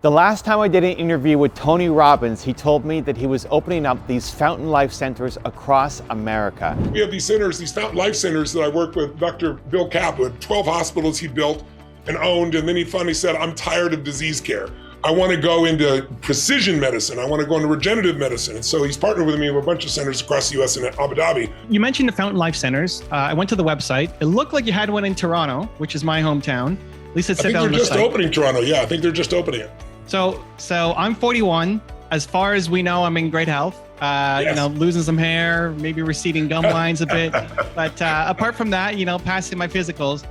The last time I did an interview with Tony Robbins, he told me that he was opening up these Fountain Life centers across America. We have these centers, these Fountain Life centers that I work with Dr. Bill Kaplan, 12 hospitals he built and owned, and then he finally said, I'm tired of disease care. I want to go into precision medicine. I want to go into regenerative medicine. And so he's partnered with me with a bunch of centers across the US and Abu Dhabi. You mentioned the Fountain Life centers. I went to the website. It looked like you had one in Toronto, which is my hometown. At least it said on the site. I think they're just opening Toronto. Yeah, I think they're just opening it. So I'm 41. As far as we know, I'm in great health. Yes. You know, losing some hair, maybe receding gum lines a bit. But apart from that, you know, passing my physicals,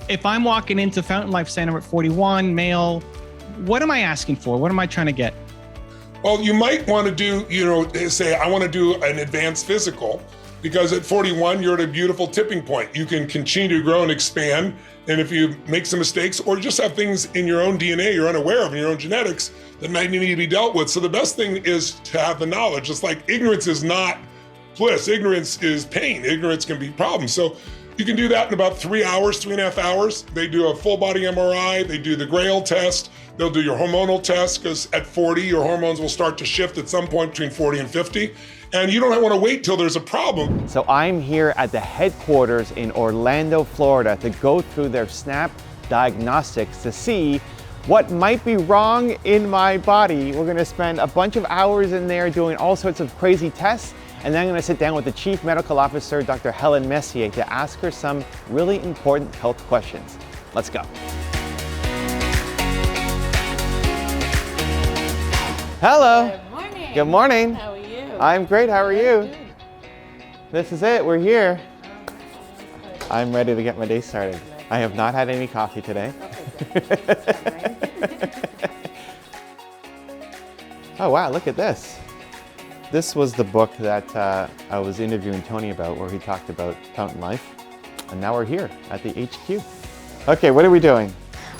if I'm walking into Fountain Life Center at 41, male, what am I asking for? What am I trying to get? Well, you might want to do, say, I want to do an advanced physical, because at 41, you're at a beautiful tipping point. You can continue to grow and expand. And if you make some mistakes or just have things in your own DNA you're unaware of, in your own genetics, that might need to be dealt with. So the best thing is to have the knowledge. It's like ignorance is not bliss. Ignorance is pain. Ignorance can be problems. So you can do that in about 3 hours, 3.5 hours. They do a full body MRI. They do the Grail test. They'll do your hormonal test, because at 40, your hormones will start to shift at some point between 40 and 50. And you don't want to wait till there's a problem. So I'm here at the headquarters in Orlando, Florida to go through their SNAP diagnostics to see what might be wrong in my body. We're going to spend a bunch of hours in there doing all sorts of crazy tests. And then I'm going to sit down with the Chief Medical Officer, Dr. Helen Messier, to ask her some really important health questions. Let's go. Hello. Good morning. Good morning. How are you? I'm great. How are you? Good. This is it. We're here. I'm ready to get my day started. I have not had any coffee today. Oh, wow. Look at this. This was the book that I was interviewing Tony about, where he talked about Fountain Life. And now we're here at the HQ. Okay, what are we doing?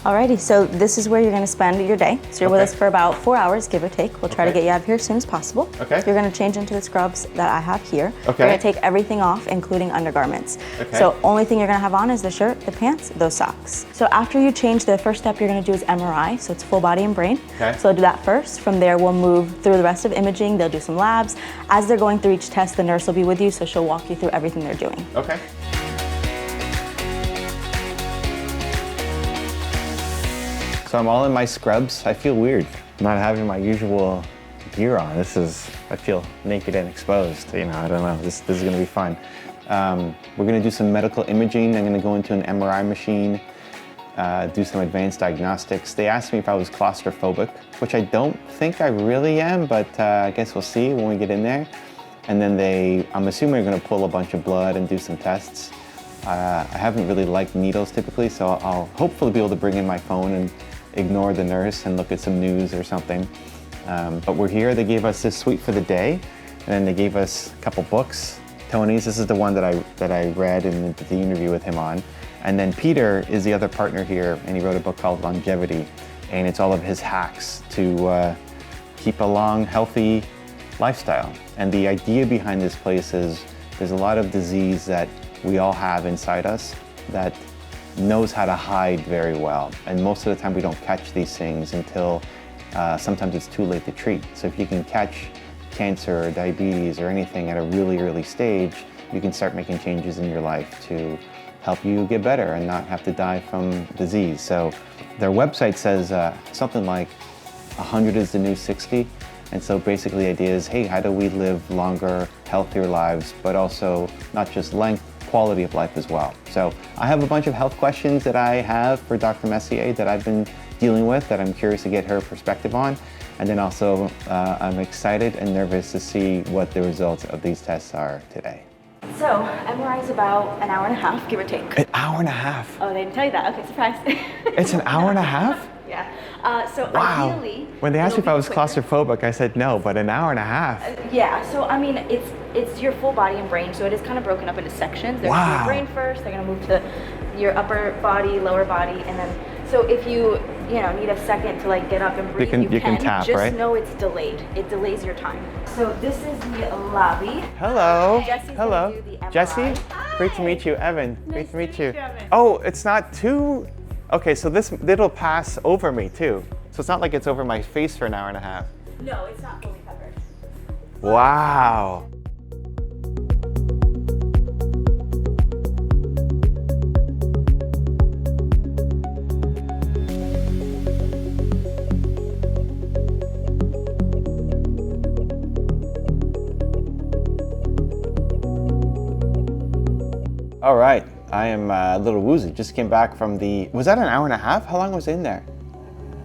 Alrighty, so this is where you're going to spend your day. So you're with us for about 4 hours, give or take. We'll try to get you out of here as soon as possible. Okay. You're going to change into the scrubs that I have here. Okay. You're going to take everything off, including undergarments. Okay. So only thing you're going to have on is the shirt, the pants, those socks. So after you change, the first step you're going to do is MRI, so it's full body and brain. Okay. So do that first. From there, we'll move through the rest of imaging. They'll do some labs. As they're going through each test, the nurse will be with you, so she'll walk you through everything they're doing. Okay. So I'm all in my scrubs. I feel weird not having my usual gear on. I feel naked and exposed. You know, I don't know, this is gonna be fun. We're gonna do some medical imaging. I'm gonna go into an MRI machine, do some advanced diagnostics. They asked me if I was claustrophobic, which I don't think I really am, but I guess we'll see when we get in there. And then I'm assuming they're gonna pull a bunch of blood and do some tests. I haven't really liked needles typically, so I'll hopefully be able to bring in my phone and ignore the nurse and look at some news or something. But we're here. They gave us this suite for the day, and then they gave us a couple books. Tony's, this is the one that I read and did the interview with him on. And then Peter is the other partner here, and he wrote a book called Longevity, and it's all of his hacks to keep a long, healthy lifestyle. And the idea behind this place is there's a lot of disease that we all have inside us that knows how to hide very well. And most of the time we don't catch these things until sometimes it's too late to treat. So if you can catch cancer or diabetes or anything at a really early stage, you can start making changes in your life to help you get better and not have to die from disease. So their website says something like 100 is the new 60. And so basically the idea is, hey, how do we live longer, healthier lives, but also not just length, quality of life as well. So I have a bunch of health questions that I have for Dr. Messier that I've been dealing with that I'm curious to get her perspective on. And then also I'm excited and nervous to see what the results of these tests are today. So MRI is about an hour and a half, give or take. An hour and a half? Oh, they didn't tell you that. Okay, surprise. It's an hour and a half? Yeah. So wow. ideally, when they asked me if I was quicker. claustrophobic, I said no, but an hour and a half. Yeah, so I mean, it's your full body and brain, so it is kind of broken up into sections. They're wow. going to do your brain first, they're going to move to your upper body, lower body, and then, so if you need a second to like get up and breathe, you can tap, just right? know it's delayed. It delays your time. So this is the lobby. Hello. Jesse's hello. gonna do the MRI. Jesse? Hi. Great to meet you. Evan. Great to meet you. Evan. Oh, it's not too... Okay, so it'll pass over me too. So it's not like it's over my face for an hour and a half. No, it's not fully covered. Wow. All right, I am a little woozy. Just came back from was that an hour and a half? How long was I in there?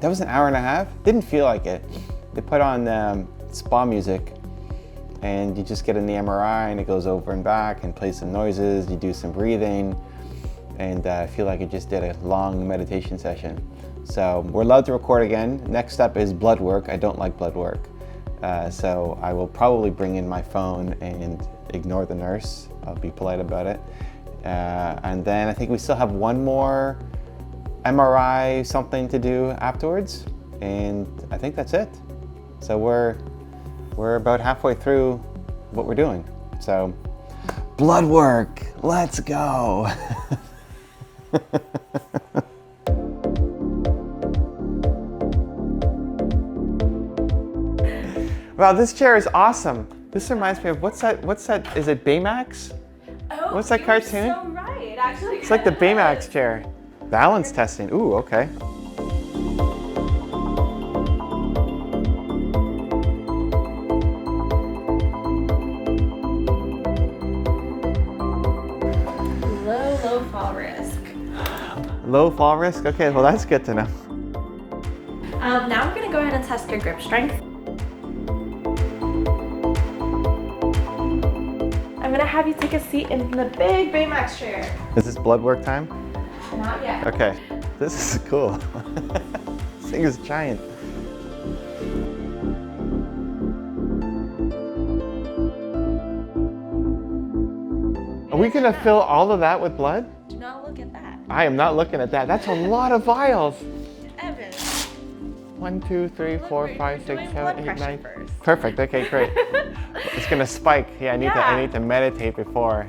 That was an hour and a half? Didn't feel like it. They put on spa music and you just get in the MRI and it goes over and back and plays some noises, you do some breathing, and I feel like I just did a long meditation session. So we're allowed to record again. Next up is blood work. I don't like blood work. So I will probably bring in my phone and ignore the nurse. I'll be polite about it. And then I think we still have one more MRI something to do afterwards, and I think that's it. So we're about halfway through what we're doing. So blood work, let's go. Wow, this chair is awesome. This reminds me of what's that? Is it Baymax? Oh, What's that cartoon? You're so right, actually. It's like the Baymax chair. Balance testing. Ooh, okay. Low fall risk. Low fall risk? Okay, well that's good to know. Now we're gonna go ahead and test your grip strength. I'm gonna have you take a seat in the big Baymax chair. Is this blood work time? Not yet. Okay, this is cool. This thing is giant. Are we gonna fill all of that with blood? Do not look at that. I am not looking at that. That's a lot of vials. Evan. 1, 2, 3, 4, Look, 5, you're 6, doing 7, blood 8, pressure 9. first. Perfect. Okay, great. It's gonna spike. Yeah, I need to meditate before.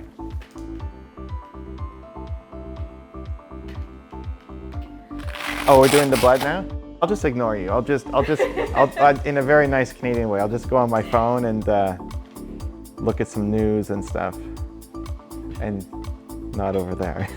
Oh, we're doing the blood now? I'll just ignore you. I'll in a very nice Canadian way, I'll just go on my phone and look at some news and stuff. And not over there.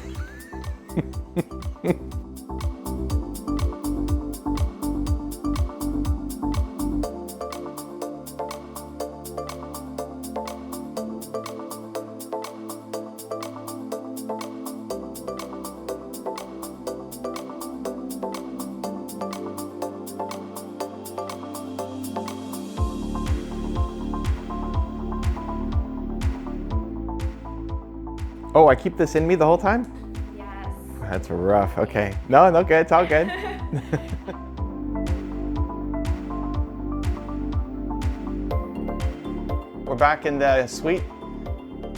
Oh, I keep this in me the whole time? Yes. That's rough. Okay. No, good. It's all good. We're back in the suite.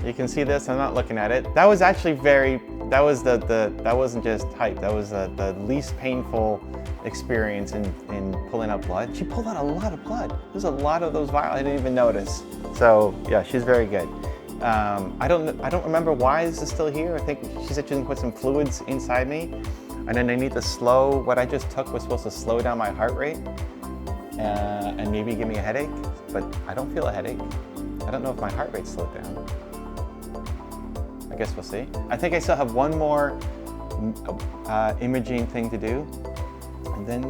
You can see this. I'm not looking at it. That was actually that wasn't just hype. That was the least painful experience in pulling out blood. She pulled out a lot of blood. There's a lot of those vials. I didn't even notice. So yeah, she's very good. I don't remember why this is still here. I think she said she's gonna put some fluids inside me, and then I need to slow. What I just took was supposed to slow down my heart rate and maybe give me a headache, but I don't feel a headache. I don't know if my heart rate's slowed down. I guess we'll see. I think I still have one more imaging thing to do, and then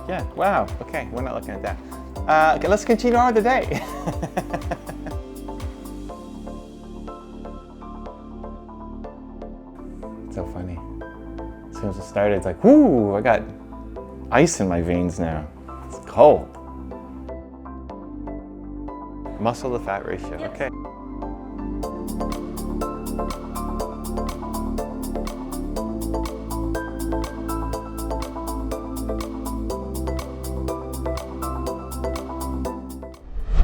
yeah. Wow. Okay, we're not looking at that. Okay, let's continue on with the day. So funny. As soon as it started, it's like, whoo, I got ice in my veins now. It's cold. Muscle to fat ratio, Yep. okay.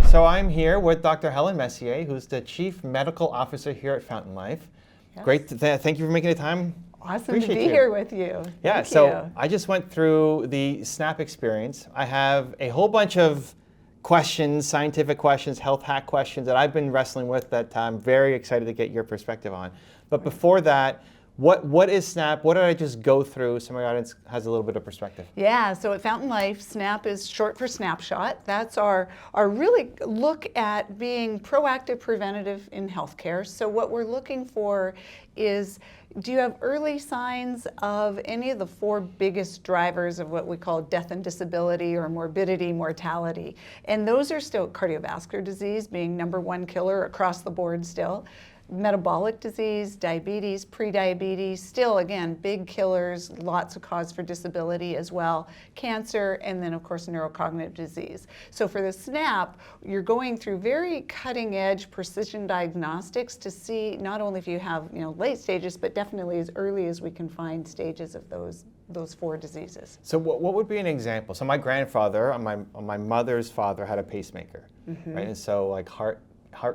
So I'm here with Dr. Helen Messier, who's the Chief Medical Officer here at Fountain Life. Yes. Great, thank you for making the time. Awesome Appreciate to be you. here with you. Yeah, Thank so you. I just went through the SNAP experience. I have a whole bunch of questions, scientific questions, health hack questions that I've been wrestling with that I'm very excited to get your perspective on. But before that, What is SNAP? What did I just go through so my audience has a little bit of perspective? Yeah, so at Fountain Life, SNAP is short for snapshot. That's our really look at being proactive, preventative in healthcare. So what we're looking for is, do you have early signs of any of the 4 biggest drivers of what we call death and disability or morbidity, mortality? And those are still cardiovascular disease being #1 killer across the board still. Metabolic disease, diabetes, prediabetes, still again, big killers, lots of cause for disability as well, cancer, and then of course neurocognitive disease. So for the SNAP, you're going through very cutting edge precision diagnostics to see not only if you have late stages, but definitely as early as we can find stages of those 4 diseases. So what would be an example? So my grandfather, on my mother's father, had a pacemaker, right? And so like heart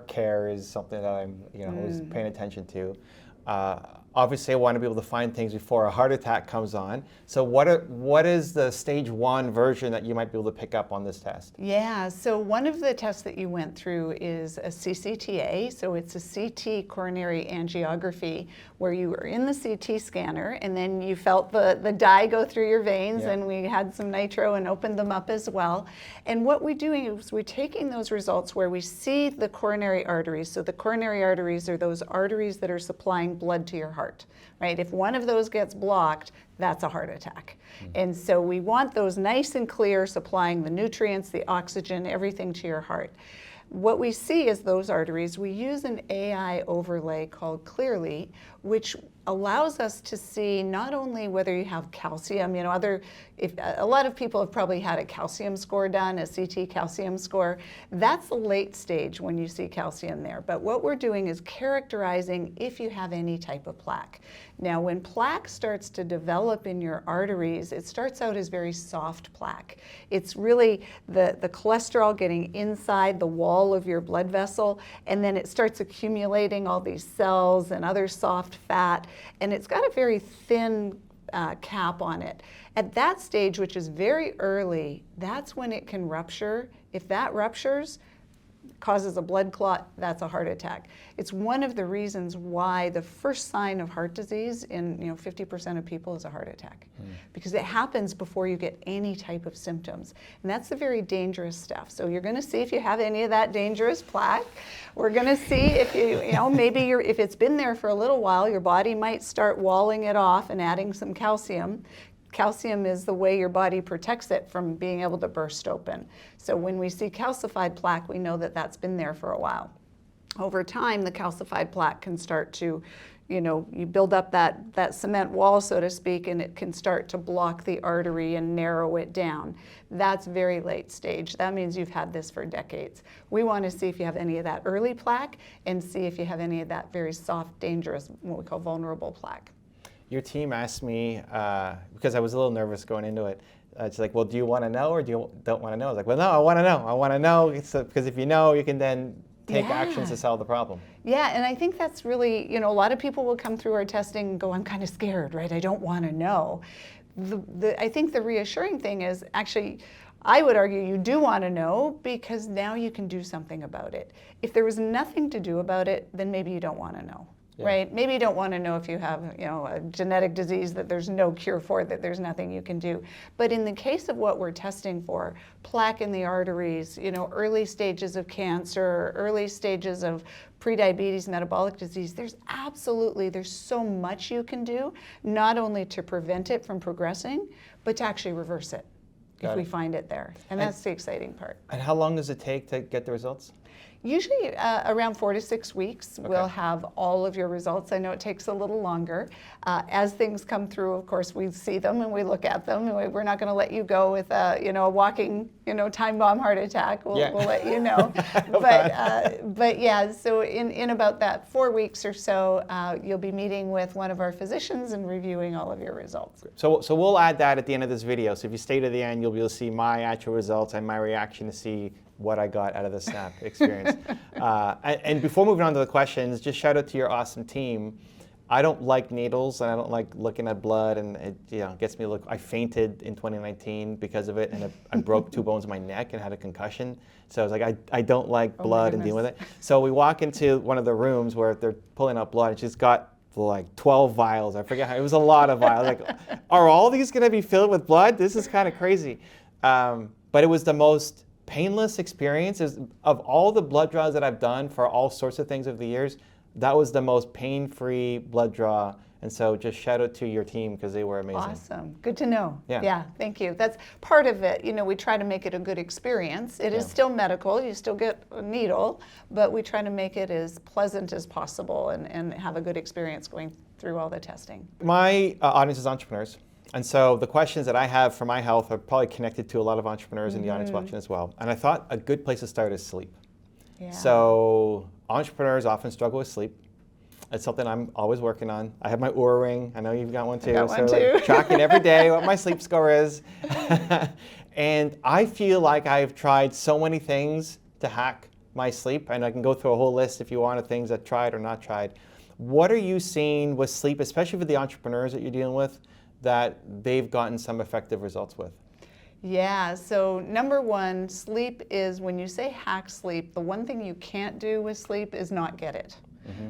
care is something that I'm, always paying attention to. Obviously, I want to be able to find things before a heart attack comes on. So what is the stage 1 version that you might be able to pick up on this test? Yeah, so one of the tests that you went through is a CCTA, so it's a CT coronary angiography, where you were in the CT scanner and then you felt the dye go through your veins, and we had some nitro and opened them up as well. And what we're doing is we're taking those results where we see the coronary arteries. So the coronary arteries are those arteries that are supplying blood to your heart, right? If one of those gets blocked, that's a heart attack. And so we want those nice and clear, supplying the nutrients, the oxygen, everything to your heart. What we see is those arteries, we use an AI overlay called Clearly, which allows us to see not only whether you have calcium, if a lot of people have probably had a calcium score done, a CT calcium score. That's the late stage when you see calcium there. But what we're doing is characterizing if you have any type of plaque. Now, when plaque starts to develop in your arteries, it starts out as very soft plaque. It's really the cholesterol getting inside the wall of your blood vessel, and then it starts accumulating all these cells and other soft fat, and it's got a very thin cap on it. At that stage, which is very early, that's when it can rupture. If that ruptures, causes a blood clot, that's a heart attack. It's one of the reasons why the first sign of heart disease in 50% of people is a heart attack, because it happens before you get any type of symptoms. And that's the very dangerous stuff. So you're going to see if you have any of that dangerous plaque. We're going to see if if it's been there for a little while, your body might start walling it off and adding some calcium. Calcium is the way your body protects it from being able to burst open. So when we see calcified plaque, we know that that's been there for a while. Over time, the calcified plaque can start to, you build up that cement wall, so to speak, and it can start to block the artery and narrow it down. That's very late stage. That means you've had this for decades. We want to see if you have any of that early plaque and see if you have any of that very soft, dangerous, what we call vulnerable plaque. Your team asked me, because I was a little nervous going into it, it's like, well, do you want to know or don't want to know? I was like, well, no, I want to know. I want to know because if you know, you can then take actions to solve the problem. Yeah, and I think that's really, a lot of people will come through our testing and go, I'm kind of scared, right? I don't want to know. I think the reassuring thing is actually, I would argue you do want to know because now you can do something about it. If there was nothing to do about it, then maybe you don't want to know. Yeah. Right? Maybe you don't want to know if you have, a genetic disease that there's no cure for, that there's nothing you can do. But in the case of what we're testing for, plaque in the arteries, early stages of cancer, early stages of prediabetes, metabolic disease, there's so much you can do, not only to prevent it from progressing, but to actually reverse it if we find it there. And that's the exciting part. And how long does it take to get the results? Usually around 4 to 6 weeks, we'll have all of your results. I know it takes a little longer. As things come through, of course, we see them and we look at them. And we're not going to let you go with a walking, time bomb heart attack. We'll let you know. But yeah, so in about that 4 weeks or so, you'll be meeting with one of our physicians and reviewing all of your results. So we'll add that at the end of this video. So if you stay to the end, you'll be able to see my actual results and my reaction to see what I got out of the SNAP experience. And before moving on to the questions, just shout out to your awesome team. I don't like needles and I don't like looking at blood, and it gets me to look. I fainted in 2019 because of it, and I broke 2 bones in my neck and had a concussion. So I was like, I don't like blood and dealing with it. So we walk into one of the rooms where they're pulling out blood, and she's got like 12 vials. I forget how, it was a lot of vials. Like, are all these going to be filled with blood? This is kind of crazy. But it was the most painless experience. Of all the blood draws that I've done for all sorts of things over the years, that was the most pain-free blood draw. And so just shout out to your team because they were amazing. Awesome. Good to know. Yeah. Thank you. That's part of it. You know, we try to make it a good experience. It is still medical. You still get a needle, but we try to make it as pleasant as possible and have a good experience going through all the testing. My audience is entrepreneurs. And so the questions that I have for my health are probably connected to a lot of entrepreneurs in the audience watching as well. And I thought a good place to start is sleep. Yeah. So entrepreneurs often struggle with sleep. It's something I'm always working on. I have my Oura ring. I know you've got one too. Got one so too. Like tracking every day what my sleep score is. And I feel like I've tried so many things to hack my sleep, and I can go through a whole list if you want of things that tried or not tried. What are you seeing with sleep, especially for the entrepreneurs that you're dealing with, that they've gotten some effective results with? Yeah, so number one, sleep is, when you say hack sleep, the one thing you can't do with sleep is not get it.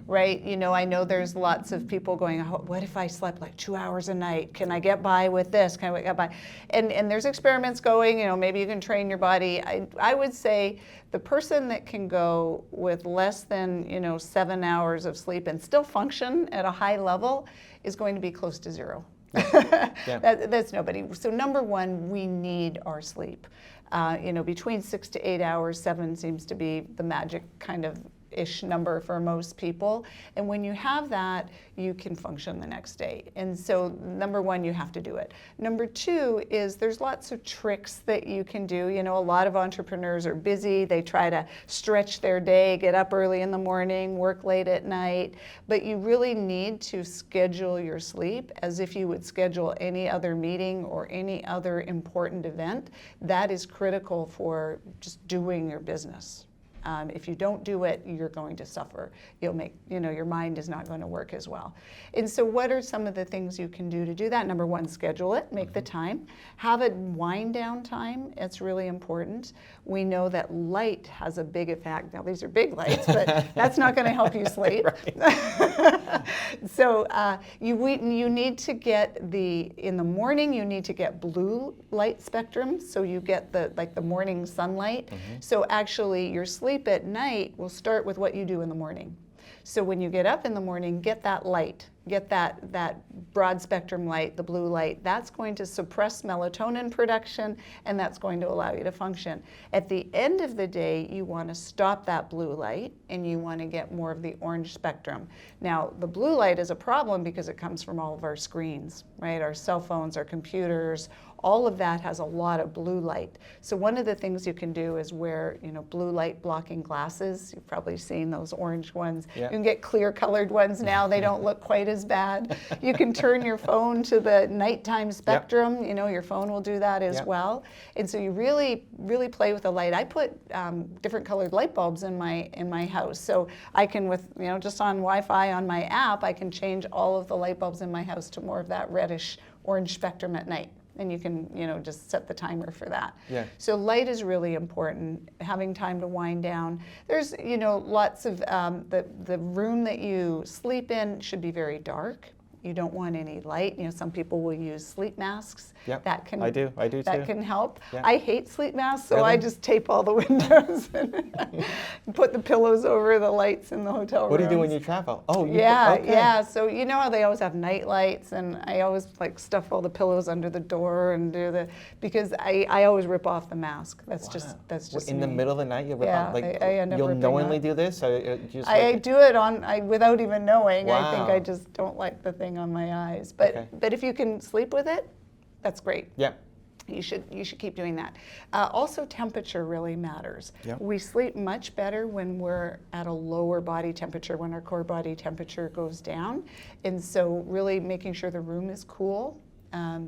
Right? You know, I know there's lots of people going, oh, what if I slept like 2 hours a night? Can I get by with this? Can I get by? And there's experiments going, you know, maybe you can train your body. I would say the person that can go with less than, 7 hours of sleep and still function at a high level is going to be close to zero. That's nobody. So number one, we need our sleep. Between 6 to 8 hours, 7 seems to be the magic kind of ish number for most people. And when you have that, you can function the next day. And so number one, you have to do it. Number two is there's lots of tricks that you can do. You know, a lot of entrepreneurs are busy. They try to stretch their day, get up early in the morning, work late at night. But you really need to schedule your sleep as if you would schedule any other meeting or any other important event. That is critical for just doing your business. If you don't do it, you're going to suffer. You'll make, your mind is not going to work as well. And so what are some of the things you can do to do that? Number one, schedule it, make the time. Have a wind down time. It's really important. We know that light has a big effect. Now, these are big lights, but that's not going to help you sleep. So you need to get in the morning, you need to get blue light spectrum. So you get the morning sunlight. So actually your sleep at night will start with what you do in the morning. So when you get up in the morning, get that light, get that broad spectrum light, the blue light. That's going to suppress melatonin production, and that's going to allow you to function. At the end of the day, you want to stop that blue light, and you want to get more of the orange spectrum. Now, the blue light is a problem because it comes from all of our screens, right? Our cell phones, our computers, all of that has a lot of blue light. So one of the things you can do is wear, blue light blocking glasses. You've probably seen those orange ones. Yeah. You can get clear colored ones now. They don't look quite as bad. You can turn your phone to the nighttime spectrum. Yep. Your phone will do that as well. And so you really, really play with the light. I put different colored light bulbs in my house. So I can, with, just on Wi-Fi on my app, I can change all of the light bulbs in my house to more of that reddish orange spectrum at night. And you can, just set the timer for that. Yeah. So light is really important, having time to wind down. There's, lots of, the room that you sleep in should be very dark. You don't want any light. Some people will use sleep masks. Yep. That can, I do too. That can help. Yeah. I hate sleep masks, so Really? I just tape all the windows and put the pillows over the lights in the hotel rooms. What do you do when you travel? Oh, yeah. So you know how they always have night lights, and I always stuff all the pillows under the door and because I always rip off the mask. That's just in me. the middle of the night you rip off. I end up you'll ripping knowingly off. do this? Or just I do it without even knowing. Wow. I think I just don't like the thing on my eyes. But if you can sleep with it, that's great. Yeah. You should keep doing that. Also, temperature really matters. Yep. We sleep much better when we're at a lower body temperature, when our core body temperature goes down. And so really making sure the room is cool.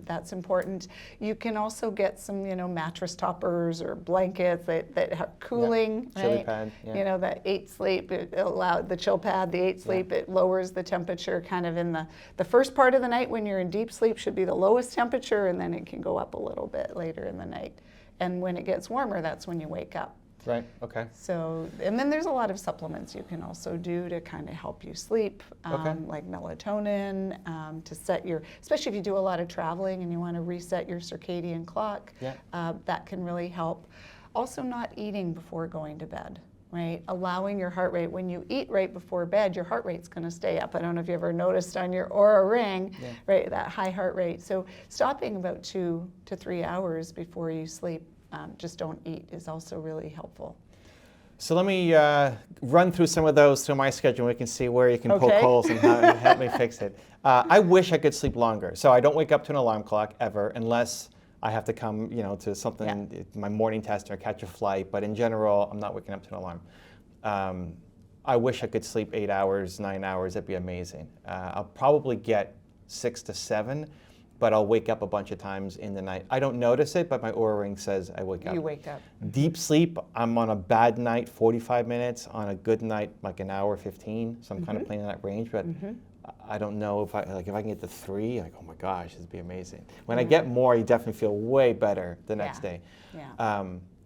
That's important. You can also get some, mattress toppers or blankets that are cooling. Chili right? pad. Yeah. That 8 sleep, it allowed the chill pad, the 8 sleep, it lowers the temperature kind of in the first part of the night when you're in deep sleep should be the lowest temperature, and then it can go up a little bit later in the night. And when it gets warmer, that's when you wake up. Right, okay. So, and then there's a lot of supplements you can also do to kind of help you sleep, like melatonin, to set your, especially if you do a lot of traveling and you want to reset your circadian clock, that can really help. Also, not eating before going to bed, right? Allowing your heart rate, when you eat right before bed, your heart rate's going to stay up. I don't know if you ever noticed on your Oura ring, right, that high heart rate. So stopping about 2 to 3 hours before you sleep, just don't eat, is also really helpful. So let me run through some of those through my schedule. We can see where you can poke holes and help me fix it. I wish I could sleep longer. So I don't wake up to an alarm clock ever unless I have to come, to something, my morning test or catch a flight. But in general, I'm not waking up to an alarm. I wish I could sleep 8 hours, 9 hours. That'd be amazing. I'll probably get 6 to 7. But I'll wake up a bunch of times in the night. I don't notice it, but my Oura ring says I wake up. You wake up. Deep sleep, I'm on a bad night, 45 minutes. On a good night, like an hour, 15. So I'm kind of playing in that range. But I don't know if I can get to 3, like, oh my gosh, this would be amazing. When I get more, you definitely feel way better the next day.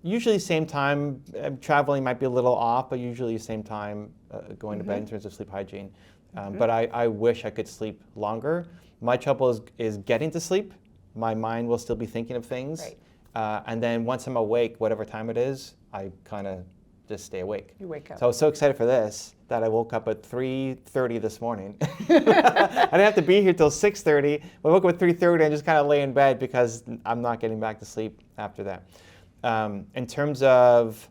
Usually same time. Traveling might be a little off, but usually same time going to bed in terms of sleep hygiene. But I wish I could sleep longer. My trouble is getting to sleep. My mind will still be thinking of things. Right. And then once I'm awake, whatever time it is, I kind of just stay awake. You wake up. So I was so excited for this that I woke up at 3:30 this morning. I didn't have to be here till 6:30. I woke up at 3:30 and just kind of lay in bed because I'm not getting back to sleep after that. In terms of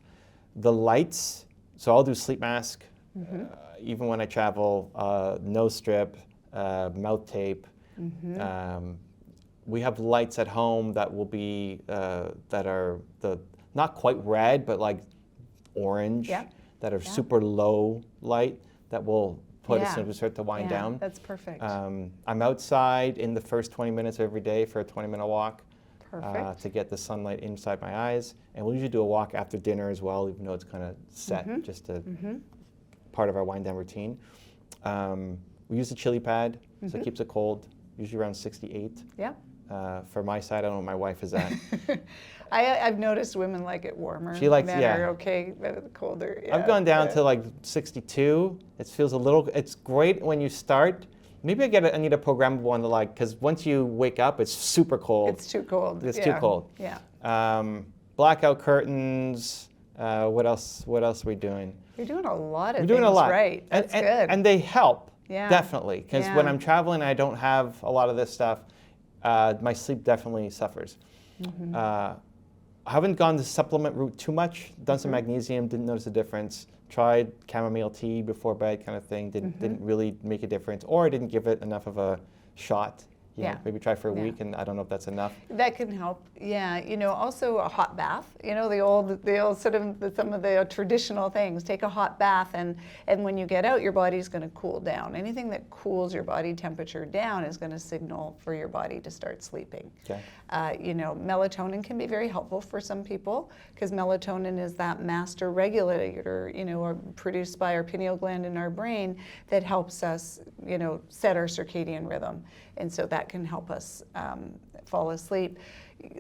the lights, so I'll do sleep mask. Even when I travel, nose strip, mouth tape. We have lights at home that will be that are not quite red, but like orange, that are super low light that will put as soon as we start to wind down. That's perfect. I'm outside in the first 20 minutes every day for a 20-minute walk to get the sunlight inside my eyes, and we'll usually do a walk after dinner as well, even though it's kind of set, just a part of our wind down routine. We use a chili pad, so it keeps it cold. Usually around 68. Yeah. For my side, I don't know what my wife is at. I've noticed women like it warmer. She likes, Men are okay with colder. I've gone down to like 62. It feels a little, it's great when you start. Maybe I need a programmable one to because once you wake up, it's super cold. It's too cold. It's too cold. Yeah. Blackout curtains. What else are we doing? You're doing a lot of We're things doing a lot. right. That's good. And they help. Yeah. Definitely, because when I'm traveling and I don't have a lot of this stuff, my sleep definitely suffers. I haven't gone the supplement route too much. Done some magnesium, didn't notice a difference. Tried chamomile tea before bed kind of thing, didn't really make a difference. Or I didn't give it enough of a shot. Maybe try for a week, and I don't know if that's enough. That can help. Yeah, also a hot bath. The old sort of some of the traditional things. Take a hot bath, and when you get out, your body's going to cool down. Anything that cools your body temperature down is going to signal for your body to start sleeping. Okay. Melatonin can be very helpful for some people because melatonin is that master regulator, produced by our pineal gland in our brain that helps us, set our circadian rhythm. And so that can help us fall asleep.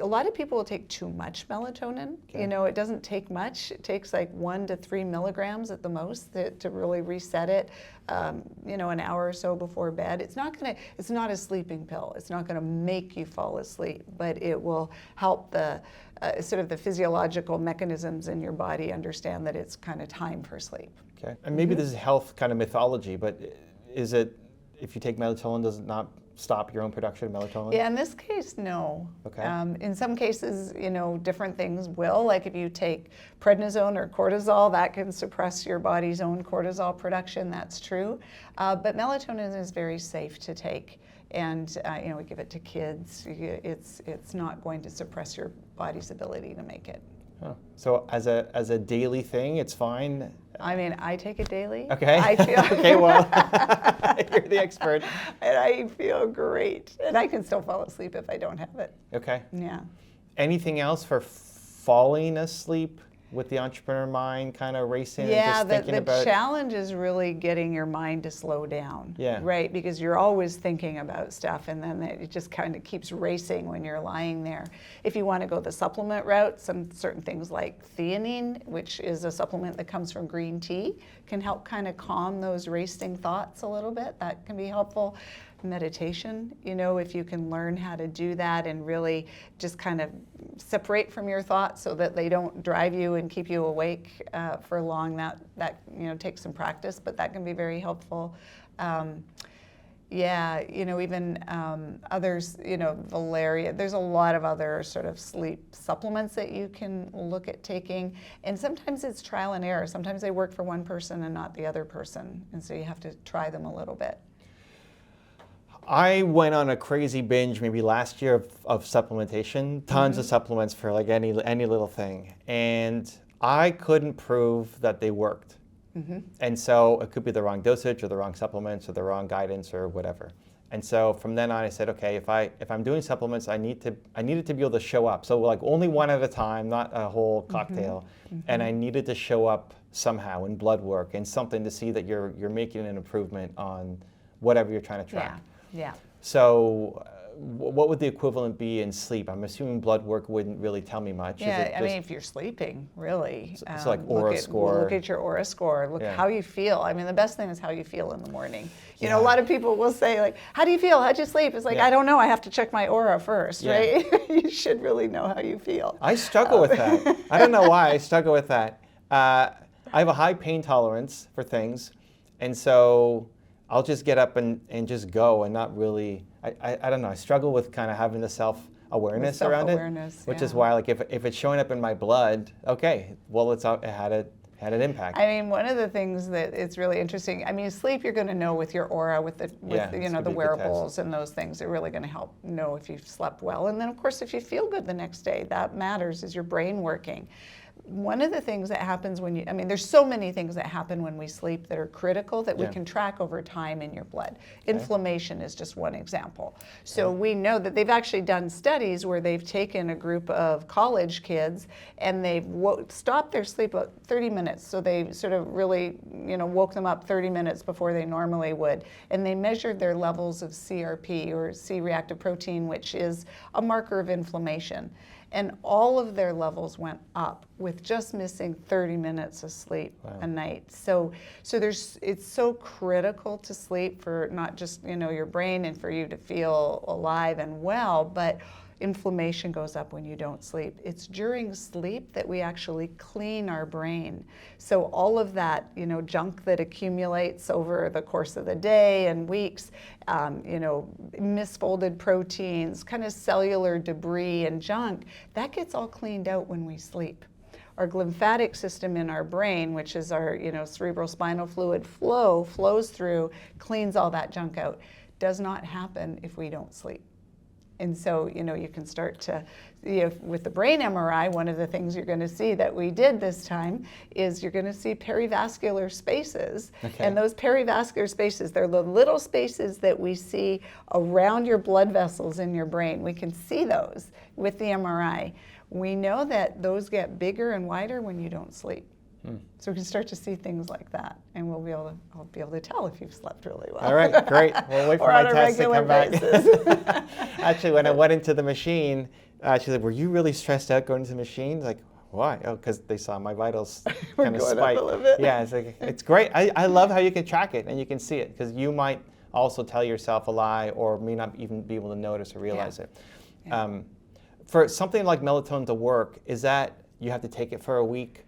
A lot of people will take too much melatonin. Okay. It doesn't take much. It takes like 1 to 3 milligrams at the most to really reset it. An hour or so before bed. It's not a sleeping pill. It's not going to make you fall asleep, but it will help the sort of the physiological mechanisms in your body understand that it's kind of time for sleep. Okay. And maybe this is health kind of mythology, but is it, if you take melatonin, does it not stop your own production of melatonin? Yeah, in this case, no. Okay. In some cases, different things will. Like if you take prednisone or cortisol, that can suppress your body's own cortisol production. That's true. But melatonin is very safe to take. And we give it to kids. It's not going to suppress your body's ability to make it. Huh. So as a daily thing, it's fine? I mean, I take it daily. Okay. I feel okay, well, you're the expert. And I feel great. And I can still fall asleep if I don't have it. Okay. Yeah. Anything else for falling asleep? with the entrepreneur mind kind of racing and Yeah, just thinking the about? challenge is really getting your mind to slow down, Yeah. right? Because you're always thinking about stuff, and then it just kind of keeps racing when you're lying there. If you want to go the supplement route, some certain things like theanine, which is a supplement that comes from green tea, can help kind of calm those racing thoughts a little bit. That can be helpful. Meditation, if you can learn how to do that and really just kind of separate from your thoughts so that they don't drive you and keep you awake for long, that takes some practice, but that can be very helpful. Even others, Valeria, there's a lot of other sort of sleep supplements that you can look at taking. And sometimes it's trial and error. Sometimes they work for one person and not the other person. And so you have to try them a little bit. I went on a crazy binge maybe last year of supplementation, tons of supplements for like any little thing. And I couldn't prove that they worked. And so it could be the wrong dosage or the wrong supplements or the wrong guidance or whatever. And so from then on I said, okay, if I'm doing supplements, I needed to be able to show up. So like only one at a time, not a whole cocktail. And I needed to show up somehow in blood work and something to see that you're making an improvement on whatever you're trying to track. Yeah. So what would the equivalent be in sleep? I'm assuming blood work wouldn't really tell me much. Yeah, I mean, if you're sleeping, really. So like aura score. Look at your aura score. Look how you feel. I mean, the best thing is how you feel in the morning. You know, a lot of people will say, like, how do you feel? How'd you sleep? It's like, I don't know. I have to check my aura first, right? You should really know how you feel. I struggle with that. I don't know why I struggle with that. I have a high pain tolerance for things. And so I'll just get up and just go and not really, I don't know, I struggle with kind of having the self-awareness around it, which is why like if it's showing up in my blood, okay, well it had an impact. I mean, one of the things that it's really interesting, I mean, sleep you're going to know with your aura, with the wearables and those things. They're really going to help know if you've slept well. And then of course, if you feel good the next day, that matters. Is your brain working? One of the things that happens there's so many things that happen when we sleep that are critical that we can track over time in your blood. Inflammation is just one example. So we know that they've actually done studies where they've taken a group of college kids and they've stopped their sleep about 30 minutes. So they sort of really, woke them up 30 minutes before they normally would. And they measured their levels of CRP, or C-reactive protein, which is a marker of inflammation. And all of their levels went up with just missing 30 minutes of sleep a night. So it's so critical to sleep for not just your brain and for you to feel alive and well, but inflammation goes up when you don't sleep. It's during sleep that we actually clean our brain. So all of that, junk that accumulates over the course of the day and weeks, misfolded proteins, kind of cellular debris and junk, that gets all cleaned out when we sleep. Our lymphatic system in our brain, which is our, cerebral spinal fluid flows through, cleans all that junk out. Does not happen if we don't sleep. And so, you can start to, with the brain MRI, one of the things you're going to see that we did this time is you're going to see perivascular spaces. Okay. And those perivascular spaces, they're the little spaces that we see around your blood vessels in your brain. We can see those with the MRI. We know that those get bigger and wider when you don't sleep. So we can start to see things like that, and I'll be able to tell if you've slept really well. All right, great. We'll wait for my test to come back. Actually, when I went into the machine, she said, "Were you really stressed out going to the machine?" Like, why? Oh, because they saw my vitals kind of spike. Yeah, it's great. I love how you can track it and you can see it, because you might also tell yourself a lie or may not even be able to notice or realize it. Yeah. For something like melatonin to work, is that you have to take it for a week?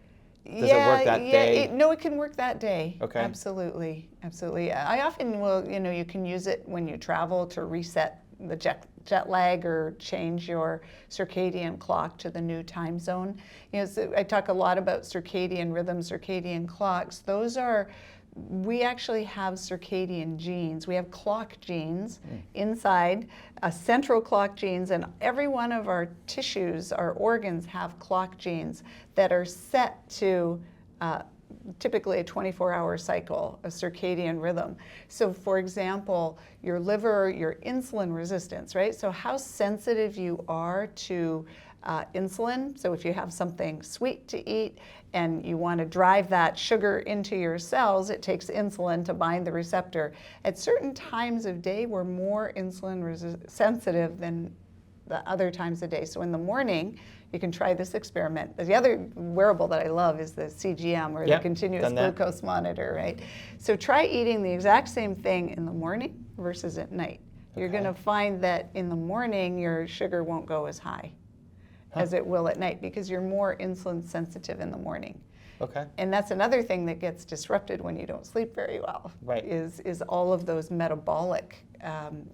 Does it work that day? No, it can work that day. Okay. Absolutely. I often will, you can use it when you travel to reset the jet lag or change your circadian clock to the new time zone. So I talk a lot about circadian rhythms, circadian clocks. We actually have circadian genes. We have clock genes inside, central clock genes, and every one of our tissues, our organs, have clock genes that are set to typically a 24-hour cycle, a circadian rhythm. So for example, your liver, your insulin resistance, right? So how sensitive you are to insulin. So if you have something sweet to eat and you want to drive that sugar into your cells, it takes insulin to bind the receptor. At certain times of day, we're more insulin sensitive than the other times of day. So in the morning, you can try this experiment. The other wearable that I love is the CGM, or the continuous glucose monitor, right? So try eating the exact same thing in the morning versus at night. You're going to find that in the morning, your sugar won't go as high as it will at night, because you're more insulin sensitive in the morning. Okay. And that's another thing that gets disrupted when you don't sleep very well. Right. Is all of those metabolic,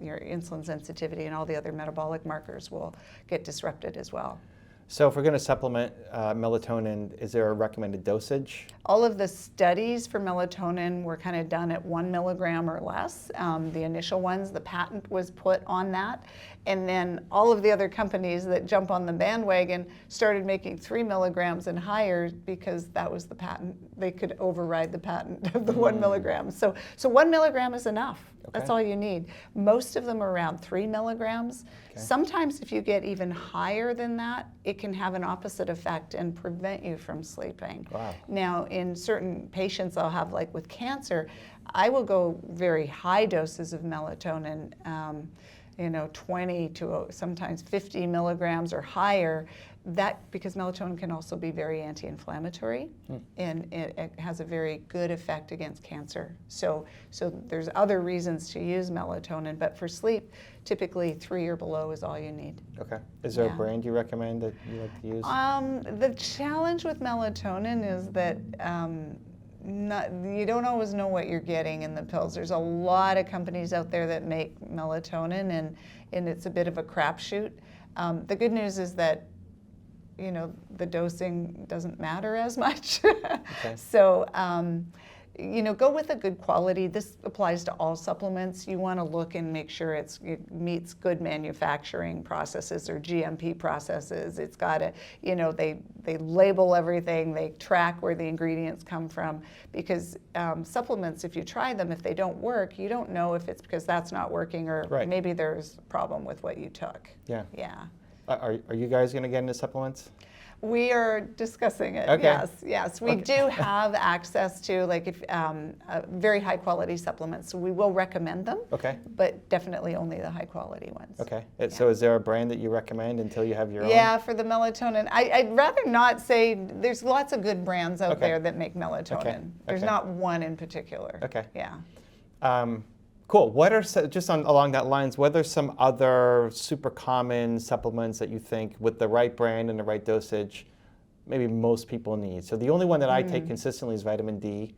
your insulin sensitivity and all the other metabolic markers will get disrupted as well. So if we're going to supplement melatonin, is there a recommended dosage? All of the studies for melatonin were kind of done at 1 milligram or less. The initial ones, the patent was put on that. And then all of the other companies that jump on the bandwagon started making 3 milligrams and higher, because that was the patent. They could override the patent of the 1 milligram. So 1 milligram is enough. Okay. That's all you need. Most of them are around 3 milligrams. Okay. Sometimes if you get even higher than that, it can have an opposite effect and prevent you from sleeping. Wow. Now, in certain patients I'll have, like with cancer, I will go very high doses of melatonin, 20 to sometimes 50 milligrams or higher. That, because melatonin can also be very anti-inflammatory, and it has a very good effect against cancer. So there's other reasons to use melatonin, but for sleep, typically 3 or below is all you need. Okay. Is there a brand you recommend that you like to use? The challenge with melatonin is that you don't always know what you're getting in the pills. There's a lot of companies out there that make melatonin, and it's a bit of a crapshoot. The good news is that the dosing doesn't matter as much. Okay. So, go with a good quality. This applies to all supplements. You want to look and make sure it meets good manufacturing processes or GMP processes. It's got to, they label everything. They track where the ingredients come from, because supplements, if you try them, if they don't work, you don't know if it's because that's not working, or maybe there's a problem with what you took. Yeah. Yeah. Are you guys going to get into supplements? We are discussing it. Okay. Yes. We do have access to very high quality supplements. So we will recommend them. Okay. But definitely only the high quality ones. Okay. So is there a brand that you recommend until you have your own? Yeah, for the melatonin, I'd rather not say. There's lots of good brands out there that make melatonin. Okay. There's not one in particular. Okay. Yeah. Cool. What are, just along that lines, what are some other super common supplements that you think, with the right brand and the right dosage, maybe most people need? So the only one that I take consistently is vitamin D.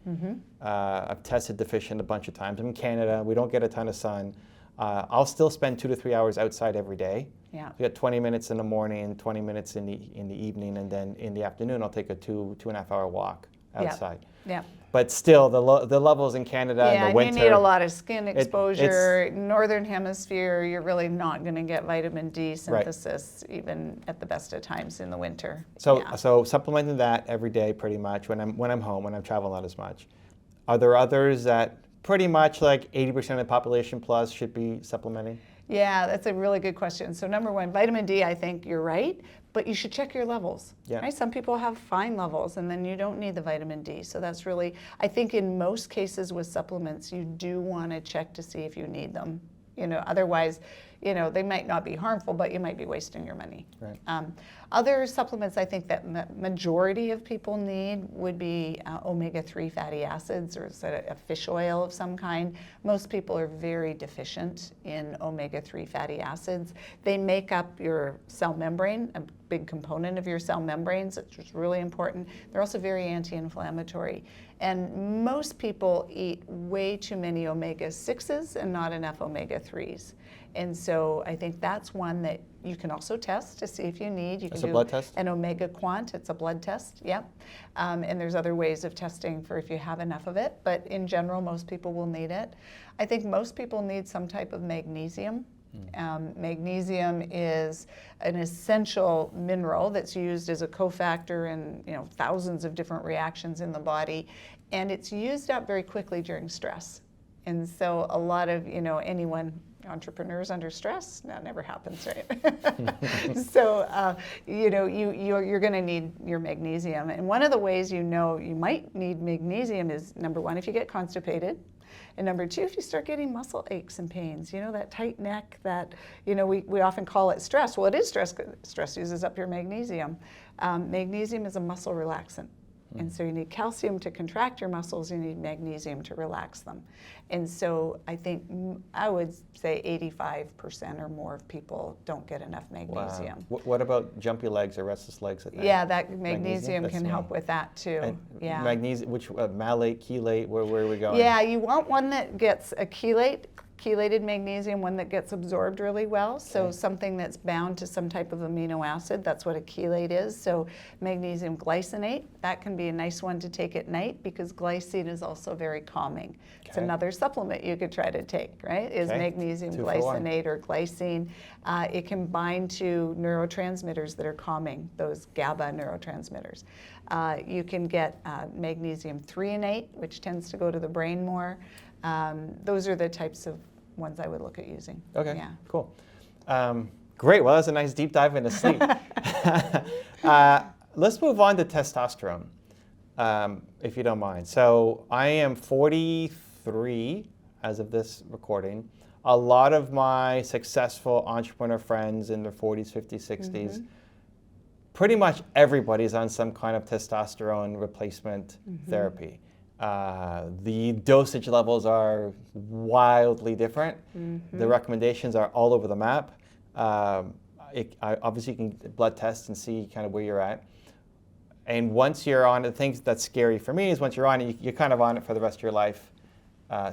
I've tested deficient a bunch of times. I'm in Canada. We don't get a ton of sun. I'll still spend 2 to 3 hours outside every day. Yeah. You get 20 minutes in the morning, 20 minutes in the evening, and then in the afternoon I'll take a 2.5 hour walk outside. Yeah. But still, the levels in Canada in the winter. You need a lot of skin exposure. Northern Hemisphere, you're really not going to get vitamin D synthesis even at the best of times in the winter. So supplementing that every day, pretty much, when I'm home, when I'm traveling not as much. Are there others that pretty much like 80% of the population plus should be supplementing? Yeah, that's a really good question. So number one, vitamin D, I think you're right, but you should check your levels. Yeah. Right? Some people have fine levels, and then you don't need the vitamin D. So that's really, I think in most cases with supplements, you do want to check to see if you need them. Otherwise, they might not be harmful, but you might be wasting your money. Right. Other supplements I think that majority of people need would be omega-3 fatty acids, or a fish oil of some kind. Most people are very deficient in omega-3 fatty acids. They make up your cell membrane, a big component of your cell membranes, which is really important. They're also very anti-inflammatory. And most people eat way too many omega-6s and not enough omega-3s. And so I think that's one that you can also test to see if you need. You can do a blood test? An omega quant. It's a blood test, yep. And there's other ways of testing for if you have enough of it. But in general, most people will need it. I think most people need some type of magnesium. Magnesium is an essential mineral that's used as a cofactor in thousands of different reactions in the body, and it's used up very quickly during stress. And so a lot of anyone Entrepreneurs under stress, that never happens, right? So, you're going to need your magnesium. And one of the ways you know you might need magnesium is, number one, if you get constipated. And number two, if you start getting muscle aches and pains, that tight neck that, we often call it stress. Well, it is stress. Stress uses up your magnesium. Magnesium is a muscle relaxant. And so you need calcium to contract your muscles, you need magnesium to relax them. And so I would say 85% or more of people don't get enough magnesium. Wow. What about jumpy legs or restless legs at night? Yeah, that magnesium can help with that too. And yeah. Magnesium, which malate, chelate, where are we going? Yeah, you want one that gets a chelated magnesium, one that gets absorbed really well. So something that's bound to some type of amino acid, that's what a chelate is. So magnesium glycinate, that can be a nice one to take at night because glycine is also very calming. It's another supplement you could try to take, right? Is magnesium glycinate or glycine. It can bind to neurotransmitters that are calming, those GABA neurotransmitters. You can get magnesium threonate, which tends to go to the brain more. Those are the types of ones I would look at using. Okay, yeah. Cool. Great, well, that's a nice deep dive into sleep. Let's move on to testosterone, if you don't mind. So I am 43 as of this recording. A lot of my successful entrepreneur friends in their 40s, 50s, 60s, pretty much everybody's on some kind of testosterone replacement therapy. The dosage levels are wildly different. The recommendations are all over the map. Obviously, you can blood test and see kind of where you're at. And once you're on it, the thing that's scary for me is once you're on it, you're kind of on it for the rest of your life.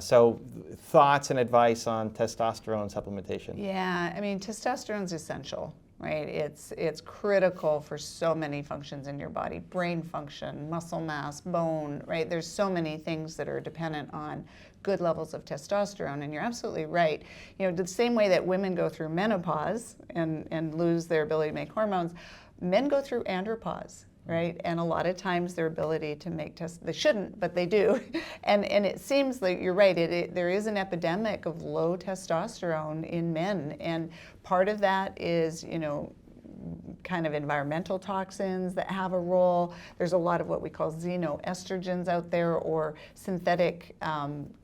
So thoughts and advice on testosterone supplementation? Yeah, I mean, testosterone is essential. Right, it's critical for so many functions in your body: brain function, muscle mass, bone. Right, there's so many things that are dependent on good levels of testosterone. And you're absolutely right. The same way that women go through menopause and lose their ability to make hormones, men go through andropause. Right, and a lot of times their ability to make they shouldn't, but they do, and it seems like you're right. There is an epidemic of low testosterone in men, and part of that is kind of environmental toxins that have a role. There's a lot of what we call xenoestrogens out there, or synthetic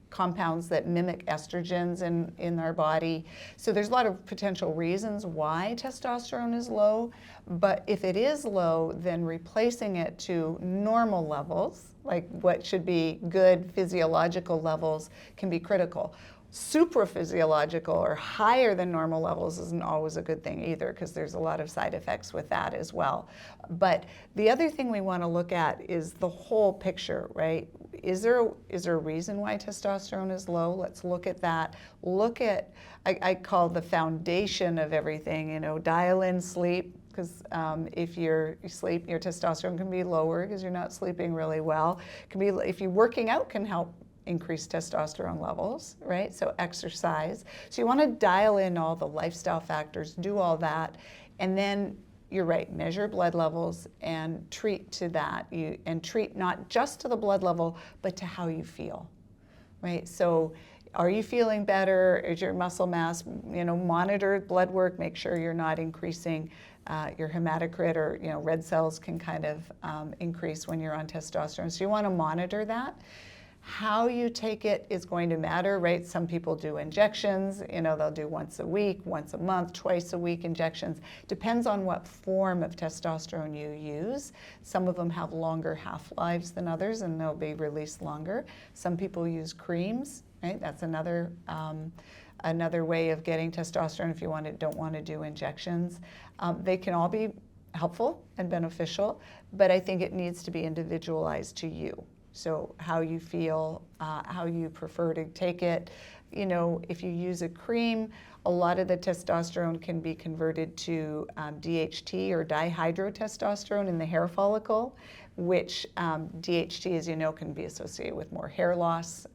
compounds that mimic estrogens in our body. So there's a lot of potential reasons why testosterone is low, but if it is low, then replacing it to normal levels, like what should be good physiological levels, can be critical. Supraphysiological or higher than normal levels isn't always a good thing either, because there's a lot of side effects with that as well. But the other thing we want to look at is the whole picture, right? Is there a reason why testosterone is low? Let's look at that. Look at, I call the foundation of everything, dial in sleep, because if you sleep, your testosterone can be lower because you're not sleeping really well. Can be, if you're working out, can help increase testosterone levels, right? So exercise. So you want to dial in all the lifestyle factors, do all that, and then you're right, measure blood levels and treat to that. And treat not just to the blood level, but to how you feel, right? So are you feeling better? Is your muscle mass, monitor blood work, make sure you're not increasing your hematocrit, or red cells can kind of increase when you're on testosterone. So you want to monitor that. How you take it is going to matter, right? Some people do injections, they'll do once a week, once a month, twice a week injections. Depends on what form of testosterone you use. Some of them have longer half-lives than others, and they'll be released longer. Some people use creams, right? That's another way of getting testosterone if you don't want to do injections. They can all be helpful and beneficial, but I think it needs to be individualized to you. So how you feel, how you prefer to take it. If you use a cream, a lot of the testosterone can be converted to DHT, or dihydrotestosterone, in the hair follicle, which DHT, as you know, can be associated with more hair loss.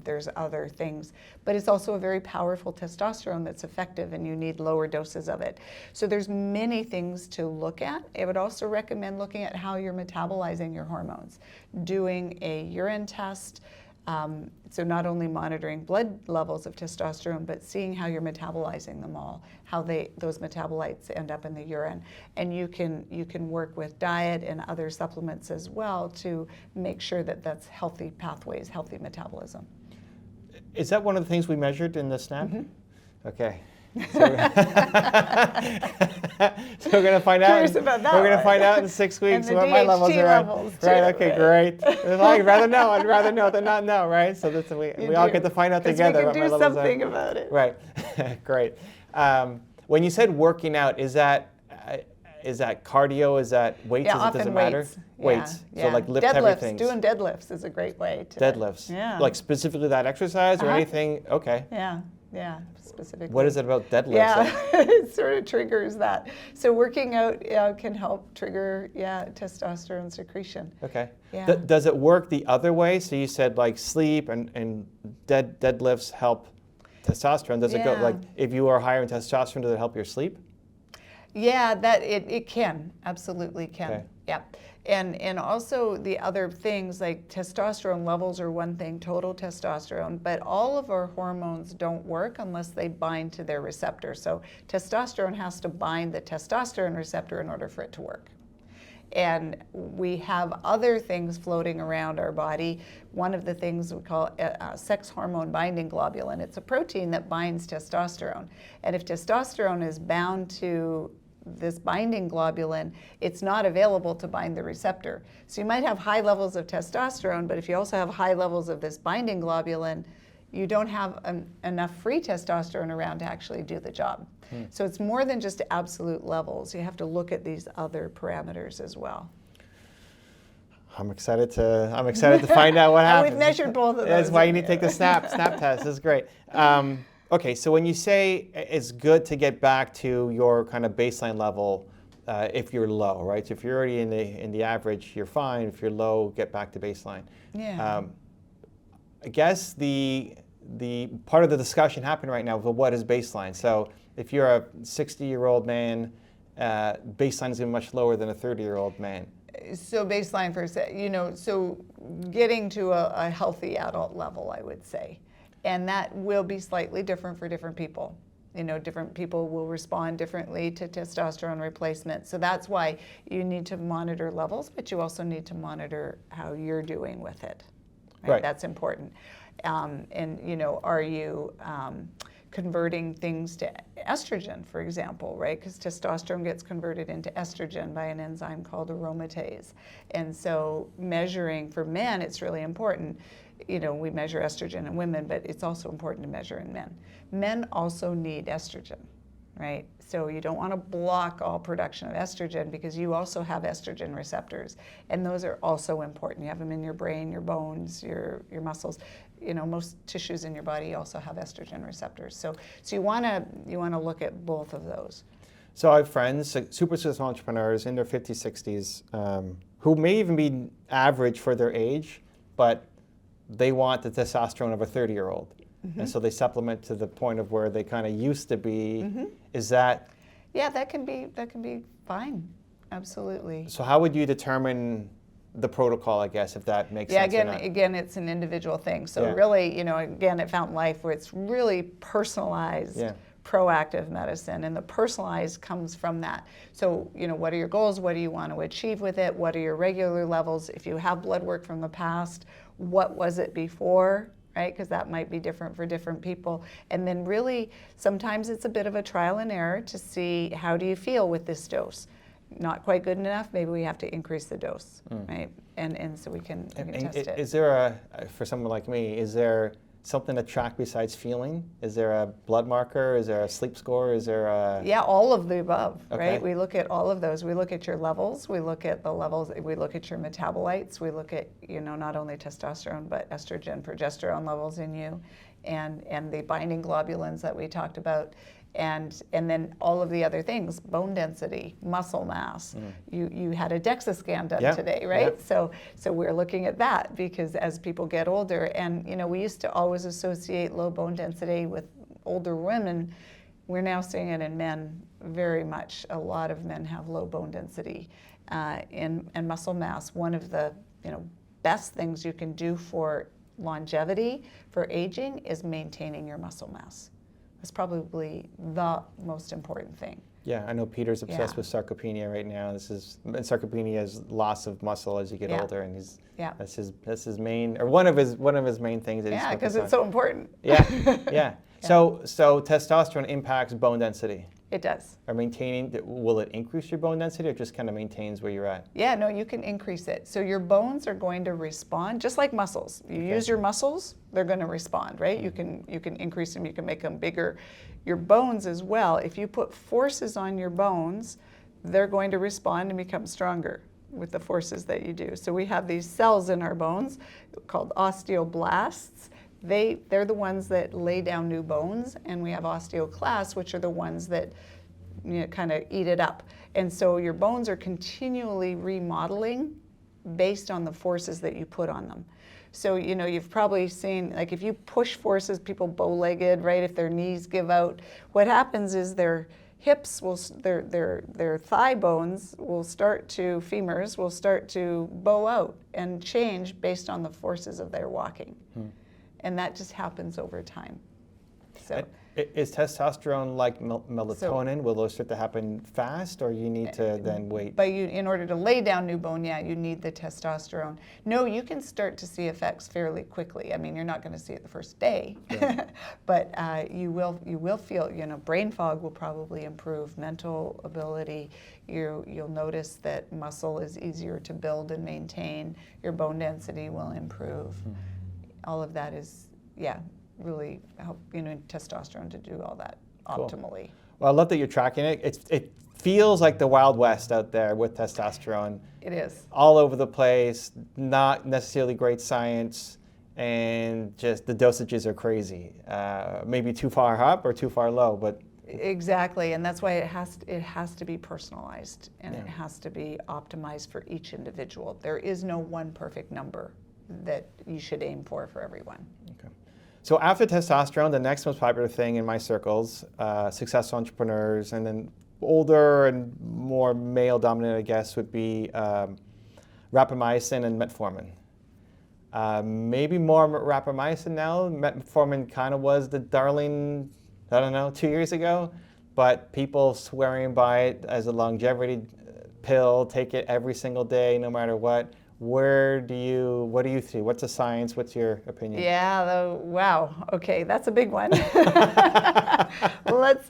There's other things, but it's also a very powerful testosterone that's effective, and you need lower doses of it. So there's many things to look at. I would also recommend looking at how you're metabolizing your hormones, doing a urine test, So not only monitoring blood levels of testosterone, but seeing how you're metabolizing them all, how those metabolites end up in the urine. And you can work with diet and other supplements as well to make sure that that's healthy pathways, healthy metabolism. Is that one of the things we measured in the SNAP? Mm-hmm. Okay. So we're going to find out. Curious about that We're going to one. find out in 6 weeks And the what my levels DHT are at. levels too, Right. Okay. right? Great. I'd rather know than not know. Right. So that's we all get to find out together what my levels are. We can do something about it. Right. Great. When you said working out, is that cardio? Is that weights? Yeah, Does often it matter? weights. Weights. Yeah. So like lift heavy deadlifts. things. Doing deadlifts is a great way to. Deadlifts. Yeah. Like specifically that exercise or anything? Okay. Yeah, specifically. What is it about deadlifts? Yeah, it sort of triggers that. So working out can help trigger, testosterone secretion. Okay. Yeah. Does it work the other way? So you said like sleep and deadlifts help testosterone. Does it go like if you are higher in testosterone, does it help your sleep? Yeah, that it can, absolutely can. Okay. Yeah. And also the other things like testosterone levels are one thing, total testosterone, but all of our hormones don't work unless they bind to their receptor. So testosterone has to bind the testosterone receptor in order for it to work. And we have other things floating around our body. One of the things we call sex hormone binding globulin. It's a protein that binds testosterone. And if testosterone is bound to this binding globulin, it's not available to bind the receptor. So you might have high levels of testosterone, but if you also have high levels of this binding globulin, you don't have enough free testosterone around to actually do the job. So it's more than just absolute levels. You have to look at these other parameters as well. I'm excited to find out what happens. We've measured both of those. That's why you need to take the SNAP test. This is great. Okay, so when you say it's good to get back to your kind of baseline level, if you're low, right? So if you're already in the average, you're fine. If you're low, get back to baseline. Yeah. I guess the part of the discussion happening right now, well, what is baseline? So if you're a 60-year-old man, baseline is going to be much lower than a 30-year-old man. So baseline for, so getting to a healthy adult level, I would say. And that will be slightly different for different people. Different people will respond differently to testosterone replacement. So that's why you need to monitor levels, but you also need to monitor how you're doing with it. Right. That's important. Are you converting things to estrogen, for example, right? Because testosterone gets converted into estrogen by an enzyme called aromatase. And so measuring for men, it's really important. We measure estrogen in women, but it's also important to measure in men. Men also need estrogen, right? So you don't want to block all production of estrogen because you also have estrogen receptors, and those are also important. You have them in your brain, your bones, your muscles. Most tissues in your body also have estrogen receptors. So you want to look at both of those. So I have friends, super successful entrepreneurs in their 50s, 60s, who may even be average for their age, but they want the testosterone of a 30-year-old. Mm-hmm. And so they supplement to the point of where they kind of used to be. Mm-hmm. Is that? Yeah, that can be fine. Absolutely. So how would you determine the protocol, I guess, if that makes sense? Yeah, again, it's an individual thing. So really, again, at Fountain Life, where it's really personalized, proactive medicine, and the personalized comes from that. So, what are your goals? What do you want to achieve with it? What are your regular levels? If you have blood work from the past, what was it before? Right? Because that might be different for different people. And then really, sometimes it's a bit of a trial and error to see how do you feel with this dose. Not quite good enough, maybe we have to increase the dose, right? And so we can test it. Is there for someone like me, is there something to track besides feeling? Is there a blood marker? Is there a sleep score? Is there a... Yeah, all of the above, okay. Right? We look at all of those. We look at your levels. We look at the levels. We look at your metabolites. We look at, not only testosterone, but estrogen, progesterone levels in you, and the binding globulins that we talked about. And then all of the other things, bone density, muscle mass. You had a DEXA scan done today, right? So we're looking at that because as people get older, and we used to always associate low bone density with older women. We're now seeing it in men very much. A lot of men have low bone density and muscle mass. One of the best things you can do for longevity for aging is maintaining your muscle mass. That's probably the most important thing. Yeah, I know Peter's obsessed Yeah. with sarcopenia right now. And sarcopenia is loss of muscle as you get Yeah. older, and Yeah. that's his main, or one of his main things that he's Yeah, because focused it's on. so important. Yeah. So testosterone impacts bone density. It does. Or will it increase your bone density, or just kind of maintains where you're at? Yeah, no, you can increase it. So your bones are going to respond just like muscles. You use your muscles, they're going to respond, right? You can increase them, you can make them bigger. Your bones as well, if you put forces on your bones, they're going to respond and become stronger with the forces that you do. So we have these cells in our bones called osteoblasts. They're the ones that lay down new bones, and we have osteoclasts, which are the ones that kind of eat it up. And so your bones are continually remodeling based on the forces that you put on them. So, you've probably seen, like if you push forces, people bow-legged, right? If their knees give out, what happens is their hips their thigh bones femurs will start to bow out and change based on the forces of their walking. And that just happens over time. So. Is testosterone like melatonin? Will those start to happen fast, or you need to then wait? But in order to lay down new bone, you need the testosterone. No, you can start to see effects fairly quickly. I mean, you're not going to see it the first day, yeah. But you will feel, brain fog will probably improve, mental ability. You'll notice that muscle is easier to build and maintain. Your bone density will improve. All of that is, really help testosterone to do all that optimally. Well, I love that you're tracking it. It feels like the Wild West out there with testosterone. It is. All over the place, not necessarily great science, and just the dosages are crazy. Maybe too far up or too far low, but exactly, and that's why it has to be personalized, and it has to be optimized for each individual. There is no one perfect number that you should aim for everyone. Okay. So after testosterone, the next most popular thing in my circles, successful entrepreneurs, and then older and more male-dominated, I guess, would be rapamycin and metformin. Maybe more rapamycin now. Metformin kind of was the darling, 2 years ago, but people swearing by it as a longevity pill, take it every single day, no matter what. What do you see? What's the science? What's your opinion? Yeah, wow. Okay, that's a big one. let's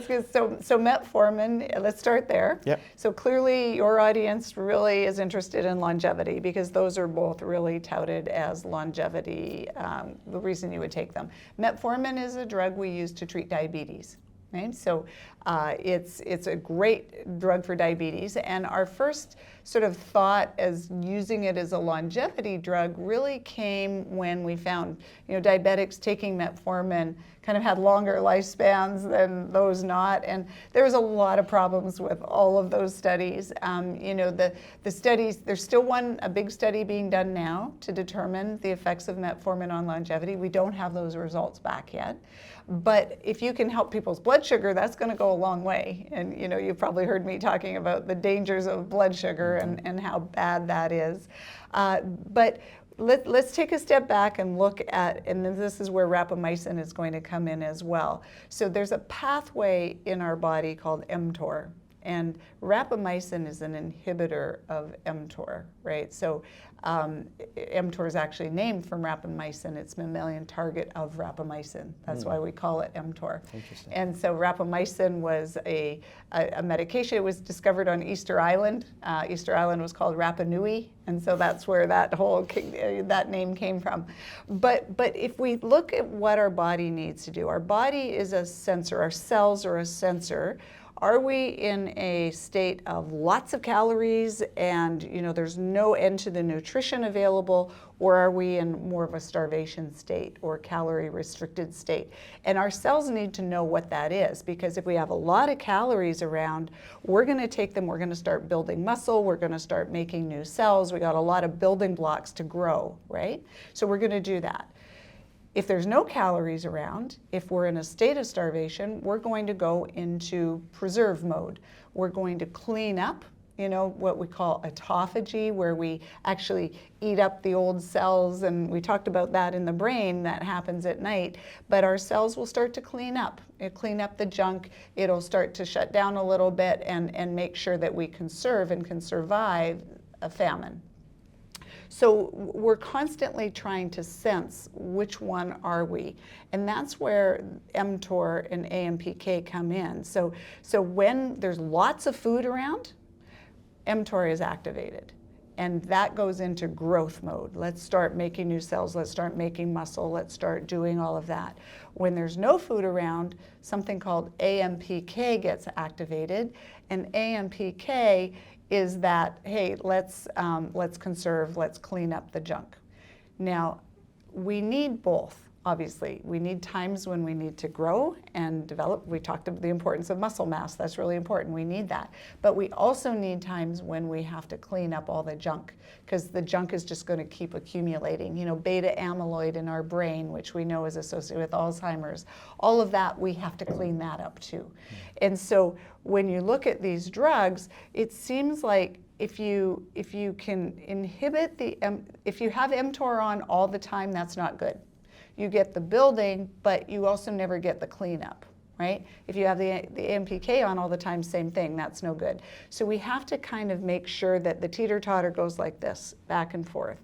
get so metformin. Let's start there. Yep. So clearly, your audience really is interested in longevity because those are both really touted as longevity. The reason you would take them. Metformin is a drug we use to treat diabetes. Right? So it's a great drug for diabetes, and our first sort of thought as using it as a longevity drug really came when we found diabetics taking metformin kind of had longer lifespans than those not, and there was a lot of problems with all of those studies. The studies, there's still a big study being done now to determine the effects of metformin on longevity. We don't have those results back yet. But if you can help people's blood sugar, that's going to go a long way. And you've probably heard me talking about the dangers of blood sugar and how bad that is. But let's take a step back and look at, and this is where rapamycin is going to come in as well. So there's a pathway in our body called mTOR. And rapamycin is an inhibitor of mTOR, right? So mTOR is actually named from rapamycin. It's mammalian target of rapamycin. That's why we call it mTOR. Interesting. And so rapamycin was a medication. It was discovered on Easter Island. Easter Island was called Rapa Nui, and so that's where that name came from. But if we look at what our body needs to do, our body is a sensor. Our cells are a sensor. Are we in a state of lots of calories and there's no end to the nutrition available, or are we in more of a starvation state or calorie restricted state? And our cells need to know what that is, because if we have a lot of calories around, we're going to take them, we're going to start building muscle, we're going to start making new cells. We got a lot of building blocks to grow, right? So we're going to do that. If there's no calories around, if we're in a state of starvation, we're going to go into preserve mode. We're going to clean up what we call autophagy, where we actually eat up the old cells, and we talked about that in the brain, that happens at night, but our cells will start to clean up. It'll clean up the junk, it'll start to shut down a little bit and make sure that we conserve and can survive a famine. So we're constantly trying to sense which one are we, and that's where mTOR and AMPK come in. So when there's lots of food around, mTOR is activated, and that goes into growth mode. Let's start making new cells, let's start making muscle, let's start doing all of that. When there's no food around, something called AMPK gets activated, and AMPK is that, hey, let's conserve, let's clean up the junk. Now, we need both, obviously. We need times when we need to grow and develop. We talked about the importance of muscle mass. That's really important. We need that. But we also need times when we have to clean up all the junk, because the junk is just going to keep accumulating. Beta amyloid in our brain, which we know is associated with Alzheimer's, all of that, we have to clean that up too. And so when you look at these drugs, it seems like if you can inhibit if you have mTOR on all the time, that's not good. You get the building, but you also never get the cleanup, right? If you have the AMPK on all the time, same thing, that's no good. So we have to kind of make sure that the teeter-totter goes like this, back and forth.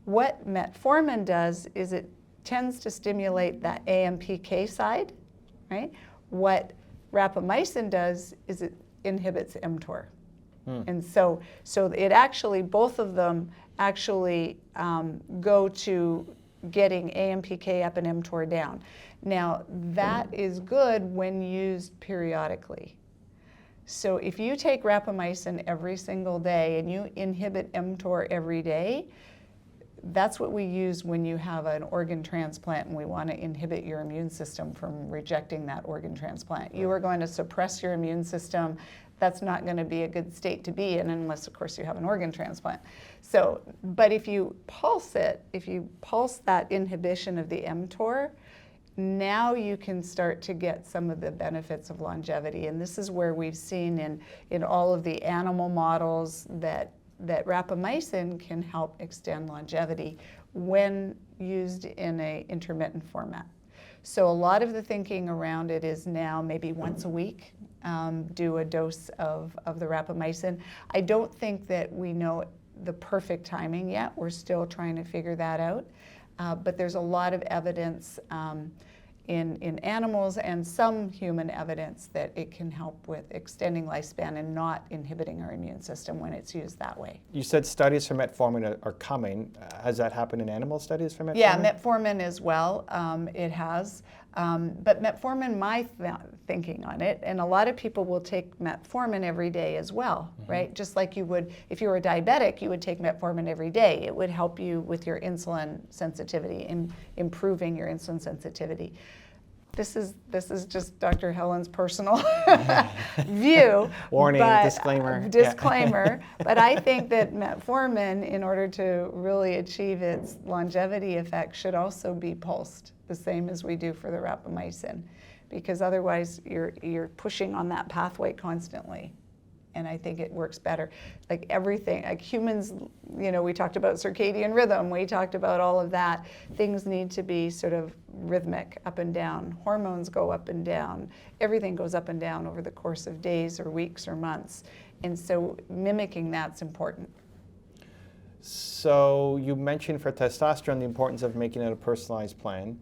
What metformin does is it tends to stimulate that AMPK side, right? What rapamycin does is it inhibits mTOR. And so it actually, both of them actually go to getting AMPK up and mTOR down. Now, that is good when used periodically. So if you take rapamycin every single day and you inhibit mTOR every day, that's what we use when you have an organ transplant and we want to inhibit your immune system from rejecting that organ transplant. You are going to suppress your immune system. That's not going to be a good state to be in unless, of course, you have an organ transplant. So, but if you pulse it, if you pulse that inhibition of the mTOR, now you can start to get some of the benefits of longevity. And this is where we've seen in all of the animal models that rapamycin can help extend longevity when used in an intermittent format. So a lot of the thinking around it is now maybe once a week, do a dose of the rapamycin. I don't think that we know the perfect timing yet. We're still trying to figure that out. But there's a lot of evidence in animals and some human evidence that it can help with extending lifespan and not inhibiting our immune system when it's used that way. You said studies for metformin are coming. Has that happened in animal studies for metformin? Yeah, metformin as well. It has. But metformin, my thinking on it, and a lot of people will take metformin every day as well, right? Just like you would, if you were a diabetic, you would take metformin every day. It would help you with your insulin sensitivity, improving your insulin sensitivity. This is just Dr. Helen's personal view. Warning, disclaimer. Disclaimer. But I think that metformin, in order to really achieve its longevity effect, should also be pulsed the same as we do for the rapamycin, because otherwise you're pushing on that pathway constantly. And I think it works better. Like everything, like humans, we talked about circadian rhythm, we talked about all of that. Things need to be sort of rhythmic, up and down. Hormones go up and down. Everything goes up and down over the course of days or weeks or months. And so mimicking that's important. So you mentioned for testosterone the importance of making it a personalized plan.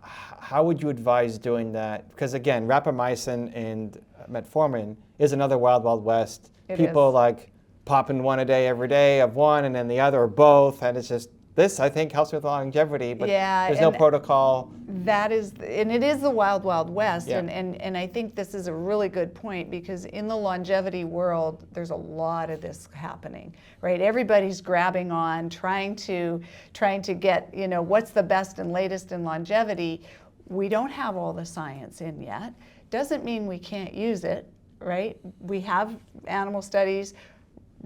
How would you advise doing that? Because again, rapamycin and metformin is another wild, wild west. People like popping one a day every day of one and then the other or both, and it's just, this I think helps with longevity, but there's no protocol. That is, and it is the wild, wild west, Yeah. and I think this is a really good point, because in the longevity world, there's a lot of this happening, right? Everybody's grabbing on, trying to get, what's the best and latest in longevity. We don't have all the science in yet. Doesn't mean we can't use it, right? We have animal studies.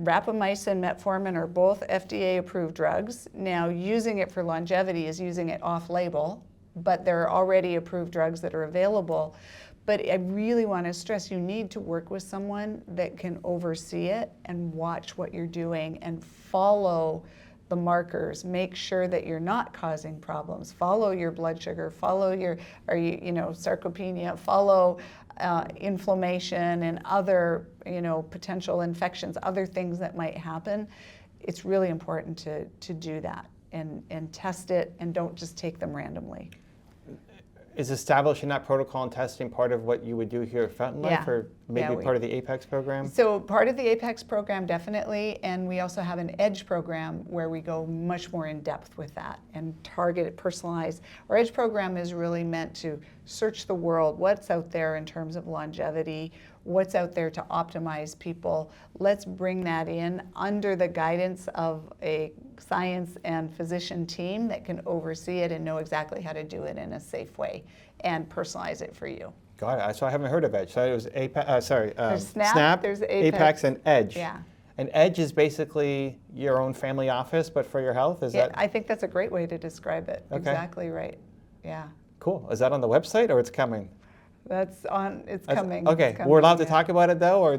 Rapamycin, metformin are both FDA-approved drugs. Now, using it for longevity is using it off-label, but there are already approved drugs that are available. But I really want to stress, you need to work with someone that can oversee it and watch what you're doing and follow the markers. Make sure that you're not causing problems. Follow your blood sugar. Follow your, sarcopenia. Follow inflammation and other, potential infections, other things that might happen. It's really important to do that and test it, and don't just take them randomly. Is establishing that protocol and testing part of what you would do here at Fountain Life, or maybe part of the Apex program? So part of the Apex program, definitely, and we also have an Edge program where we go much more in depth with that and target it, personalize. Our Edge program is really meant to search the world, what's out there in terms of longevity, what's out there to optimize people. Let's bring that in under the guidance of a science and physician team that can oversee it and know exactly how to do it in a safe way and personalize it for you. Got it. So I haven't heard of Edge. So it was There's Snap, there's Apex, and Edge. Yeah. And Edge is basically your own family office, but for your health? Is that? I think that's a great way to describe it. Okay. Exactly right. Yeah. Cool. Is that on the website, or it's coming? It's coming. Okay, It's coming, we're allowed to talk about it though, or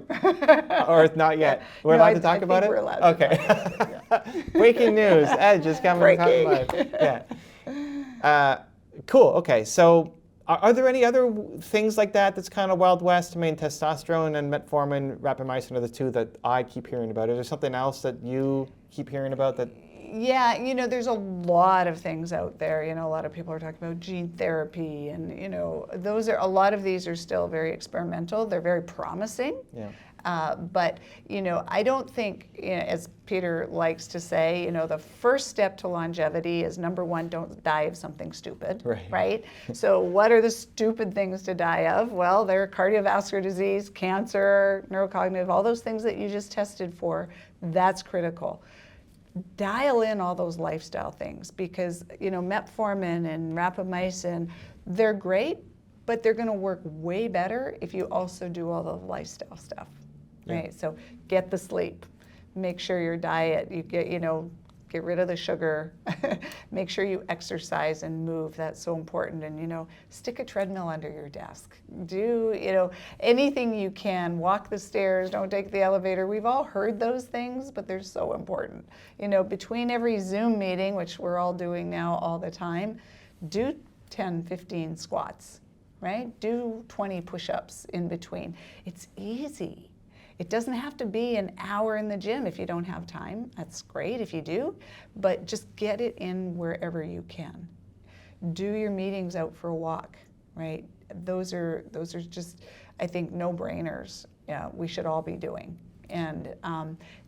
it's not yet. We're allowed to talk about it. We're allowed okay. To talk about it, Breaking news: Edge is coming. Breaking. Yeah. Cool. Okay. So, are there any other things like that that's kind of Wild West? I mean, testosterone and metformin, rapamycin are the two that I keep hearing about. Is there something else that you keep hearing about that? Yeah, there's a lot of things out there. A lot of people are talking about gene therapy, and a lot of these are still very experimental. They're very promising. Yeah. But I don't think, as Peter likes to say, the first step to longevity is, number one, don't die of something stupid. Right? So what are the stupid things to die of? Well, they're cardiovascular disease, cancer, neurocognitive, all those things that you just tested for. That's critical. Dial in all those lifestyle things, because metformin and rapamycin, they're great, but they're going to work way better if you also do all the lifestyle stuff. Right? So get the sleep, make sure your diet, you get rid of the sugar, make sure you exercise and move. That's so important. And stick a treadmill under your desk. Do anything you can. Walk the stairs. Don't take the elevator. We've all heard those things, but they're so important. Between every Zoom meeting, which we're all doing now all the time, do 10, 15 squats. Right? Do 20 push-ups in between. It's easy. It doesn't have to be an hour in the gym if you don't have time. That's great if you do, but just get it in wherever you can. Do your meetings out for a walk, right? Those are just, I think, no-brainers. Yeah, we should all be doing. And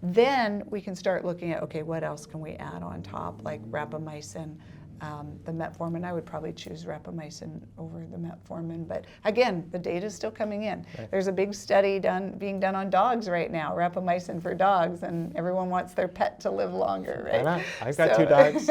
then we can start looking at, okay, what else can we add on top, like rapamycin, the metformin. I would probably choose rapamycin over the metformin, but again, the data is still coming in. Right. There's a big study being done on dogs right now, rapamycin for dogs, and everyone wants their pet to live longer, right? Why not? I've got 2 dogs.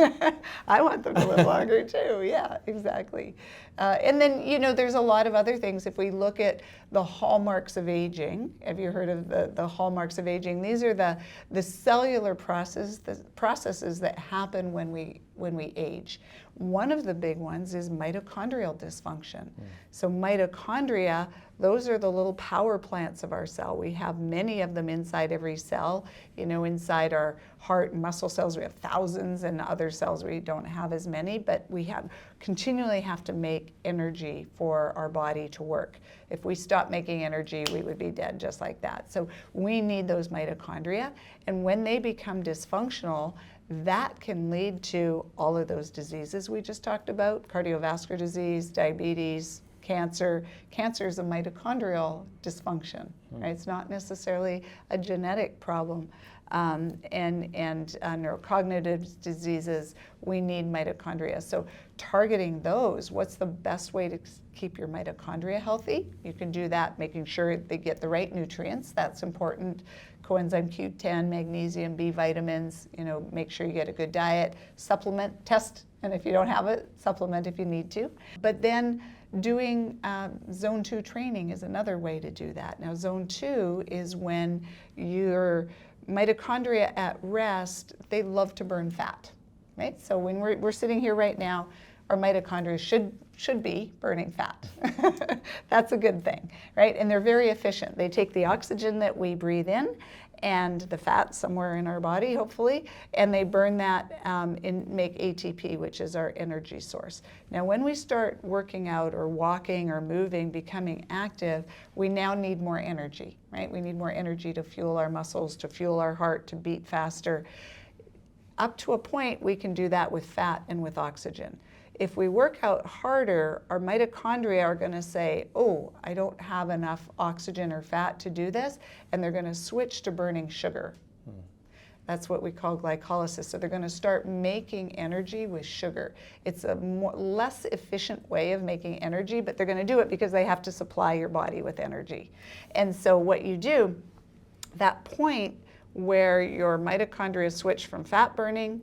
I want them to live longer too. Yeah, exactly. And then there's a lot of other things. If we look at the hallmarks of aging, have you heard of the hallmarks of aging? These are the cellular processes that happen when we age. One of the big ones is mitochondrial dysfunction. So mitochondria, those are the little power plants of our cell. We have many of them inside every cell. Inside our heart and muscle cells, we have thousands, and other cells we don't have as many, but we continually have to make energy for our body to work. If we stop making energy, we would be dead just like that. So we need those mitochondria, and when they become dysfunctional, that can lead to all of those diseases we just talked about: cardiovascular disease, diabetes, cancer. Cancer is a mitochondrial dysfunction, right? It's not necessarily a genetic problem. And neurocognitive diseases, we need mitochondria. So targeting those, what's the best way to keep your mitochondria healthy? You can do that, making sure they get the right nutrients. That's important. Coenzyme Q10, magnesium, B vitamins, make sure you get a good diet, supplement, test, and if you don't have it, supplement if you need to. But then doing zone 2 training is another way to do that. Now, zone 2 is when your mitochondria at rest, they love to burn fat, right? So when we're sitting here right now, our mitochondria should be burning fat. That's a good thing, right? And they're very efficient. They take the oxygen that we breathe in and the fat somewhere in our body, hopefully, and they burn that and make ATP, which is our energy source. Now, when we start working out or walking or moving, becoming active, we now need more energy, right? We need more energy to fuel our muscles, to fuel our heart, to beat faster. Up to a point, we can do that with fat and with oxygen. If we work out harder, our mitochondria are going to say, oh, I don't have enough oxygen or fat to do this, and they're going to switch to burning sugar. That's what we call glycolysis. So they're going to start making energy with sugar. It's a less efficient way of making energy, but they're going to do it because they have to supply your body with energy. And so what you do, that point where your mitochondria switch from fat burning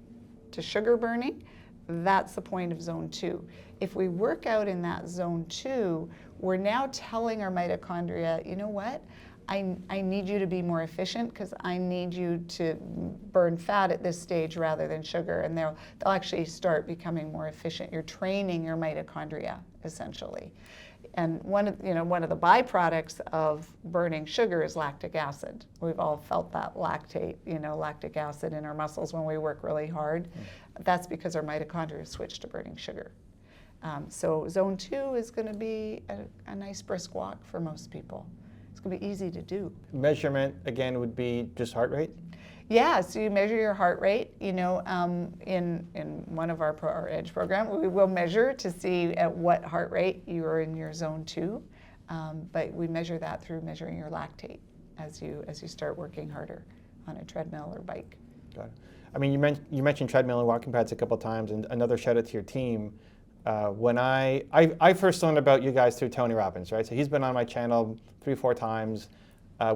to sugar burning, that's the point of zone 2. If we work out in that zone 2, we're now telling our mitochondria, you know what? I need you to be more efficient because I need you to burn fat at this stage rather than sugar, and they'll actually start becoming more efficient. You're training your mitochondria, essentially. And one of the byproducts of burning sugar is lactic acid. We've all felt that lactic acid in our muscles when we work really hard. That's because our mitochondria switch to burning sugar. So zone 2 is going to be a nice brisk walk for most people. It's going to be easy to do. Measurement, again, would be just heart rate? Yeah, so you measure your heart rate. In one of our EDGE program, we will measure to see at what heart rate you are in your zone 2. But we measure that through measuring your lactate as you start working harder on a treadmill or bike. Got it. I mean, you mentioned treadmill and walking pads a couple of times, and another shout out to your team. When I first learned about you guys through Tony Robbins, right? So he's been on my channel 3-4 times.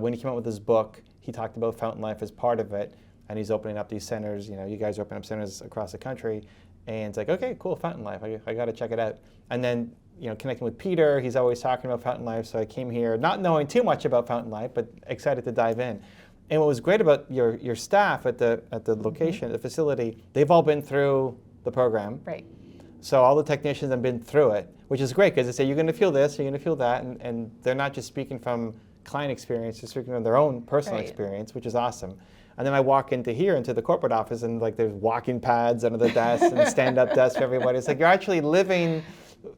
When he came out with his book, he talked about Fountain Life as part of it, and he's opening up these centers. You guys open up centers across the country, and it's like, okay, cool, Fountain Life. I got to check it out. And then, connecting with Peter, he's always talking about Fountain Life. So I came here, not knowing too much about Fountain Life, but excited to dive in. And what was great about your staff at the location, the facility, they've all been through the program. Right. So all the technicians have been through it, which is great because they say you're going to feel this, you're going to feel that, and they're not just speaking from client experience, they're speaking from their own personal experience, which is awesome. And then I walk into the corporate office, and like there's walking pads under the desk and stand-up desks for everybody. It's like you're actually living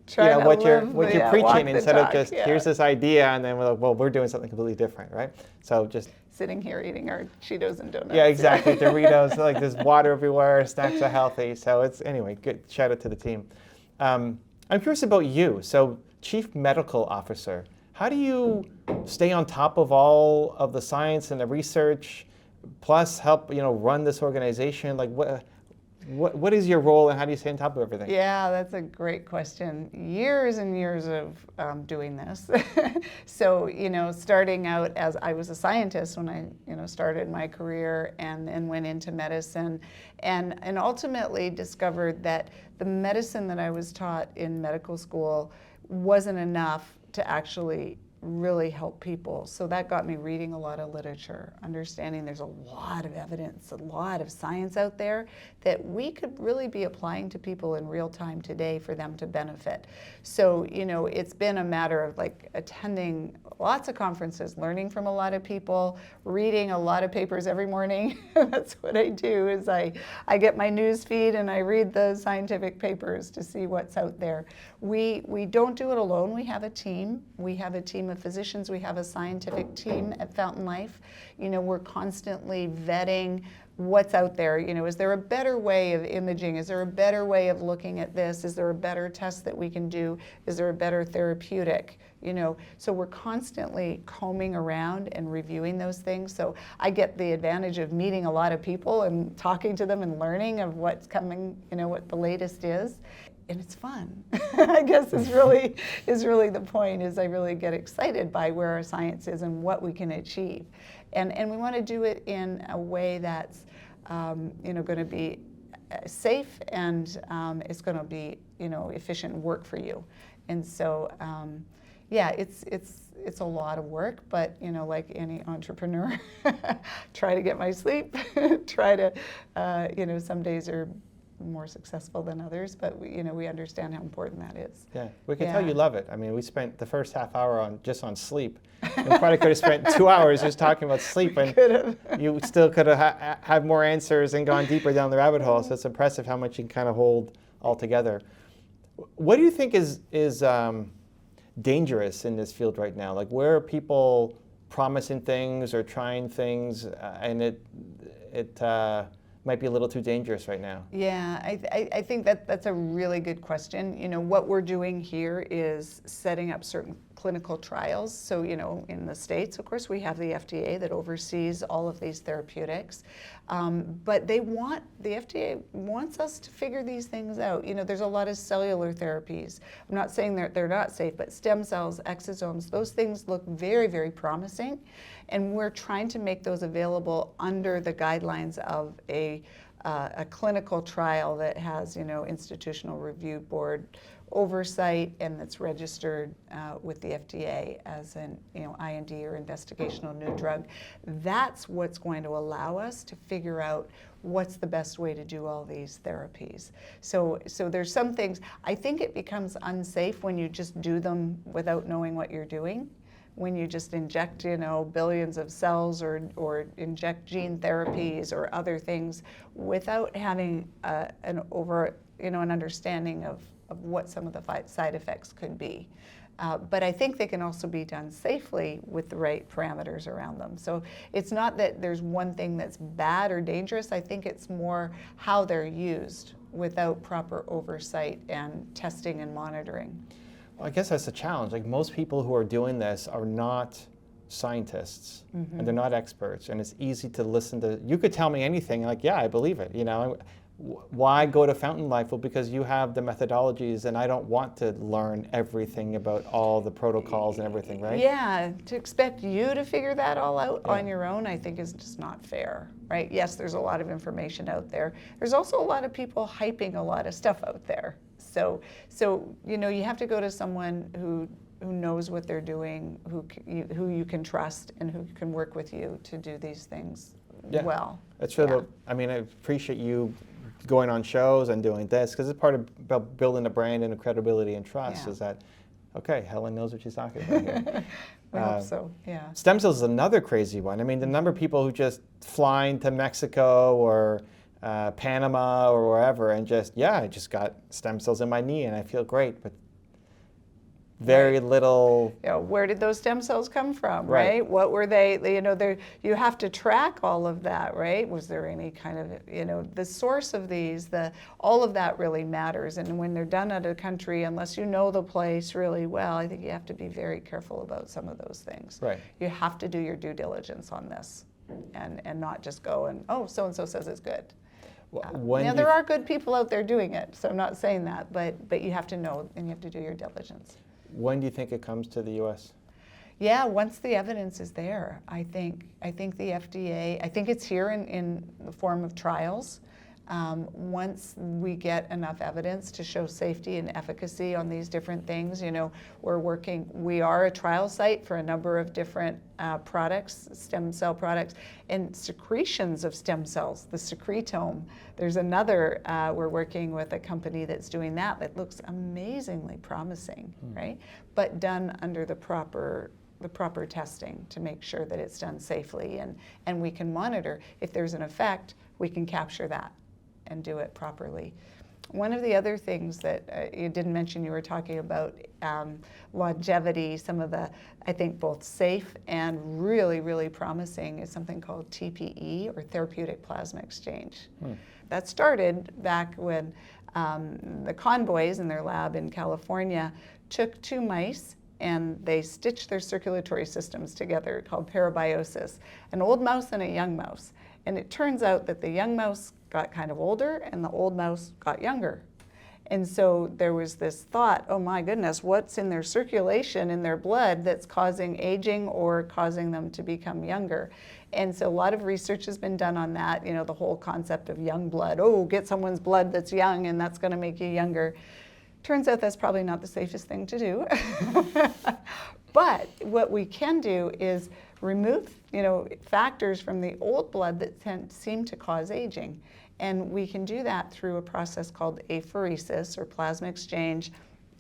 what you're preaching instead of just here's this idea, and then we're like, well, we're doing something completely different, right? So just sitting here eating our Cheetos and donuts. Yeah, exactly. Doritos, like there's water everywhere, snacks are healthy. So it's, anyway, good shout out to the team. I'm curious about you. So Chief Medical Officer, how do you stay on top of all of the science and the research, plus help, run this organization? Like what is your role, and how do you stay on top of everything? Yeah, that's a great question. Years and years of doing this. So, starting out as I was a scientist when I, started my career, and then went into medicine, and ultimately discovered that the medicine that I was taught in medical school wasn't enough to actually really help people. So that got me reading a lot of literature, understanding there's a lot of evidence, a lot of science out there that we could really be applying to people in real time today for them to benefit. So, it's been a matter of like attending lots of conferences, learning from a lot of people, reading a lot of papers every morning. That's what I do, is I get my news feed and I read the scientific papers to see what's out there. We don't do it alone. We have a team. We have a team of physicians. We have a scientific team at Fountain Life. We're constantly vetting what's out there. Is there a better way of imaging? Is there a better way of looking at this? Is there a better test that we can do? Is there a better therapeutic? So we're constantly combing around and reviewing those things. So I get the advantage of meeting a lot of people and talking to them and learning of what's coming, what the latest is. And it's fun. I guess is really the point, is I really get excited by where our science is and what we can achieve. And we want to do it in a way that's going to be safe, and it's going to be efficient work for you. And so it's a lot of work, but like any entrepreneur, try to get my sleep. Try to some days are more successful than others, but we understand how important that is. Yeah, we can tell you love it. I mean, we spent the first half hour just on sleep. We probably could have spent 2 hours just talking about sleep, and you still could have had more answers and gone deeper down the rabbit hole. So it's impressive how much you can kind of hold all together. What do you think is dangerous in this field right now? Like, where are people promising things or trying things, and it might be a little too dangerous right now? Yeah, I think that's a really good question. What we're doing here is setting up certain clinical trials. So, in the States, of course, we have the FDA that oversees all of these therapeutics. But the FDA wants us to figure these things out. There's a lot of cellular therapies. I'm not saying they're not safe, but stem cells, exosomes, those things look very, very promising. And we're trying to make those available under the guidelines of a clinical trial that has, institutional review board oversight, and that's registered with the FDA as an IND or investigational new drug. That's what's going to allow us to figure out what's the best way to do all these therapies. So there's some things, I think it becomes unsafe when you just do them without knowing what you're doing. When you just inject, billions of cells or inject gene therapies or other things without having an understanding of what some of the side effects could be. But I think they can also be done safely with the right parameters around them. So it's not that there's one thing that's bad or dangerous. I think it's more how they're used without proper oversight and testing and monitoring. Well, I guess that's the challenge. Like, most people who are doing this are not scientists, and they're not experts, and it's easy to listen to. You could tell me anything, like, yeah, I believe it. Why go to Fountain Life? Well, because you have the methodologies, and I don't want to learn everything about all the protocols and everything, right? Yeah, to expect you to figure that all out on your own, I think is just not fair, right? Yes, there's a lot of information out there. There's also a lot of people hyping a lot of stuff out there. So you have to go to someone who knows what they're doing, who you can trust, and who can work with you to do these things well. That's really. I mean, I appreciate you going on shows and doing this, because it's part of building a brand and a credibility and trust. Is that okay? Helen knows what she's talking about here. We hope so. Yeah. Stem cells is another crazy one. I mean, the number of people who just fly into Mexico or Panama or wherever and I just got stem cells in my knee and I feel great, but very little. Where did those stem cells come from, right? What were they? You have to track all of that, right? Was there any kind of, the source of these? All of that really matters. And when they're done out of the country, unless you know the place really well, I think you have to be very careful about some of those things. Right. You have to do your due diligence on this, and not just go and so and so says it's good. There are good people out there doing it, so I'm not saying that, but you have to know and you have to do your diligence. When do you think it comes to the U.S.? Yeah, once the evidence is there, I think the FDA, I think it's here in the form of trials. Once we get enough evidence to show safety and efficacy on these different things, we are a trial site for a number of different products, stem cell products, and secretions of stem cells, the secretome. There's another, we're working with a company that's doing that looks amazingly promising, right? But done under the proper testing to make sure that it's done safely, and we can monitor. If there's an effect, we can capture that and do it properly. One of the other things that you didn't mention, you were talking about longevity, some of the, I think, both safe and really, really promising is something called TPE, or therapeutic plasma exchange. That started back when the Conboys in their lab in California took 2 mice and they stitched their circulatory systems together, called parabiosis, an old mouse and a young mouse. And it turns out that the young mouse got kind of older and the old mouse got younger. And so there was this thought, oh my goodness, what's in their circulation, in their blood, that's causing aging or causing them to become younger? And so a lot of research has been done on that, the whole concept of young blood. Oh, get someone's blood that's young and that's going to make you younger. Turns out that's probably not the safest thing to do. But what we can do is remove, factors from the old blood that seem to cause aging. And we can do that through a process called apheresis, or plasma exchange.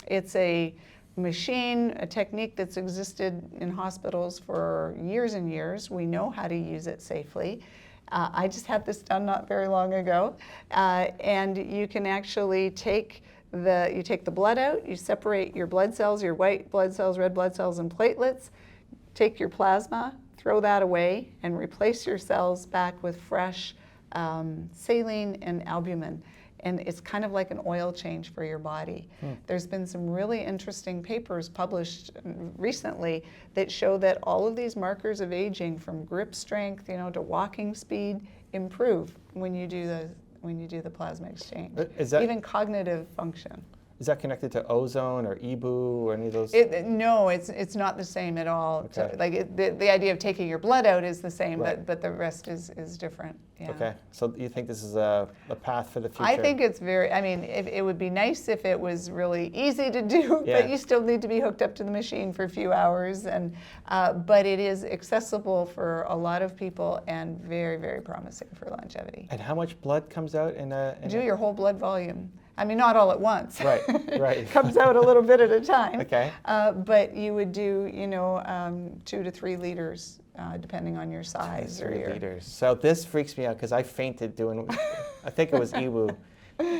It's a machine, a technique that's existed in hospitals for years and years. We know how to use it safely. I just had this done not very long ago. And you can actually take the blood out, you separate your blood cells, your white blood cells, red blood cells, and platelets, take your plasma, throw that away, and replace your cells back with fresh saline and albumin. And it's kind of like an oil change for your body. There's been some really interesting papers published recently that show that all of these markers of aging, from grip strength, to walking speed, improve when you do the plasma exchange. Even cognitive function. Is that connected to ozone or EBU or any of those? No, it's not the same at all. Okay. So, like the idea of taking your blood out is the same, Right. but the rest is different. Yeah. Okay, so you think this is a path for the future? I think it's it would be nice if it was really easy to do, Yeah. but you still need to be hooked up to the machine for a few hours. But it is accessible for a lot of people and very, very promising for longevity. And how much blood comes out in a... Do your whole blood volume. Not all at once. Right. It comes out a little bit at a time. Okay. But you would do, 2 to 3 liters, depending on your size or 3 your. liters. So this freaks me out because I fainted doing, I think it was EBU,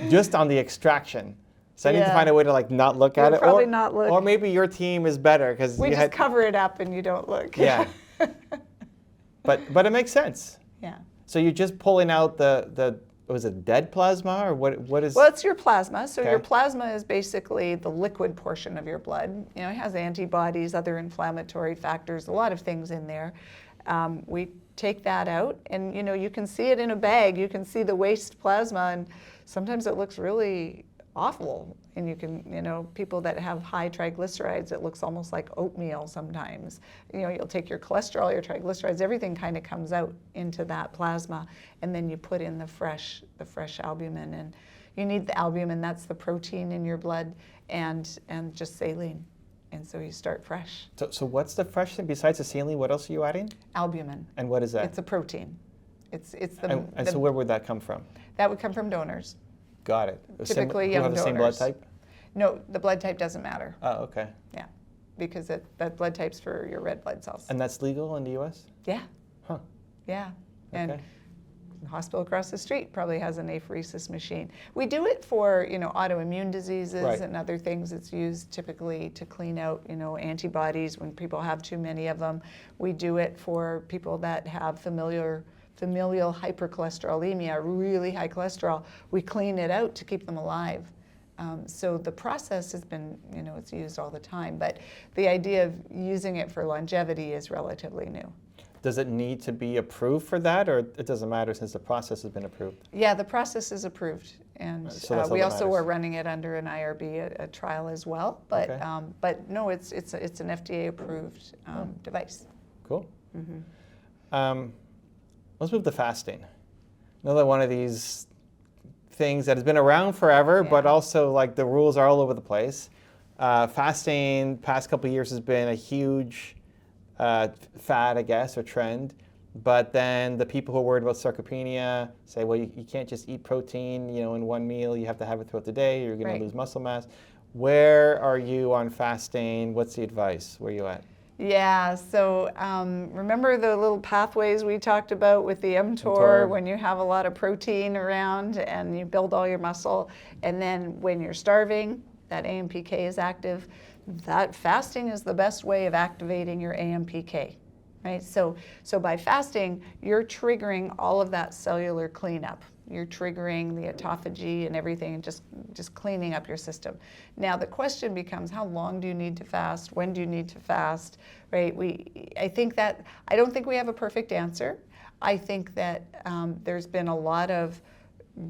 just on the extraction. So I need to Yeah. find a way to not look at it. Probably not look. Or maybe your team is better because We just cover it up and you don't look. Yeah. But it makes sense. Yeah. So you're just pulling out the was it dead plasma or what is? Well, it's your plasma. So your Okay. plasma is basically the liquid portion of your blood. It has antibodies, other inflammatory factors, a lot of things in there. We take that out, and you can see it in a bag. You can see the waste plasma, and sometimes it looks really awful. And you can, people that have high triglycerides, it looks almost like oatmeal sometimes. You'll take your cholesterol, your triglycerides, everything kind of comes out into that plasma, and then you put in the fresh albumin. And you need the albumin, that's the protein in your blood, and just saline. And so you start fresh. So what's the fresh thing besides the saline? What else are you adding? Albumin. And what is that? It's a protein. It's and so where would that come from? That would come from donors. Got it. Typically Who young have the same blood donors. type? No, the blood type doesn't matter. Oh, okay. Yeah, because that blood type's for your red blood cells. And that's legal in the U.S.? Yeah. Huh. Yeah. And Okay. the hospital across the street probably has an apheresis machine. We do it for, autoimmune diseases Right. and other things. It's used typically to clean out, antibodies when people have too many of them. We do it for people that have familial hypercholesterolemia, really high cholesterol. We clean it out to keep them alive. So the process has been, it's used all the time, but the idea of using it for longevity is relatively new. Does it need to be approved for that, or it doesn't matter since the process has been approved? Yeah, the process is approved, and So that's all we that also matters. are running it under an IRB, a trial as well. But Okay. but no, it's an FDA-approved device. Cool. Mm-hmm. Let's move to fasting. Another one of these things that has been around forever, but Yeah. also the rules are all over the place. Fasting, past couple of years has been a huge fad, I guess, or trend. But then the people who are worried about sarcopenia say, well, you can't just eat protein, in one meal. You have to have it throughout the day. You're going Right. to lose muscle mass. Where are you on fasting? What's the advice? Where are you at? Yeah, so remember the little pathways we talked about with the mTOR, when you have a lot of protein around and you build all your muscle, and then when you're starving, that AMPK is active. That fasting is the best way of activating your AMPK, right? So by fasting, you're triggering all of that cellular cleanup. You're triggering the autophagy and everything, and just cleaning up your system. Now the question becomes, how long do you need to fast? When do you need to fast? Right? I don't think we have a perfect answer. I think that there's been a lot of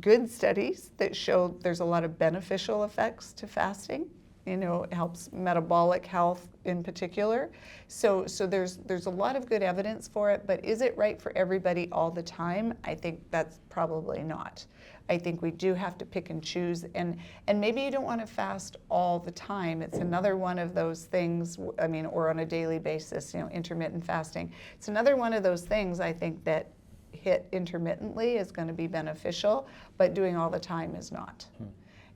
good studies that show there's a lot of beneficial effects to fasting. It helps metabolic health in particular. So there's a lot of good evidence for it, but is it right for everybody all the time? I think that's probably not. I think we do have to pick and choose, and maybe you don't want to fast all the time. It's another one of those things, or on a daily basis, intermittent fasting. It's another one of those things, I think, that hit intermittently is going to be beneficial, but doing all the time is not.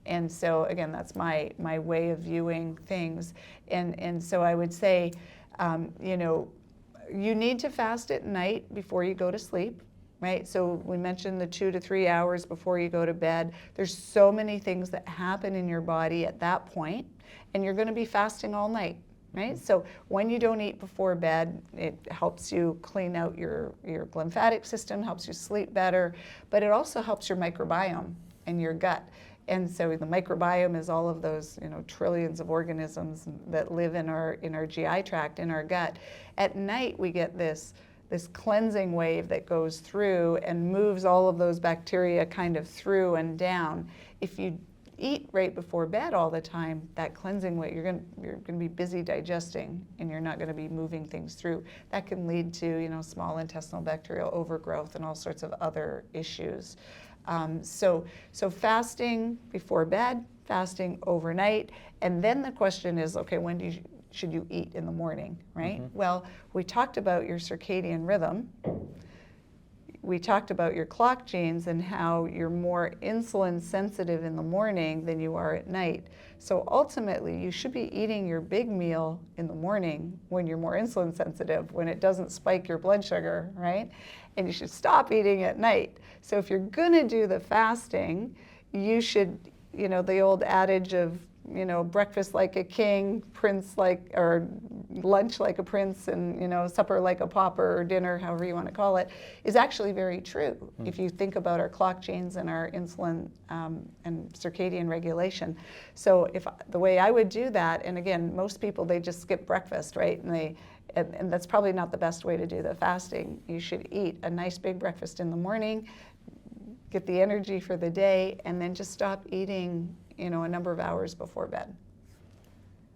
And so again, that's my way of viewing things. And so I would say, you know, you need to fast at night before you go to sleep, right? So we mentioned the 2 to 3 hours before you go to bed. There's so many things that happen in your body at that point, and you're going to be fasting all night. Right? So when you don't eat before bed, it helps you clean out your lymphatic system, helps you sleep better, but it also helps your microbiome and your gut. And so the microbiome is all of those, you know, trillions of organisms that live in our GI tract, in our gut. At night, we get this cleansing wave that goes through and moves all of those bacteria kind of through and down. If you eat right before bed all the time, that cleansing wave, you're going to be busy digesting, and you're not going to be moving things through. That can lead to, you know, small intestinal bacterial overgrowth and all sorts of other issues. So fasting before bed, fasting overnight, and then the question is, okay, when should you eat in the morning, right? Well, we talked about your circadian rhythm. We talked about your clock genes and how you're more insulin sensitive in the morning than you are at night. So ultimately, you should be eating your big meal in the morning when you're more insulin sensitive, when it doesn't spike your blood sugar, right? And you should stop eating at night. So if you're gonna do the fasting, you should, you know, the old adage of, you know, breakfast like a king, or lunch like a prince, and, you know, supper like a pauper, or dinner, however you want to call it, is actually very true. If you think about our clock genes and our insulin and circadian regulation. So if the way I would do that, and again, most people, they just skip breakfast, right? And that's probably not the best way to do the fasting. You should eat a nice big breakfast in the morning, get the energy for the day, and then just stop eating, you know, a number of hours before bed.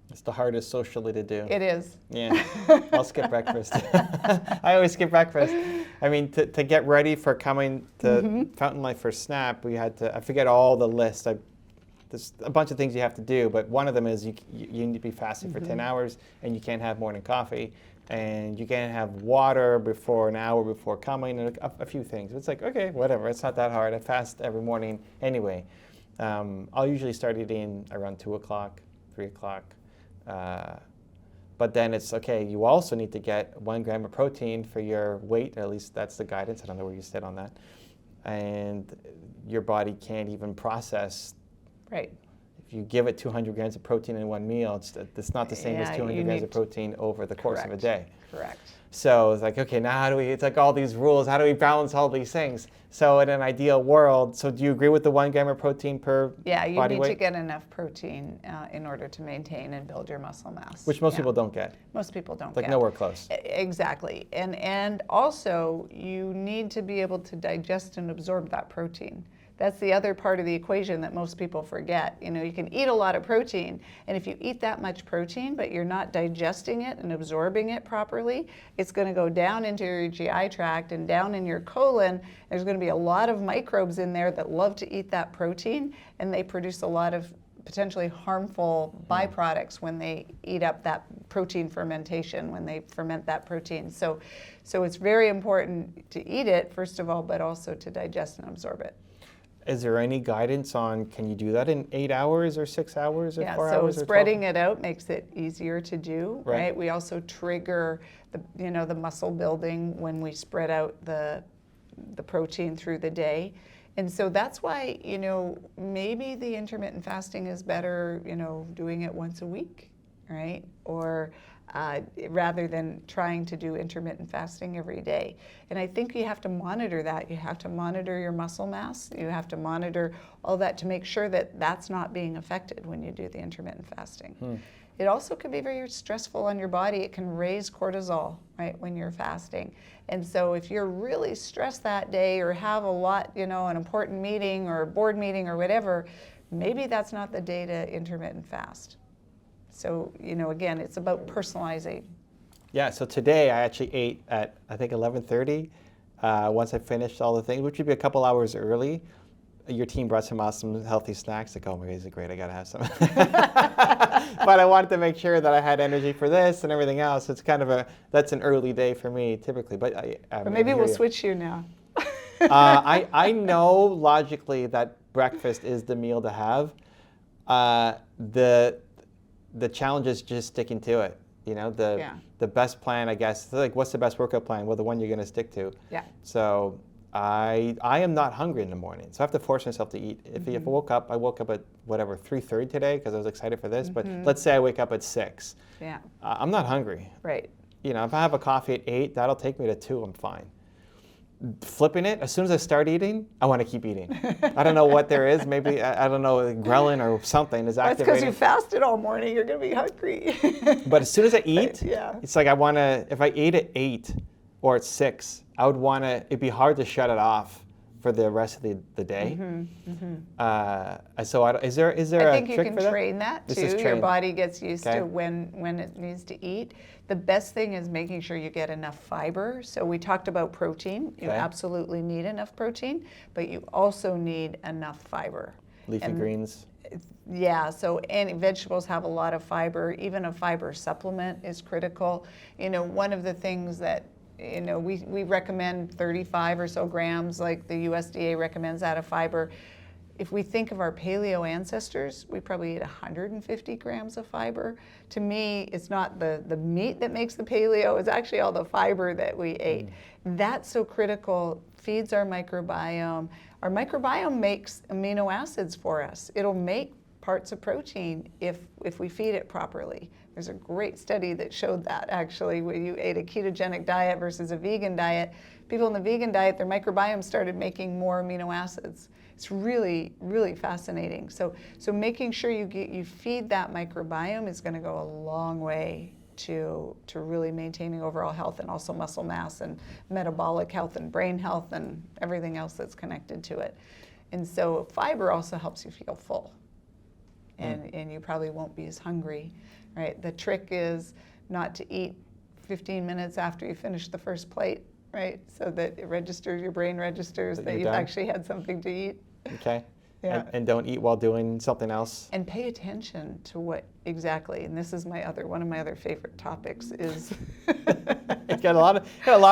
It's the hardest socially to do. It is. Yeah, I'll skip breakfast. I always skip breakfast. I mean, to get ready for coming to Fountain Life for SNAP, we had to, I forget all the list. There's a bunch of things you have to do, but one of them is you need to be fasting for 10 hours, and you can't have morning coffee, and you can't have water before an hour before coming, and a few things. It's like, okay, whatever, it's not that hard. I fast every morning anyway. I'll usually start eating around 2 o'clock, 3 o'clock. But then it's, okay, you also need to get 1 gram of protein for your weight, or at least that's the guidance. I don't know where you sit on that. And your body can't even process. Right. If you give it 200 grams of protein in one meal, it's not the same as 200 grams of protein over the course of a day. Correct. So it's like, okay, now how do we, it's like all these rules, how do we balance all these things? So in an ideal world, so do you agree with the 1 gram of protein per body weight? Yeah, you need to get enough protein in order to maintain and build your muscle mass. Which most people don't get. Most people don't get. Like nowhere close. Exactly. And also, you need to be able to digest and absorb that protein. That's the other part of the equation that most people forget. You know, you can eat a lot of protein, and if you eat that much protein, but you're not digesting it and absorbing it properly, it's going to go down into your GI tract and down in your colon. There's going to be a lot of microbes in there that love to eat that protein, and they produce a lot of potentially harmful byproducts when they eat up that protein fermentation, when they ferment that protein. So it's very important to eat it, first of all, but also to digest and absorb it. Is there any guidance on, can you do that in 8 hours or 6 hours or 4 hours? So spreading it out makes it easier to do, right? We also trigger the muscle building when we spread out the protein through the day. And so that's why, you know, maybe the intermittent fasting is better, you know, doing it once a week, right? Or rather than trying to do intermittent fasting every day. And I think you have to monitor that. You have to monitor your muscle mass. You have to monitor all that to make sure that that's not being affected when you do the intermittent fasting. It also can be very stressful on your body. It can raise cortisol, right, when you're fasting. And so if you're really stressed that day or have a lot, you know, an important meeting or a board meeting or whatever, maybe that's not the day to intermittent fast. So, you know, again, it's about personalizing. Yeah, so today I actually ate at, I think, 11:30. Once I finished all the things, which would be a couple hours early. Your team brought some awesome healthy snacks. Like, oh my God, these are great, I gotta have some. But I wanted to make sure that I had energy for this and everything else. It's kind of that's an early day for me typically. But maybe we'll switch you now. I know logically that breakfast is the meal to have. The challenge is just sticking to it. You know, the best plan, I guess, like what's the best workout plan? Well, the one you're going to stick to. Yeah. So I am not hungry in the morning, so I have to force myself to eat. If I woke up at whatever 3:30 today because I was excited for this, but let's say I wake up at 6. Yeah. I'm not hungry. Right. You know, if I have a coffee at 8, that'll take me to 2. I'm fine. Flipping it, as soon as I start eating, I want to keep eating. I don't know what there is. Maybe, I don't know, ghrelin or something is That's activating. because you fasted all morning. You're going to be hungry. But as soon as I eat, Yeah. it's like I want to, if I ate at 8 or at 6, I would want to, it'd be hard to shut it off for the rest of the day. So is there I a think you trick can for that? train that This too. is Your trained. body gets used Okay. to when it needs to eat. The best thing is making sure you get enough fiber. So we talked about protein. You Okay. absolutely need enough protein, but you also need enough fiber. Leafy And greens. Yeah, so any vegetables have a lot of fiber. Even a fiber supplement is critical. You know, one of the things that, you know, we recommend 35 or so grams, like the USDA recommends that of fiber. If we think of our paleo ancestors, we probably ate 150 grams of fiber. To me, it's not the meat that makes the paleo, it's actually all the fiber that we ate. That's so critical, feeds our microbiome. Our microbiome makes amino acids for us. It'll make parts of protein if we feed it properly. There's a great study that showed that actually, when you ate a ketogenic diet versus a vegan diet. People in the vegan diet, their microbiome started making more amino acids. It's really, really fascinating. So making sure you feed that microbiome is going to go a long way to really maintaining overall health and also muscle mass and metabolic health and brain health and everything else that's connected to it. And so fiber also helps you feel full. And you probably won't be as hungry, right? The trick is not to eat 15 minutes after you finish the first plate, right? So that it registers, your brain registers that you've actually had something to eat. Okay. Yeah. And don't eat while doing something else. And pay attention to what exactly, and this is one of my other favorite topics is. You've got a lot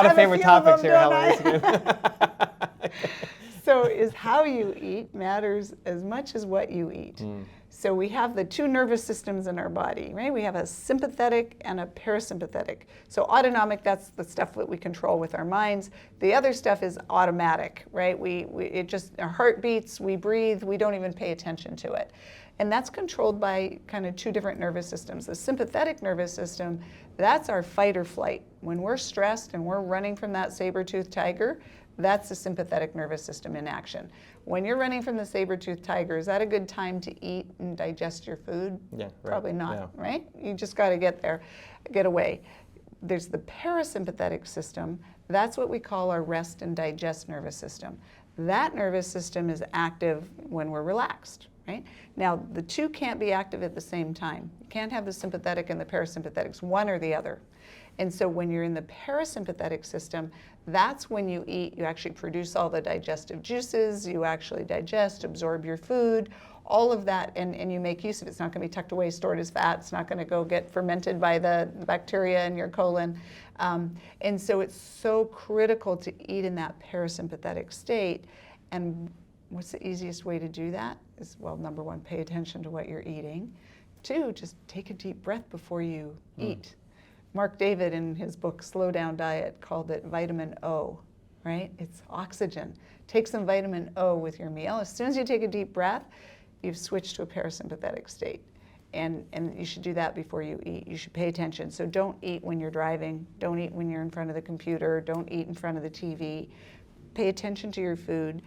of favorite topics here, Helen. So is how you eat matters as much as what you eat. So we have the two nervous systems in our body, right? We have a sympathetic and a parasympathetic. So autonomic, that's the stuff that we control with our minds. The other stuff is automatic, right? It just, our heart beats, we breathe, we don't even pay attention to it. And that's controlled by kind of two different nervous systems. The sympathetic nervous system, that's our fight or flight. When we're stressed and we're running from that saber-toothed tiger, that's the sympathetic nervous system in action. When you're running from the saber-toothed tiger, is that a good time to eat and digest your food? Yeah, right. Probably not, Yeah. right? You just got to get there, get away. There's the parasympathetic system. That's what we call our rest and digest nervous system. That nervous system is active when we're relaxed, right? Now, the two can't be active at the same time. You can't have the sympathetic and the parasympathetics, one or the other. And so when you're in the parasympathetic system, that's when you eat, you actually produce all the digestive juices, you actually digest, absorb your food, all of that, and you make use of it. It's not going to be tucked away, stored as fat. It's not going to go get fermented by the bacteria in your colon. And so it's so critical to eat in that parasympathetic state. And what's the easiest way to do that? Is, well, number one, pay attention to what you're eating. 2, just take a deep breath before you eat. Mark David, in his book, Slow Down Diet, called it vitamin O, right? It's oxygen. Take some vitamin O with your meal. As soon as you take a deep breath, you've switched to a parasympathetic state. And you should do that before you eat. You should pay attention. So don't eat when you're driving. Don't eat when you're in front of the computer. Don't eat in front of the TV. Pay attention to your food.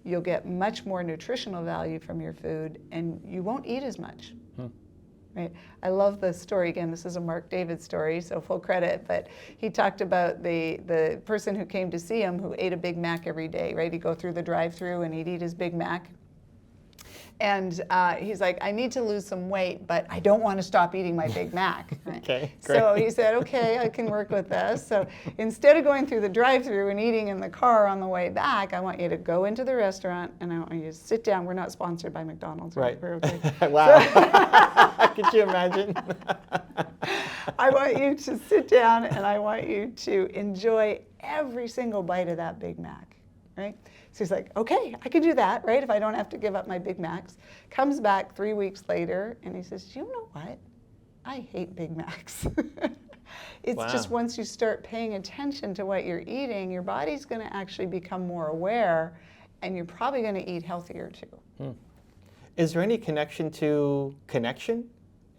You'll get much more nutritional value from your food, and you won't eat as much. Right. I love the story. Again, this is a Mark David story, so full credit. But he talked about the person who came to see him who ate a Big Mac every day, right? He'd go through the drive-thru and he'd eat his Big Mac. And he's like, I need to lose some weight, but I don't want to stop eating my Big Mac. Right? Okay, great. So he said, okay, I can work with this. So instead of going through the drive-thru and eating in the car on the way back, I want you to go into the restaurant and I want you to sit down. We're not sponsored by McDonald's. Right. We're okay. Wow. Could you imagine? I want you to sit down and I want you to enjoy every single bite of that Big Mac. right? So he's like, okay, I can do that, right? If I don't have to give up my Big Macs. Comes back 3 weeks later and he says, you know what? I hate Big Macs. It's just once you start paying attention to what you're eating, your body's going to actually become more aware, and you're probably going to eat healthier too. Is there any connection to connection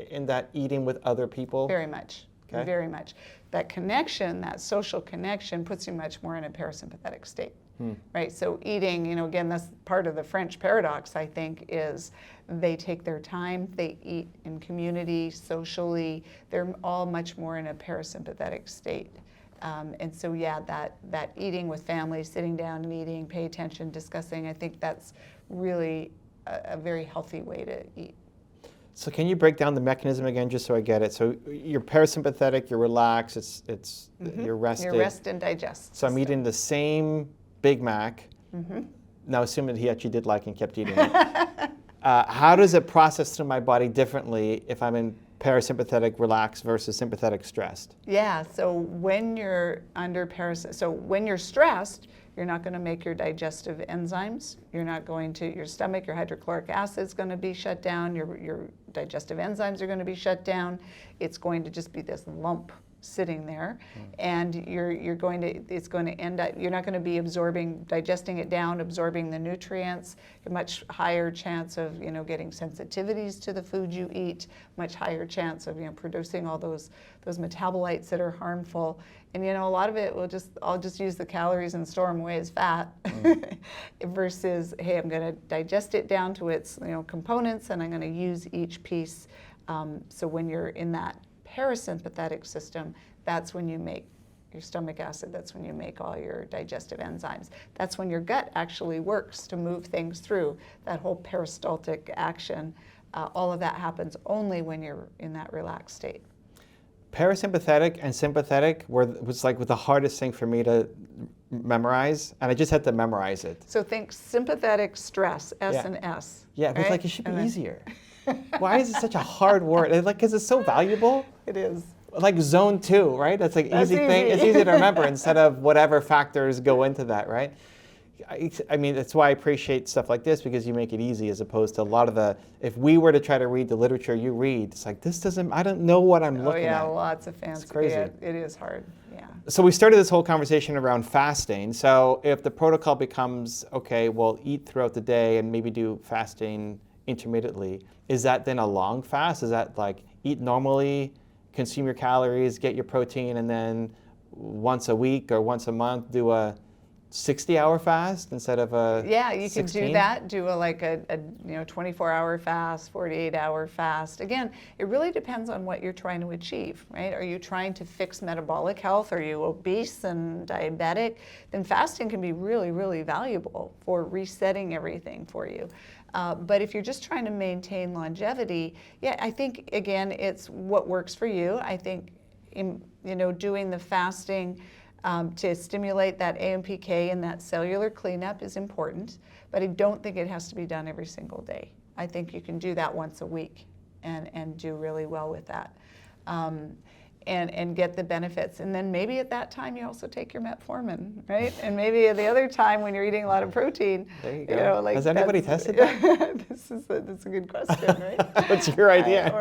in that eating with other people? Very much. Okay. Very much. That connection, that social connection, puts you much more in a parasympathetic state. Right? So eating, you know, again, that's part of the French paradox, I think, is they take their time, they eat in community, socially, they're all much more in a parasympathetic state. And so, yeah, that eating with family, sitting down and eating, pay attention, discussing, I think that's really a very healthy way to eat. So can you break down the mechanism again, just so I get it? So you're parasympathetic, you're relaxed, you're rested. Your rest and digest. So I'm eating the same Big Mac. Now assume that he actually did like and kept eating it. How does it process through my body differently if I'm in parasympathetic relaxed versus sympathetic stressed? Yeah, so when you're when you're stressed, you're not going to make your digestive enzymes. You're not going to, your stomach, your hydrochloric acid is going to be shut down. Your digestive enzymes are going to be shut down. It's going to just be this lump sitting there, and it's going to end up, you're not going to be digesting it down, absorbing the nutrients. A much higher chance of, you know, getting sensitivities to the food you eat, much higher chance of, you know, producing all those metabolites that are harmful. And, you know, a lot of it I'll just use the calories and store them away as fat versus, hey, I'm going to digest it down to its, you know, components, and I'm going to use each piece. So when you're in that parasympathetic system, that's when you make your stomach acid, that's when you make all your digestive enzymes. That's when your gut actually works to move things through. That whole peristaltic action, all of that happens only when you're in that relaxed state. Parasympathetic and sympathetic was like the hardest thing for me to memorize, and I just had to memorize it. So think sympathetic stress, S and S. Yeah, but it's like it should be easier. Why is it such a hard word? It's like, because it's so valuable. It is. Like zone 2, right? That's like That's easy thing. It's easy to remember instead of whatever factors go into that, right? I mean, that's why I appreciate stuff like this, because you make it easy as opposed to a lot of if we were to try to read the literature you read, it's like, I don't know what I'm looking at. Oh yeah, lots of fancy. It's crazy. Yeah, it is hard, yeah. So we started this whole conversation around fasting. So if the protocol becomes, okay, well, eat throughout the day and maybe do fasting intermittently, is that then a long fast? Is that like eat normally, consume your calories, get your protein, and then once a week or once a month do a 60-hour fast instead of a Yeah, you 16? can do that. Do a 24-hour fast, 48-hour fast. Again, it really depends on what you're trying to achieve, right? Are you trying to fix metabolic health? Are you obese and diabetic? Then fasting can be really, really valuable for resetting everything for you. But if you're just trying to maintain longevity, yeah, I think, again, it's what works for you. I think, doing the fasting to stimulate that AMPK and that cellular cleanup is important, but I don't think it has to be done every single day. I think you can do that once a week and do really well with that. And get the benefits. And then maybe at that time you also take your metformin, right? And maybe at the other time when you're eating a lot of protein, there you go. Has anybody tested that? That's a good question, right? What's your idea?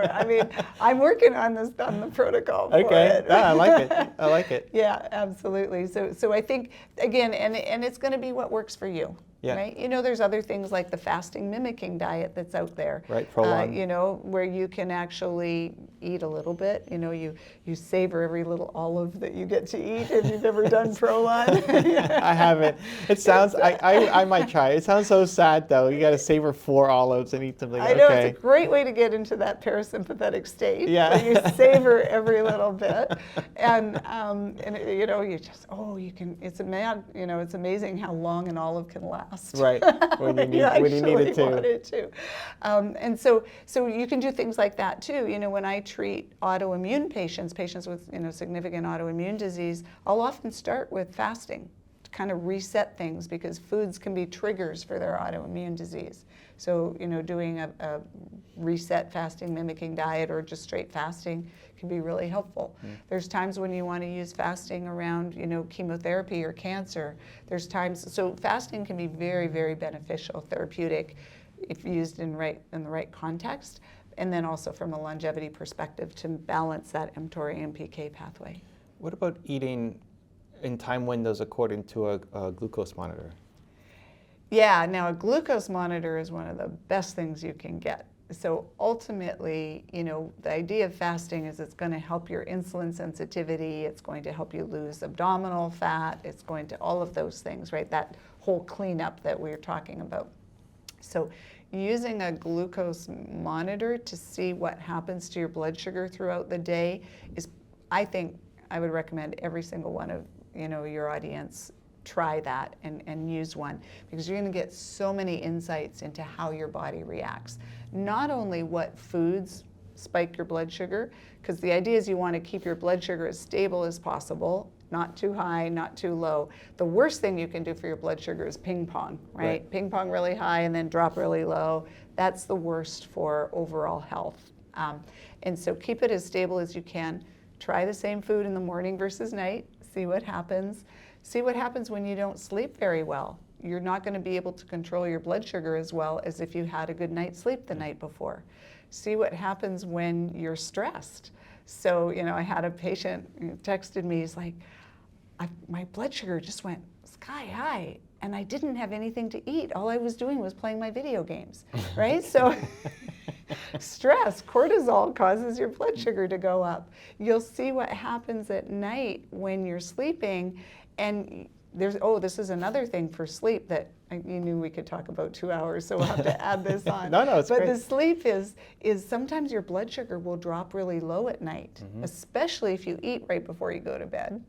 I'm working on the protocol for it. I like it. I like it. Yeah, absolutely. So I think, again, and it's going to be what works for you. Yeah. Right? There's other things like the fasting mimicking diet that's out there. Right, prolong. Where you can actually eat a little bit. You savor every little olive that you get to eat. If you've ever done Prolon. I haven't. It sounds, I might try. It sounds so sad though. You got to savor 4 olives and eat them. I know, it's a great way to get into that parasympathetic state. Yeah. Where you savor every little bit. And you just, you can, it's amazing how long an olive can last. Right, when you need it to. And so you can do things like that too. When I treat autoimmune patients with significant autoimmune disease, I'll often start with fasting to kind of reset things, because foods can be triggers for their autoimmune disease. So doing a reset fasting mimicking diet or just straight fasting can be really helpful. There's times when you want to use fasting around, chemotherapy or cancer. There's times, so fasting can be very, very beneficial, therapeutic, if used in the right context, and then also from a longevity perspective to balance that mTOR AMPK pathway. What about eating in time windows according to a glucose monitor? Yeah, now a glucose monitor is one of the best things you can get. So ultimately, the idea of fasting is it's going to help your insulin sensitivity, it's going to help you lose abdominal fat, it's going to all of those things, right? That whole cleanup that we were talking about. So using a glucose monitor to see what happens to your blood sugar throughout the day is, I think, I would recommend every single one of your audience try that and use one, because you're going to get so many insights into how your body reacts. Not only what foods spike your blood sugar, because the idea is you want to keep your blood sugar as stable as possible, not too high, not too low. The worst thing you can do for your blood sugar is ping pong, right? Ping pong really high and then drop really low. That's the worst for overall health. And so keep it as stable as you can. Try the same food in the morning versus night. See what happens. See what happens when you don't sleep very well. You're not going to be able to control your blood sugar as well as if you had a good night's sleep the night before. See what happens when you're stressed. So, I had a patient who texted me, he's like, my blood sugar just went sky high and I didn't have anything to eat. All I was doing was playing my video games, right? So stress, cortisol causes your blood sugar to go up. You'll see what happens at night when you're sleeping. And this is another thing for sleep that you knew we could talk about 2 hours, so we'll have to add this on. No, it's but great. The sleep is sometimes your blood sugar will drop really low at night, especially if you eat right before you go to bed.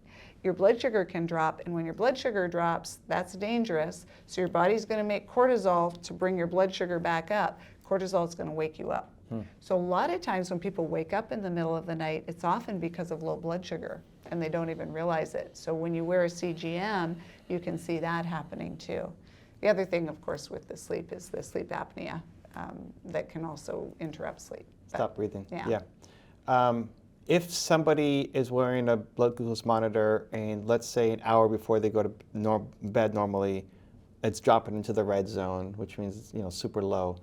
Your blood sugar can drop, and when your blood sugar drops, that's dangerous. So your body's going to make cortisol to bring your blood sugar back up. Cortisol is going to wake you up. So a lot of times when people wake up in the middle of the night, it's often because of low blood sugar, and they don't even realize it. So when you wear a CGM, you can see that happening too. The other thing, of course, with the sleep is the sleep apnea that can also interrupt sleep. Stop breathing. Yeah. If somebody is wearing a blood glucose monitor and let's say an hour before they go to bed normally, it's dropping into the red zone, which means it's super low.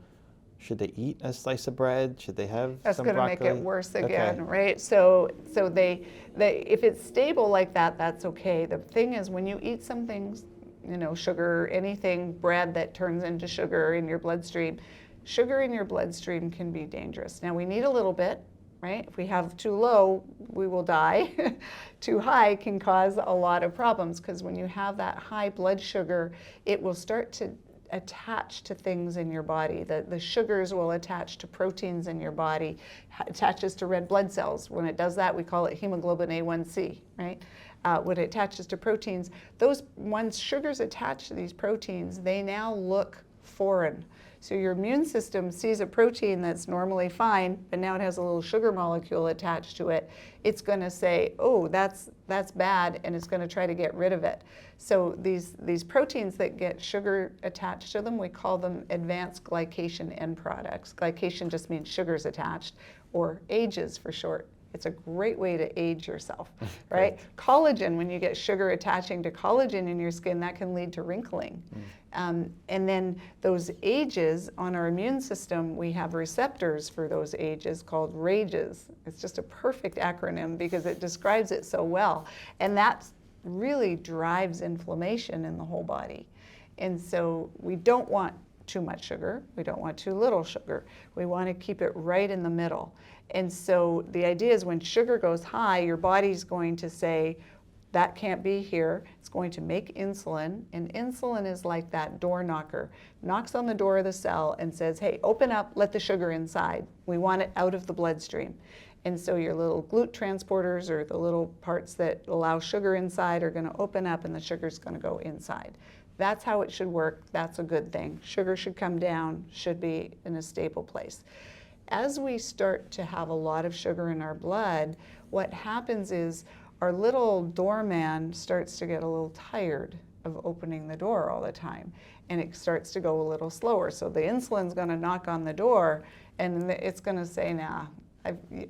Should they eat a slice of bread? Should they have That's some going to broccoli? make it worse again, right? So they if it's stable like that, that's okay. The thing is, when you eat some things, sugar, anything, bread that turns into sugar in your bloodstream, sugar in your bloodstream can be dangerous. Now we need a little bit, right? If we have too low, we will die. Too high can cause a lot of problems, because when you have that high blood sugar, it will start to attach to things in your body. The sugars will attach to proteins in your body, attaches to red blood cells. When it does that, we call it hemoglobin A1C, right? When it attaches to proteins, once sugars attach to these proteins, they now look foreign. So your immune system sees a protein that's normally fine, but now it has a little sugar molecule attached to it. It's going to say, oh, that's bad, and it's going to try to get rid of it. So these proteins that get sugar attached to them, we call them advanced glycation end products. Glycation just means sugars attached, or AGEs for short. It's a great way to age yourself, right? Collagen, when you get sugar attaching to collagen in your skin, that can lead to wrinkling. And then those AGEs on our immune system, we have receptors for those AGEs called RAGEs. It's just a perfect acronym because it describes it so well. And that really drives inflammation in the whole body. And so we don't want too much sugar. We don't want too little sugar. We want to keep it right in the middle. And so the idea is when sugar goes high, your body's going to say, that can't be here. It's going to make insulin, and insulin is like that door knocker. Knocks on the door of the cell and says, hey, open up, let the sugar inside. We want it out of the bloodstream. And so your little GLUT transporters, or the little parts that allow sugar inside, are going to open up and the sugar's going to go inside. That's how it should work. That's a good thing. Sugar should come down, should be in a stable place. As we start to have a lot of sugar in our blood, what happens is our little doorman starts to get a little tired, of opening the door all the time, and it starts to go a little slower. So the insulin's going to knock on the door, and it's going to say, nah,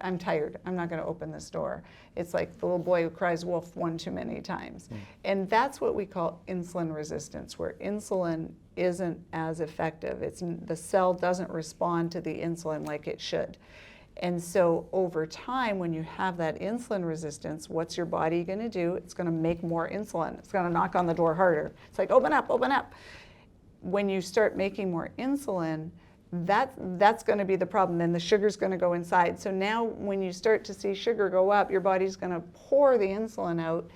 I'm tired. I'm not going to open this door. It's like the little boy who cries wolf one too many times. And that's what we call insulin resistance, where insulin isn't as effective. The cell doesn't respond to the insulin like it should. And so over time, when you have that insulin resistance, what's your body going to do? It's going to make more insulin. It's going to knock on the door harder. It's like, open up, open up. When you start making more insulin, that's going to be the problem. Then the sugar's going to go inside. So now when you start to see sugar go up, your body's going to pour the insulin out,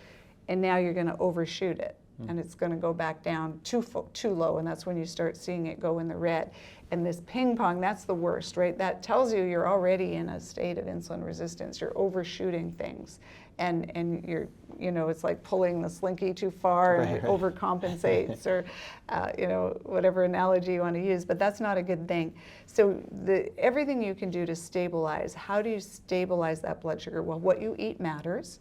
and now you're going to overshoot it. And it's going to go back down too low, and that's when you start seeing it go in the red. And this ping pong, that's the worst, right? That tells you you're already in a state of insulin resistance. You're overshooting things, and you're, it's like pulling the slinky too far, and it overcompensates, or whatever analogy you want to use. But that's not a good thing. So everything you can do to stabilize. How do you stabilize that blood sugar? Well, what you eat matters.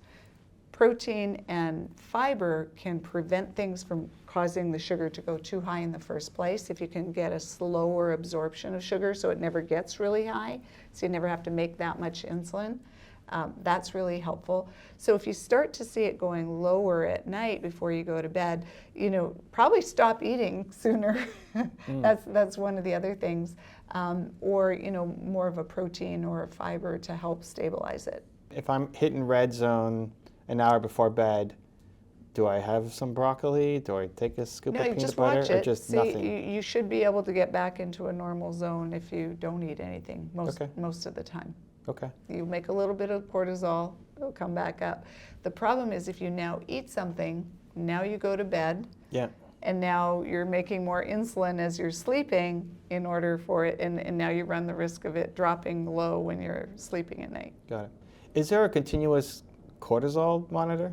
Protein and fiber can prevent things from causing the sugar to go too high in the first place. If you can get a slower absorption of sugar so it never gets really high, so you never have to make that much insulin, that's really helpful. So if you start to see it going lower at night before you go to bed, probably stop eating sooner. That's one of the other things. Or more of a protein or a fiber to help stabilize it. If I'm hitting red zone an hour before bed, do I have some broccoli? Do I take a scoop of peanut butter? Or just nothing? You should be able to get back into a normal zone if you don't eat anything most of the time. Okay. You make a little bit of cortisol, it'll come back up. The problem is if you now eat something, now you go to bed, and now you're making more insulin as you're sleeping in order for it, and now you run the risk of it dropping low when you're sleeping at night. Got it. Is there a continuous cortisol monitor?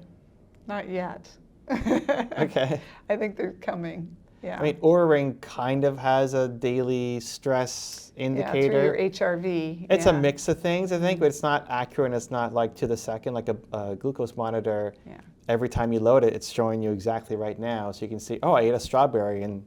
Not yet. Okay. I think they're coming. Yeah. I mean, Oura Ring kind of has a daily stress indicator. Yeah, through your HRV. It's a mix of things, I think, but it's not accurate, and it's not like to the second, like a glucose monitor. Yeah. Every time you load it, it's showing you exactly right now, so you can see, oh, I ate a strawberry, and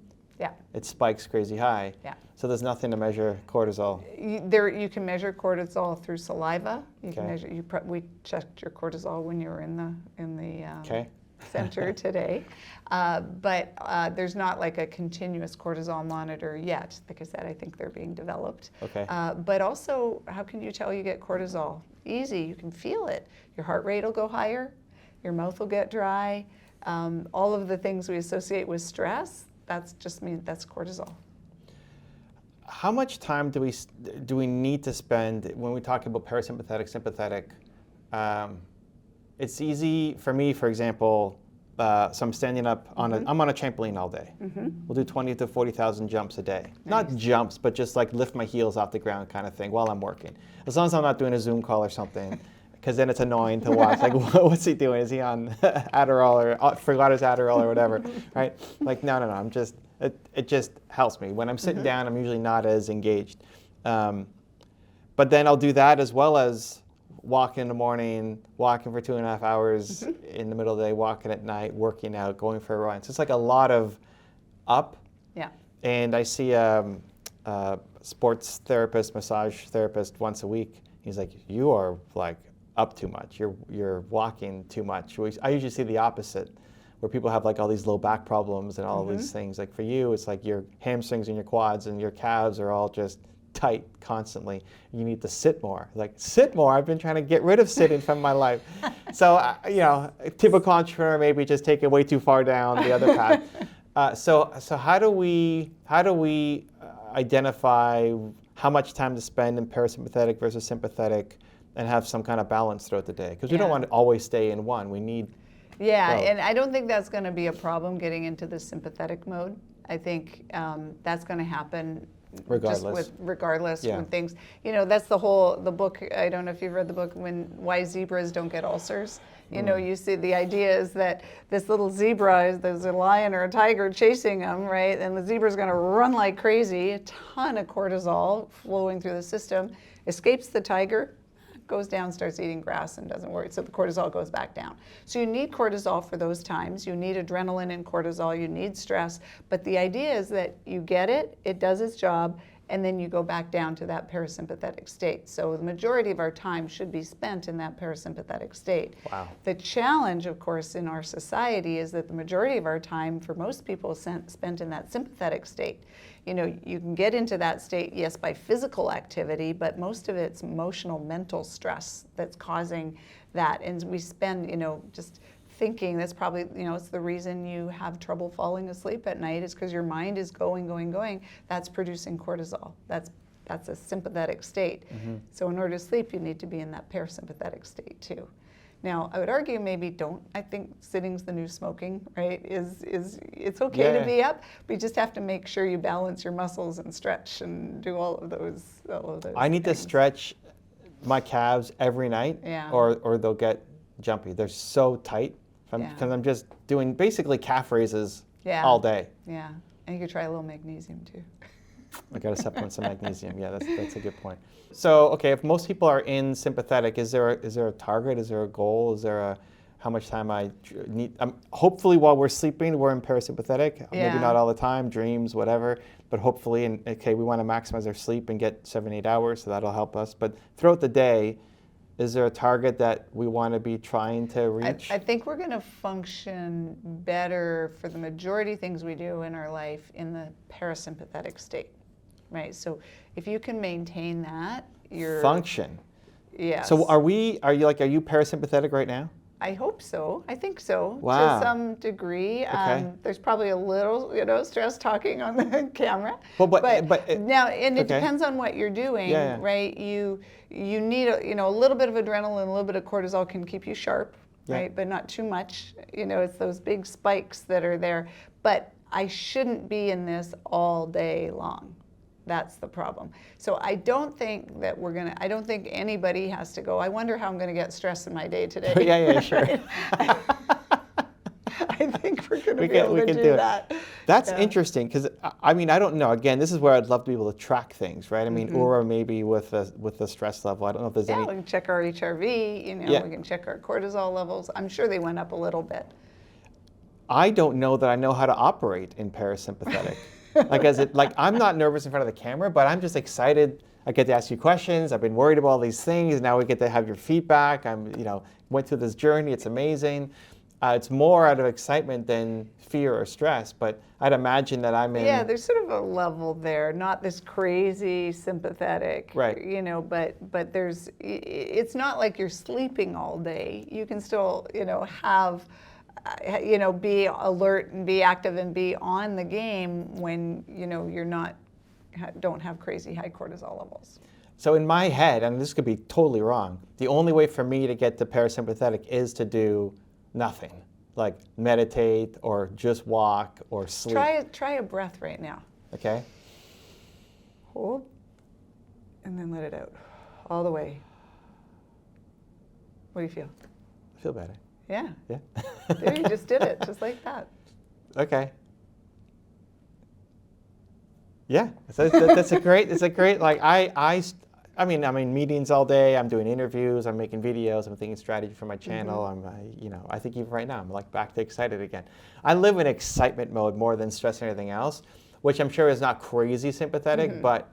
it spikes crazy high. Yeah. So there's nothing to measure cortisol. You can measure cortisol through saliva. You can measure. We checked your cortisol when you were in the center today, but there's not like a continuous cortisol monitor yet. Like I said, I think they're being developed. Okay. But also, how can you tell you get cortisol? Easy. You can feel it. Your heart rate will go higher. Your mouth will get dry. All of the things we associate with stress. That's cortisol. How much time do we need to spend when we talk about parasympathetic, sympathetic? It's easy for me, for example, so I'm standing up I'm on a trampoline all day. We'll do 20 to 40,000 jumps a day. Nice. Not jumps, but just like lift my heels off the ground kind of thing while I'm working. As long as I'm not doing a Zoom call or something, because then it's annoying to watch. Like, what's he doing? Is he on Adderall or forgot his Adderall or whatever, right? Like, no, I'm just, it just helps me. When I'm sitting down, I'm usually not as engaged. But then I'll do that as well as walking in the morning, walking for 2.5 hours in the middle of the day, walking at night, working out, going for a run. So it's like a lot of up. Yeah. And I see a sports therapist, massage therapist once a week. He's like, you are like up too much. You're walking too much. I usually see the opposite, where people have like all these low back problems and all these things. Like for you, it's like your hamstrings and your quads and your calves are all just tight constantly. You need to sit more. Like, sit more? I've been trying to get rid of sitting from my life. So, a typical entrepreneur maybe just take it way too far down the other path. So how do we identify how much time to spend in parasympathetic versus sympathetic and have some kind of balance throughout the day? Because we don't want to always stay in one. We need and I don't think that's going to be a problem getting into the sympathetic mode. I think that's going to happen regardless when things, that's the book. I don't know if you've read the book, Why Zebras Don't Get Ulcers. You see the idea is that this little zebra, there's a lion or a tiger chasing him, right? And the zebra's going to run like crazy, a ton of cortisol flowing through the system, escapes the tiger, goes down, starts eating grass and doesn't worry. So the cortisol goes back down. So you need cortisol for those times. You need adrenaline and cortisol. You need stress. But the idea is that you get it, it does its job, and then you go back down to that parasympathetic state. So the majority of our time should be spent in that parasympathetic state. Wow. The challenge, of course, in our society is that the majority of our time, for most people, is spent in that sympathetic state. You know, you can get into that state, yes, by physical activity, but most of it's emotional, mental stress that's causing that. And we spend, you know, just thinking, that's probably, you know, it's the reason you have trouble falling asleep at night, is because your mind is going. That's producing cortisol. That's a sympathetic state. So in order to sleep, you need to be in that parasympathetic state too. Now, I would argue maybe I think sitting's the new smoking, right? It's okay to be up, but you just have to make sure you balance your muscles and stretch and do all of those I need things. to stretch my calves every night, or they'll get jumpy. They're so tight because I'm just doing basically calf raises all day. Yeah, and you could try a little magnesium too. I got to supplement some magnesium. Yeah, that's a good point. So, okay, if most people are in sympathetic, is there a target? Is there a goal? Is there how much time I need? Hopefully, while we're sleeping, we're in parasympathetic. Maybe not all the time, dreams, whatever. But hopefully, and okay, we want to maximize our sleep and get 7-8 hours, so that'll help us. But throughout the day, is there a target that we want to be trying to reach? I think we're going to function better for the majority of things we do in our life in the parasympathetic state, right? So if you can maintain that, you're... Function. Yes. So are you parasympathetic right now? I hope so. I think so. Wow. To some degree. Okay. There's probably a little, stress talking on the camera. But now, and it okay. depends on what you're doing, Yeah. right? You need a little bit of adrenaline, a little bit of cortisol can keep you sharp, right? But not too much. It's those big spikes that are there. But I shouldn't be in this all day long. That's the problem. So I don't think that I don't think anybody has to go, I wonder how I'm going to get stress in my day today. Yeah, sure. I think we're going to be able to do that. That's interesting, because I don't know. Again, this is where I'd love to be able to track things, right? I mean, or maybe with the stress level. I don't know if there's any. We can check our HRV. We can check our cortisol levels. I'm sure they went up a little bit. I don't know that I know how to operate in parasympathetic. I'm not nervous in front of the camera, but I'm just excited. I get to ask you questions. I've been worried about all these things. Now we get to have your feedback. Went through this journey. It's amazing. It's more out of excitement than fear or stress, but I'd imagine that I'm in... Yeah, there's sort of a level there, not this crazy sympathetic, right? But there's, it's not like you're sleeping all day. You can still, have, be alert and be active and be on the game when, you're don't have crazy high cortisol levels. So in my head, and this could be totally wrong, the only way for me to get to parasympathetic is to do nothing, like meditate or just walk or sleep. Try a breath right now. Okay. Hold, and then let it out, all the way. What do you feel? I feel better. Yeah. Yeah. There, you just did it, just like that. Okay. Yeah, that's a great. It's a great. Like I'm in meetings all day. I'm doing interviews. I'm making videos. I'm thinking strategy for my channel. I think even right now I'm like back to excited again. I live in excitement mode more than stress or anything else, which I'm sure is not crazy sympathetic, but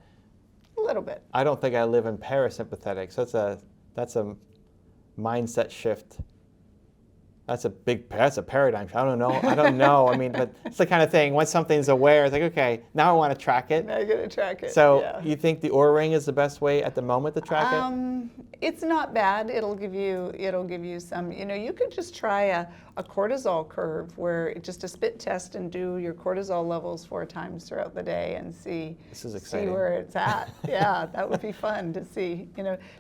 a little bit. I don't think I live in parasympathetic. So that's a mindset shift. That's a paradigm shift. I don't know. But it's the kind of thing, once something's aware, it's like, okay, now I want to track it. Now you're going to track it. So you think the Oura Ring is the best way at the moment to track it? It's not bad. It'll give you some, you could just try a cortisol curve where just a spit test and do your cortisol levels 4 times throughout the day and see where it's at. Yeah, that would be fun to see.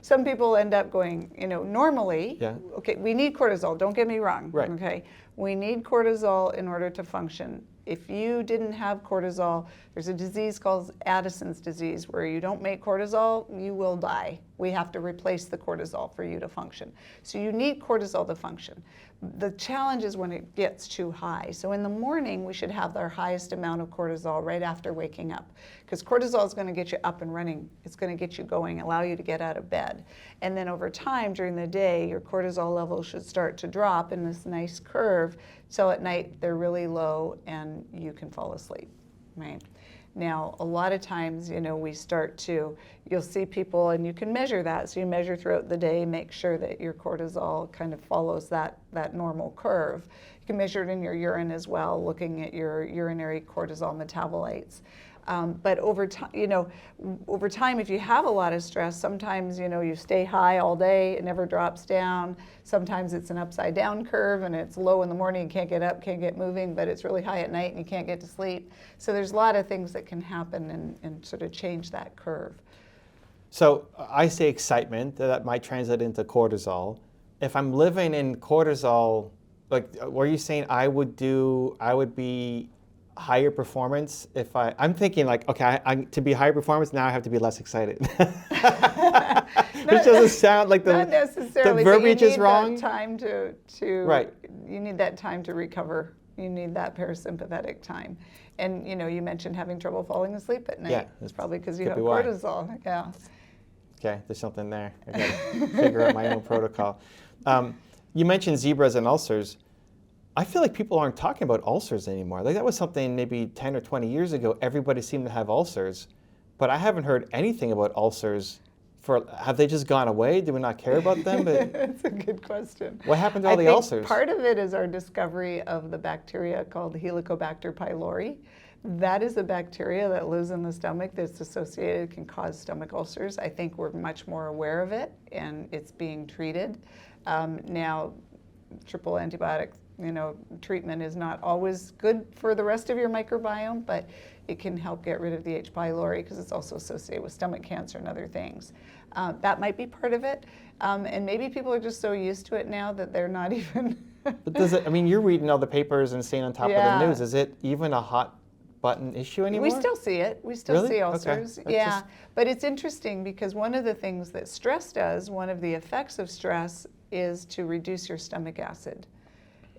Some people end up going, normally, okay, we need cortisol, don't get me wrong. Right. Okay, we need cortisol in order to function. If you didn't have cortisol, there's a disease called Addison's disease where you don't make cortisol, you will die. We have to replace the cortisol for you to function. So you need cortisol to function. The challenge is when it gets too high. So in the morning, we should have our highest amount of cortisol right after waking up. because cortisol is going to get you up and running. It's going to get you going, allow you to get out of bed. And then over time during the day, your cortisol levels should start to drop in this nice curve. So at night, they're really low and you can fall asleep, right? Now, a lot of times, we start to, you'll see people, and you can measure that. So you measure throughout the day, make sure that your cortisol kind of follows that normal curve. You can measure it in your urine as well, looking at your urinary cortisol metabolites. But over time, if you have a lot of stress, sometimes, you stay high all day, it never drops down. Sometimes it's an upside down curve and it's low in the morning, you can't get up, can't get moving, but it's really high at night and you can't get to sleep. So there's a lot of things that can happen and sort of change that curve. So I say excitement, that might translate into cortisol. If I'm living in cortisol, like, were you saying I would be higher performance if I'm thinking like, okay, to be higher performance, now I have to be less excited. Which doesn't sound like the verbiage is wrong. Time to right. You need that time to recover. You need that parasympathetic time. And you mentioned having trouble falling asleep at night. Yeah, it's probably because you have cortisol. Why. Yeah. Okay, there's something there. I got to figure out my own protocol. You mentioned zebras and ulcers. I feel like people aren't talking about ulcers anymore. Like that was something maybe 10 or 20 years ago, everybody seemed to have ulcers, but I haven't heard anything about ulcers. Have they just gone away? Do we not care about them? That's a good question. What happened to all the ulcers? Part of it is our discovery of the bacteria called Helicobacter pylori. That is a bacteria that lives in the stomach that's associated, can cause stomach ulcers. I think we're much more aware of it and it's being treated. Now, triple antibiotic treatment is not always good for the rest of your microbiome, but it can help get rid of the H. pylori because it's also associated with stomach cancer and other things. That might be part of it. And maybe people are just so used to it now that they're not even... But you're reading all the papers and staying on top of the news. Is it even a hot button issue anymore? We still see it. We still see ulcers. Okay. Yeah, but it's interesting because one of the things that stress does, one of the effects of stress is to reduce your stomach acid.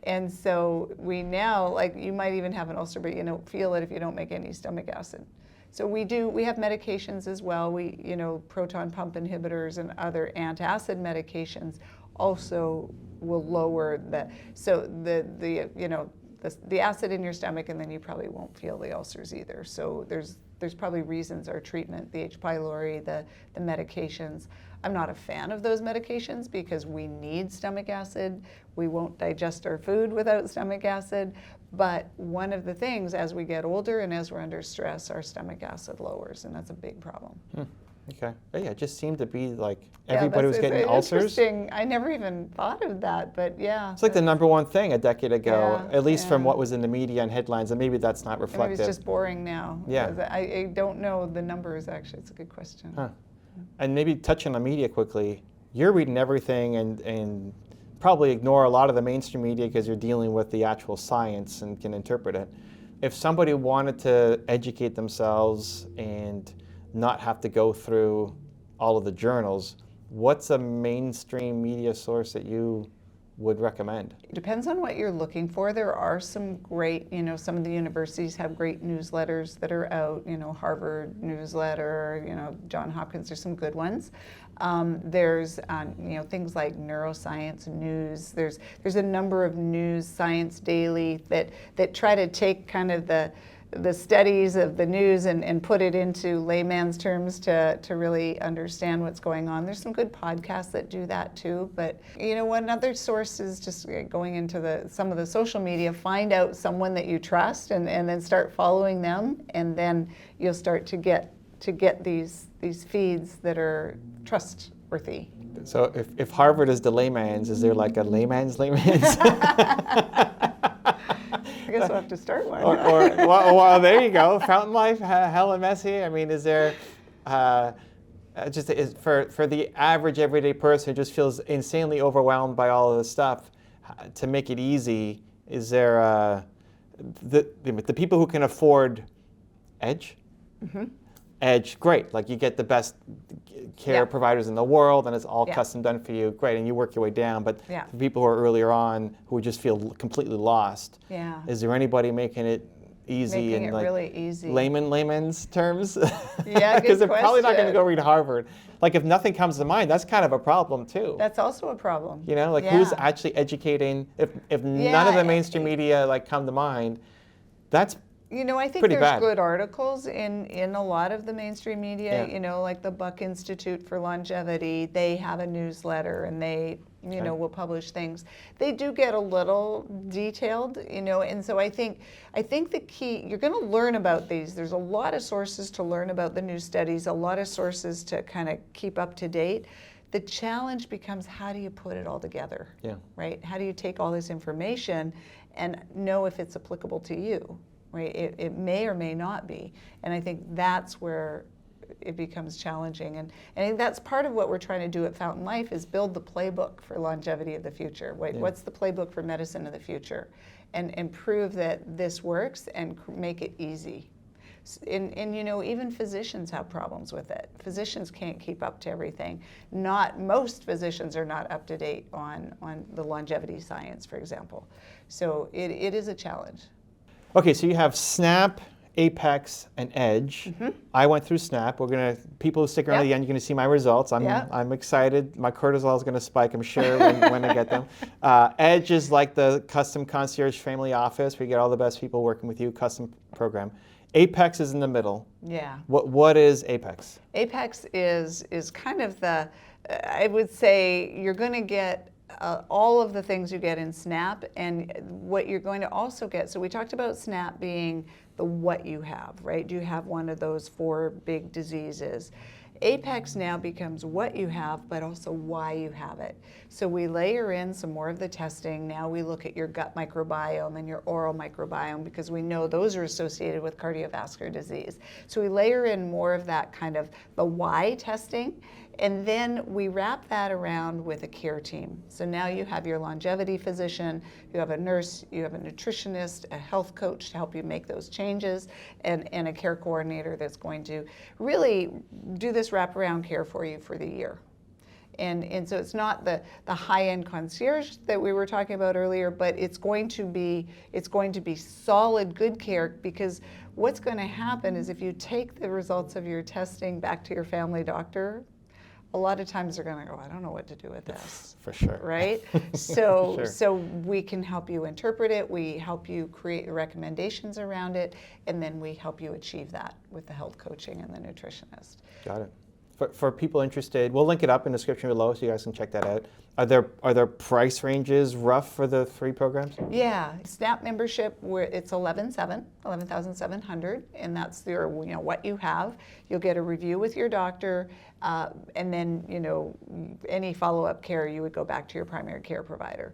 And so we now, like you might even have an ulcer, but you don't feel it if you don't make any stomach acid. So we have medications as well. Proton pump inhibitors and other antacid medications also will lower the acid in your stomach, and then you probably won't feel the ulcers either. So there's probably reasons our treatment, the H. pylori, the medications. I'm not a fan of those medications because we need stomach acid. We won't digest our food without stomach acid. But one of the things, as we get older and as we're under stress, our stomach acid lowers, and that's a big problem. Okay. But yeah, it just seemed to be like everybody was getting ulcers. Interesting. I never even thought of that, but yeah. It's like the number one thing a decade ago, at least from what was in the media and headlines, and maybe that's not reflective. Maybe it's just boring now. Yeah. I don't know the numbers, actually. It's a good question. Huh. And maybe touching on media quickly, you're reading everything and probably ignore a lot of the mainstream media because you're dealing with the actual science and can interpret it. If somebody wanted to educate themselves and not have to go through all of the journals, what's a mainstream media source that you would recommend? It depends on what you're looking for. There are some great, some of the universities have great newsletters that are out, Harvard newsletter, Johns Hopkins, there's some good ones. There's, things like neuroscience news. There's a number of news, Science Daily, that try to take kind of the studies of the news and put it into layman's terms to really understand what's going on. There's some good podcasts that do that too, but one other source is just going into some of the social media, find out someone that you trust and then start following them, and then you'll start to get these feeds that are trustworthy. So if Harvard is the layman's, is there like a layman's? I guess we'll have to start one. Well, there you go. Fountain Life, Helen Messier. I mean, is there, for the average everyday person who just feels insanely overwhelmed by all of this stuff, to make it easy, is there, the people who can afford Edge? Mm-hmm. Edge, great. Like you get the best care providers in the world, and it's all custom done for you. Great, and you work your way down. But for people who are earlier on, who just feel completely lost, is there anybody making it easy Making in it like really easy. layman's terms? Yeah, Because good they're probably not going to question. go read Harvard. Like if nothing comes to mind, that's kind of a problem too. That's also a problem. You know, like Yeah. who's actually educating? If none Yeah, of the mainstream media like come to mind, that's You know, I think pretty there's bad. good articles in a lot of the mainstream media, Yeah. you know, like the Buck Institute for Longevity, they have a newsletter and they, you know, will publish things. They do get a little detailed, you know, and so I think the key, you're going to learn about these. There's a lot of sources to learn about the new studies, a lot of sources to kind of keep up to date. The challenge becomes, how do you put it all together? Yeah. Right? How do you take all this information and know if it's applicable to you? Right? It may or may not be. And I think that's where it becomes challenging. And I think that's part of what we're trying to do at Fountain Life is build the playbook for longevity of the future. What's the playbook for medicine of the future? And prove that this works and make it easy. And you know, even physicians have problems with it. Physicians can't keep up to everything. Most physicians are not up to date on the longevity science, for example. So it is a challenge. Okay, so you have SNAP, Apex, and Edge. I went through SNAP. People who stick around to the end, you're gonna see my results. I'm excited. My cortisol is gonna spike, I'm sure, when I get them. Edge is like the custom concierge family office where you get all the best people working with you, custom program. Apex is in the middle. Yeah. What is Apex? Apex is kind of the, I would say you're going to get all of the things you get in SNAP, and what you're going to also get. So we talked about SNAP being the what you have, right? Do you have one of those 4 big diseases? Apex now becomes what you have, but also why you have it. So we layer in some more of the testing. Now we look at your gut microbiome and your oral microbiome because we know those are associated with cardiovascular disease. So we layer in more of that kind of the why testing. And then we wrap that around with a care team. So now you have your longevity physician, you have a nurse, you have a nutritionist, a health coach to help you make those changes, and a care coordinator that's going to really do this wraparound care for you for the year. And so it's not the high-end concierge that we were talking about earlier, but it's going to be solid, good care, because what's going to happen is if you take the results of your testing back to your family doctor, a lot of times they're going to go, I don't know what to do with this. For sure. Right? So, Sure. So we can help you interpret it, we help you create recommendations around it, and then we help you achieve that with the health coaching and the nutritionist. Got it. For people interested, we'll link it up in the description below so you guys can check that out. Are there price ranges rough for the 3 programs? Yeah, SNAP membership, it's $11,700, and that's your, you know, what you have. You'll get a review with your doctor, and then, you know, any follow-up care, you would go back to your primary care provider.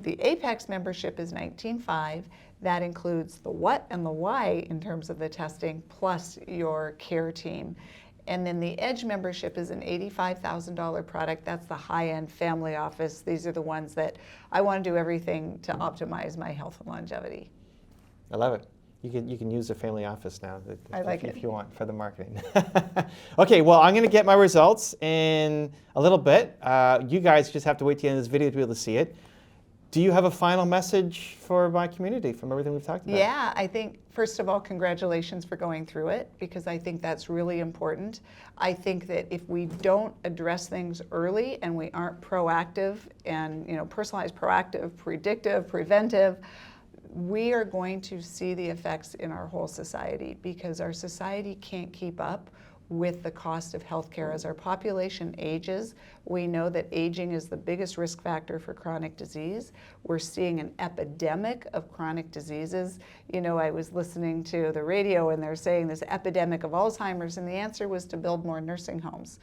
The Apex membership is $19,500. That includes the what and the why in terms of the testing, plus your care team. And then the Edge membership is an $85,000 product. That's the high-end family office. These are the ones that I want to do everything to optimize my health and longevity. I love it. You can use the family office now I like it. if you want for the marketing. Okay, well, I'm going to get my results in a little bit. You guys just have to wait till the end of this video to be able to see it. Do you have a final message for my community from everything we've talked about? Yeah, I think, first of all, congratulations for going through it, because I think that's really important. I think that if we don't address things early and we aren't proactive and, you know, personalized, proactive, predictive, preventive, we are going to see the effects in our whole society, because our society can't keep up with the cost of healthcare. As our population ages, we know that aging is the biggest risk factor for chronic disease. We're seeing an epidemic of chronic diseases. You know, I was listening to the radio and they're saying this epidemic of Alzheimer's, and the answer was to build more nursing homes.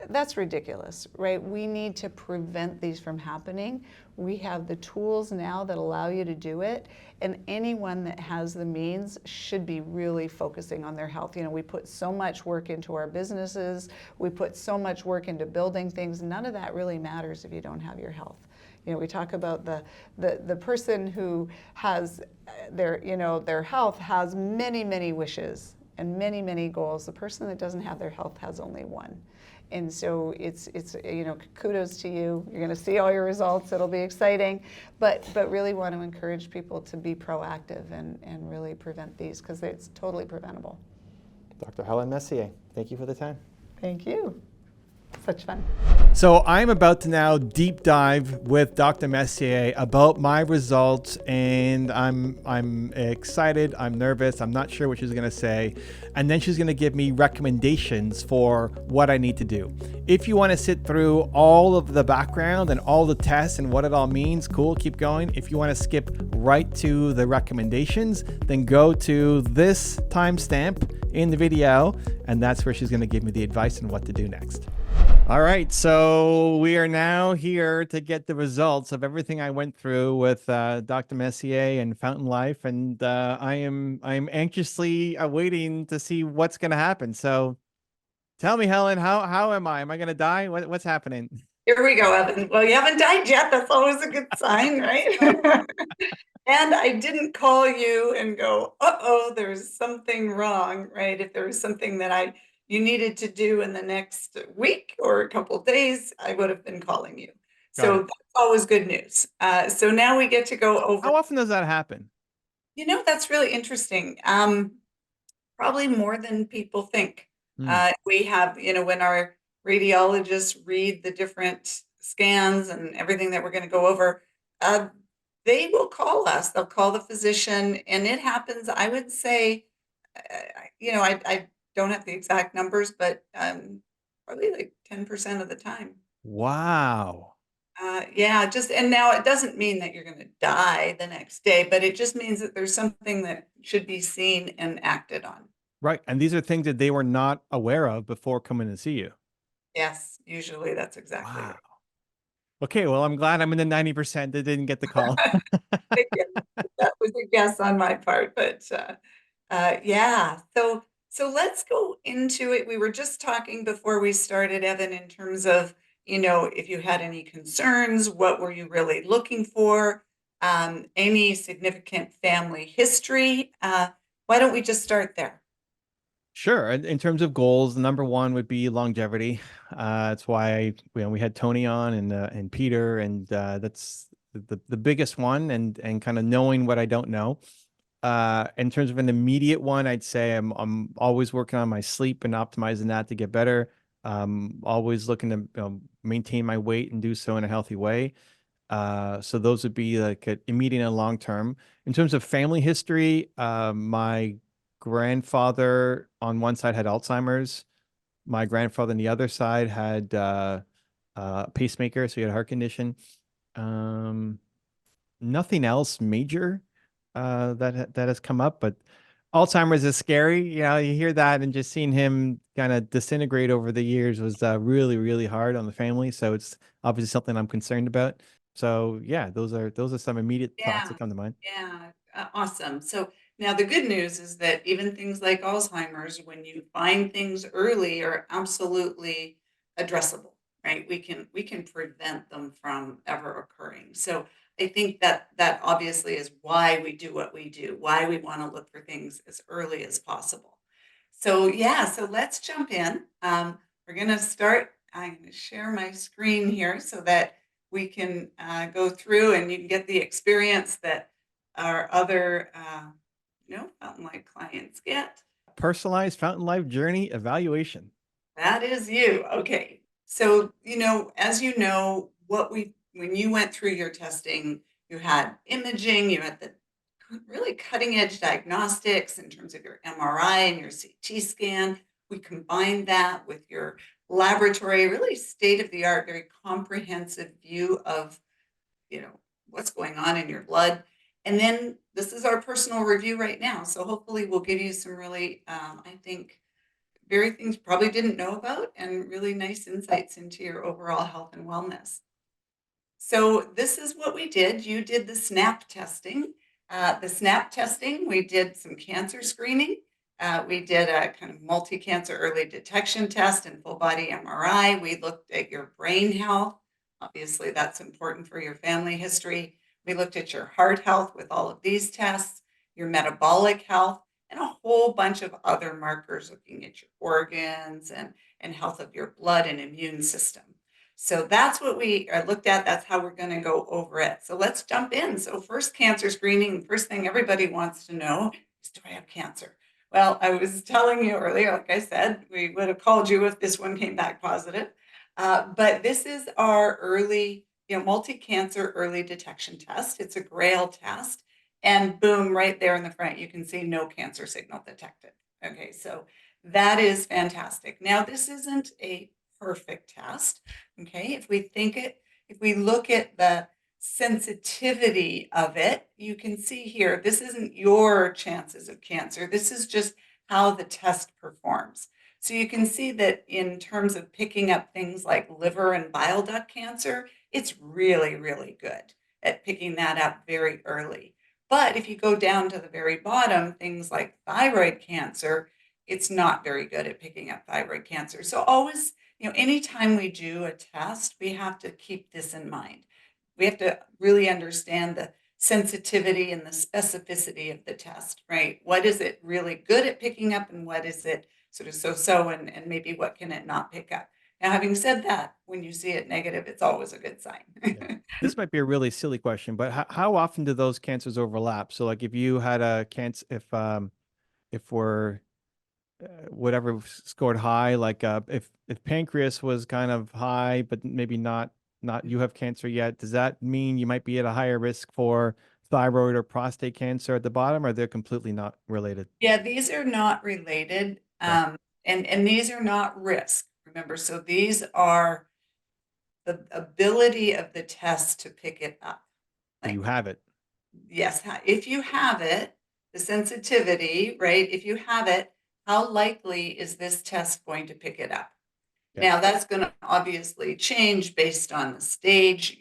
That's ridiculous, right? We need to prevent these from happening. We have the tools now that allow you to do it, and anyone that has the means should be really focusing on their health. You know, we put so much work into our businesses, we put so much work into building things. None of that really matters if you don't have your health. You know, we talk about the person who has their health has many, many wishes and many, many goals. The person that doesn't have their health has only one. And so it's kudos to you. You're going to see all your results. It'll be exciting, but really want to encourage people to be proactive and really prevent these, because it's totally preventable. Dr. Helen Messier, thank you for the time. Thank you. Such fun. So I'm about to now deep dive with Dr. Messier about my results, and I'm excited, I'm nervous, I'm not sure what she's going to say, and then she's going to give me recommendations for what I need to do. If you want to sit through all of the background and all the tests and what it all means, cool, keep going. If you want to skip right to the recommendations, then go to this timestamp in the video, and that's where she's going to give me the advice on what to do next. All right, so we are now here to get the results of everything I went through with Dr. Messier and Fountain Life, and I'm anxiously awaiting to see what's going to happen. So, tell me, Helen, how am I? Am I going to die? What's happening? Here we go, Evan. Well, you haven't died yet. That's always a good sign, right? And I didn't call you and go, uh-oh, there's something wrong, right? If there was something that you needed to do in the next week or a couple of days, I would have been calling you. So that's always good news. So now we get to go over. How often does that happen? That's really interesting. Probably more than people think. We have, when our radiologists read the different scans and everything that we're going to go over, they will call us. They'll call the physician, and it happens, I would say, I don't have the exact numbers, but probably like 10% of the time. Wow. Yeah, and now it doesn't mean that you're going to die the next day, but it just means that there's something that should be seen and acted on. Right, and these are things that they were not aware of before coming to see you. Yes, usually that's exactly right. Okay, well, I'm glad I'm in the 90% that didn't get the call. That was a guess on my part, but yeah. So let's go into it. We were just talking before we started, Evan, in terms of, if you had any concerns, what were you really looking for? Any significant family history? Why don't we just start there? Sure. In terms of goals, number one would be longevity. That's why we had Tony on and Peter, and that's the biggest one. And kind of knowing what I don't know. In terms of an immediate one, I'd say I'm always working on my sleep and optimizing that to get better. Always looking to maintain my weight and do so in a healthy way. So those would be like an immediate and long term. In terms of family history, my grandfather on one side had Alzheimer's. My grandfather on the other side had a pacemaker, so he had a heart condition. Nothing else major that has come up, but Alzheimer's is scary. You hear that, and just seeing him kind of disintegrate over the years was really, really hard on the family. So it's obviously something I'm concerned about. So yeah, those are some immediate thoughts that come to mind. Yeah, awesome. So now the good news is that even things like Alzheimer's, when you find things early, are absolutely addressable, right? We can prevent them from ever occurring. So I think that obviously is why we do what we do, why we want to look for things as early as possible. So yeah, so let's jump in. We're going to start. I'm going to share my screen here so that we can go through and you can get the experience that our other Fountain Life clients get. Personalized Fountain Life journey evaluation. That is you. Okay. So, as you know, when you went through your testing, you had imaging, you had the really cutting edge diagnostics in terms of your MRI and your CT scan. We combined that with your laboratory, really state of the art, very comprehensive view of, what's going on in your blood. And then this is our personal review right now. So hopefully we'll give you some really, I think, very things you probably didn't know about and really nice insights into your overall health and wellness. So this is what we did. You did the SNAP testing. We did some cancer screening. We did a kind of multi-cancer early detection test and full body MRI. We looked at your brain health. Obviously, that's important for your family history. We looked at your heart health with all of these tests, your metabolic health, and a whole bunch of other markers looking at your organs and health of your blood and immune system. So that's what we looked at. That's how we're going to go over it. So let's jump in. So first, cancer screening. First thing everybody wants to know is, do I have cancer? Well, I was telling you earlier, like I said, we would have called you if this one came back positive. But this is our early, multi-cancer early detection test. It's a GRAIL test. And boom, right there in the front, you can see no cancer signal detected. Okay, so that is fantastic. Now, this isn't a perfect test. Okay, if we look at the sensitivity of it, you can see here, this isn't your chances of cancer. This is just how the test performs. So you can see that in terms of picking up things like liver and bile duct cancer, it's really, really good at picking that up very early. But if you go down to the very bottom, things like thyroid cancer, it's not very good at picking up thyroid cancer. So always, anytime we do a test, we have to keep this in mind. We have to really understand the sensitivity and the specificity of the test, right? What is it really good at picking up, and what is it sort of so-so, and maybe what can it not pick up? Now, having said that, when you see it negative, it's always a good sign. Yeah. This might be a really silly question, but how often do those cancers overlap? So like if you had a cancer, if we're whatever scored high, like if pancreas was kind of high, but maybe not you have cancer yet, does that mean you might be at a higher risk for thyroid or prostate cancer at the bottom, or they're completely not related? Yeah, these are not related, Okay. and these are not risk. Remember, so these are the ability of the test to pick it up. So you Like, have it. yes, if you have it, the sensitivity, right? If you have it, how likely is this test going to pick it up? Okay. Now, that's going to obviously change based on the stage.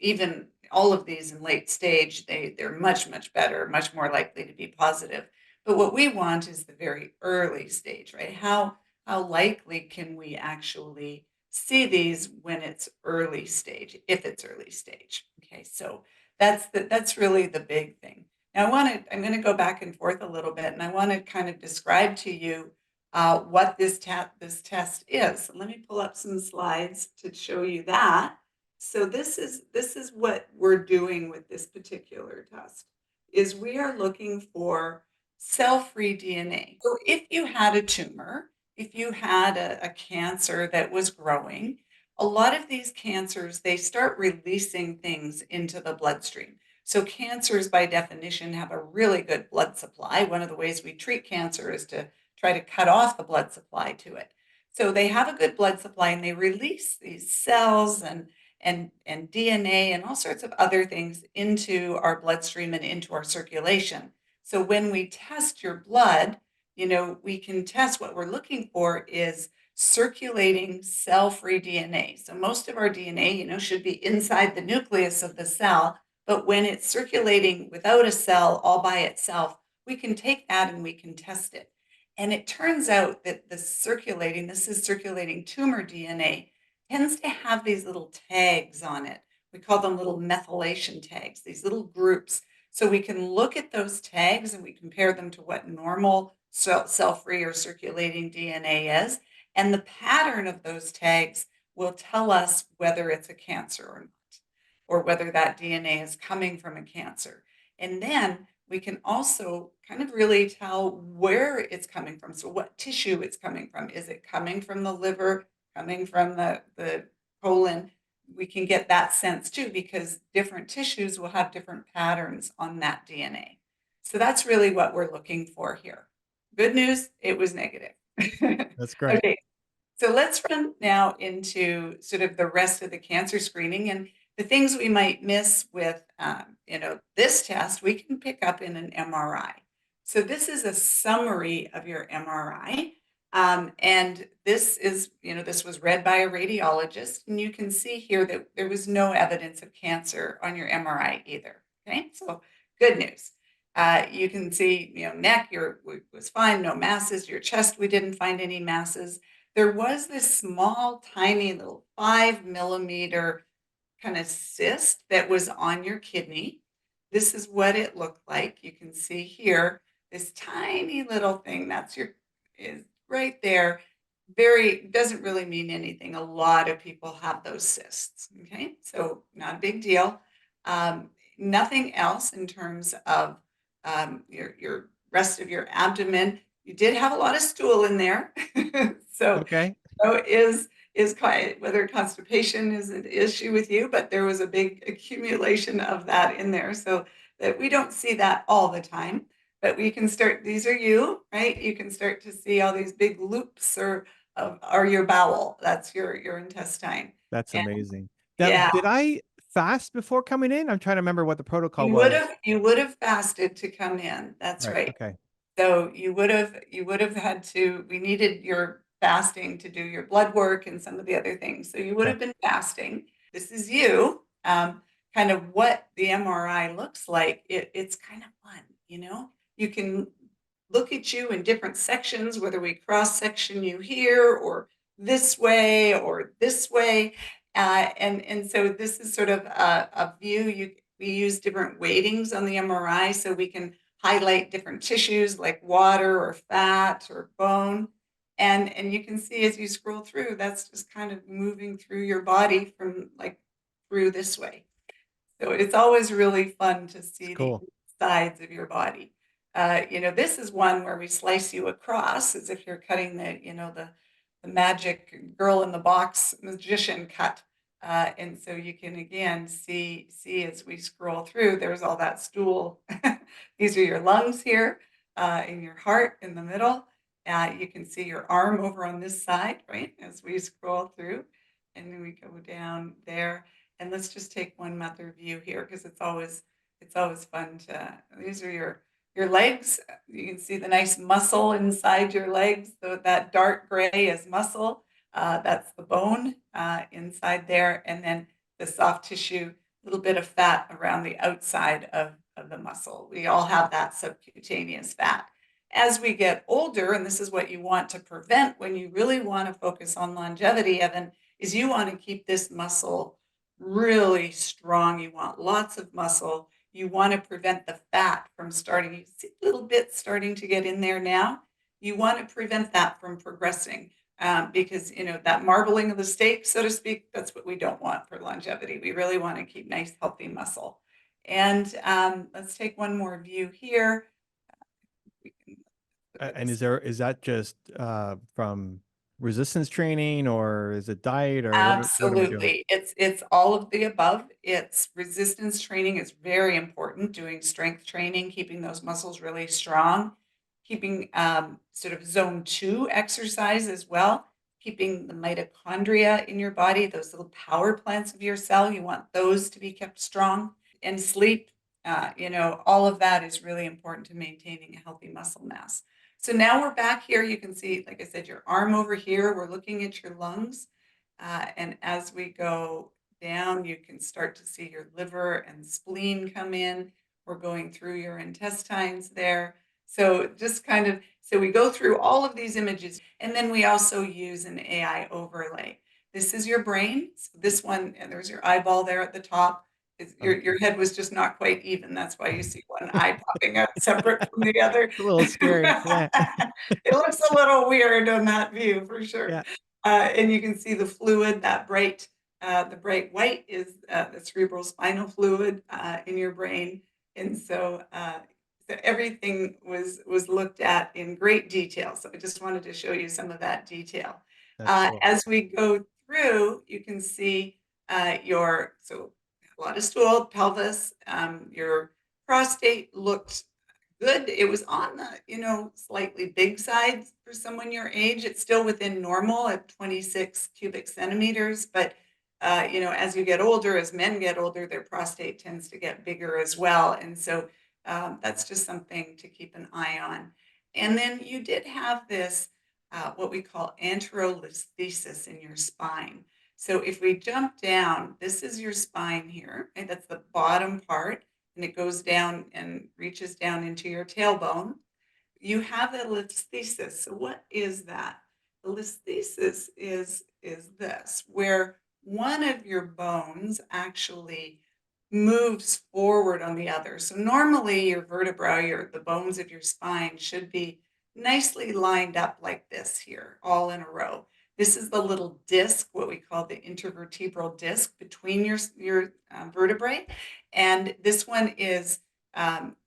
Even all of these in late stage, they're much, much better, much more likely to be positive. But what we want is the very early stage, right? How likely can we actually see these when it's early stage, if it's early stage? Okay, so that's really the big thing. Now, I'm going to go back and forth a little bit, and I want to kind of describe to you what this test is. So let me pull up some slides to show you that. So this is what we're doing with this particular test, is we are looking for cell-free DNA. So if you had a tumor, if you had a cancer that was growing, a lot of these cancers, they start releasing things into the bloodstream. So cancers, by definition, have a really good blood supply. One of the ways we treat cancer is to try to cut off the blood supply to it. So they have a good blood supply, and they release these cells and DNA and all sorts of other things into our bloodstream and into our circulation. So when we test your blood, we can test, what we're looking for is circulating cell-free DNA. So most of our DNA, should be inside the nucleus of the cell, but when it's circulating without a cell all by itself, we can take that and we can test it. And it turns out that this is circulating tumor DNA, tends to have these little tags on it. We call them little methylation tags, these little groups. So we can look at those tags and we compare them to what normal cell-free or circulating DNA is. And the pattern of those tags will tell us whether it's a cancer or not, or whether that DNA is coming from a cancer. And then we can also kind of really tell where it's coming from. So what tissue it's coming from. Is it coming from the liver, coming from the colon? We can get that sense too, because different tissues will have different patterns on that DNA. So that's really what we're looking for here. Good news, it was negative. That's great. Okay, so let's run now into sort of the rest of the cancer screening and the things we might miss with, this test. We can pick up in an MRI. So this is a summary of your MRI. And this was read by a radiologist, and you can see here that there was no evidence of cancer on your MRI either. Okay, so good news. You can see, neck, was fine, no masses. Your chest, we didn't find any masses. There was this small, tiny little 5 millimeter kind of cyst that was on your kidney. This is what it looked like. You can see here, this tiny little thing is right there. doesn't really mean anything. A lot of people have those cysts. Okay, so not a big deal. Nothing else in terms of your rest of your abdomen. You did have a lot of stool in there, so Okay. so is quite, whether constipation is an issue with you, but there was a big accumulation of that in there, so that we don't see that all the time. But we can start. These are you, right? You can start to see all these big loops or your bowel. That's your intestine. That's And amazing. yeah, Did I fast before coming in? I'm trying to remember what the protocol was. you would have fasted to come in. That's Right. right. Okay. So you would have had to, we needed your fasting to do your blood work and some of the other things. So you would Okay. have been fasting. This is you. Kind of what the MRI looks like. It's kind of fun, you know? You can look at you in different sections, whether we cross section you here or this way or this way. And so this is sort of a view. We use different weightings on the MRI so we can highlight different tissues like water or fat or bone. And you can see as you scroll through, that's just kind of moving through your body from like through this way. So it's always really fun to It's see the cool. sides of your body. This is one where we slice you across as if you're cutting the magic girl in the box magician cut. And so you can again see as we scroll through, there's all that stool. These are your lungs here, in your heart in the middle. You can see your arm over on this side, right? As we scroll through, and then we go down there. And let's just take one other view here because it's always fun to. These are your legs. You can see the nice muscle inside your legs. So that dark gray is muscle. That's the bone inside there, and then the soft tissue, a little bit of fat around the outside of the muscle. We all have that subcutaneous fat. As we get older, and this is what you want to prevent when you really want to focus on longevity, Evan, is you want to keep this muscle really strong. You want lots of muscle. You want to prevent the fat from starting. You see little bits starting to get in there now. You want to prevent that from progressing because that marbling of the steak, so to speak, that's what we don't want for longevity. We really want to keep nice, healthy muscle. And let's take one more view here. We can look at And this. is that just from resistance training, or is it diet, or what am I doing? Absolutely. It's all of the above. It's resistance training is very important, doing strength training, keeping those muscles really strong, keeping sort of zone 2 exercise as well, keeping the mitochondria in your body, those little power plants of your cell, you want those to be kept strong. And sleep, all of that is really important to maintaining a healthy muscle mass. So now we're back here. You can see, like I said, your arm over here. We're looking at your lungs. And as we go down, you can start to see your liver and spleen come in. We're going through your intestines there. So so we go through all of these images, and then we also use an AI overlay. This is your brain. So this one, and there's your eyeball there at the top. Your head was just not quite even. That's why you see one eye popping out separate from the other. It's a little scary. Yeah. It looks a little weird on that view for sure. Yeah. And you can see the fluid, the bright white is the cerebral spinal fluid in your brain. And so everything was looked at in great detail. So I just wanted to show you some of that detail. That's cool. As we go through, you can see so a lot of stool, pelvis, your prostate looked good. It was on the, slightly big side for someone your age. It's still within normal at 26 cubic centimeters, but as you get older, as men get older, their prostate tends to get bigger as well. And so that's just something to keep an eye on. And then you did have this, what we call anterolisthesis in your spine. So if we jump down, this is your spine here, and that's the bottom part, and it goes down and reaches down into your tailbone. You have the listhesis. So what is that? The listhesis is this, where one of your bones actually moves forward on the other. So normally your vertebra, the bones of your spine should be nicely lined up like this here, all in a row. This is the little disc, what we call the intervertebral disc between your vertebrae. And this one is,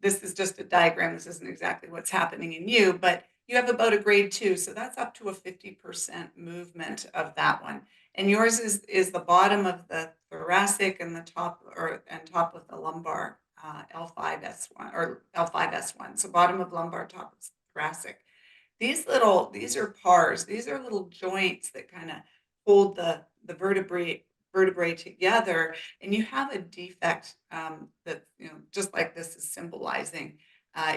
this is just a diagram. This isn't exactly what's happening in you, but you have about a grade 2. So that's up to a 50% movement of that one. And yours is the bottom of the thoracic and the top and top of the lumbar, L5S1 or L5S1. So bottom of lumbar, top of thoracic. These are pars. These are little joints that kind of hold the vertebrae together. And you have a defect that, just like this is symbolizing,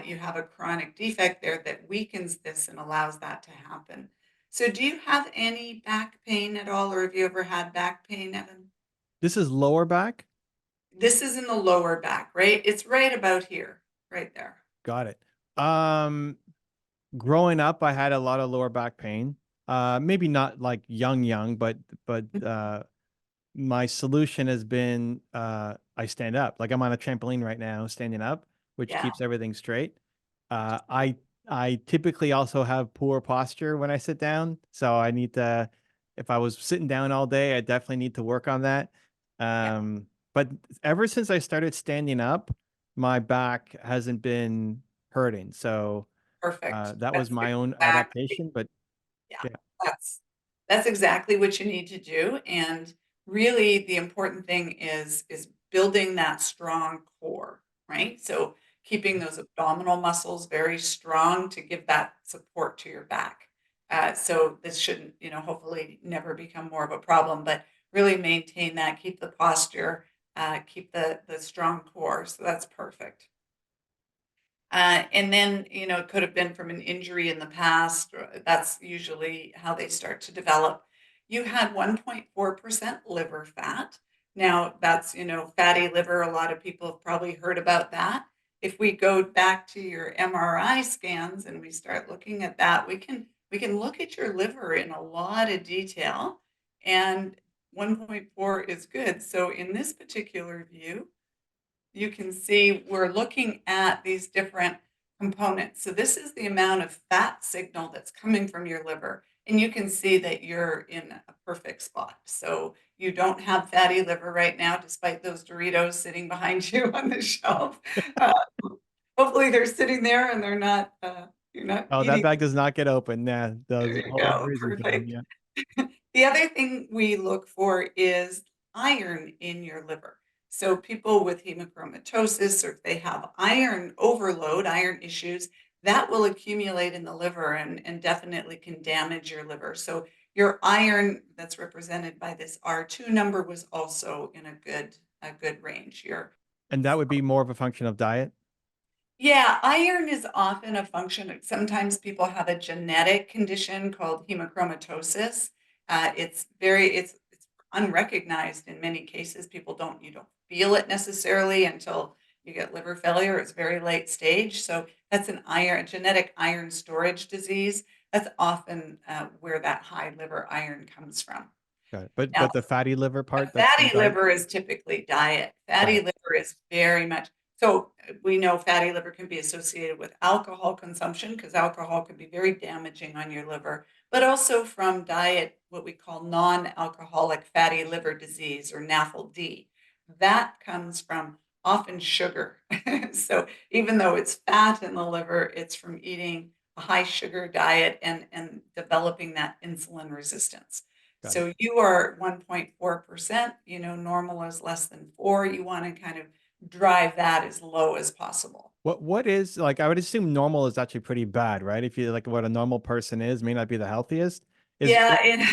you have a chronic defect there that weakens this and allows that to happen. So do you have any back pain at all, or have you ever had back pain, Evan? This is lower back? This is in the lower back, right? It's right about here, right there. Got it. Growing up, I had a lot of lower back pain. Maybe not like young, but my solution has been I stand up. Like I'm on a trampoline right now, standing up, which Yeah. keeps everything straight. I typically also have poor posture when I sit down, so I need to. If I was sitting down all day, I definitely need to work on that. But ever since I started standing up, my back hasn't been hurting. So Perfect. that was That's my own exactly. adaptation. But Yeah, yeah, that's exactly what you need to do. And really the important thing is building that strong core, right? So keeping those abdominal muscles very strong to give that support to your back. So this shouldn't, hopefully never become more of a problem, but really maintain that, keep the posture, keep the strong core. So that's perfect. And then, it could have been from an injury in the past. That's usually how they start to develop. You had 1.4% liver fat. Now, that's, fatty liver. A lot of people have probably heard about that. If we go back to your MRI scans and we start looking at that, we can look at your liver in a lot of detail. And 1.4 is good. So in this particular view, you can see we're looking at these different components. So this is the amount of fat signal that's coming from your liver. And you can see that you're in a perfect spot. So you don't have fatty liver right now, despite those Doritos sitting behind you on the shelf. Uh, Hopefully they're sitting there and they're not, you're not oh, that eating. bag does not get open. Yeah, There there's a you whole other go. reason for them. Perfect. Yeah. The other thing we look for is iron in your liver. So people with hemochromatosis, or if they have iron overload, iron issues, that will accumulate in the liver and definitely can damage your liver. So your iron that's represented by this R2 number was also in a good range. And that would be more of a function of diet. Yeah, iron is often a function of, sometimes people have a genetic condition called hemochromatosis. It's unrecognized in many cases. You don't feel it necessarily until you get liver failure. It's very late stage. So that's a genetic iron storage disease. That's often where that high liver iron comes from. Got it. Now, But the fatty liver part, that's from fatty diet. liver is typically diet. Fatty Diet. liver is very much, so we know fatty liver can be associated with alcohol consumption because alcohol can be very damaging on your liver, but also from diet, what we call non-alcoholic fatty liver disease, or NAFLD. That comes from often sugar. So even though it's fat in the liver, it's from eating a high sugar diet and developing that insulin resistance. Got So you are 1.4%, normal is less than 4. You want to kind of drive that as low as possible. What is, like, I would assume normal is actually pretty bad, right? If you like what a normal person is, may not be the healthiest. Yeah,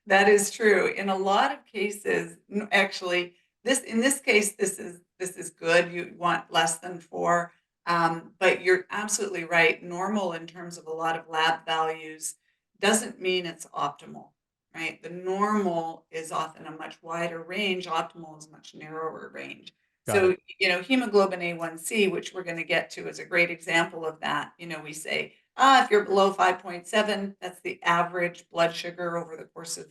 that is true. In a lot of cases, actually, in this case, this is good. You want less than 4, but you're absolutely right. Normal in terms of a lot of lab values doesn't mean it's optimal, right? The normal is often a much wider range. Optimal is a much narrower range. Got So, it. hemoglobin A1C, which we're going to get to, is a great example of that. We say, if you're below 5.7, that's the average blood sugar over the course of,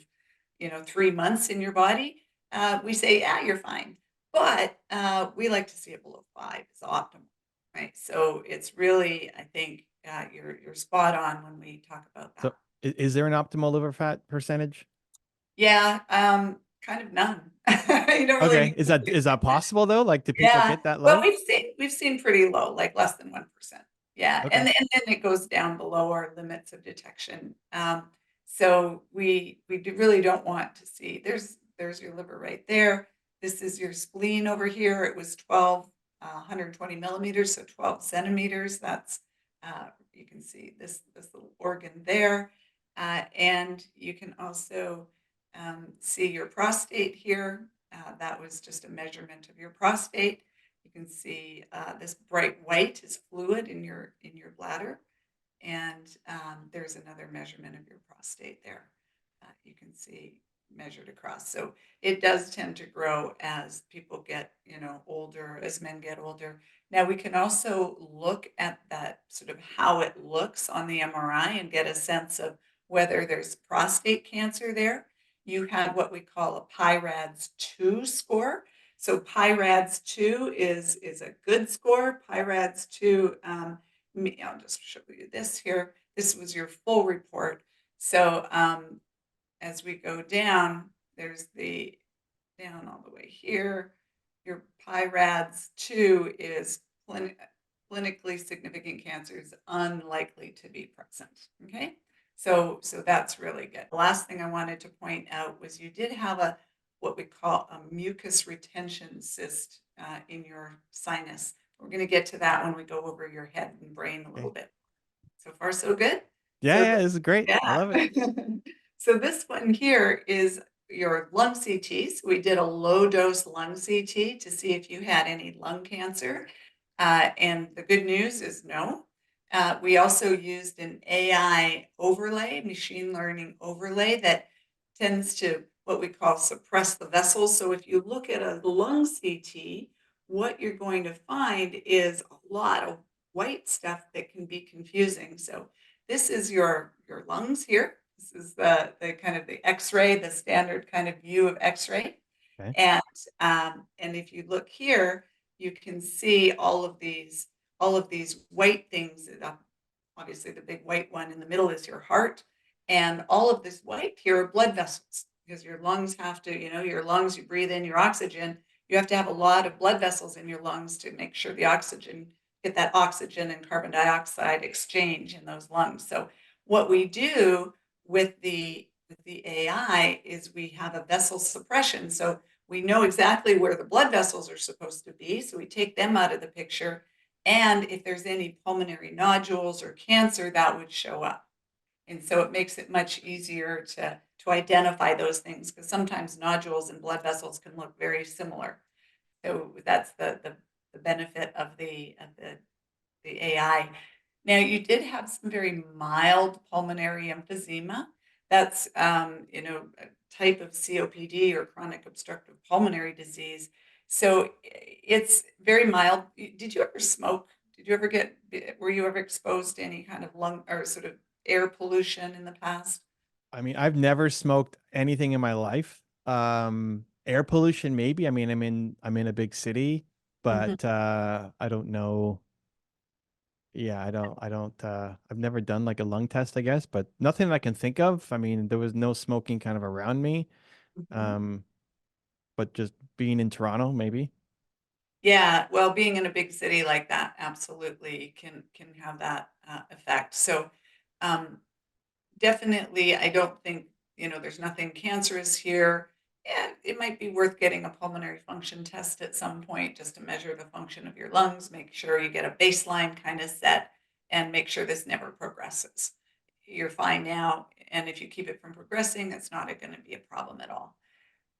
3 months in your body. We say, yeah, you're fine. But we like to see it below 5 is optimal, right? So it's really, I think, you're spot on when we talk about that. So is there an optimal liver fat percentage? Yeah, kind of none. You don't really Okay. need Is that possible though? Like, do people Yeah, get that well, low? we've seen pretty low, like less than 1%. Yeah, Okay. and then it goes down below our limits of detection. So really don't want to see. There's your liver right there. This is your spleen over here. It was 120 millimeters, so 12 centimeters. That's you can see this little organ there, and you can also see your prostate here. That was just a measurement of your prostate. You can see this bright white is fluid in your bladder, and there's another measurement of your prostate there. You can see measured across. So it does tend to grow as people get, older, as men get older. Now we can also look at that sort of how it looks on the MRI and get a sense of whether there's prostate cancer there. You had what we call a PIRADS-2 score. So PIRADS-2 is a good score. PIRADS-2, I'll just show you this here. This was your full report. So as we go down, there's the down all the way here. Your PIRADS-2 is clinically significant cancer is unlikely to be present. Okay, so that's really good. The last thing I wanted to point out was you did have what we call a mucus retention cyst in your sinus. We're going to get to that when we go over your head and brain a little bit. So far, so good. Yeah, this is great. I love it. So this one here is your lung CT. So we did a low dose lung CT to see if you had any lung cancer. And the good news is no. We also used an AI overlay, machine learning overlay that tends to what we call suppress the vessels. So if you look at a lung CT, what you're going to find is a lot of white stuff that can be confusing. So this is your lungs here. This is the kind of the X-ray, the standard kind of view of X-ray. Okay. And if you look here, you can see all of these white things. Obviously, the big white one in the middle is your heart, and all of this white here are blood vessels because your lungs have to, your lungs, you breathe in your oxygen. You have to have a lot of blood vessels in your lungs to make sure the oxygen, get that oxygen and carbon dioxide exchange in those lungs. So what we do with the AI is we have a vessel suppression. So we know exactly where the blood vessels are supposed to be. So we take them out of the picture. And if there's any pulmonary nodules or cancer, that would show up. And so it makes it much easier to identify those things because sometimes nodules and blood vessels can look very similar. So that's the benefit of the AI. Now you did have some very mild pulmonary emphysema. That's a type of COPD or chronic obstructive pulmonary disease. So it's very mild. Did you ever smoke? Were you ever exposed to any kind of lung or sort of air pollution in the past? I mean, I've never smoked anything in my life. Air pollution, maybe. I mean, I'm in a big city, but I don't know. Yeah, I don't, I've never done like a lung test, I guess, but nothing that I can think of. I mean, there was no smoking kind of around me. But just being in Toronto, maybe. Yeah, well, being in a big city like that absolutely can have that effect. So definitely, I don't think, there's nothing cancerous here. Yeah, it might be worth getting a pulmonary function test at some point just to measure the function of your lungs, make sure you get a baseline kind of set, and make sure this never progresses. You're fine now, and if you keep it from progressing, it's not going to be a problem at all.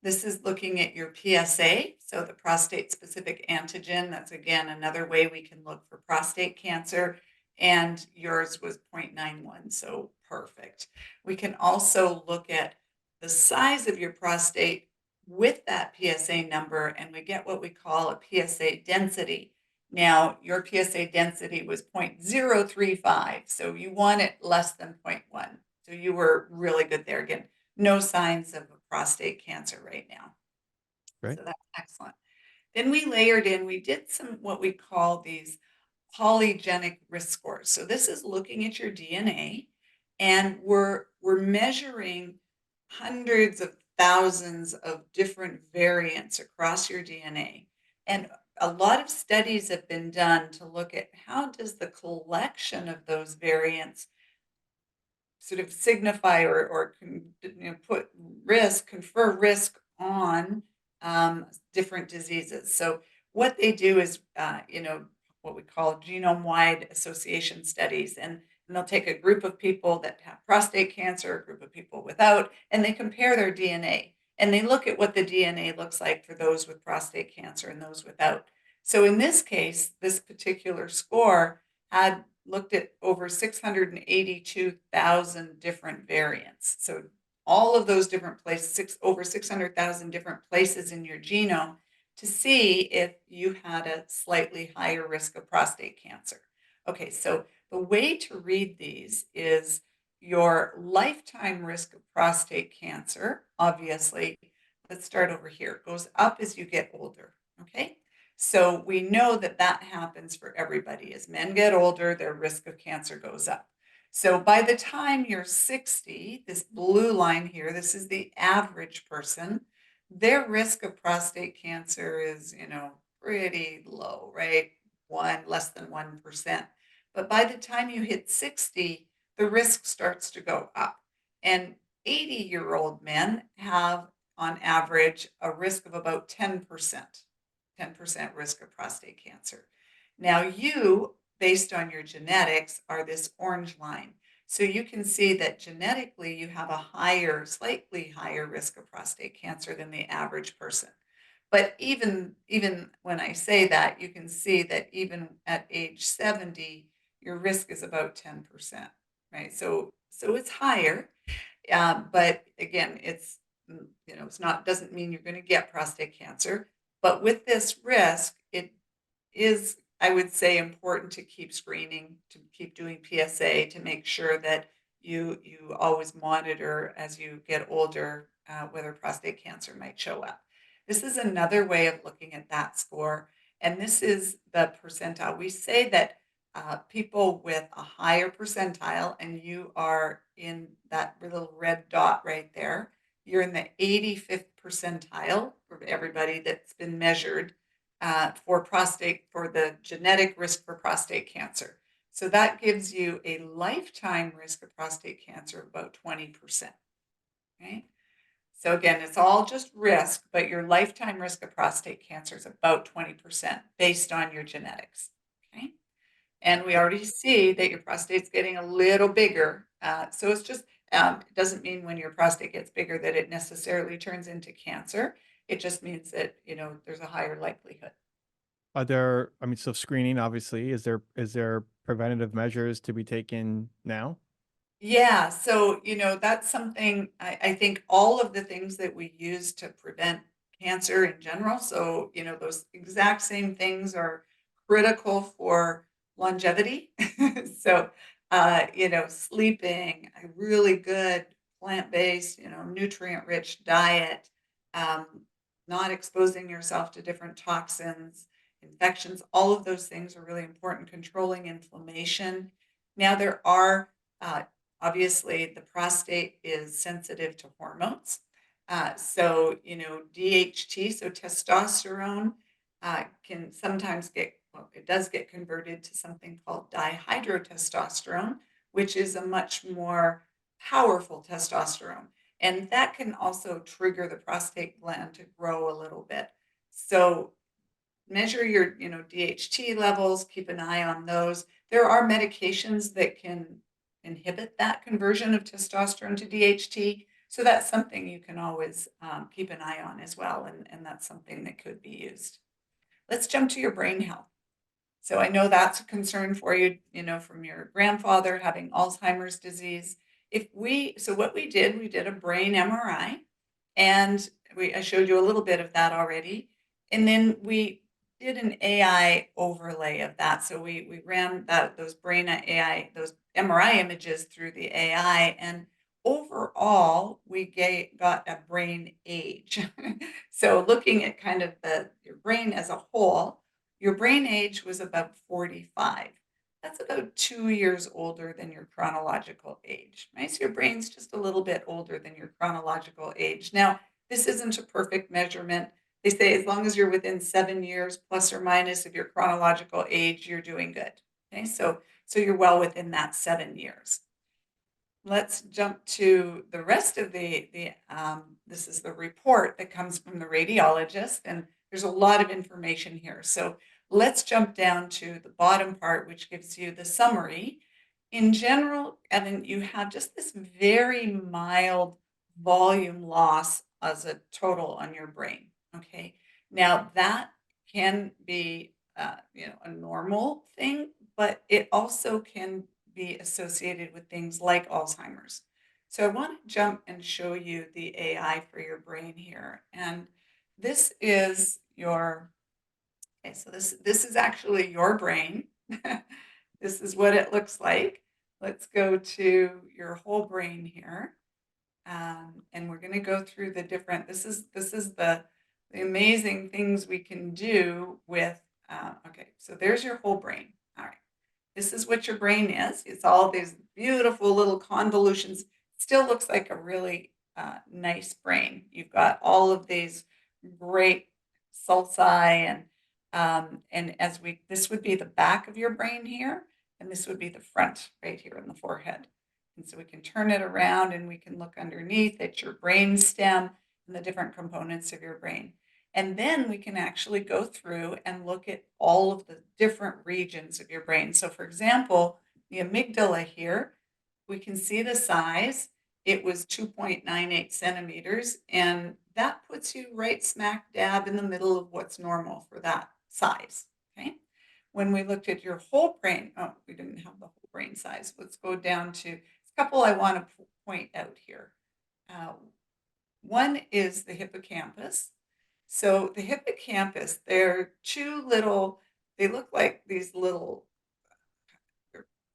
This is looking at your PSA, so the prostate-specific antigen. That's, again, another way we can look for prostate cancer, and yours was 0.91, so perfect. We can also look at the size of your prostate with that PSA number, and we get what we call a PSA density. Now, your PSA density was 0.035, so you want it less than 0.1. So you were really good there. Again, no signs of prostate cancer right now. Right. So that's excellent. Then we layered in, we did some what we call these polygenic risk scores. So this is looking at your DNA, and we're measuring hundreds of thousands of different variants across your DNA. And a lot of studies have been done to look at how does the collection of those variants sort of signify or confer risk on different diseases. So what they do is, what we call genome-wide association studies, and they'll take a group of people that have prostate cancer, a group of people without, and they compare their DNA. And they look at what the DNA looks like for those with prostate cancer and those without. So in this case, this particular score had looked at over 682,000 different variants. So all of those different places, over 600,000 different places in your genome, to see if you had a slightly higher risk of prostate cancer. Okay, so the way to read these is your lifetime risk of prostate cancer, obviously, let's start over here, it goes up as you get older, okay? So we know that that happens for everybody. As men get older, their risk of cancer goes up. So by the time you're 60, this blue line here, this is the average person, their risk of prostate cancer is, pretty low, right? Less than 1%. But by the time you hit 60, the risk starts to go up. And 80-year-old men have, on average, a risk of about 10%. 10% risk of prostate cancer. Now you, based on your genetics, are this orange line. So you can see that genetically you have a slightly higher risk of prostate cancer than the average person. But even when I say that, you can see that even at age 70, your risk is about 10%, right? So it's higher, but again, it's doesn't mean you're going to get prostate cancer. But with this risk, it is, I would say, important to keep screening, to keep doing PSA, to make sure that you always monitor as you get older whether prostate cancer might show up. This is another way of looking at that score, and this is the percentile. We say that people with a higher percentile, and you are in that little red dot right there, you're in the 85th percentile for everybody that's been measured for the genetic risk for prostate cancer. So that gives you a lifetime risk of prostate cancer of about 20%. Okay. So again, it's all just risk, but your lifetime risk of prostate cancer is about 20% based on your genetics. Okay. And we already see that your prostate's getting a little bigger. So it's just, it doesn't mean when your prostate gets bigger that it necessarily turns into cancer. It just means that, there's a higher likelihood. So screening, obviously, is there preventative measures to be taken now? Yeah, so, that's something I think all of the things that we use to prevent cancer in general. So, those exact same things are critical for longevity. So, sleeping, a really good plant-based, nutrient-rich diet, not exposing yourself to different toxins, infections, all of those things are really important. Controlling inflammation. Now, there are obviously, the prostate is sensitive to hormones. So, DHT, so testosterone, can sometimes it does get converted to something called dihydrotestosterone, which is a much more powerful testosterone. And that can also trigger the prostate gland to grow a little bit. So measure your, DHT levels, keep an eye on those. There are medications that can inhibit that conversion of testosterone to DHT. So that's something you can always keep an eye on as well. And that's something that could be used. Let's jump to your brain health. So I know that's a concern for you, from your grandfather having Alzheimer's disease. So what we did a brain MRI, and I showed you a little bit of that already. And then we did an AI overlay of that. So we ran those those MRI images through the AI, and overall we got a brain age. So looking at kind of your brain as a whole, your brain age was about 45. That's about 2 years older than your chronological age, right? So your brain's just a little bit older than your chronological age. Now, this isn't a perfect measurement. They say as long as you're within 7 years plus or minus of your chronological age, you're doing good. Okay, so you're well within that 7 years. Let's jump to the rest of this is the report that comes from the radiologist, and there's a lot of information here. So let's jump down to the bottom part, which gives you the summary. In general, Evan, you have just this very mild volume loss as a total on your brain. Okay, now that can be a normal thing, but it also can be associated with things like Alzheimer's. So I want to jump and show you the AI for your brain here. And this is your, okay, so this is actually your brain. This is what it looks like. Let's go to your whole brain here. And we're going to go through the different, this is the amazing things we can do with, okay, so there's your whole brain. All right. This is what your brain is. It's all these beautiful little convolutions. Still looks like a really nice brain. You've got all of these great sulci and this would be the back of your brain here, and this would be the front right here in the forehead. And so we can turn it around and we can look underneath at your brain stem and the different components of your brain. And then we can actually go through and look at all of the different regions of your brain. So for example, the amygdala here, we can see the size. It was 2.98 centimeters, and that puts you right smack dab in the middle of what's normal for that size, okay? When we looked at your whole brain, oh, we didn't have the whole brain size. Let's go down to a couple I want to point out here. One is the hippocampus. So the hippocampus, they're two little, they look like these little,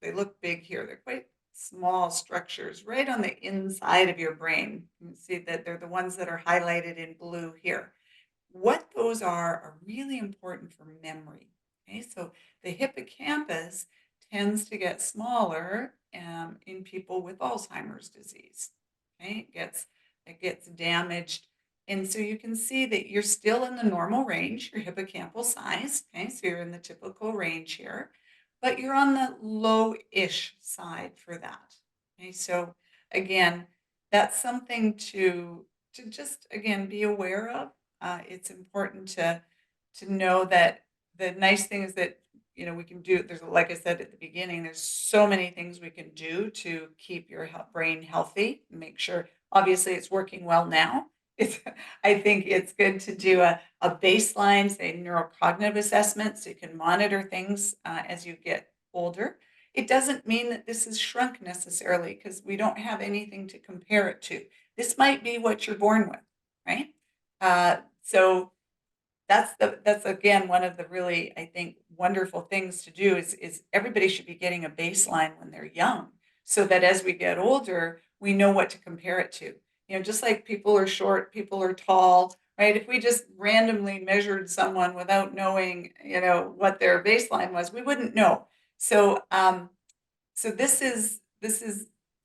they look big here. They're quite small structures right on the inside of your brain. You can see that they're the ones that are highlighted in blue here. What those are really important for memory. Okay, so the hippocampus tends to get smaller in people with Alzheimer's disease. Okay, it gets damaged. And so you can see that you're still in the normal range, your hippocampal size. Okay, so you're in the typical range here, but you're on the low-ish side for that. Okay, so again, that's something to just, again, be aware of. It's important to know that the nice thing is that, we can do, there's, like I said at the beginning, there's so many things we can do to keep your brain healthy and make sure, obviously it's working well now. I think it's good to do a baseline, say, neurocognitive assessment so you can monitor things as you get older. It doesn't mean that this is shrunk necessarily because we don't have anything to compare it to. This might be what you're born with, right? So that's again one of the really, I think, wonderful things to do is everybody should be getting a baseline when they're young so that as we get older, we know what to compare it to. Just like people are short, people are tall, right? If we just randomly measured someone without knowing, what their baseline was, we wouldn't know. So, so this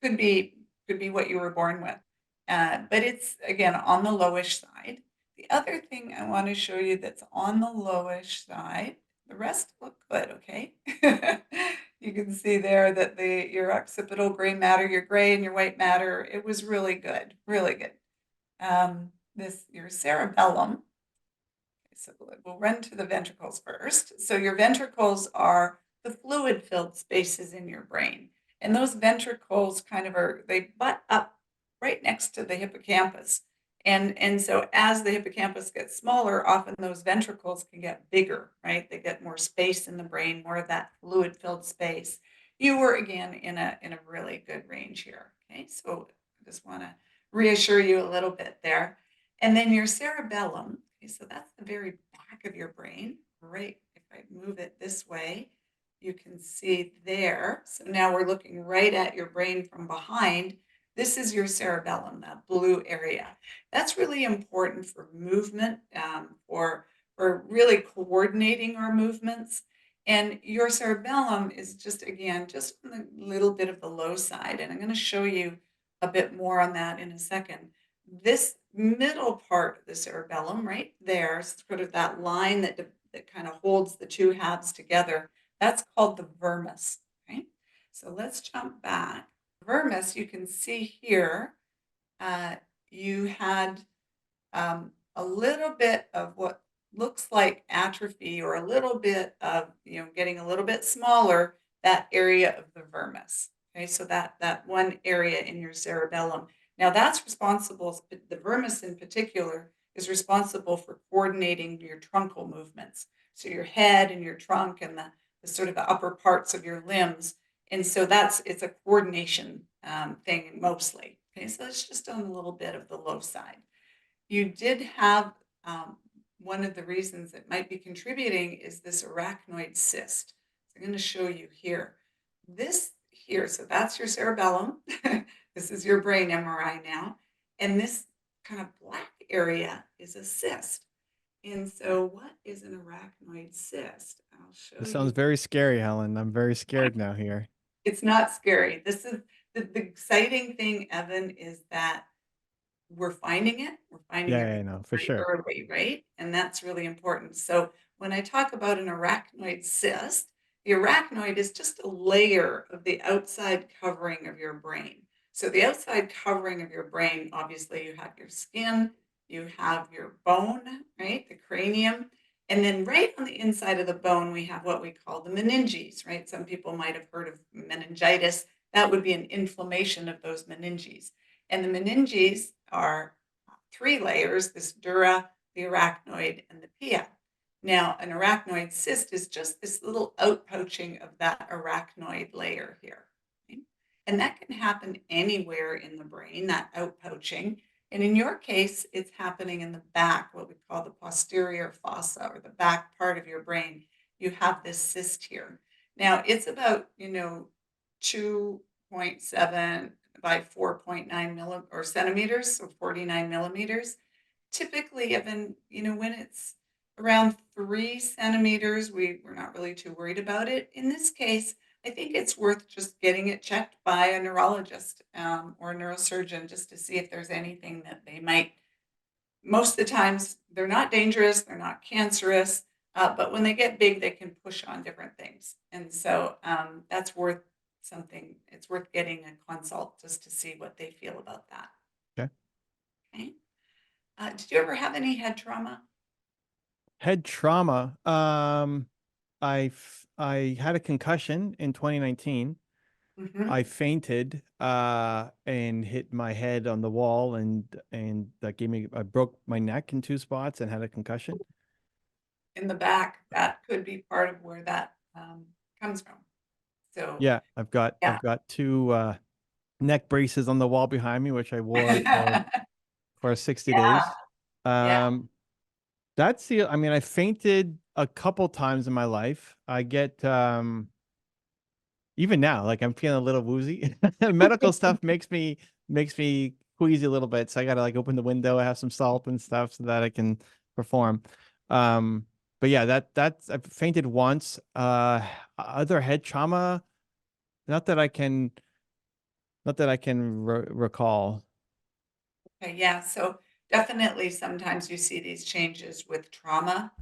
could be what you were born with, but it's again on the lowish side. The other thing I want to show you that's on the lowish side, the rest look good, okay? You can see there that your occipital gray matter, your gray and your white matter, it was really good, really good. Your cerebellum, okay, so we'll run to the ventricles first. So your ventricles are the fluid-filled spaces in your brain. And those ventricles they butt up right next to the hippocampus. And so as the hippocampus gets smaller, often those ventricles can get bigger, right? They get more space in the brain, more of that fluid-filled space. You were, again, in a really good range here, okay? So I just want to reassure you a little bit there. And then your cerebellum, okay, so that's the very back of your brain, right? If I move it this way, you can see there. So now we're looking right at your brain from behind. This is your cerebellum, that blue area. That's really important for movement, for for really coordinating our movements. And your cerebellum is just, again, just on a little bit of the low side. And I'm going to show you a bit more on that in a second. This middle part of the cerebellum right there, sort of that line that kind of holds the two halves together, that's called the vermis. Okay? So let's jump back. Vermis, you can see here, you had a little bit of what looks like atrophy, or a little bit of, getting a little bit smaller, that area of the vermis. Okay, so that one area in your cerebellum. Now that's responsible, the vermis in particular is responsible for coordinating your trunkal movements. So your head and your trunk and the sort of the upper parts of your limbs. And so it's a coordination thing mostly. Okay, so it's just on a little bit of the low side. You did have one of the reasons it might be contributing is this arachnoid cyst. So I'm going to show you here. This here, so that's your cerebellum. This is your brain MRI now. And this kind of black area is a cyst. And so what is an arachnoid cyst? I'll show you. This sounds very scary, Helen. I'm very scared now here. It's not scary. This is the exciting thing, Evan, is that we're finding it. We're finding Yeah, it I know, for pretty sure. early, right? And that's really important. So when I talk about an arachnoid cyst, the arachnoid is just a layer of the outside covering of your brain. So the outside covering of your brain, obviously you have your skin, you have your bone, right? The cranium. And then right on the inside of the bone, we have what we call the meninges, right? Some people might have heard of meningitis. That would be an inflammation of those meninges. And the meninges are three layers: this dura, the arachnoid, and the pia. Now, an arachnoid cyst is just this little outpouching of that arachnoid layer here. Okay? And that can happen anywhere in the brain, that outpouching. And in your case, it's happening in the back, what we call the posterior fossa, or the back part of your brain. You have this cyst here. Now, it's about, 2.7 by 4.9 centimeters, so 49 millimeters. Typically, even, when it's around 3 centimeters, we're not really too worried about it. In this case, I think it's worth just getting it checked by a neurologist or a neurosurgeon, just to see if there's anything that they might. Most of the times, they're not dangerous, they're not cancerous, but when they get big, they can push on different things. And so that's worth something. It's worth getting a consult just to see what they feel about that. Okay. Did you ever have any head trauma? Head trauma. I had a concussion in 2019. Mhm. I fainted and hit my head on the wall, and that I broke my neck in two spots and had a concussion. In the back, that could be part of where that comes from. So Yeah, I've got yeah. two neck braces on the wall behind me, which I wore for 60 Yeah. days. Yeah. I fainted a couple times in my life. I get even now, like, I'm feeling a little woozy. Medical stuff makes me queasy a little bit, so I gotta like open the window, I have some salt and stuff so that I can perform. But yeah, I've fainted once. Other head trauma, not that I can recall. Okay. Yeah. So definitely sometimes you see these changes with trauma.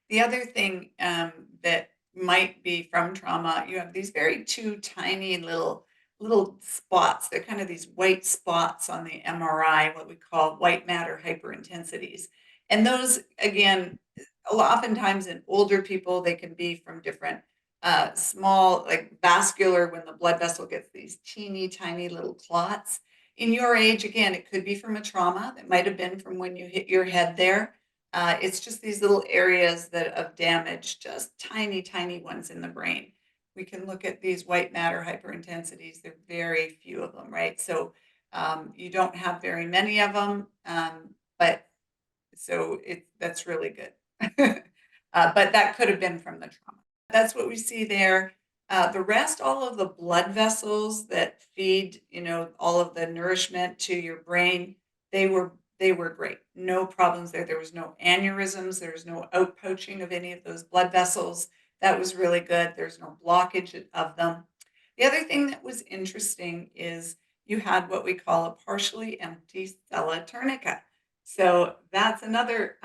The other thing that might be from trauma, you have these two tiny little spots. They're kind of these white spots on the MRI, what we call white matter hyperintensities. And those, again, oftentimes in older people, they can be from different small, like vascular, when the blood vessel gets these teeny tiny little clots. In your age, again, it could be from a trauma. That might have been from when you hit your head there. It's just these little areas of damage, just tiny, tiny ones in the brain. We can look at these white matter hyperintensities. There are very few of them, right? So you don't have very many of them, but so that's really good. But that could have been from the trauma. That's what we see there. The rest, all of the blood vessels that feed, all of the nourishment to your brain, they were they were great. No problems there. There was no aneurysms. There was no outpoaching of any of those blood vessels. That was really good. There's no blockage of them. The other thing that was interesting is you had what we call a partially empty sella turnica. So that's another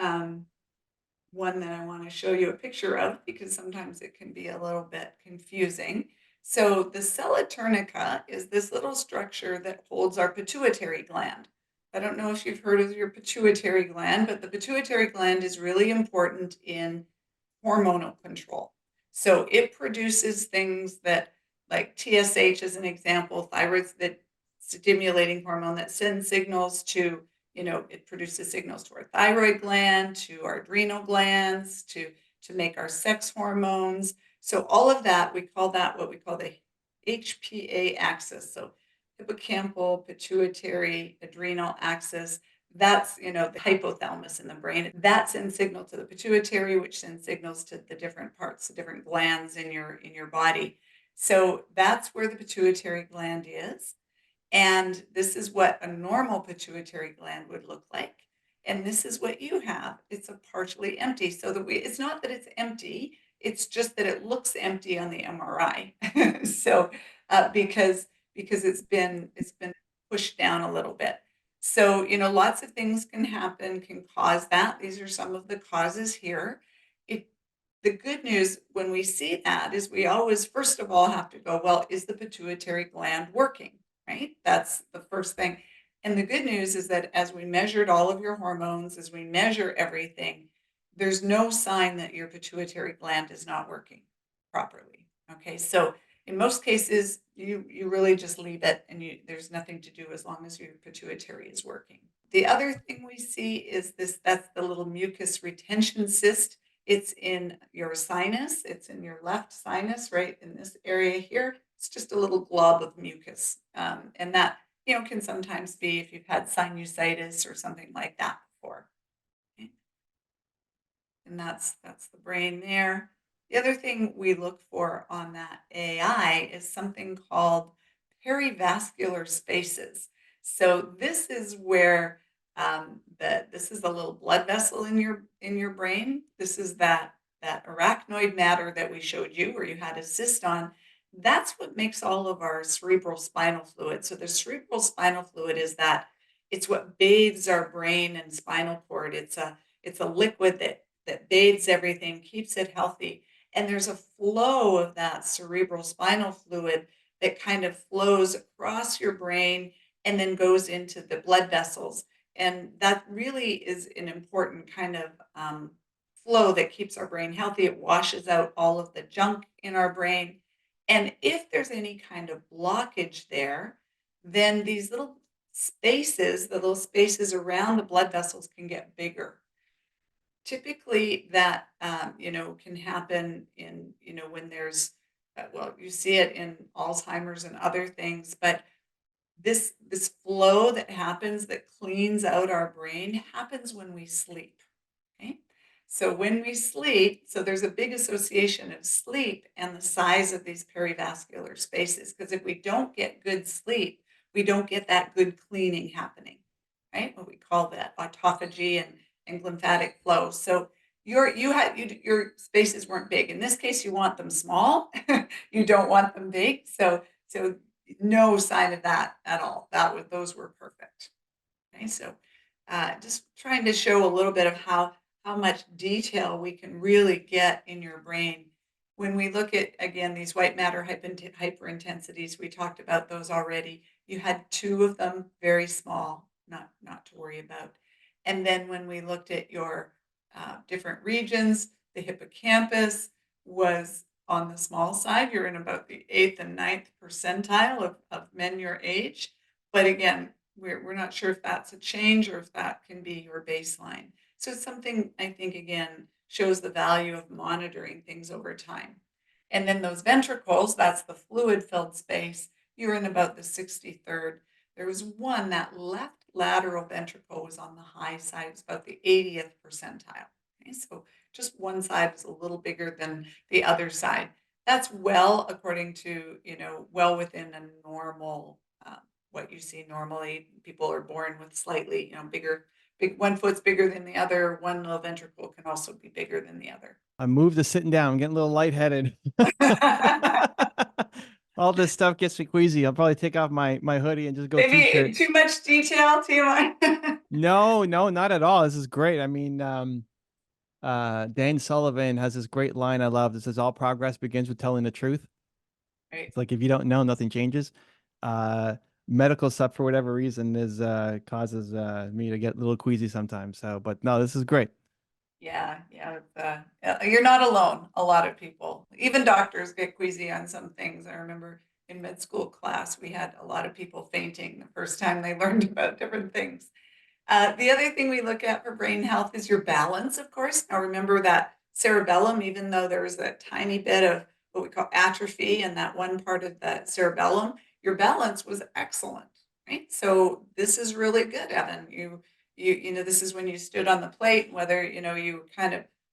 one that I want to show you a picture of, because sometimes it can be a little bit confusing. So the sella turnica is this little structure that holds our pituitary gland. I don't know if you've heard of your pituitary gland, but the pituitary gland is really important in hormonal control. So it produces things that, like TSH as an example, thyroid that stimulating hormone that sends signals to, it produces signals to our thyroid gland, to our adrenal glands, to make our sex hormones. So all of that, we call that what we call the HPA axis. So hippocampal, pituitary, adrenal axis. That's, the hypothalamus in the brain. That sends signal to the pituitary, which sends signals to the different parts, the different glands in your body. So that's where the pituitary gland is. And this is what a normal pituitary gland would look like. And this is what you have. It's a partially empty. So it's not that it's empty, it's just that it looks empty on the MRI. So because it's been pushed down a little bit. So, lots of things can happen, can cause that. These are some of the causes here. The good news when we see that is we always, first of all, have to go, well, is the pituitary gland working, right? That's the first thing. And the good news is that as we measured all of your hormones, as we measure everything, there's no sign that your pituitary gland is not working properly. Okay, so in most cases, you really just leave it and there's nothing to do as long as your pituitary is working. The other thing we see is that's the little mucus retention cyst. It's in your sinus. It's in your left sinus, right in this area here. It's just a little glob of mucus. And that, can sometimes be if you've had sinusitis or something like that before. Okay. And that's the brain there. The other thing we look for on that AI is something called perivascular spaces. So this is where this is a little blood vessel in your brain. This is that arachnoid matter that we showed you where you had a cyst on. That's what makes all of our cerebral spinal fluid. So the cerebral spinal fluid is it's what bathes our brain and spinal cord. It's a liquid that bathes everything, keeps it healthy. And there's a flow of that cerebral spinal fluid that kind of flows across your brain and then goes into the blood vessels. And that really is an important kind of flow that keeps our brain healthy. It washes out all of the junk in our brain. And if there's any kind of blockage there, then these little spaces, the little spaces around the blood vessels can get bigger. Typically that, can happen in, when there's, you see it in Alzheimer's and other things, but this flow that happens that cleans out our brain happens when we sleep, okay? So when we sleep, so there's a big association of sleep and the size of these perivascular spaces, because if we don't get good sleep, we don't get that good cleaning happening, right? What we call that autophagy and lymphatic flow. So your spaces weren't big. In this case, you want them small. You don't want them big. So no sign of that at all. Those were perfect. Okay, so just trying to show a little bit of how much detail we can really get in your brain. When we look at, again, these white matter hyperintensities, we talked about those already. You had 2 of them, very small, not to worry about. And then when we looked at your different regions, the hippocampus was on the small side. You're in about the 8th and 9th percentile of men your age. But again, we're not sure if that's a change or if that can be your baseline. So it's something I think, again, shows the value of monitoring things over time. And then those ventricles, that's the fluid-filled space, you're in about the 63rd. There was one, that left lateral ventricle was on the high side. It's about the 80th percentile. Okay, so just one side was a little bigger than the other side. That's well, according to, well within a normal, what you see normally. People are born with slightly, bigger one foot's bigger than the other, one little ventricle can also be bigger than the other. I moved to sitting down. I'm getting a little lightheaded. All this stuff gets me queasy. I'll probably take off my hoodie and just go Maybe t-shirt. too much detail, TMI. No, not at all. This is great. I mean, Dan Sullivan has this great line I love. That says, "All progress begins with telling the truth." Right. It's like if you don't know, nothing changes. Medical stuff for whatever reason is causes me to get a little queasy sometimes. So, but no, this is great. Yeah, you're not alone. A lot of people, even doctors, get queasy on some things. I remember in med school class, we had a lot of people fainting the first time they learned about different things. The other thing we look at for brain health is your balance, of course. Now remember that cerebellum, even though there's a tiny bit of what we call atrophy in that one part of the cerebellum, your balance was excellent, right? So this is really good, Evan. You know, this is when you stood on the plate, whether, you know,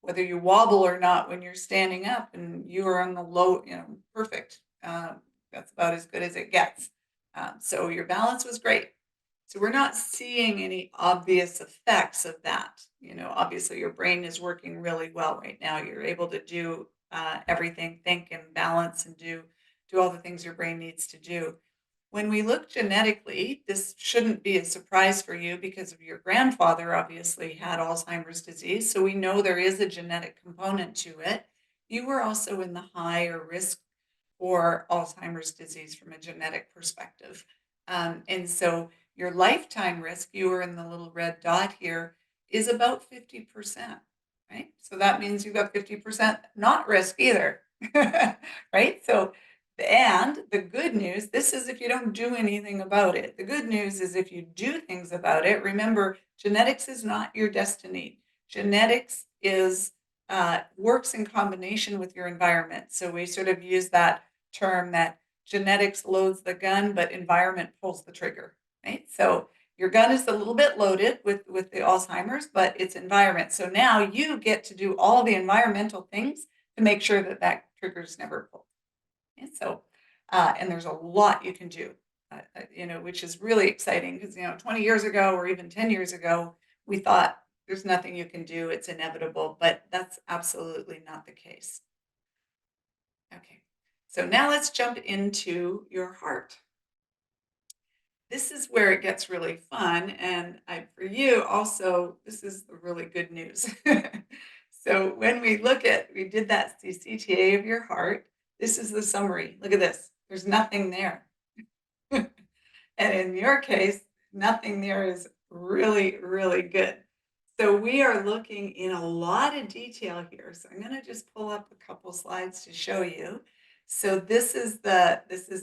whether you wobble or not when you're standing up, and you are on the low, you know, perfect. That's about as good as it gets. So your balance was great. So we're not seeing any obvious effects of that. You know, obviously your brain is working really well right now. You're able to do everything, think and balance and do all the things your brain needs to do. When we look genetically, this shouldn't be a surprise for you because of your grandfather obviously had Alzheimer's disease. So we know there is a genetic component to it. You were also in the higher risk for Alzheimer's disease from a genetic perspective. And so your lifetime risk, you were in the little red dot here, is about 50%, right? So that means you've got 50% not risk either, right? So, and the good news, this is if you don't do anything about it. The good news is if you do things about it, remember, genetics is not your destiny. Genetics is works in combination with your environment. So we sort of use that term that genetics loads the gun, but environment pulls the trigger, right? So your gun is a little bit loaded with the Alzheimer's, but it's environment. So now you get to do all the environmental things to make sure that that trigger is never pulled. And so, and there's a lot you can do, you know, which is really exciting because, you know, 20 years ago or even 10 years ago, we thought there's nothing you can do, it's inevitable, but that's absolutely not the case. Okay, so now let's jump into your heart. This is where it gets really fun, and for you also, this is the really good news. So when we did that CCTA of your heart, this is the summary. Look at this. There's nothing there. And in your case, nothing there is really, really good. So we are looking in a lot of detail here. So I'm going to just pull up a couple slides to show you. So this is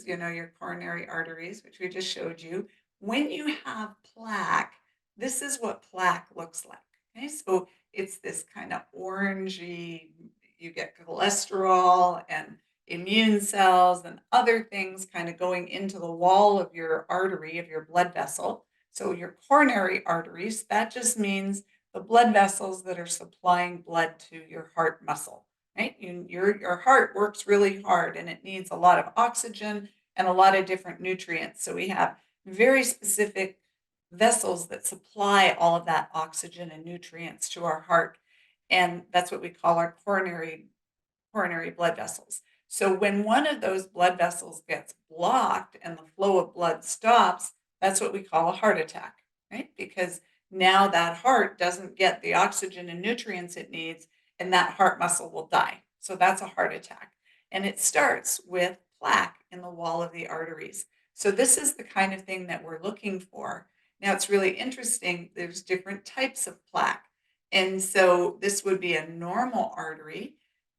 you know, your coronary arteries, which we just showed you. When you have plaque, this is what plaque looks like. Okay, so it's this kind of orangey, you get cholesterol and immune cells and other things kind of going into the wall of your artery, of your blood vessel. So your coronary arteries, that just means the blood vessels that are supplying blood to your heart muscle, right? Your heart works really hard and it needs a lot of oxygen and a lot of different nutrients. So we have very specific vessels that supply all of that oxygen and nutrients to our heart. And that's what we call our coronary blood vessels. So when one of those blood vessels gets blocked and the flow of blood stops, that's what we call a heart attack, right? Because now that heart doesn't get the oxygen and nutrients it needs, and that heart muscle will die. So that's a heart attack. And it starts with plaque in the wall of the arteries. So this is the kind of thing that we're looking for. Now it's really interesting. There's different types of plaque. And so this would be a normal artery.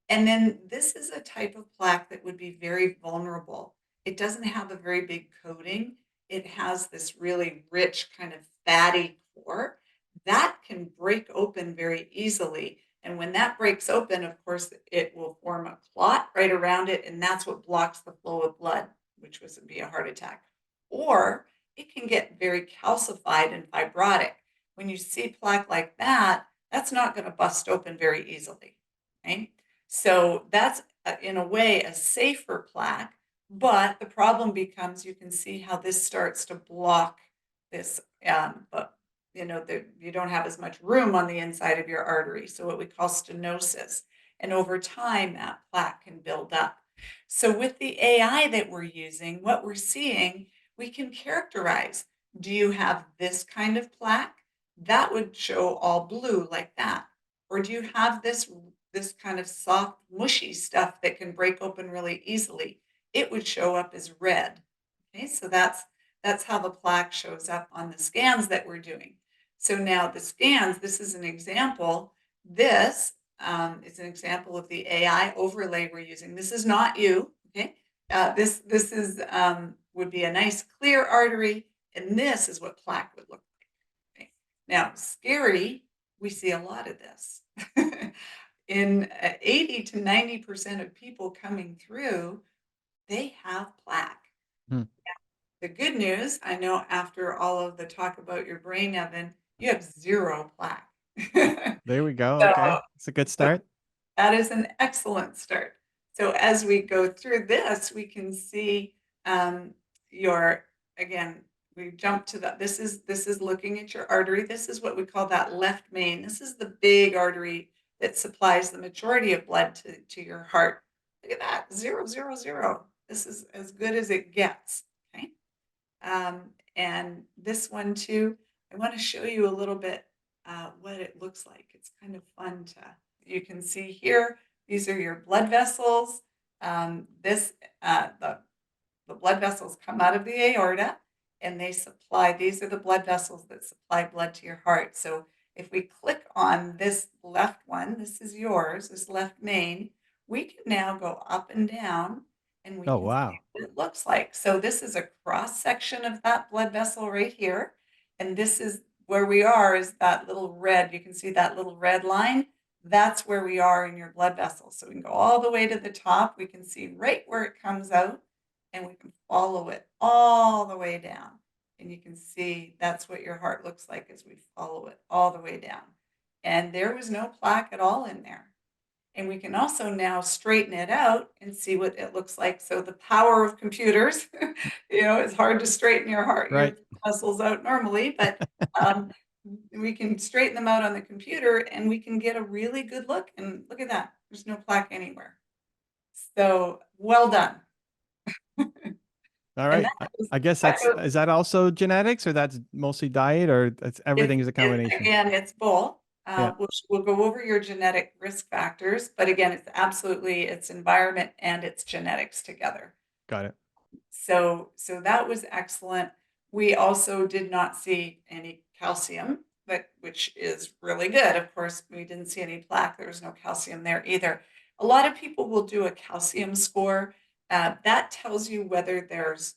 And then this is a type of plaque that would be very vulnerable. It doesn't have a very big coating. It has this really rich kind of fatty core that can break open very easily. And when that breaks open, of course, it will form a clot right around it. And that's what blocks the flow of blood, which would be a heart attack. Or it can get very calcified and fibrotic. When you see plaque like that, that's not going to bust open very easily, right? So that's, in a way, a safer plaque. But the problem becomes, you can see how this starts to block this, you don't have as much room on the inside of your artery. So what we call stenosis. And over time, that plaque can build up. So with the AI that we're using, what we're seeing, we can characterize, do you have this kind of plaque? That would show all blue like that. Or do you have this kind of soft, mushy stuff that can break open really easily? It would show up as red. Okay, so that's how the plaque shows up on the scans that we're doing. So now the scans, this is an example. This is an example of the AI overlay we're using. This is not you, okay? This is would be a nice clear artery, and this is what plaque would look like. Okay? Now, scary, we see a lot of this. In 80 to 90% of people coming through, they have plaque. Hmm. The good news, I know after all of the talk about your brain, Evan, you have zero plaque. There we go. So- Okay. It's a good start. That is an excellent start. So as we go through this, we can see again, we jump to this is looking at your artery. This is what we call that left main. This is the big artery that supplies the majority of blood to your heart. Look at that, 0, 0, 0. This is as good as it gets, okay? And this one too, I want to show you a little bit what it looks like. It's kind of fun you can see here, these are your blood vessels. The blood vessels come out of the aorta and these are the blood vessels that supply blood to your heart. So if we click on this left one, this is yours, this left main, we can now go up and down and we Oh, can wow. see what it looks like. So this is a cross section of that blood vessel right here. And this is where we are, is that little red, you can see that little red line. That's where we are in your blood vessel. So we can go all the way to the top. We can see right where it comes out and we can follow it all the way down. And you can see that's what your heart looks like as we follow it all the way down. And there was no plaque at all in there. And we can also now straighten it out and see what it looks like. So the power of computers, it's hard to straighten your heart, Right. your muscles out normally, but we can straighten them out on the computer and we can get a really good look. And look at that, there's no plaque anywhere. So well done. All right. I guess is that also genetics, or that's mostly diet, or everything is a combination? Again, it's both. Yeah. We'll go over your genetic risk factors, but again, it's environment and it's genetics together. Got it. So that was excellent. We also did not see any calcium, which is really good. Of course, we didn't see any plaque. There was no calcium there either. A lot of people will do a calcium score. That tells you whether there's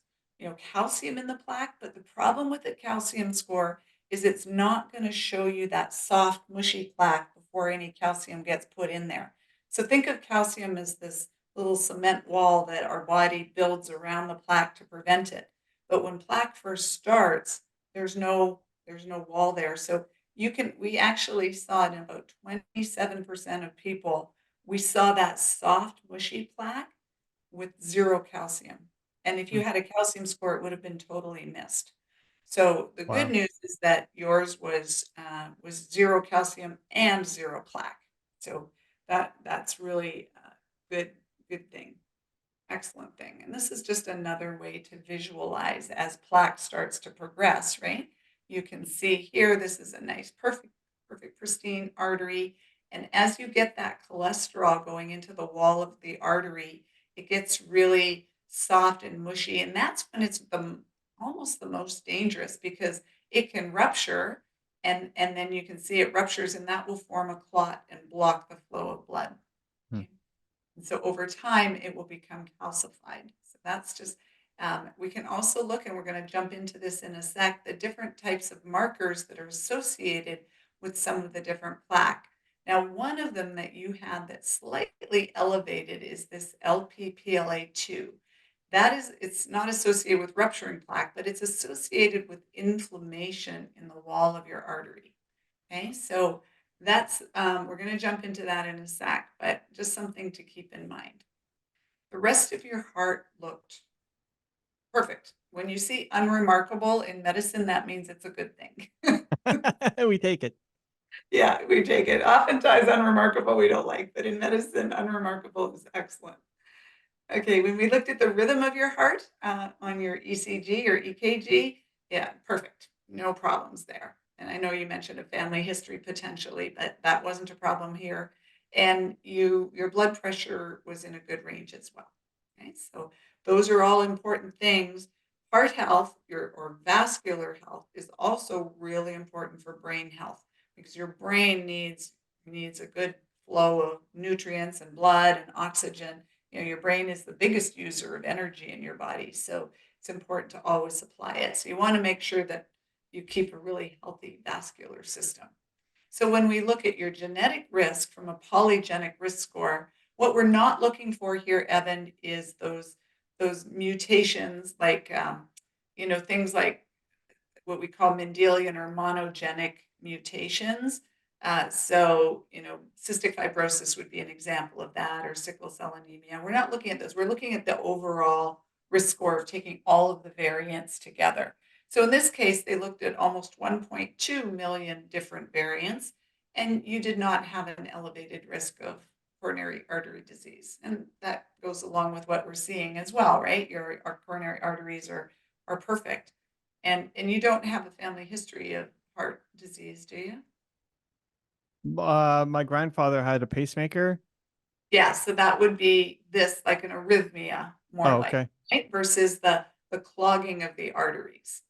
calcium in the plaque, but the problem with the calcium score is it's not going to show you that soft, mushy plaque before any calcium gets put in there. So think of calcium as this little cement wall that our body builds around the plaque to prevent it. But when plaque first starts, there's no wall there. So we actually saw it in about 27% of people. We saw that soft, mushy plaque with zero calcium. And if you had a calcium score, it would have been totally missed. So the good news is that yours was zero calcium and zero plaque. So that's really a good thing, excellent thing. And this is just another way to visualize as plaque starts to progress, right? You can see here, this is a nice, perfect, pristine artery. And as you get that cholesterol going into the wall of the artery, it gets really soft and mushy. And that's when it's almost the most dangerous, because it can rupture and then you can see it ruptures and that will form a clot and block the flow of blood. And so over time, it will become calcified. So that's just, we can also look, and we're going to jump into this in a sec, the different types of markers that are associated with some of the different plaque. Now, one of them that you had that's slightly elevated is this LPPLA2. It's not associated with rupturing plaque, but it's associated with inflammation in the wall of your artery. Okay, so that's, we're going to jump into that in a sec, but just something to keep in mind. The rest of your heart looked perfect. When you see unremarkable in medicine, that means it's a good thing. We take it. Yeah, we take it. Oftentimes unremarkable we don't like, but in medicine, unremarkable is excellent. Okay, when we looked at the rhythm of your heart on your ECG or EKG, yeah, perfect. No problems there. And I know you mentioned a family history potentially, but that wasn't a problem here. And your blood pressure was in a good range as well. Okay, so those are all important things. Heart health, or vascular health, is also really important for brain health because your brain needs a good flow of nutrients and blood and oxygen. Your brain is the biggest user of energy in your body, so it's important to always supply it. So you want to make sure that you keep a really healthy vascular system. So when we look at your genetic risk from a polygenic risk score, what we're not looking for here, Evan, is those mutations like things like what we call Mendelian or monogenic mutations. Cystic fibrosis would be an example of that, or sickle cell anemia. We're not looking at those. We're looking at the overall risk score of taking all of the variants together. So in this case, they looked at almost 1.2 million different variants, and you did not have an elevated risk of coronary artery disease. And that goes along with what we're seeing as well, right? Our coronary arteries are perfect. And you don't have a family history of heart disease, do you? My grandfather had a pacemaker. Yeah, so that would be this, like an arrhythmia, more like, Okay. right? Versus the clogging of the arteries.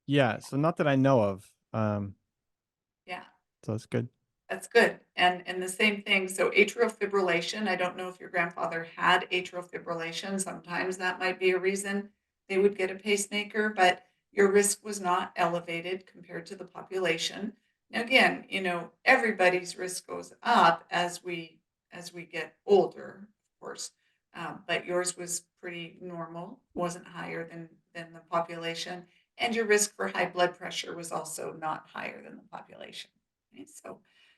Yeah. So not that I know of. Yeah, So that's good. that's good. And the same thing, so atrial fibrillation, I don't know if your grandfather had atrial fibrillation. Sometimes that might be a reason they would get a pacemaker, but your risk was not elevated compared to the population. Now, again, everybody's risk goes up as we get older, of course, but yours was pretty normal, wasn't higher than the population, and your risk for high blood pressure was also not higher than the population. Okay?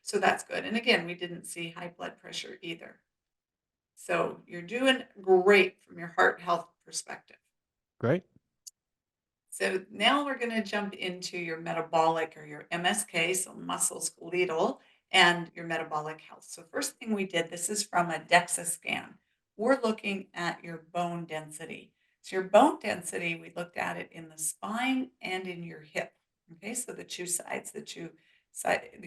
So that's good. And again, we didn't see high blood pressure either. So you're doing great from your heart health perspective. Great. So now we're going to jump into your metabolic, or your MSK, so musculoskeletal, and your metabolic health. So first thing we did, this is from a DEXA scan. We're looking at your bone density. So your bone density, we looked at it in the spine and in your hip. Okay, so the two sides, you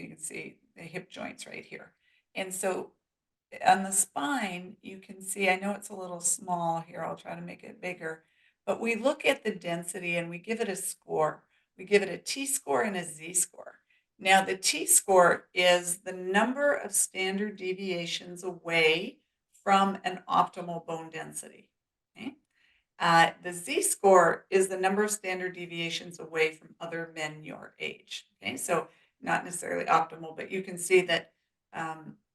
can see the hip joints right here. And so on the spine, you can see, I know it's a little small here, I'll try to make it bigger, but we look at the density and we give it a score. We give it a T-score and a Z-score. Now, the T-score is the number of standard deviations away from an optimal bone density. Okay? The Z-score is the number of standard deviations away from other men your age. Okay, so not necessarily optimal, but you can see that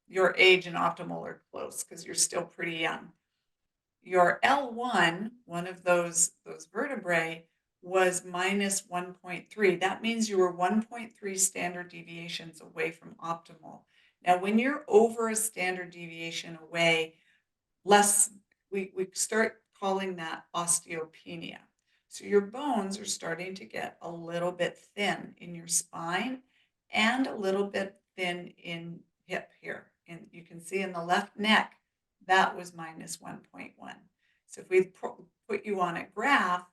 your age and optimal are close because you're still pretty young. Your L1, one of those vertebrae, was minus 1.3. That means you were 1.3 standard deviations away from optimal. Now, when you're over a standard deviation away, we start calling that osteopenia. So your bones are starting to get a little bit thin in your spine and a little bit thin in hip here. And you can see in the left neck, that was minus 1.1. So if we put you on a graph,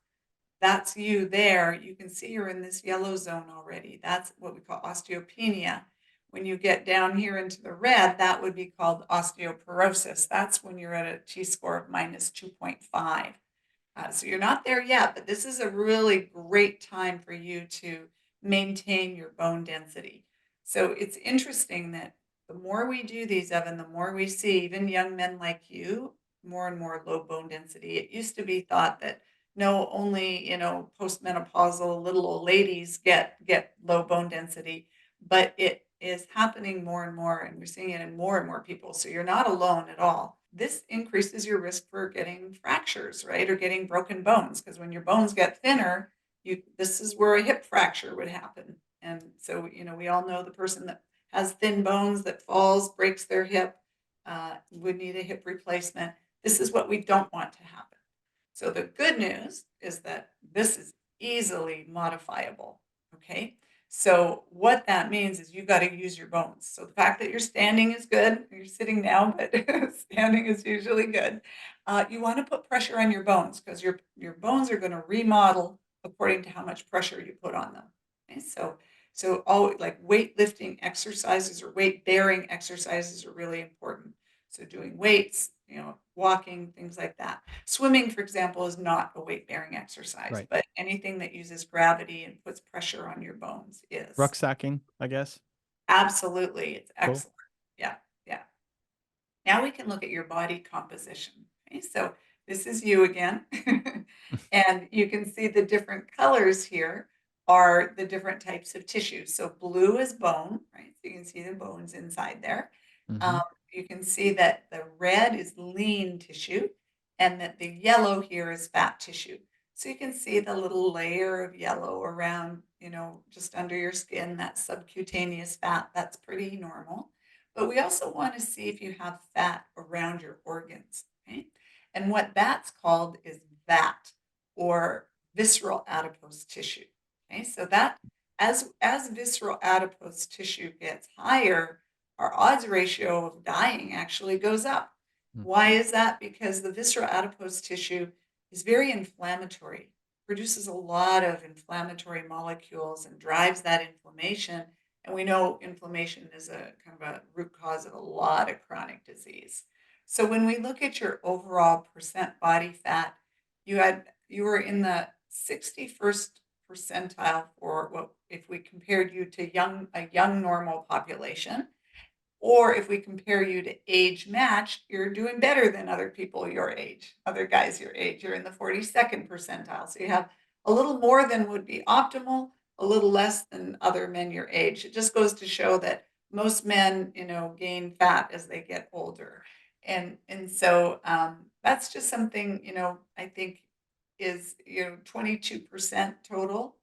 that's you there. You can see you're in this yellow zone already. That's what we call osteopenia. When you get down here into the red, that would be called osteoporosis. That's when you're at a T-score of minus 2.5. So you're not there yet, but this is a really great time for you to maintain your bone density. So it's interesting that the more we do these, Evan, the more we see, even young men like you, more and more low bone density. It used to be thought that no, only postmenopausal little old ladies get low bone density, but it is happening more and more, and we're seeing it in more and more people. So you're not alone at all. This increases your risk for getting fractures, right, or getting broken bones, because when your bones get thinner, this is where a hip fracture would happen. And so we all know the person that has thin bones that falls, breaks their hip, would need a hip replacement. This is what we don't want to happen. So the good news is that this is easily modifiable, okay? So what that means is you got to use your bones. So the fact that you're standing is good. You're sitting now, but standing is usually good. You want to put pressure on your bones because your bones are going to remodel according to how much pressure you put on them. Okay? So all like weightlifting exercises or weight bearing exercises are really important. So doing weights, walking, things like that. Swimming, for example, is not a weight-bearing exercise, Right. but anything that uses gravity and puts pressure on your bones is. Rucksacking, I guess. Absolutely. It's Cool. excellent. Yeah, yeah. Now we can look at your body composition. Okay, so this is you again. And you can see the different colors here are the different types of tissues. So blue is bone, right? So you can see the bones inside there. Mhm. You can see that the red is lean tissue and that the yellow here is fat tissue. So you can see the little layer of yellow around, just under your skin, that subcutaneous fat. That's pretty normal. But we also want to see if you have fat around your organs. Okay? And what that's called is VAT, or visceral adipose tissue. Okay, so that as visceral adipose tissue gets higher, our odds ratio of dying actually goes up. Why is that? Because the visceral adipose tissue is very inflammatory, produces a lot of inflammatory molecules and drives that inflammation. And we know inflammation is a kind of a root cause of a lot of chronic disease. So when we look at your overall percent body fat, you were in the 61st percentile for what if we compared you to a young normal population, or if we compare you to age matched, you're doing better than other people your age, other guys your age. You're in the 42nd percentile. So you have a little more than would be optimal, a little less than other men your age. It just goes to show that most men, gain fat as they get older. And so that's just something, I think is, 22% total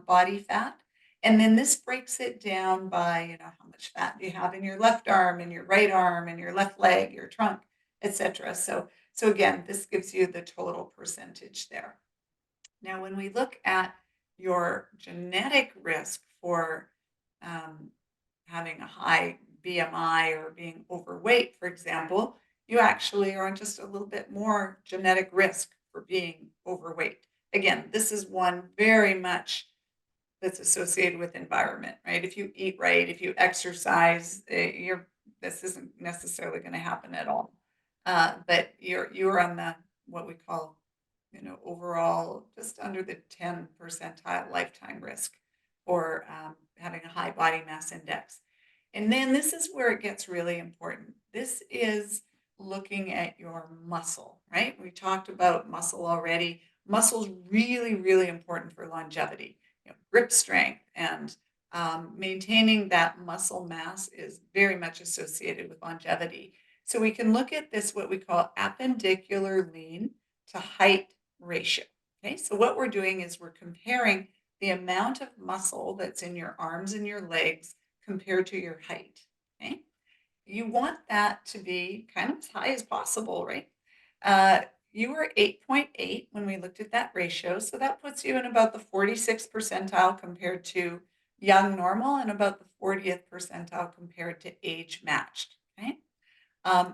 body fat. And then this breaks it down by, how much fat do you have in your left arm and your right arm and your left leg, your trunk, etc. So again, this gives you the total percentage there. Now, when we look at your genetic risk for having a high BMI or being overweight, for example, you actually are on just a little bit more genetic risk for being overweight. Again, this is one very much that's associated with environment, right? If you eat right, if you exercise, this isn't necessarily going to happen at all. But you're on the what we call, overall just under the 10 percentile lifetime risk for having a high body mass index. And then this is where it gets really important. This is looking at your muscle, right? We talked about muscle already. Muscle's really, really important for longevity. Grip strength and maintaining that muscle mass is very much associated with longevity. So we can look at this, what we call appendicular lean to height ratio. Okay, so what we're doing is we're comparing the amount of muscle that's in your arms and your legs compared to your height. Okay, you want that to be kind of as high as possible, right? You were 8.8 when we looked at that ratio. So that puts you in about the 46th percentile compared to young normal and about the 40th percentile compared to age matched. Okay.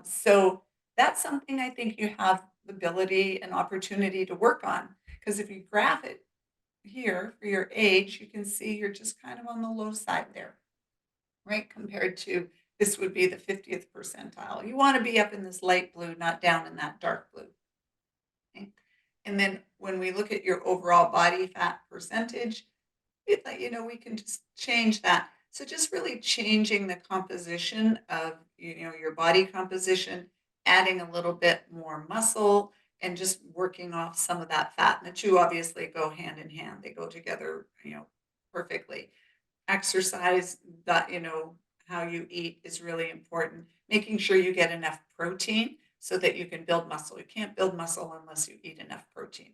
So that's something I think you have the ability and opportunity to work on. Because if you graph it here for your age, you can see you're just kind of on the low side there, right? Compared to this would be the 50th percentile. You want to be up in this light blue, not down in that dark blue. Okay? And then when we look at your overall body fat percentage, we can just change that. So just really changing the composition of, your body composition, adding a little bit more muscle and just working off some of that fat. And the two obviously go hand in hand. They go together, perfectly. Exercise, that, how you eat is really important. Making sure you get enough protein so that you can build muscle. You can't build muscle unless you eat enough protein.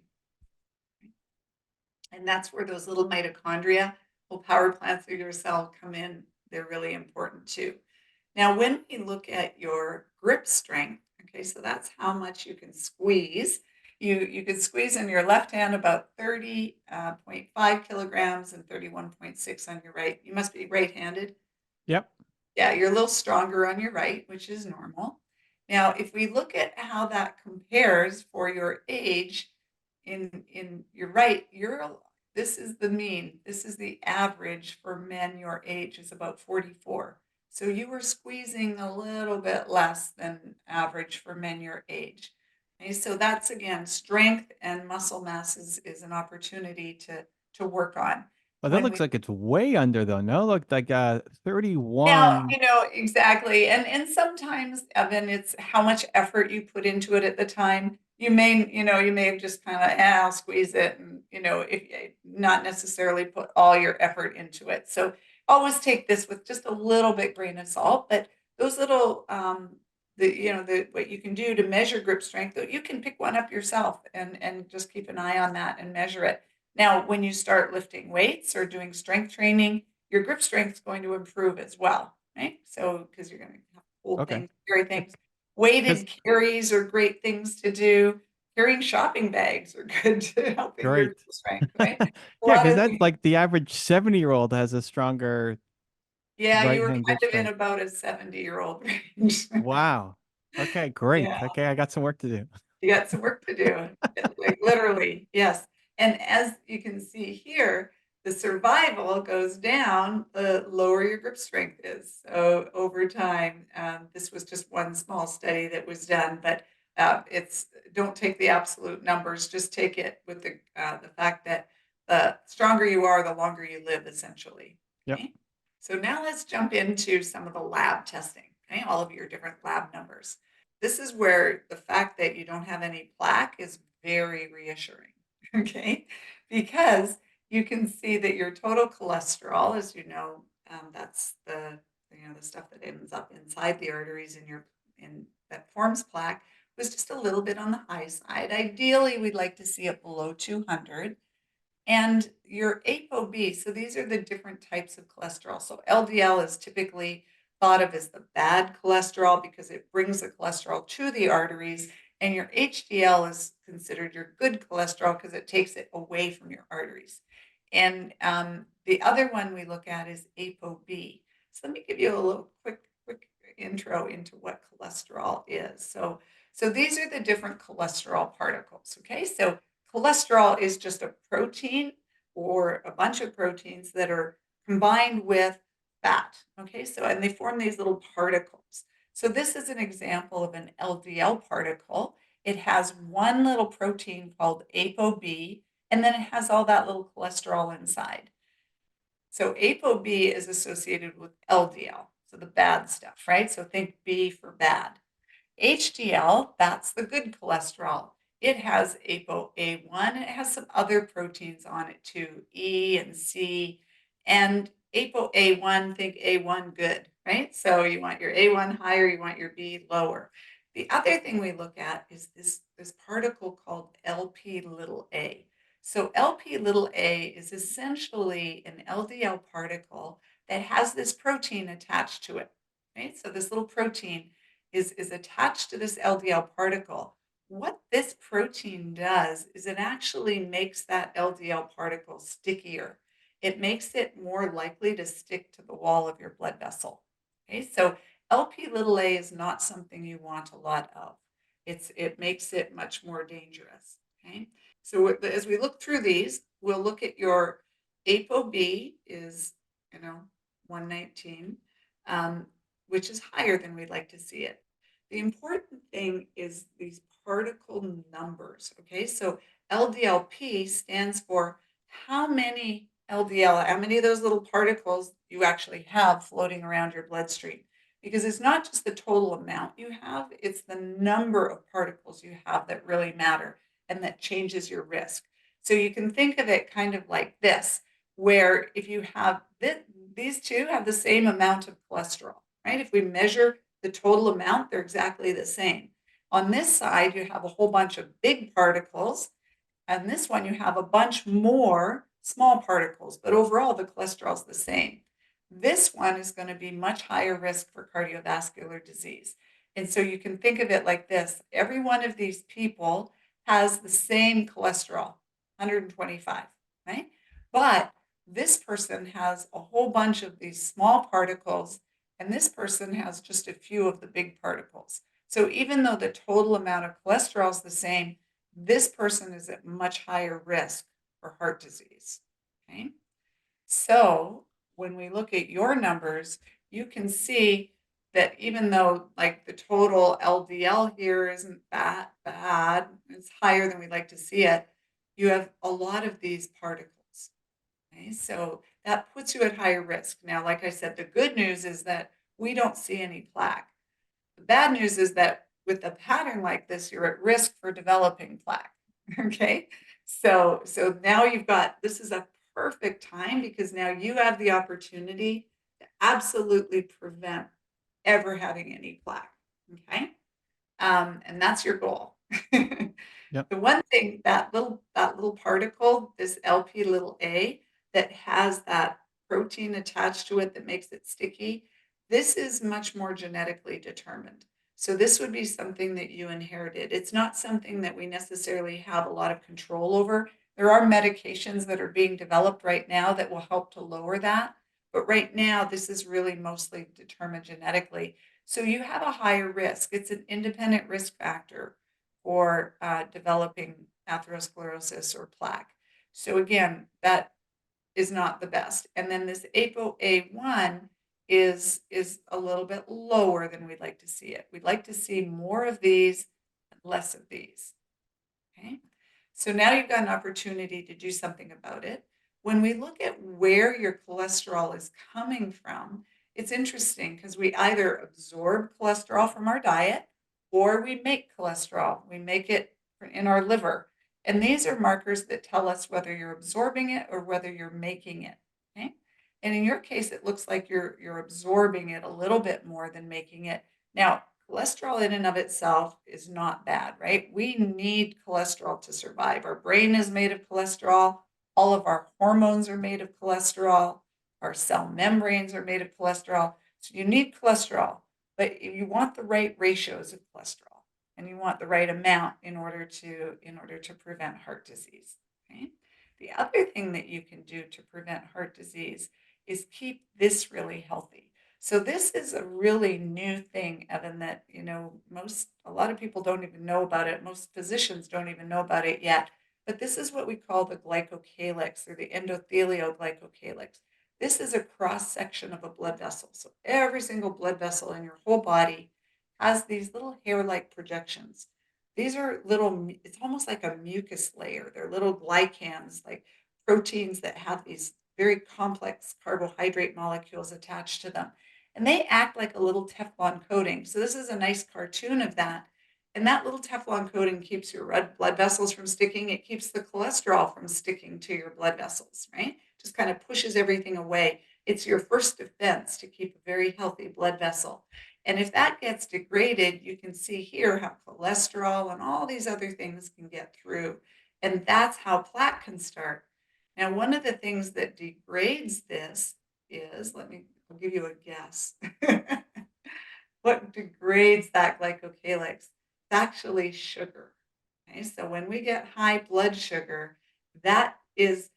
And that's where those little mitochondria, little power plants of your cell come in. They're really important too. Now, when we look at your grip strength, okay, so that's how much you can squeeze. You could squeeze in your left hand about 30.5 kilograms and 31.6 on your right. You must be right-handed. Yep. Yeah, you're a little stronger on your right, which is normal. Now, if we look at how that compares for your age, in your right, this is the mean. This is the average for men your age is about 44. So you were squeezing a little bit less than average for men your age. Okay, so that's again, strength and muscle mass is an opportunity to work on. Well, that When looks we like it's way under though. No, look like now, 31. exactly. And sometimes, Evan, it's how much effort you put into it at the time. You may have just kind of, I'll squeeze it, and if not necessarily put all your effort into it. So always take this with just a little bit grain of salt. But those little, what you can do to measure grip strength, you can pick one up yourself and just keep an eye on that and measure it. Now, when you start lifting weights or doing strength training, your grip strength is going to improve as well, right? So, because you're going to have to hold Okay. things, carry things. Weighted carries are great things to do. Carrying shopping bags are good to helping your Great. grip strength, right? A Yeah, lot because of that's like the average 70-year-old has a stronger yeah, you right were hand kind grip of in strength. about a 70-year-old range. Wow. Okay, great. Yeah. Okay, I got some work to do. You got some work to do, like literally, yes. And as you can see here, the survival goes down the lower your grip strength is. So over time, this was just one small study that was done, but don't take the absolute numbers, just take it with the fact that the stronger you are, the longer you live, essentially. Yep. Okay? So now let's jump into some of the lab testing, okay? All of your different lab numbers. This is where the fact that you don't have any plaque is very reassuring, okay? Because you can see that your total cholesterol, as you know, that's the stuff that ends up inside the arteries in that forms plaque, was just a little bit on the high side. Ideally, we'd like to see it below 200. And your ApoB, so these are the different types of cholesterol. So LDL is typically thought of as the bad cholesterol because it brings the cholesterol to the arteries. And your HDL is considered your good cholesterol because it takes it away from your arteries. And the other one we look at is ApoB. So let me give you a little quick intro into what cholesterol is. So these are the different cholesterol particles, okay? So cholesterol is just a protein or a bunch of proteins that are combined with fat, okay? So, and they form these little particles. So this is an example of an LDL particle. It has one little protein called ApoB, and then it has all that little cholesterol inside. So ApoB is associated with LDL, so the bad stuff, right? So think B for bad. HDL, that's the good cholesterol. It has ApoA1, and it has some other proteins on it too, E and C. And ApoA1, think A1 good, right? So you want your A1 higher, you want your B lower. The other thing we look at is this particle called LP little a. So LP little a is essentially an LDL particle that has this protein attached to it, right? So this little protein is attached to this LDL particle. What this protein does is it actually makes that LDL particle stickier. It makes it more likely to stick to the wall of your blood vessel. Okay, so LP little a is not something you want a lot of. It makes it much more dangerous. Okay, so as we look through these, we'll look at your ApoB is 119. Which is higher than we'd like to see it. The important thing is these particle numbers, okay? So LDLP stands for how many of those little particles you actually have floating around your bloodstream. Because it's not just the total amount you have, it's the number of particles you have that really matter and that changes your risk. So you can think of it kind of like this, where if you have these two have the same amount of cholesterol, right? If we measure the total amount, they're exactly the same. On this side, you have a whole bunch of big particles. And this one, you have a bunch more small particles, but overall the cholesterol is the same. This one is going to be much higher risk for cardiovascular disease. And so you can think of it like this. Every one of these people has the same cholesterol, 125, right? But this person has a whole bunch of these small particles, and this person has just a few of the big particles. So even though the total amount of cholesterol is the same, this person is at much higher risk for heart disease, okay? So when we look at your numbers, you can see that even though like the total LDL here isn't that bad, it's higher than we'd like to see it, you have a lot of these particles. Okay, so that puts you at higher risk. Now, like I said, the good news is that we don't see any plaque. The bad news is that with a pattern like this, you're at risk for developing plaque. Okay, so now you've got, this is a perfect time because now you have the opportunity to absolutely prevent ever having any plaque. Okay, and that's your goal. Yep. The one thing, that little particle, this LP little a, that has that protein attached to it that makes it sticky, this is much more genetically determined. So this would be something that you inherited. It's not something that we necessarily have a lot of control over. There are medications that are being developed right now that will help to lower that. But right now, this is really mostly determined genetically. So you have a higher risk. It's an independent risk factor for developing atherosclerosis or plaque. So again, that is not the best. And then this ApoA1 is a little bit lower than we'd like to see it. We'd like to see more of these and less of these. Okay, so now you've got an opportunity to do something about it. When we look at where your cholesterol is coming from, it's interesting because we either absorb cholesterol from our diet or we make cholesterol. We make it in our liver. And these are markers that tell us whether you're absorbing it or whether you're making it. Okay. And in your case, it looks like you're absorbing it a little bit more than making it. Now, cholesterol in and of itself is not bad, right? We need cholesterol to survive. Our brain is made of cholesterol. All of our hormones are made of cholesterol. Our cell membranes are made of cholesterol. So you need cholesterol, but you want the right ratios of cholesterol and you want the right amount in order to prevent heart disease. Okay? The other thing that you can do to prevent heart disease is keep this really healthy. So this is a really new thing, Evan, that a lot of people don't even know about it. Most physicians don't even know about it yet. But this is what we call the glycocalyx or the endothelial glycocalyx. This is a cross section of a blood vessel. So every single blood vessel in your whole body has these little hair-like projections. These are little, it's almost like a mucus layer. They're little glycans, like proteins that have these very complex carbohydrate molecules attached to them. And they act like a little Teflon coating. So this is a nice cartoon of that. And that little Teflon coating keeps your red blood vessels from sticking. It keeps the cholesterol from sticking to your blood vessels, right? Just kind of pushes everything away. It's your first defense to keep a very healthy blood vessel. And if that gets degraded, you can see here how cholesterol and all these other things can get through. And that's how plaque can start. Now, one of the things that degrades this is, I'll give you a guess. What degrades that glycocalyx? It's actually sugar. Okay, so when we get high blood sugar, that is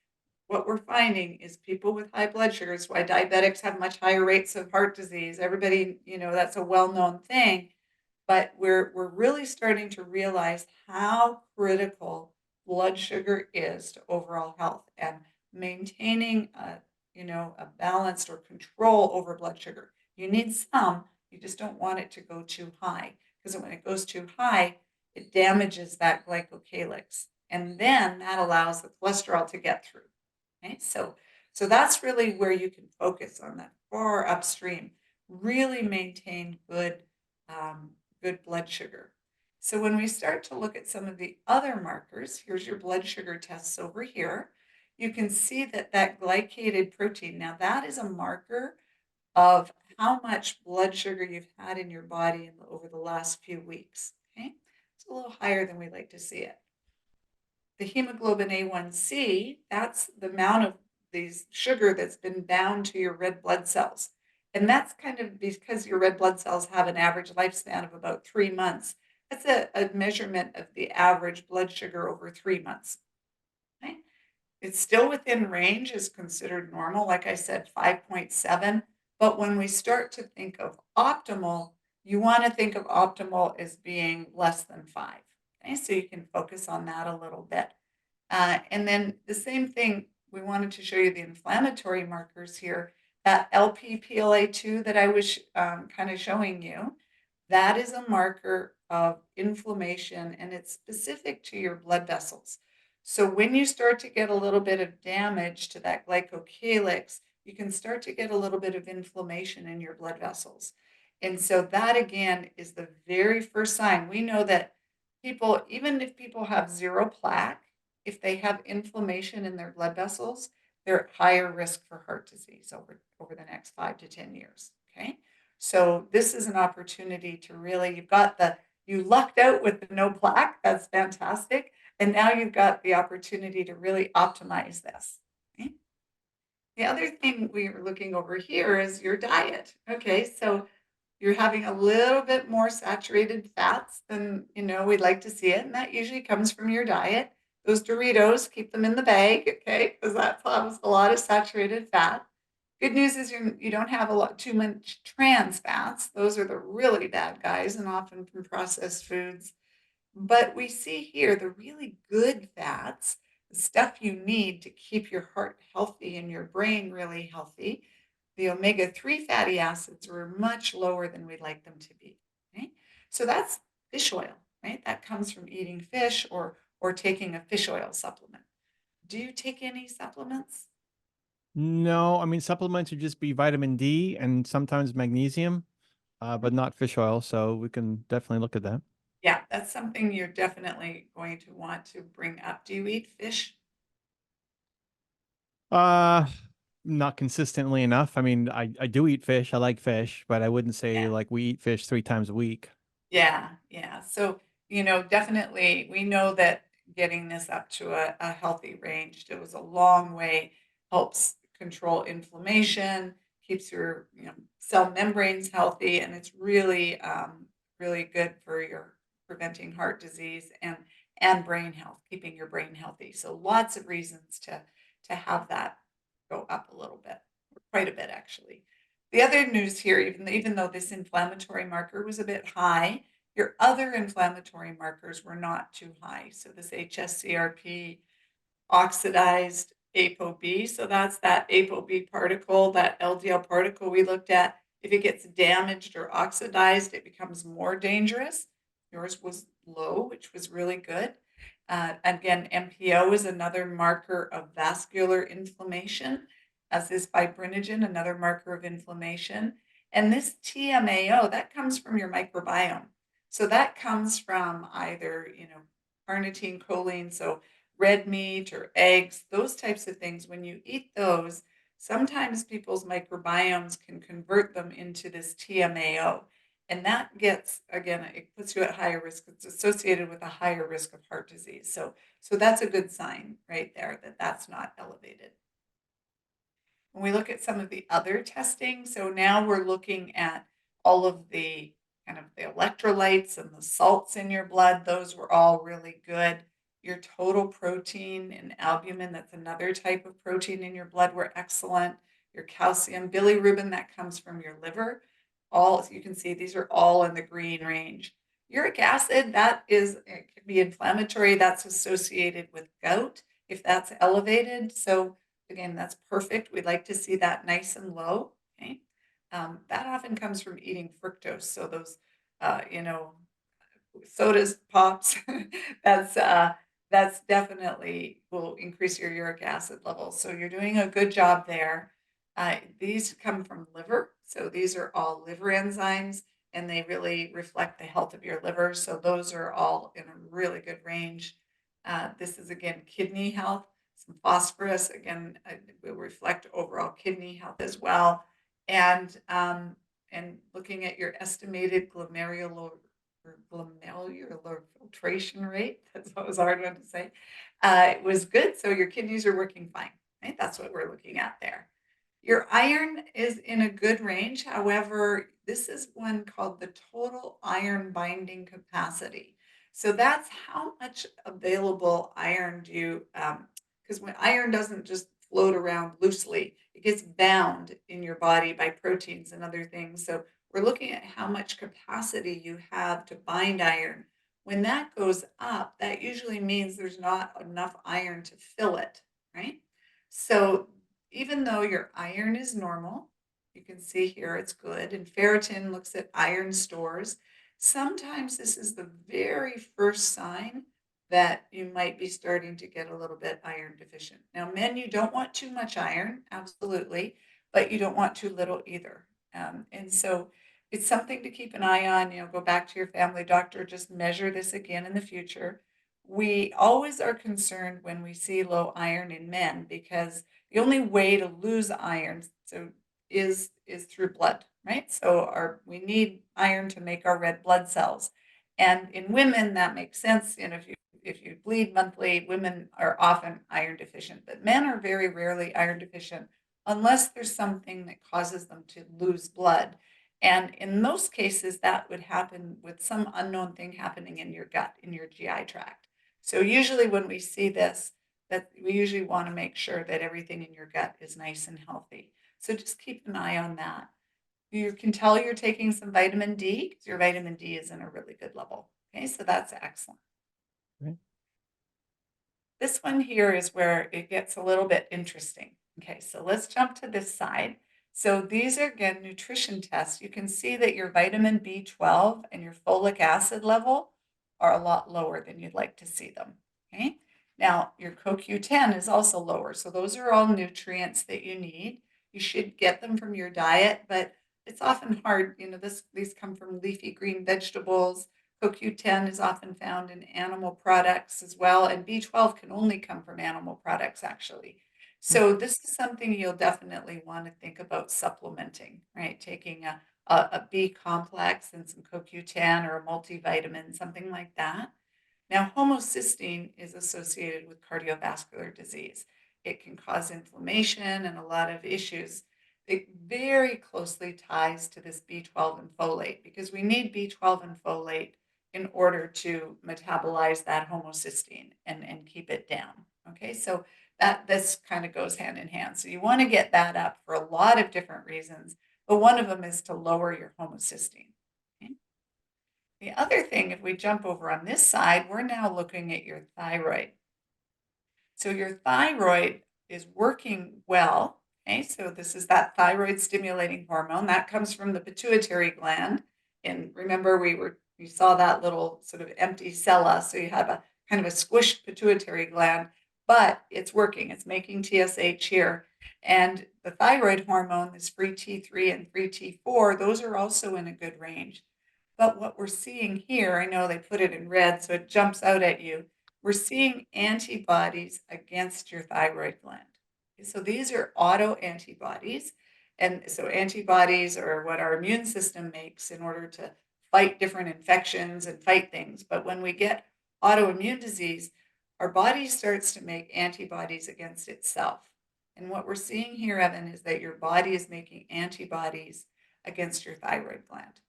what we're finding is people with high blood sugar. It's why diabetics have much higher rates of heart disease. Everybody, that's a well-known thing. But we're really starting to realize how critical blood sugar is to overall health and maintaining a balanced or control over blood sugar. You need some, you just don't want it to go too high because when it goes too high, it damages that glycocalyx. And then that allows the cholesterol to get through. Okay, so that's really where you can focus on that far upstream. Really maintain good blood sugar. So when we start to look at some of the other markers, here's your blood sugar tests over here. You can see that glycated protein. Now that is a marker of how much blood sugar you've had in your body over the last few weeks. Okay, it's a little higher than we like to see it. The hemoglobin A1C, that's the amount of these sugar that's been bound to your red blood cells. And that's kind of because your red blood cells have an average lifespan of about 3 months. That's a measurement of the average blood sugar over 3 months. Okay? It's still within range, is considered normal. Like I said, 5.7. But when we start to think of optimal, you want to think of optimal as being less than 5. Okay, so you can focus on that a little bit. And then the same thing, we wanted to show you the inflammatory markers here. That LPPLA2 that I was kind of showing you, that is a marker of inflammation, and it's specific to your blood vessels. So when you start to get a little bit of damage to that glycocalyx, you can start to get a little bit of inflammation in your blood vessels. And so that again is the very first sign. We know that people, even if people have zero plaque, if they have inflammation in their blood vessels, they're at higher risk for heart disease over the next 5 to 10 years. Okay. So this is an opportunity to really, you lucked out with the no plaque. That's fantastic. And now you've got the opportunity to really optimize this. Okay? The other thing we are looking over here is your diet. Okay, so you're having a little bit more saturated fats than we'd like to see it, and that usually comes from your diet. Those Doritos, keep them in the bag, okay, because that has a lot of saturated fat. Good news is you don't have too much trans fats. Those are the really bad guys, and often from processed foods. But we see here the really good fats, the stuff you need to keep your heart healthy and your brain really healthy. The omega-3 fatty acids are much lower than we'd like them to be. Okay? So that's fish oil, right? That comes from eating fish or taking a fish oil supplement. Do you take any supplements? No, I mean, supplements would just be vitamin D and sometimes magnesium, but not fish oil. So we can definitely look at that. Yeah, that's something you're definitely going to want to bring up. Do you eat fish? Uh, Not consistently enough. I mean, I do eat fish. I like fish, but I wouldn't say Yeah. like we eat fish 3 times a week. Yeah, yeah. So, definitely we know that getting this up to a healthy range, it was a long way, helps control inflammation, keeps your, cell membranes healthy, and it's really, really good for your preventing heart disease and brain health, keeping your brain healthy. So lots of reasons to have that go up a little bit, or quite a bit actually. The other news here, even though this inflammatory marker was a bit high, your other inflammatory markers were not too high. So this HSCRP oxidized ApoB, so that's that ApoB particle, that LDL particle we looked at. If it gets damaged or oxidized, it becomes more dangerous. Yours was low, which was really good. Again, MPO is another marker of vascular inflammation, as is fibrinogen, another marker of inflammation. And this TMAO, that comes from your microbiome. So that comes from either, carnitine, choline, so red meat or eggs, those types of things. When you eat those, sometimes people's microbiomes can convert them into this TMAO. And that gets, again, it puts you at higher risk. It's associated with a higher risk of heart disease. So that's a good sign right there that that's not elevated. When we look at some of the other testing, so now we're looking at all of the kind of the electrolytes and the salts in your blood. Those were all really good. Your total protein and albumin, that's another type of protein in your blood, were excellent. Your calcium, bilirubin, that comes from your liver. All, so you can see these are all in the green range. Uric acid, it can be inflammatory. That's associated with gout if that's elevated. So again, that's perfect. We'd like to see that nice and low. Okay, that often comes from eating fructose. So those, sodas, pops. That's definitely will increase your uric acid levels. So you're doing a good job there. These come from liver. So these are all liver enzymes, and they really reflect the health of your liver. So those are all in a really good range. This is again kidney health. Some phosphorus again will reflect overall kidney health as well. And looking at your estimated glomerular filtration rate, that's always a hard one to say, it was good. So your kidneys are working fine, right? That's what we're looking at there. Your iron is in a good range. However, this is one called the total iron binding capacity. So that's how much available iron do you, because when iron doesn't just float around loosely, it gets bound in your body by proteins and other things. So we're looking at how much capacity you have to bind iron. When that goes up, that usually means there's not enough iron to fill it, right? So even though your iron is normal, you can see here it's good, and ferritin looks at iron stores. Sometimes this is the very first sign that you might be starting to get a little bit iron deficient. Now, men, you don't want too much iron, absolutely, but you don't want too little either. And so it's something to keep an eye on. Go back to your family doctor, just measure this again in the future. We always are concerned when we see low iron in men because the only way to lose iron is through blood, right? So we need iron to make our red blood cells. And in women, that makes sense. If you bleed monthly, women are often iron deficient, but men are very rarely iron deficient unless there's something that causes them to lose blood. And in most cases, that would happen with some unknown thing happening in your gut, in your GI tract. So usually when we see this, that we usually want to make sure that everything in your gut is nice and healthy. So just keep an eye on that. You can tell you're taking some vitamin D because your vitamin D is in a really good level. Okay, so that's excellent. Right. This one here is where it gets a little bit interesting. Okay, so let's jump to this side. So these are, again, nutrition tests. You can see that your vitamin B12 and your folic acid level are a lot lower than you'd like to see them. Okay, now your CoQ10 is also lower. So those are all nutrients that you need. You should get them from your diet, but it's often hard. These come from leafy green vegetables. CoQ10 is often found in animal products as well, and B12 can only come from animal products, actually. So this is something you'll definitely want to think about supplementing, right? Taking a B complex and some CoQ10 or a multivitamin, something like that. Now, homocysteine is associated with cardiovascular disease. It can cause inflammation and a lot of issues. It very closely ties to this B12 and folate because we need B12 and folate in order to metabolize that homocysteine and keep it down. Okay, so this kind of goes hand in hand. So you want to get that up for a lot of different reasons, but one of them is to lower your homocysteine. Okay? The other thing, if we jump over on this side, we're now looking at your thyroid. So your thyroid is working well. Okay, so this is that thyroid stimulating hormone that comes from the pituitary gland. And remember, we saw that little sort of empty cella. So you have a kind of a squished pituitary gland, but it's working. It's making TSH here. And the thyroid hormone, this free T3 and free T4, those are also in a good range. But what we're seeing here, I know they put it in red, so it jumps out at you. We're seeing antibodies against your thyroid gland. So these are autoantibodies. And so antibodies are what our immune system makes in order to fight different infections and fight things. But when we get autoimmune disease, our body starts to make antibodies against itself. And what we're seeing here, Evan, is that your body is making antibodies against your thyroid gland.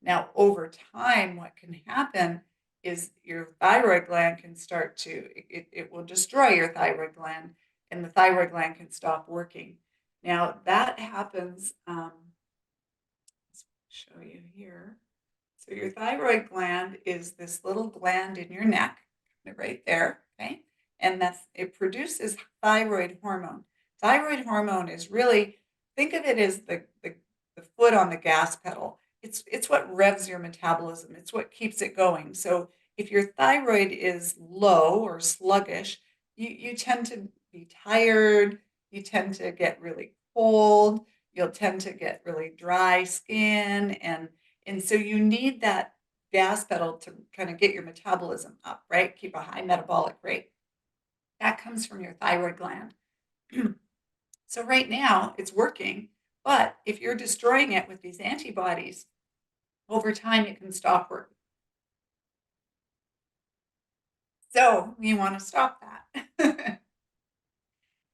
Now, over time, what can happen is your thyroid gland can start to, it will destroy your thyroid gland, and the thyroid gland can stop working. Now, that happens, let's show you here. So your thyroid gland is this little gland in your neck, right there, okay? And it produces thyroid hormone. Thyroid hormone is really, think of it as the foot on the gas pedal. It's what revs your metabolism. It's what keeps it going. So if your thyroid is low or sluggish, you tend to be tired. You tend to get really cold. You'll tend to get really dry skin. And so you need that gas pedal to kind of get your metabolism up, right? Keep a high metabolic rate. That comes from your thyroid gland. So right now it's working, but if you're destroying it with these antibodies, over time it can stop working. So you want to stop that.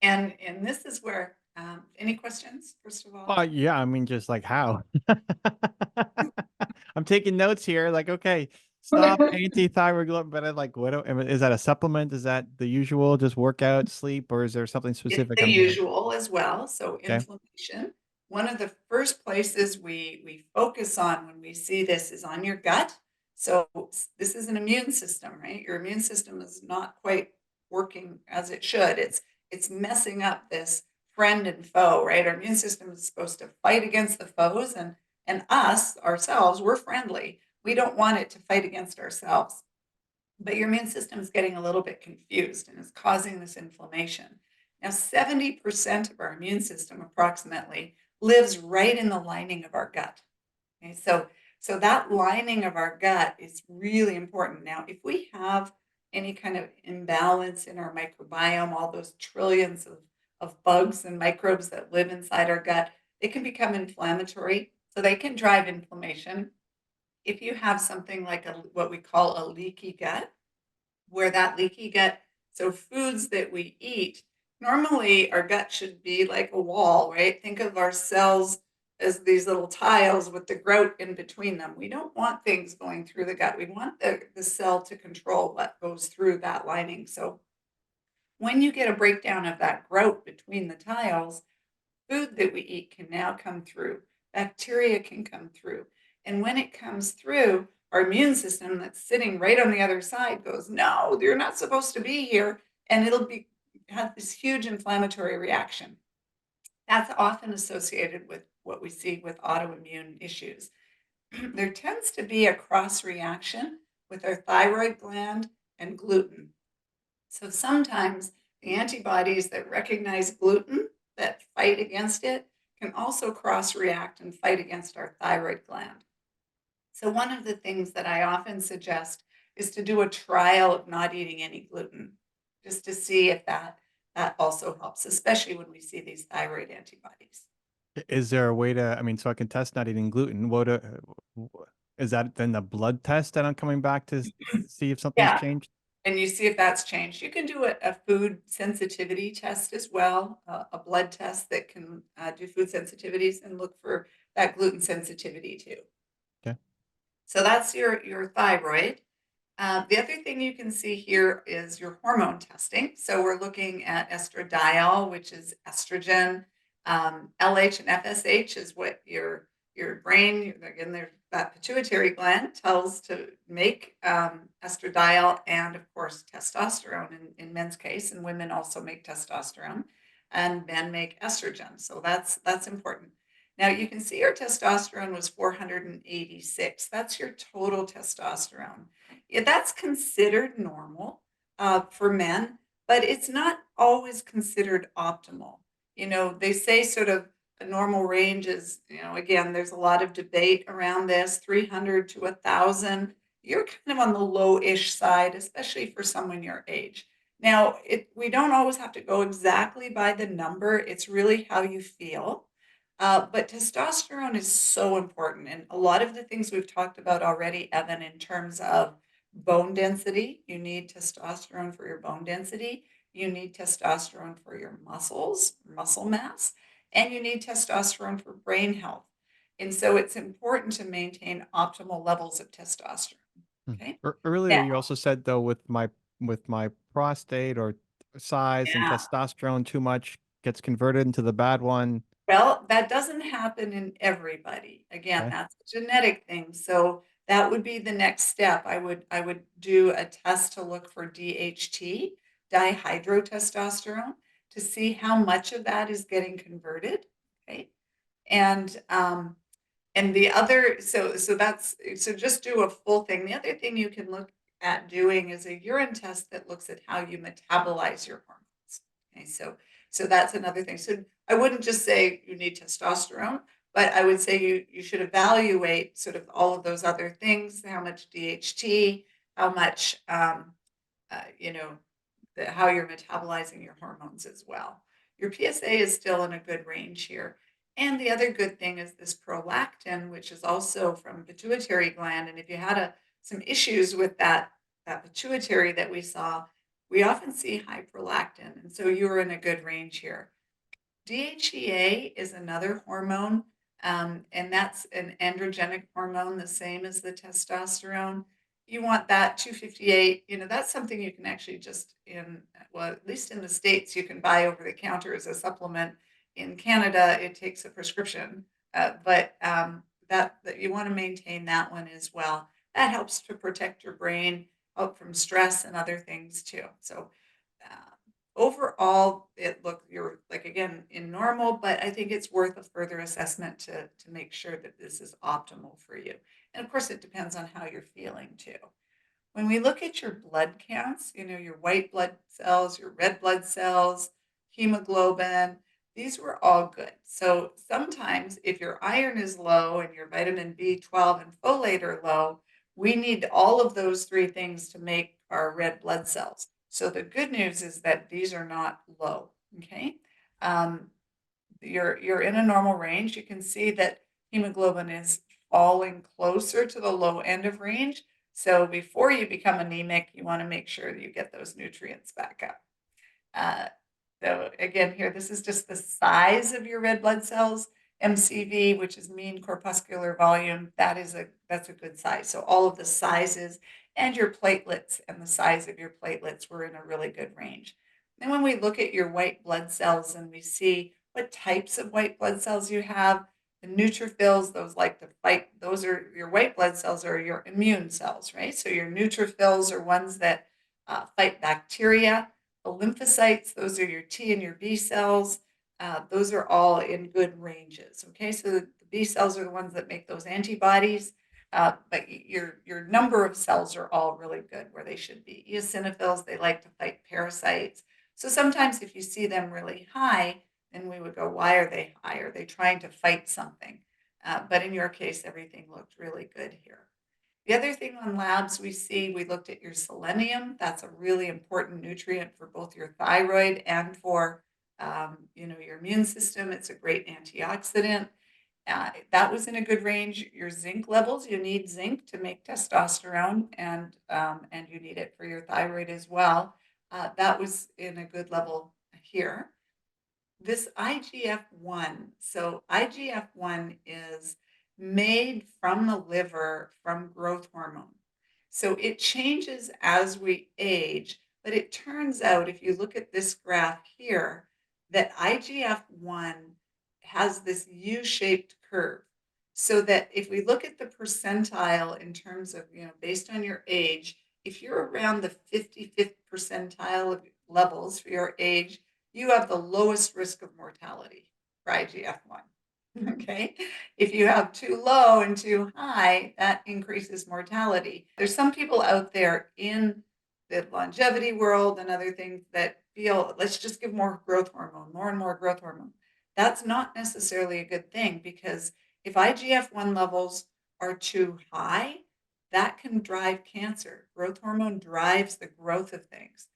and this is where Any questions, first of all? Yeah, I mean, just like how? I'm taking notes here. Like, okay, stop anti-thyroid gluten, but is that a supplement? Is that the usual, just workout, sleep, or is there something It's specific the I'm doing? usual as well. So Okay. inflammation. One of the first places we focus on when we see this is on your gut. So this is an immune system, right? Your immune system is not quite working as it should. It's messing up this friend and foe, right? Our immune system is supposed to fight against the foes, and us ourselves, we're friendly. We don't want it to fight against ourselves. But your immune system is getting a little bit confused and is causing this inflammation. Now, 70% of our immune system approximately lives right in the lining of our gut. Okay, so that lining of our gut is really important. Now, if we have any kind of imbalance in our microbiome, all those trillions of bugs and microbes that live inside our gut, they can become inflammatory. So they can drive inflammation. If you have something like what we call a leaky gut, where that leaky gut, so foods that we eat, normally our gut should be like a wall, right? Think of our cells as these little tiles with the grout in between them. We don't want things going through the gut. We want the cell to control what goes through that lining. So when you get a breakdown of that grout between the tiles, food that we eat can now come through. Bacteria can come through. And when it comes through, our immune system that's sitting right on the other side goes, no, you're not supposed to be here. And have this huge inflammatory reaction. That's often associated with what we see with autoimmune issues. There tends to be a cross reaction with our thyroid gland and gluten. So sometimes the antibodies that recognize gluten, that fight against it, can also cross react and fight against our thyroid gland. So one of the things that I often suggest is to do a trial of not eating any gluten, just to see if that also helps, especially when we see these thyroid antibodies. Is there a way to, I mean, so I can test not eating gluten? Is that then the blood test that I'm coming back to see if something's Yeah, changed? and you see if that's changed. You can do a food sensitivity test as well, a blood test that can do food sensitivities and look for that gluten sensitivity too. Okay. So that's your thyroid. The other thing you can see here is your hormone testing. So we're looking at estradiol, which is estrogen. LH and FSH is what your brain, again, that pituitary gland tells to make estradiol, and of course testosterone in men's case, and women also make testosterone, and men make estrogen. So that's important. Now you can see your testosterone was 486. That's your total testosterone. Yeah, that's considered normal for men, but it's not always considered optimal. They say sort of a normal range is, again, there's a lot of debate around this, 300 to 1,000. You're kind of on the low-ish side, especially for someone your age. Now, we don't always have to go exactly by the number. It's really how you feel. But testosterone is so important. And a lot of the things we've talked about already, Evan, in terms of bone density, you need testosterone for your bone density. You need testosterone for your muscles, muscle mass, and you need testosterone for brain health. And so it's important to maintain optimal levels of testosterone. Okay. Earlier, Now, you also said though with my prostate or size and yeah. testosterone too much gets converted into the bad one. Well, that doesn't happen in everybody. Again, Okay. that's a genetic thing. So that would be the next step. I would do a test to look for DHT, dihydrotestosterone, to see how much of that is getting converted. Okay. And the other, so just do a full thing. The other thing you can look at doing is a urine test that looks at how you metabolize your hormones. Okay, so that's another thing. So I wouldn't just say you need testosterone, but I would say you should evaluate sort of all of those other things, how much DHT, how much, how you're metabolizing your hormones as well. Your PSA is still in a good range here. And the other good thing is this prolactin, which is also from pituitary gland. And if you had some issues with that pituitary that we saw, we often see high prolactin. And so you're in a good range here. DHEA is another hormone, and that's an androgenic hormone, the same as the testosterone. You want that 258, that's something you can actually just well, at least in the States, you can buy over the counter as a supplement. In Canada, it takes a prescription, but that you want to maintain that one as well. That helps to protect your brain out from stress and other things too. So overall, you're like, again, in normal, but I think it's worth a further assessment to make sure that this is optimal for you. And of course, it depends on how you're feeling too. When we look at your blood counts, your white blood cells, your red blood cells, hemoglobin, these were all good. So sometimes if your iron is low and your vitamin B12 and folate are low, we need all of those three things to make our red blood cells. So the good news is that these are not low, okay? You're in a normal range. You can see that hemoglobin is falling closer to the low end of range. So before you become anemic, you want to make sure that you get those nutrients back up. So again, here, this is just the size of your red blood cells. MCV, which is mean corpuscular volume, that's a good size. So all of the sizes and your platelets and the size of your platelets were in a really good range. And when we look at your white blood cells and we see what types of white blood cells you have, the neutrophils, those like to fight, those are your white blood cells are your immune cells, right? So your neutrophils are ones that fight bacteria. The lymphocytes, those are your T and your B cells. Those are all in good ranges, okay? So the B cells are the ones that make those antibodies, but your number of cells are all really good where they should be. Eosinophils, they like to fight parasites. So sometimes if you see them really high, then we would go, why are they high? Are they trying to fight something? But in your case, everything looked really good here. The other thing on labs we looked at your selenium. That's a really important nutrient for both your thyroid and for your immune system. It's a great antioxidant. That was in a good range. Your zinc levels, you need zinc to make testosterone, and you need it for your thyroid as well. That was in a good level here. This IGF-1, so IGF-1 is made from the liver from growth hormone. So it changes as we age, but it turns out if you look at this graph here, that IGF-1 has this U-shaped curve. So that if we look at the percentile in terms of, based on your age, if you're around the 55th percentile of levels for your age, you have the lowest risk of mortality for IGF-1. Okay. If you have too low and too high, that increases mortality. There's some people out there in the longevity world and other things that feel, let's just give more growth hormone, more and more growth hormone. That's not necessarily a good thing, because if IGF-1 levels are too high, that can drive cancer. Growth hormone drives the growth of things.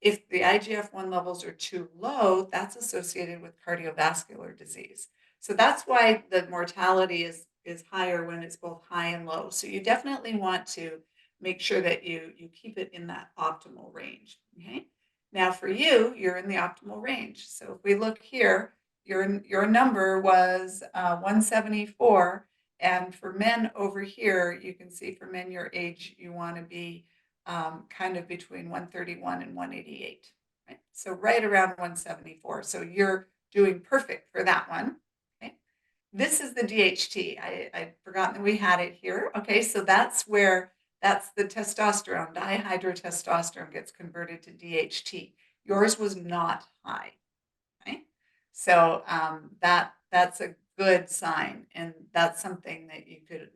If the IGF-1 levels are too low, that's associated with cardiovascular disease. So that's why the mortality is higher when it's both high and low. So you definitely want to make sure that you keep it in that optimal range. Okay. Now for you, you're in the optimal range. So if we look here, your number was 174. And for men over here, you can see for men your age, you want to be kind of between 131 and 188. Right? So right around 174. So you're doing perfect for that one. Okay. This is the DHT. I'd forgotten that we had it here. Okay, so that's the testosterone, dihydrotestosterone gets converted to DHT. Yours was not high. Okay, so that's a good sign, and that's something that you could,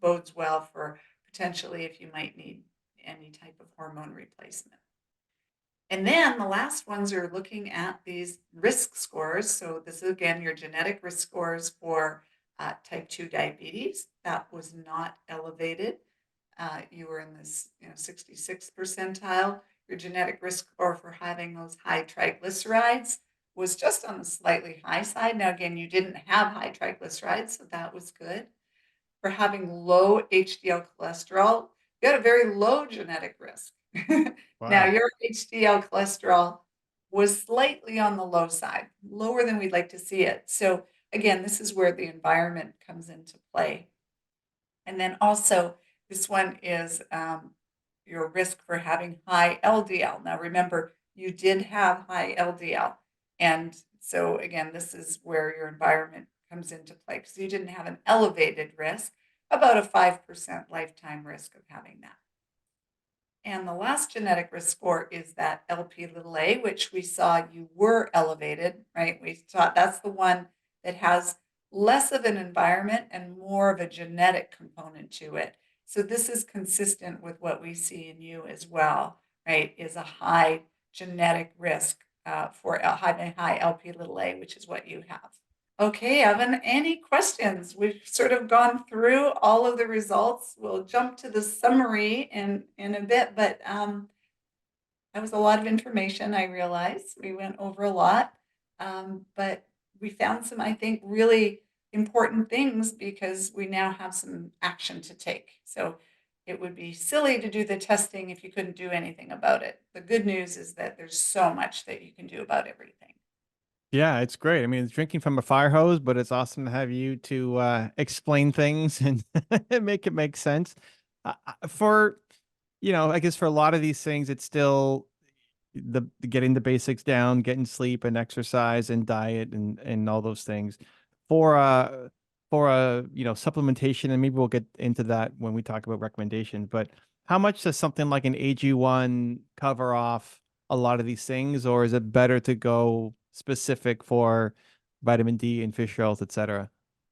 bodes well for potentially if you might need any type of hormone replacement. And then the last ones are looking at these risk scores. So this is, again, your genetic risk scores for type 2 diabetes. That was not elevated. You were in this 66th percentile. Your genetic risk score for having those high triglycerides was just on the slightly high side. Now, again, you didn't have high triglycerides, so that was good. For having low HDL cholesterol, you had a very low genetic risk. Wow. Now, your HDL cholesterol was slightly on the low side, lower than we'd like to see it. So again, this is where the environment comes into play. And then also, this one is your risk for having high LDL. Now, remember, you did have high LDL. And so, again, this is where your environment comes into play because you didn't have an elevated risk, about a 5% lifetime risk of having that. And the last genetic risk score is that Lp(a), which we saw you were elevated, right? We thought that's the one that has less of an environment and more of a genetic component to it. So this is consistent with what we see in you as well, right? Is a high genetic risk for having high Lp(a), which is what you have. Okay, Evan, any questions? We've sort of gone through all of the results. We'll jump to the summary in a bit, but that was a lot of information, I realize. We went over a lot, but we found some, I think, really important things because we now have some action to take. So it would be silly to do the testing if you couldn't do anything about it. The good news is that there's so much that you can do about everything. Yeah, it's great. I mean, it's drinking from a fire hose, but it's awesome to have you to explain things and make it make sense. For, I guess for a lot of these things, it's still the getting the basics down, getting sleep and exercise and diet and all those things. For supplementation, and maybe we'll get into that when we talk about recommendations. But how much does something like an AG1 cover off a lot of these things, or is it better to go specific for vitamin D and fish oils, et cetera?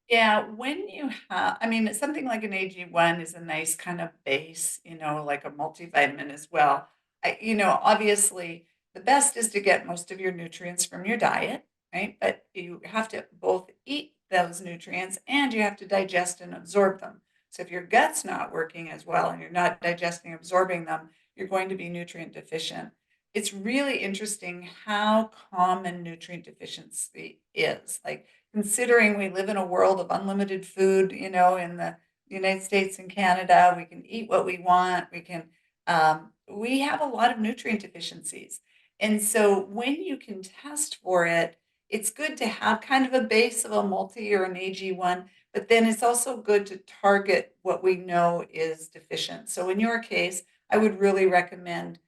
Yeah, when you have, I mean, something like an AG1 is a nice kind of base, like a multivitamin as well. Obviously, the best is to get most of your nutrients from your diet, right? But you have to both eat those nutrients and you have to digest and absorb them. So if your gut's not working as well and you're not digesting, absorbing them, you're going to be nutrient deficient. It's really interesting how common nutrient deficiency is. Like, considering we live in a world of unlimited food, in the United States and Canada, we can eat what we want. We have a lot of nutrient deficiencies. And so when you can test for it, it's good to have kind of a base of a multi or an AG1, but then it's also good to target what we know is deficient. So in your case, I would really recommend,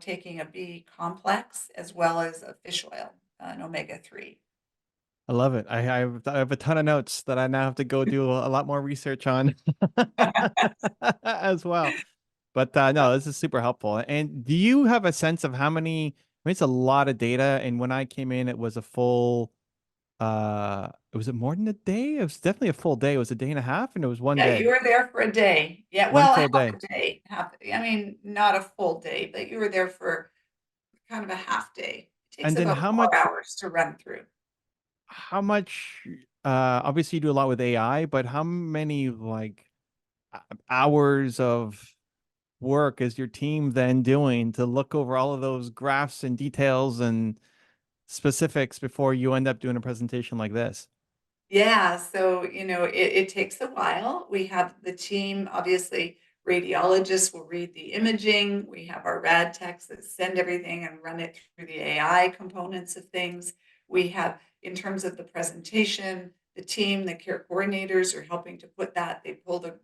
taking a B complex as well as a fish oil, an omega-3. I love it. I have a ton of notes that I now have to go do a lot more research on as well. But no, this is super helpful. And do you have a sense of how many? I mean, it's a lot of data. And when I came in, it was a full. Was it more than a day? It was definitely a full day. It was a day and a half, and it was one Yeah, day. you were there for a day. Yeah, One well, full half day. a day. I mean, not a full day, but you were there for kind of a half day. It takes And then about how 4 much? hours to run through. How much? Obviously, you do a lot with AI, but how many hours of work is your team then doing to look over all of those graphs and details and specifics before you end up doing a presentation like this? Yeah, so, it takes a while. We have the team, obviously, radiologists will read the imaging. We have our rad techs that send everything and run it through the AI components of things. We have, in terms of the presentation, the team, the care coordinators are helping to put that. They pull the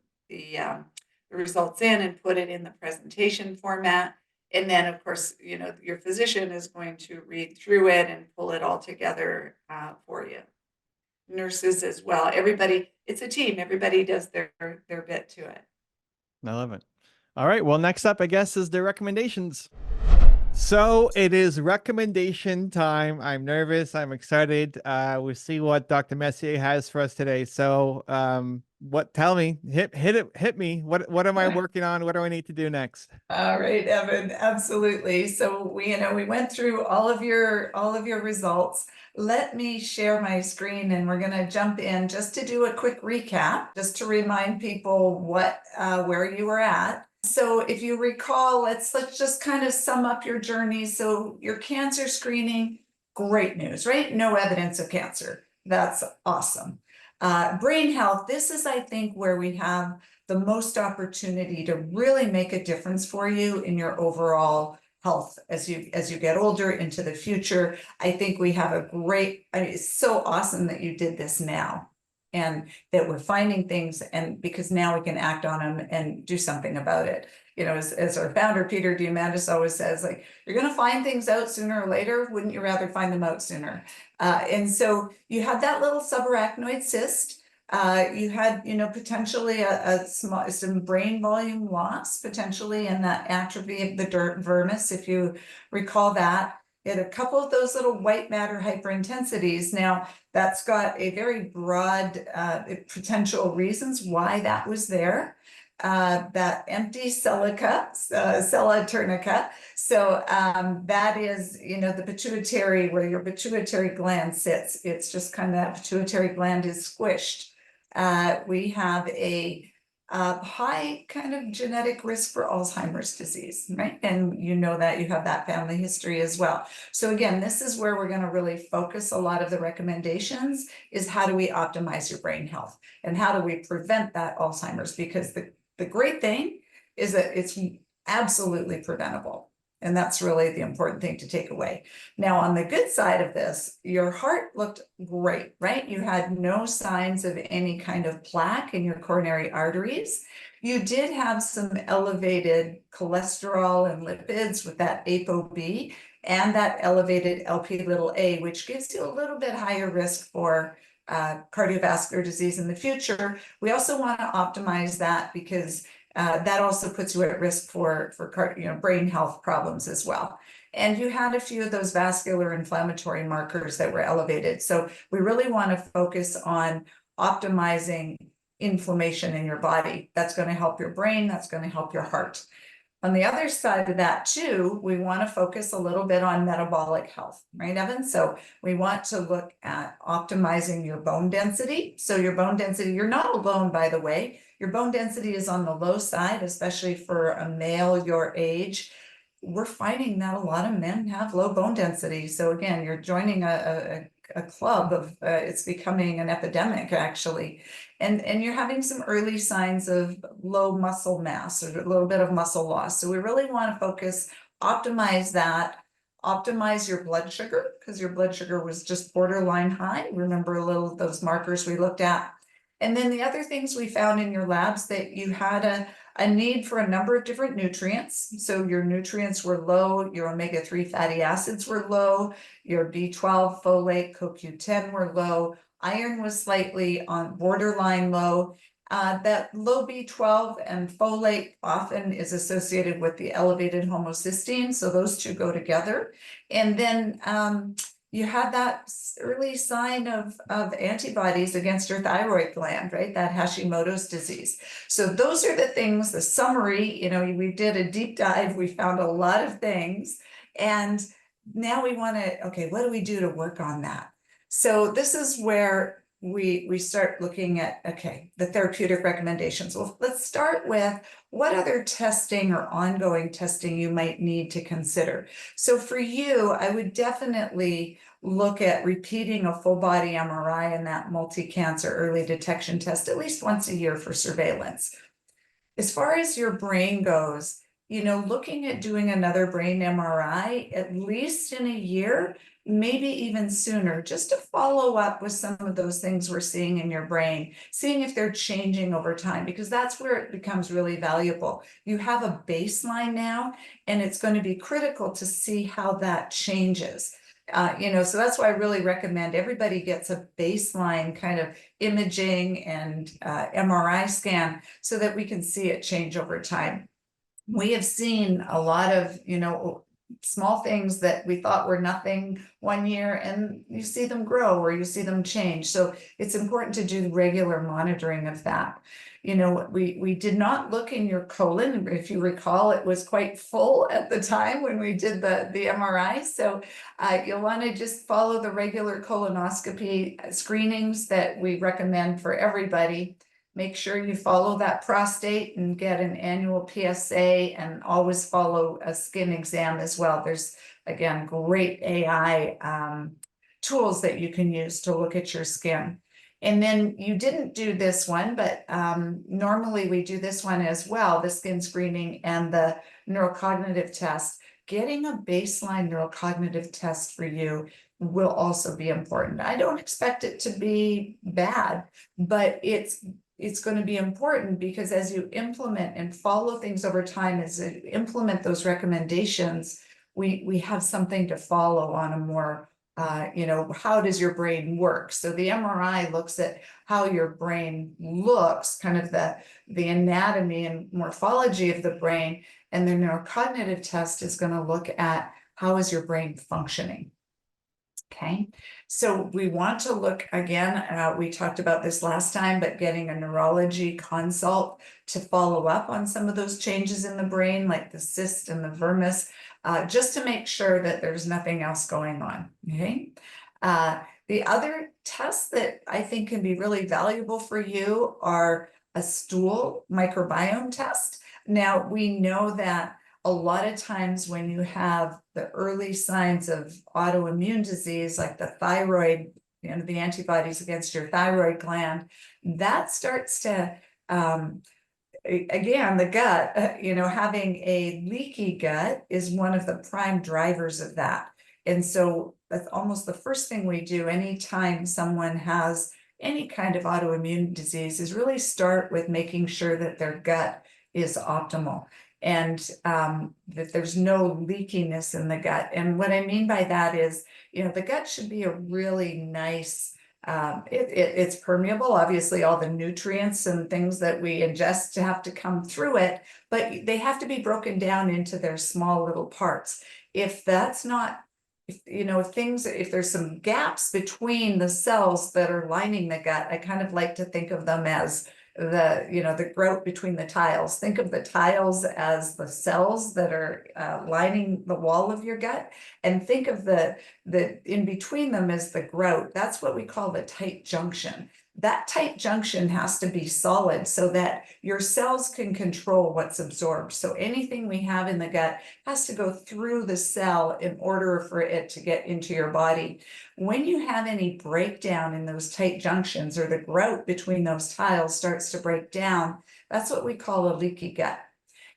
results in and put it in the presentation format. And then, of course, your physician is going to read through it and pull it all together for you. Nurses as well. Everybody, it's a team. Everybody does their bit to it. I love it. All right. Well, next up, I guess, is the recommendations. So it is recommendation time. I'm nervous. I'm excited. We'll see what Dr. Messier has for us today. So, tell me, hit me. What am I working on? What do I need to do next? All right, Evan, absolutely. So we went through all of your results. Let me share my screen and we're going to jump in just to do a quick recap, just to remind people where you were at. So if you recall, let's just kind of sum up your journey. So your cancer screening, great news, right? No evidence of cancer. That's awesome. Brain health, this is, I think, where we have the most opportunity to really make a difference for you in your overall health as you get older into the future. I think we have it's so awesome that you did this now, and that we're finding things, and because now we can act on them and do something about it. You know, as our founder, Peter Diamandis, always says, like, you're going to find things out sooner or later. Wouldn't you rather find them out sooner? And so you had that little subarachnoid cyst. You had, potentially some brain volume loss, potentially, and that atrophy of the vermis, if you recall that. You had a couple of those little white matter hyperintensities. Now, that's got a very broad potential reasons why that was there. That empty sella turnica. So that is, the pituitary, where your pituitary gland sits. It's just kind of that pituitary gland is squished. We have a high kind of genetic risk for Alzheimer's disease, right? And you know that you have that family history as well. So again, this is where we're going to really focus a lot of the recommendations, is how do we optimize your brain health, and how do we prevent that Alzheimer's? Because the great thing is that it's absolutely preventable. And that's really the important thing to take away. Now, on the good side of this, your heart looked great, right? You had no signs of any kind of plaque in your coronary arteries. You did have some elevated cholesterol and lipids with that ApoB and that elevated Lp(a), which gives you a little bit higher risk for cardiovascular disease in the future. We also want to optimize that, because that also puts you at risk for brain health problems as well. And you had a few of those vascular inflammatory markers that were elevated. So we really want to focus on optimizing inflammation in your body. That's going to help your brain. That's going to help your heart. On the other side of that too, we want to focus a little bit on metabolic health, right, Evan? So we want to look at optimizing your bone density. So your bone density, you're not alone, by the way. Your bone density is on the low side, especially for a male your age. We're finding that a lot of men have low bone density. So again, you're joining a club of, it's becoming an epidemic, actually. And you're having some early signs of low muscle mass, or a little bit of muscle loss. So we really want to focus, optimize that, optimize your blood sugar, because your blood sugar was just borderline high. Remember a little of those markers we looked at. And then the other things we found in your labs, that you had a need for a number of different nutrients. So your nutrients were low, your omega-3 fatty acids were low, your B12, folate, CoQ10 were low, iron was slightly on borderline low. That low B12 and folate often is associated with the elevated homocysteine. So those two go together. And then you had that early sign of antibodies against your thyroid gland, right? That Hashimoto's disease. So those are the things, the summary, we did a deep dive, we found a lot of things. And now we want to, okay, what do we do to work on that? So this is where we start looking at, okay, the therapeutic recommendations. Well, let's start with what other testing or ongoing testing you might need to consider. So for you, I would definitely look at repeating a full body MRI and that multi-cancer early detection test at least once a year for surveillance. As far as your brain goes, looking at doing another brain MRI at least in a year, maybe even sooner, just to follow up with some of those things we're seeing in your brain, seeing if they're changing over time, because that's where it becomes really valuable. You have a baseline now, and it's going to be critical to see how that changes. So that's why I really recommend everybody gets a baseline kind of imaging and MRI scan, so that we can see it change over time. We have seen a lot of, small things that we thought were nothing one year, and you see them grow or you see them change. So it's important to do regular monitoring of that. We did not look in your colon. If you recall, it was quite full at the time when we did the MRI. So you'll want to just follow the regular colonoscopy screenings that we recommend for everybody. Make sure you follow that prostate and get an annual PSA, and always follow a skin exam as well. There's, again, great AI tools that you can use to look at your skin. And then you didn't do this one, but normally we do this one as well, the skin screening and the neurocognitive test. getting a baseline neurocognitive test for you will also be important. I don't expect it to be bad, but it's going to be important because as you implement and follow things over time, as you implement those recommendations, we have something to follow on a more, how does your brain work? So the MRI looks at how your brain looks, kind of the anatomy and morphology of the brain, and the neurocognitive test is going to look at how is your brain functioning. Okay, so we want to look again, we talked about this last time, but getting a neurology consult to follow up on some of those changes in the brain, like the cyst and the vermis, just to make sure that there's nothing else going on. Okay, the other tests that I think can be really valuable for you are a stool microbiome test. Now, we know that a lot of times when you have the early signs of autoimmune disease, like the thyroid, the antibodies against your thyroid gland, that starts to, again, the gut, having a leaky gut is one of the prime drivers of that. And so that's almost the first thing we do anytime someone has any kind of autoimmune disease is really start with making sure that their gut is optimal and that there's no leakiness in the gut. And what I mean by that is, the gut should be a really nice, it's permeable. Obviously, all the nutrients and things that we ingest have to come through it, but they have to be broken down into their small little parts. If that's not, if there's some gaps between the cells that are lining the gut, I kind of like to think of them as the grout between the tiles. Think of the tiles as the cells that are lining the wall of your gut, and think of the in between them as the grout. That's what we call the tight junction. That tight junction has to be solid so that your cells can control what's absorbed. So anything we have in the gut has to go through the cell in order for it to get into your body. When you have any breakdown in those tight junctions, or the grout between those tiles starts to break down, that's what we call a leaky gut.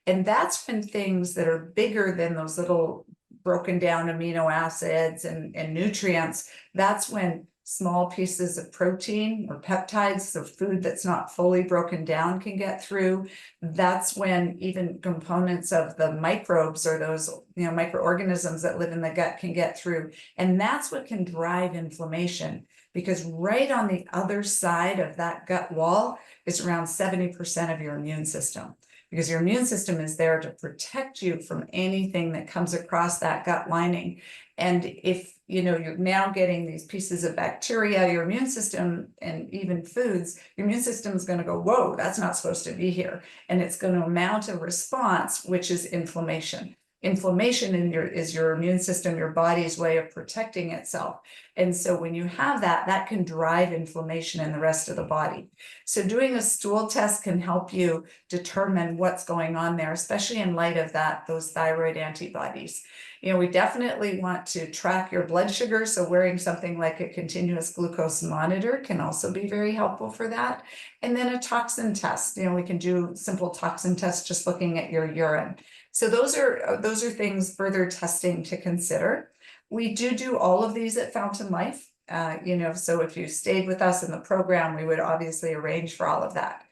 And that's when things that are bigger than those little broken down amino acids and nutrients, that's when small pieces of protein or peptides, so food that's not fully broken down, can get through. That's when even components of the microbes, or those microorganisms that live in the gut, can get through. And that's what can drive inflammation, because right on the other side of that gut wall is around 70% of your immune system, because your immune system is there to protect you from anything that comes across that gut lining. And if you're now getting these pieces of bacteria, your immune system, and even foods, your immune system is going to go, whoa, that's not supposed to be here. And it's going to mount a response, which is inflammation. Inflammation is your immune system, your body's way of protecting itself. And so when you have that, that can drive inflammation in the rest of the body. So doing a stool test can help you determine what's going on there, especially in light of those thyroid antibodies. We definitely want to track your blood sugar. So wearing something like a continuous glucose monitor can also be very helpful for that. And then a toxin test. We can do simple toxin tests just looking at your urine. So those are things, further testing to consider. We do all of these at Fountain Life. So if you stayed with us in the program, we would obviously arrange for all of that.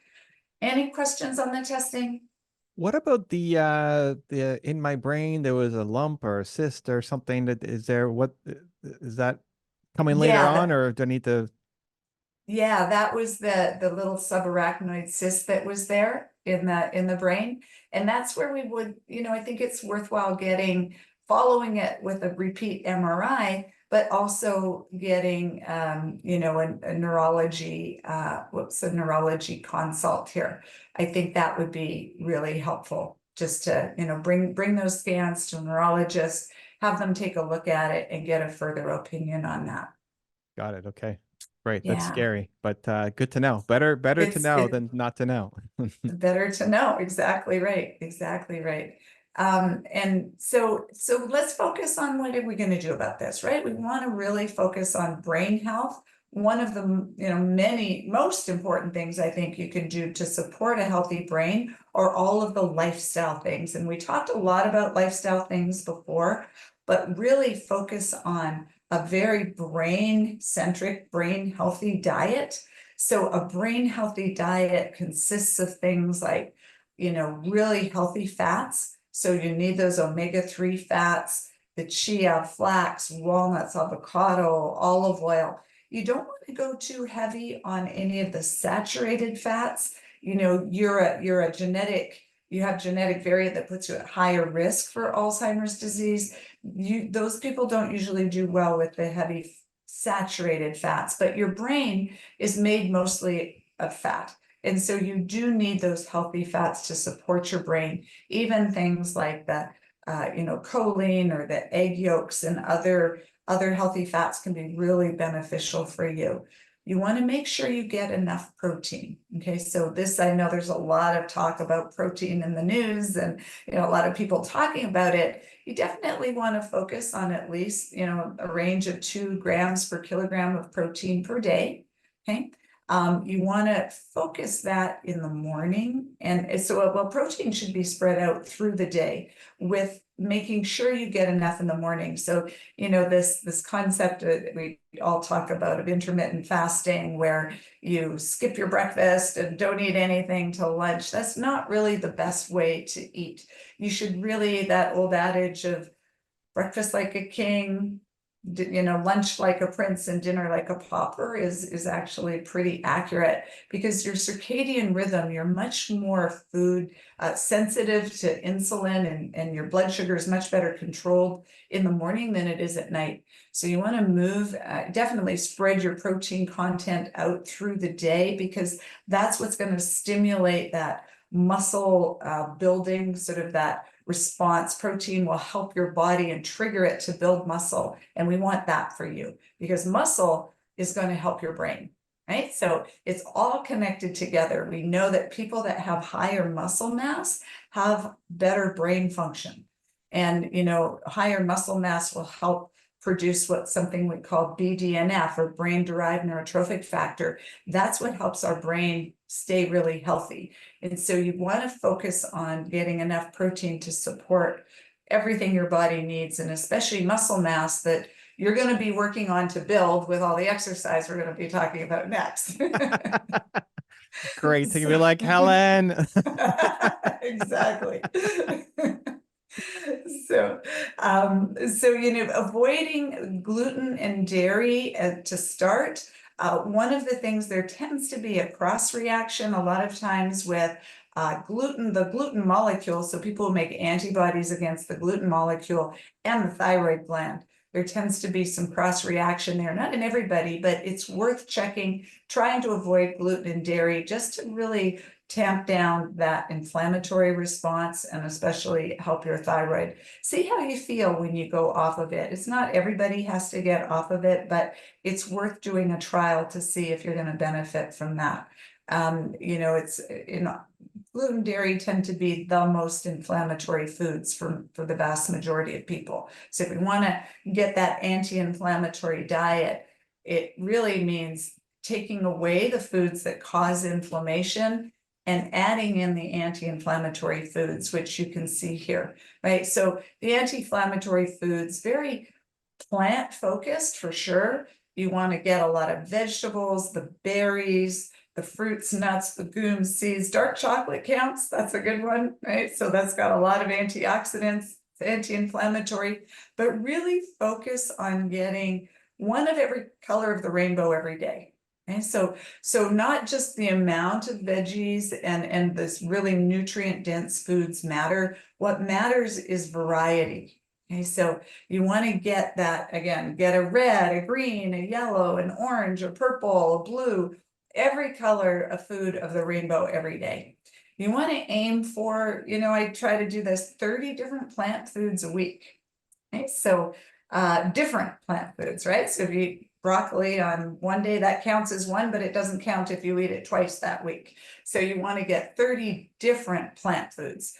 Any questions on the testing? What about the in my brain there was a lump or a cyst or something? That is there? What is that coming later on, or do I need to? Yeah, that was the little subarachnoid cyst that was there in the brain, and that's where we would, I think it's worthwhile following it with a repeat MRI, but also getting a neurology neurology consult here. I think that would be really helpful, just to bring those scans to a neurologist, have them take a look at it, and get a further opinion on that. Got it. Okay. Great. Yeah. That's scary, but good to know. Better to know than not to know. Better to know. Exactly right. Exactly right. And so let's focus on what are we going to do about this, right? We want to really focus on brain health one of the, many most important things I think you can do to support a healthy brain are all of the lifestyle things. And we talked a lot about lifestyle things before, but really focus on a very brain-centric, brain-healthy diet. So a brain-healthy diet consists of things like, really healthy fats. So you need those omega-3 fats, the chia, flax, walnuts, avocado, olive oil. You don't want to go too heavy on any of the saturated fats. You have genetic variant that puts you at higher risk for Alzheimer's disease. Those people don't usually do well with the heavy saturated fats, but your brain is made mostly of fat. And so you do need those healthy fats to support your brain, even things like the, choline or the egg yolks and other healthy fats can be really beneficial for you. You want to make sure you get enough protein. Okay, so this, I know there's a lot of talk about protein in the news and, a lot of people talking about it. You definitely want to focus on at least, a range of 2 grams per kilogram of protein per day. Okay. You want to focus that in the morning. And so, protein should be spread out through the day with making sure you get enough in the morning. So, this concept that we all talk about of intermittent fasting, where you skip your breakfast and don't eat anything till lunch, that's not really the best way to eat. You should really, that old adage of breakfast like a king, lunch like a prince and dinner like a pauper is actually pretty accurate, because your circadian rhythm, you're much more food sensitive to insulin, and your blood sugar is much better controlled in the morning than it is at night. So you want to move, definitely spread your protein content out through the day, because that's what's going to stimulate that muscle building, sort of that response. Protein will help your body and trigger it to build muscle. And we want that for you, because muscle is going to help your brain, right? So it's all connected together. We know that people that have higher muscle mass have better brain function. And, higher muscle mass will help produce something we call BDNF, or brain-derived neurotrophic factor. That's what helps our brain stay really healthy. And so you want to focus on getting enough protein to support everything your body needs, and especially muscle mass that you're going to be working on to build with all the exercise we're going to be talking about next. Great to be like, Helen. Exactly. So, avoiding gluten and dairy to start. One of the things, there tends to be a cross reaction a lot of times with gluten, the gluten molecule. So people who make antibodies against the gluten molecule and the thyroid gland. There tends to be some cross reaction there, not in everybody, but it's worth checking, trying to avoid gluten and dairy just to really tamp down that inflammatory response, and especially help your thyroid. See how you feel when you go off of it. It's not everybody has to get off of it, but it's worth doing a trial to see if you're going to benefit from that. Gluten, dairy tend to be the most inflammatory foods for the vast majority of people. So if we want to get that anti-inflammatory diet, it really means taking away the foods that cause inflammation and adding in the anti-inflammatory foods, which you can see here, right? So the anti-inflammatory foods, very plant focused for sure. You want to get a lot of vegetables, the berries, the fruits, nuts, legumes, seeds. Dark chocolate counts. That's a good one, right? So that's got a lot of antioxidants, anti-inflammatory, but really focus on getting one of every color of the rainbow every day. Okay, so not just the amount of veggies and this really nutrient dense foods matter. What matters is variety. Okay, so you want to get that, again, get a red, a green, a yellow, an orange, a purple, a blue, every color of food of the rainbow every day. You want to aim for, I try to do this 30 different plant foods a week. Okay, so different plant foods, right? So if you eat broccoli on one day, that counts as one, but it doesn't count if you eat it twice that week. So you want to get 30 different plant foods.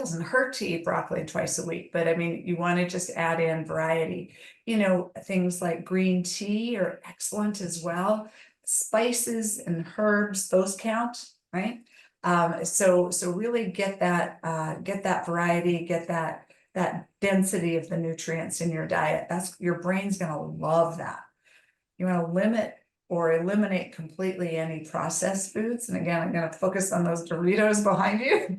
doesn't hurt to eat broccoli twice a week, but I mean, you want to just add in variety. You know, things like green tea are excellent as well. Spices and herbs, those count, right? So really get that variety, get that density of the nutrients in your diet. Your brain's going to love that. You want to limit or eliminate completely any processed foods. And again, I'm going to focus on those Doritos behind you.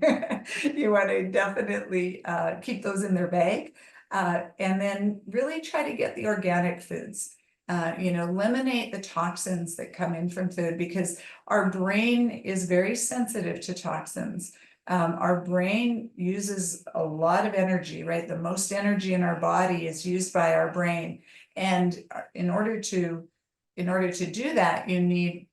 You want to definitely keep those in their bag. And then really try to get the organic foods. Eliminate the toxins that come in from food, because our brain is very sensitive to toxins. Our brain uses a lot of energy, right? The most energy in our body is used by our brain. And in order to do that, you need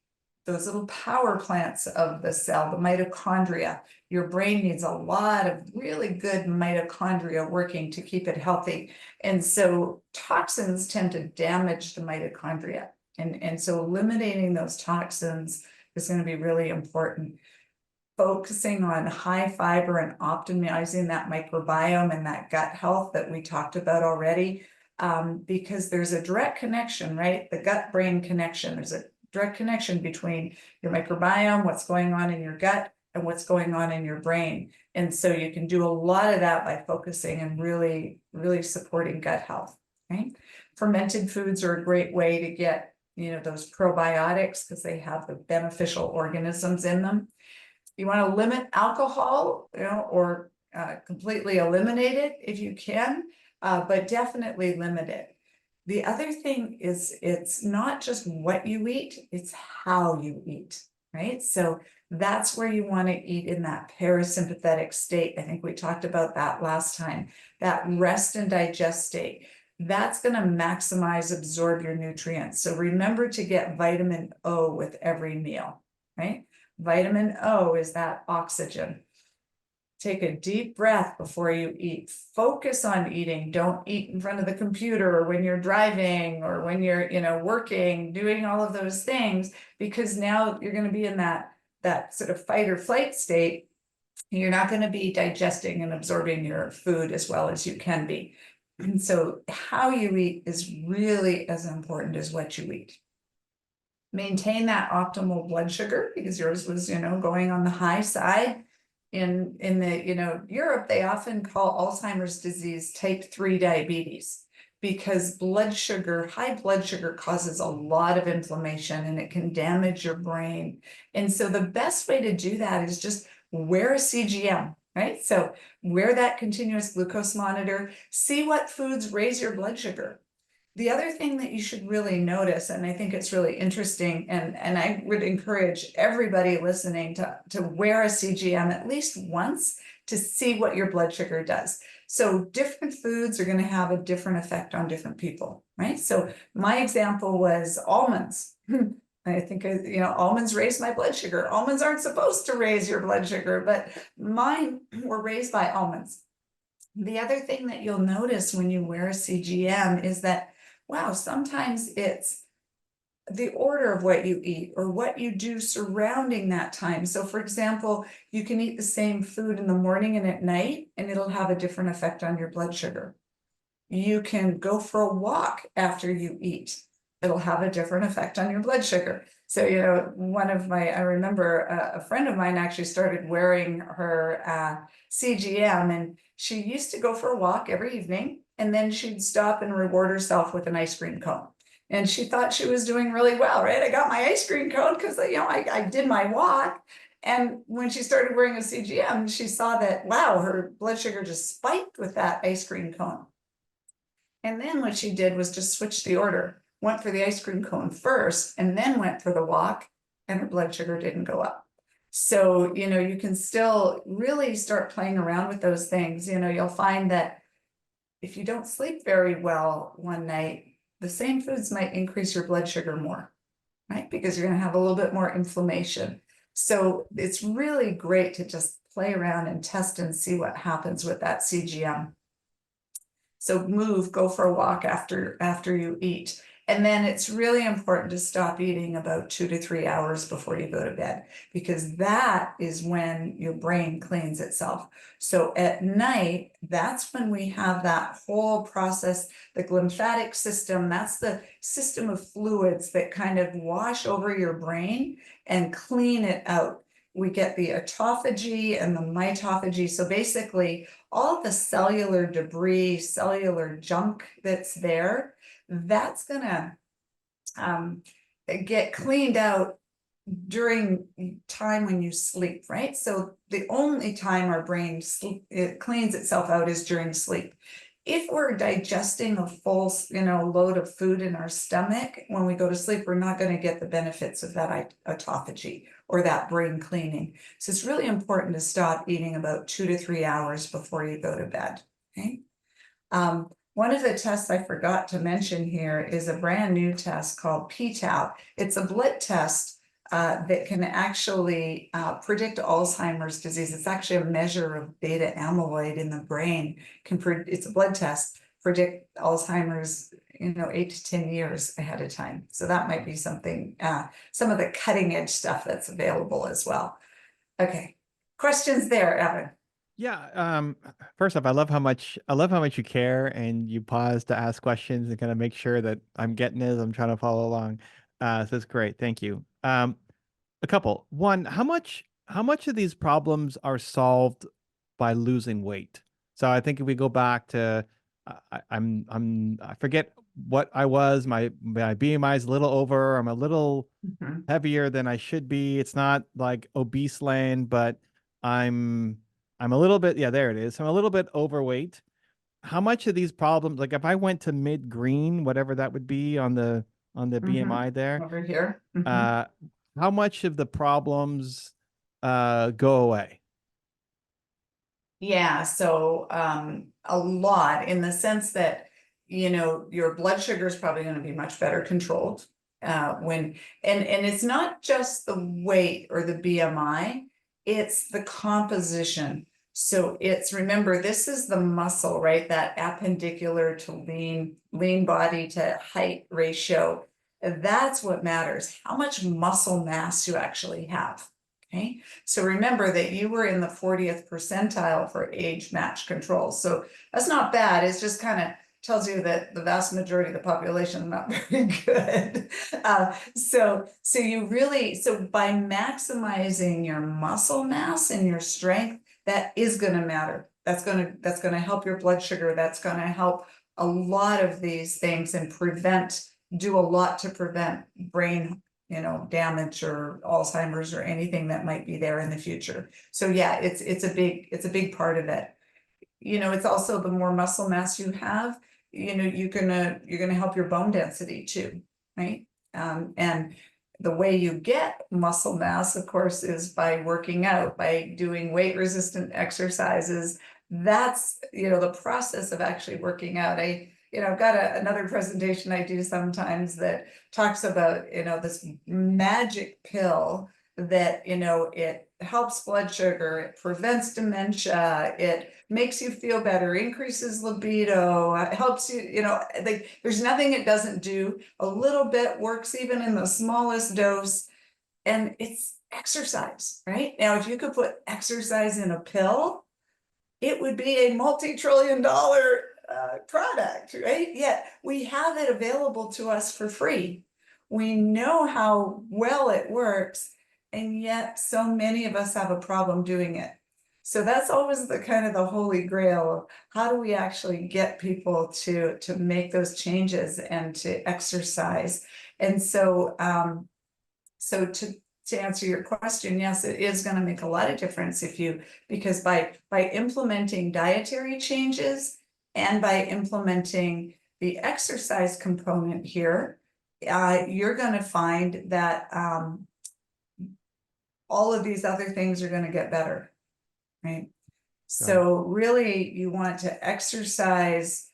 those little power plants of the cell, the mitochondria. Your brain needs a lot of really good mitochondria working to keep it healthy. And so toxins tend to damage the mitochondria. And so eliminating those toxins is going to be really important. Focusing on high fiber and optimizing that microbiome and that gut health that we talked about already. Because there's a direct connection, right? The gut-brain connection. There's a direct connection between your microbiome, what's going on in your gut, and what's going on in your brain. And so you can do a lot of that by focusing and really, really supporting gut health, right? Fermented foods are a great way to get, those probiotics, because they have the beneficial organisms in them. You want to limit alcohol, or completely eliminate it if you can. But definitely limit it. The other thing is, it's not just what you eat, it's how you eat, right? So that's where you want to eat in that parasympathetic state. I think we talked about that last time, that rest and digest state. That's going to maximize absorb your nutrients. So remember to get vitamin O with every meal, right? Vitamin O is that oxygen. Take a deep breath before you eat. Focus on eating. Don't eat in front of the computer or when you're driving or when you're, working, doing all of those things, because now you're going to be in that sort of fight or flight state. You're not going to be digesting and absorbing your food as well as you can be. And so how you eat is really as important as what you eat. Maintain that optimal blood sugar, because yours was, going on the high side. In the Europe, they often call Alzheimer's disease type 3 diabetes, because high blood sugar causes a lot of inflammation and it can damage your brain. And so the best way to do that is just wear a CGM, right? So wear that continuous glucose monitor, see what foods raise your blood sugar. The other thing that you should really notice, and I think it's really interesting, and I would encourage everybody listening to wear a CGM at least once to see what your blood sugar does. So different foods are going to have a different effect on different people, right? So my example was almonds. I think, almonds raise my blood sugar. Almonds aren't supposed to raise your blood sugar, but mine were raised by almonds. The other thing that you'll notice when you wear a CGM is that, wow, sometimes it's the order of what you eat or what you do surrounding that time. So for example, you can eat the same food in the morning and at night, and it'll have a different effect on your blood sugar. You can go for a walk after you eat. It'll have a different effect on your blood sugar. So, I remember a friend of mine actually started wearing her CGM, and she used to go for a walk every evening, and then she'd stop and reward herself with an ice cream cone. And she thought she was doing really well, right? I got my ice cream cone because, I did my walk. And when she started wearing a CGM, she saw that, wow, her blood sugar just spiked with that ice cream cone. And then what she did was just switch the order, went for the ice cream cone first, and then went for the walk, and her blood sugar didn't go up. So, you can still really start playing around with those things. You'll find that if you don't sleep very well one night, the same foods might increase your blood sugar more, right? Because you're going to have a little bit more inflammation. So it's really great to just play around and test and see what happens with that CGM. So go for a walk after you eat. And then it's really important to stop eating about 2 to 3 hours before you go to bed, because that is when your brain cleans itself. So at night, that's when we have that whole process, the lymphatic system, that's the system of fluids that kind of wash over your brain and clean it out. We get the autophagy and the mitophagy. So basically, all the cellular debris, cellular junk that's there, that's gonna get cleaned out during time when you sleep, right? So the only time our brain it cleans itself out is during sleep. If we're digesting a full, load of food in our stomach when we go to sleep, we're not going to get the benefits of that autophagy or that brain cleaning. So it's really important to stop eating about 2 to 3 hours before you go to bed. Okay. One of the tests I forgot to mention here is a brand new test called p-tau. It's a blood test that can actually predict Alzheimer's disease. It's actually a measure of beta amyloid in the brain. It's a blood test, predict Alzheimer's, 8 to 10 years ahead of time. So that might be something, some of the cutting edge stuff that's available as well. Okay, questions there, Evan? Yeah. First off, I love how much you care and you pause to ask questions and kind of make sure that I'm getting it. I'm trying to follow along. So it's great. Thank you. A couple. One, how much of these problems are solved by losing weight? So I think if we go back to, I forget what I was. My BMI is a little over. I'm a little heavier than I should be. It's not like obese land, but I'm a little bit, yeah, there it is. I'm a little bit overweight. How much of these problems, like if I went to mid green, whatever that would be on the BMI there, over here, how much of the problems go away? Yeah, so a lot, in the sense that your blood sugar is probably going to be much better controlled and it's not just the weight or the BMI, it's the composition. So remember, this is the muscle, right? That appendicular to lean body to height ratio. That's what matters, how much muscle mass you actually have. Okay, so remember that you were in the 40th percentile for age match control. So that's not bad. It's just kind of tells you that the vast majority of the population is not very good. So by maximizing your muscle mass and your strength, that is going to matter. That's going to help your blood sugar. That's going to help a lot of these things and do a lot to prevent brain damage or Alzheimer's or anything that might be there in the future. So yeah, it's a big part of it. It's also the more muscle mass you have, you're gonna help your bone density too, right? And the way you get muscle mass, of course, is by working out, by doing weight resistant exercises. That's the process of actually working out. I've got another presentation I do sometimes that talks about, this magic pill that, it helps blood sugar, it prevents dementia, it makes you feel better, increases libido, it helps you, there's nothing it doesn't do. A little bit works even in the smallest dose, and it's exercise, right? Now, if you could put exercise in a pill, it would be a multi-trillion-dollar product, right? Yet we have it available to us for free. We know how well it works, and yet so many of us have a problem doing it. So that's always the kind of the holy grail of how do we actually get people to make those changes and to exercise. And so to answer your question, yes, it is going to make a lot of difference because by implementing dietary changes and by implementing the exercise component here, you're going to find that all of these other things are going to get better, right? So really, you want to exercise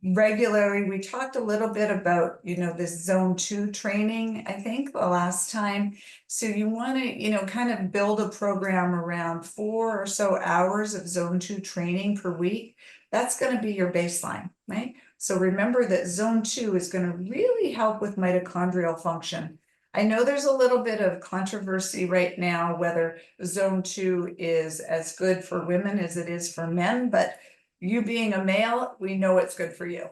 regularly. We talked a little bit about, this zone 2 training, I think the last time. So you want to, kind of build a program around 4 or so hours of zone 2 training per week. That's going to be your baseline, right? So remember that zone 2 is going to really help with mitochondrial function. I know there's a little bit of controversy right now whether zone 2 is as good for women as it is for men, but you being a male, we know it's good for you.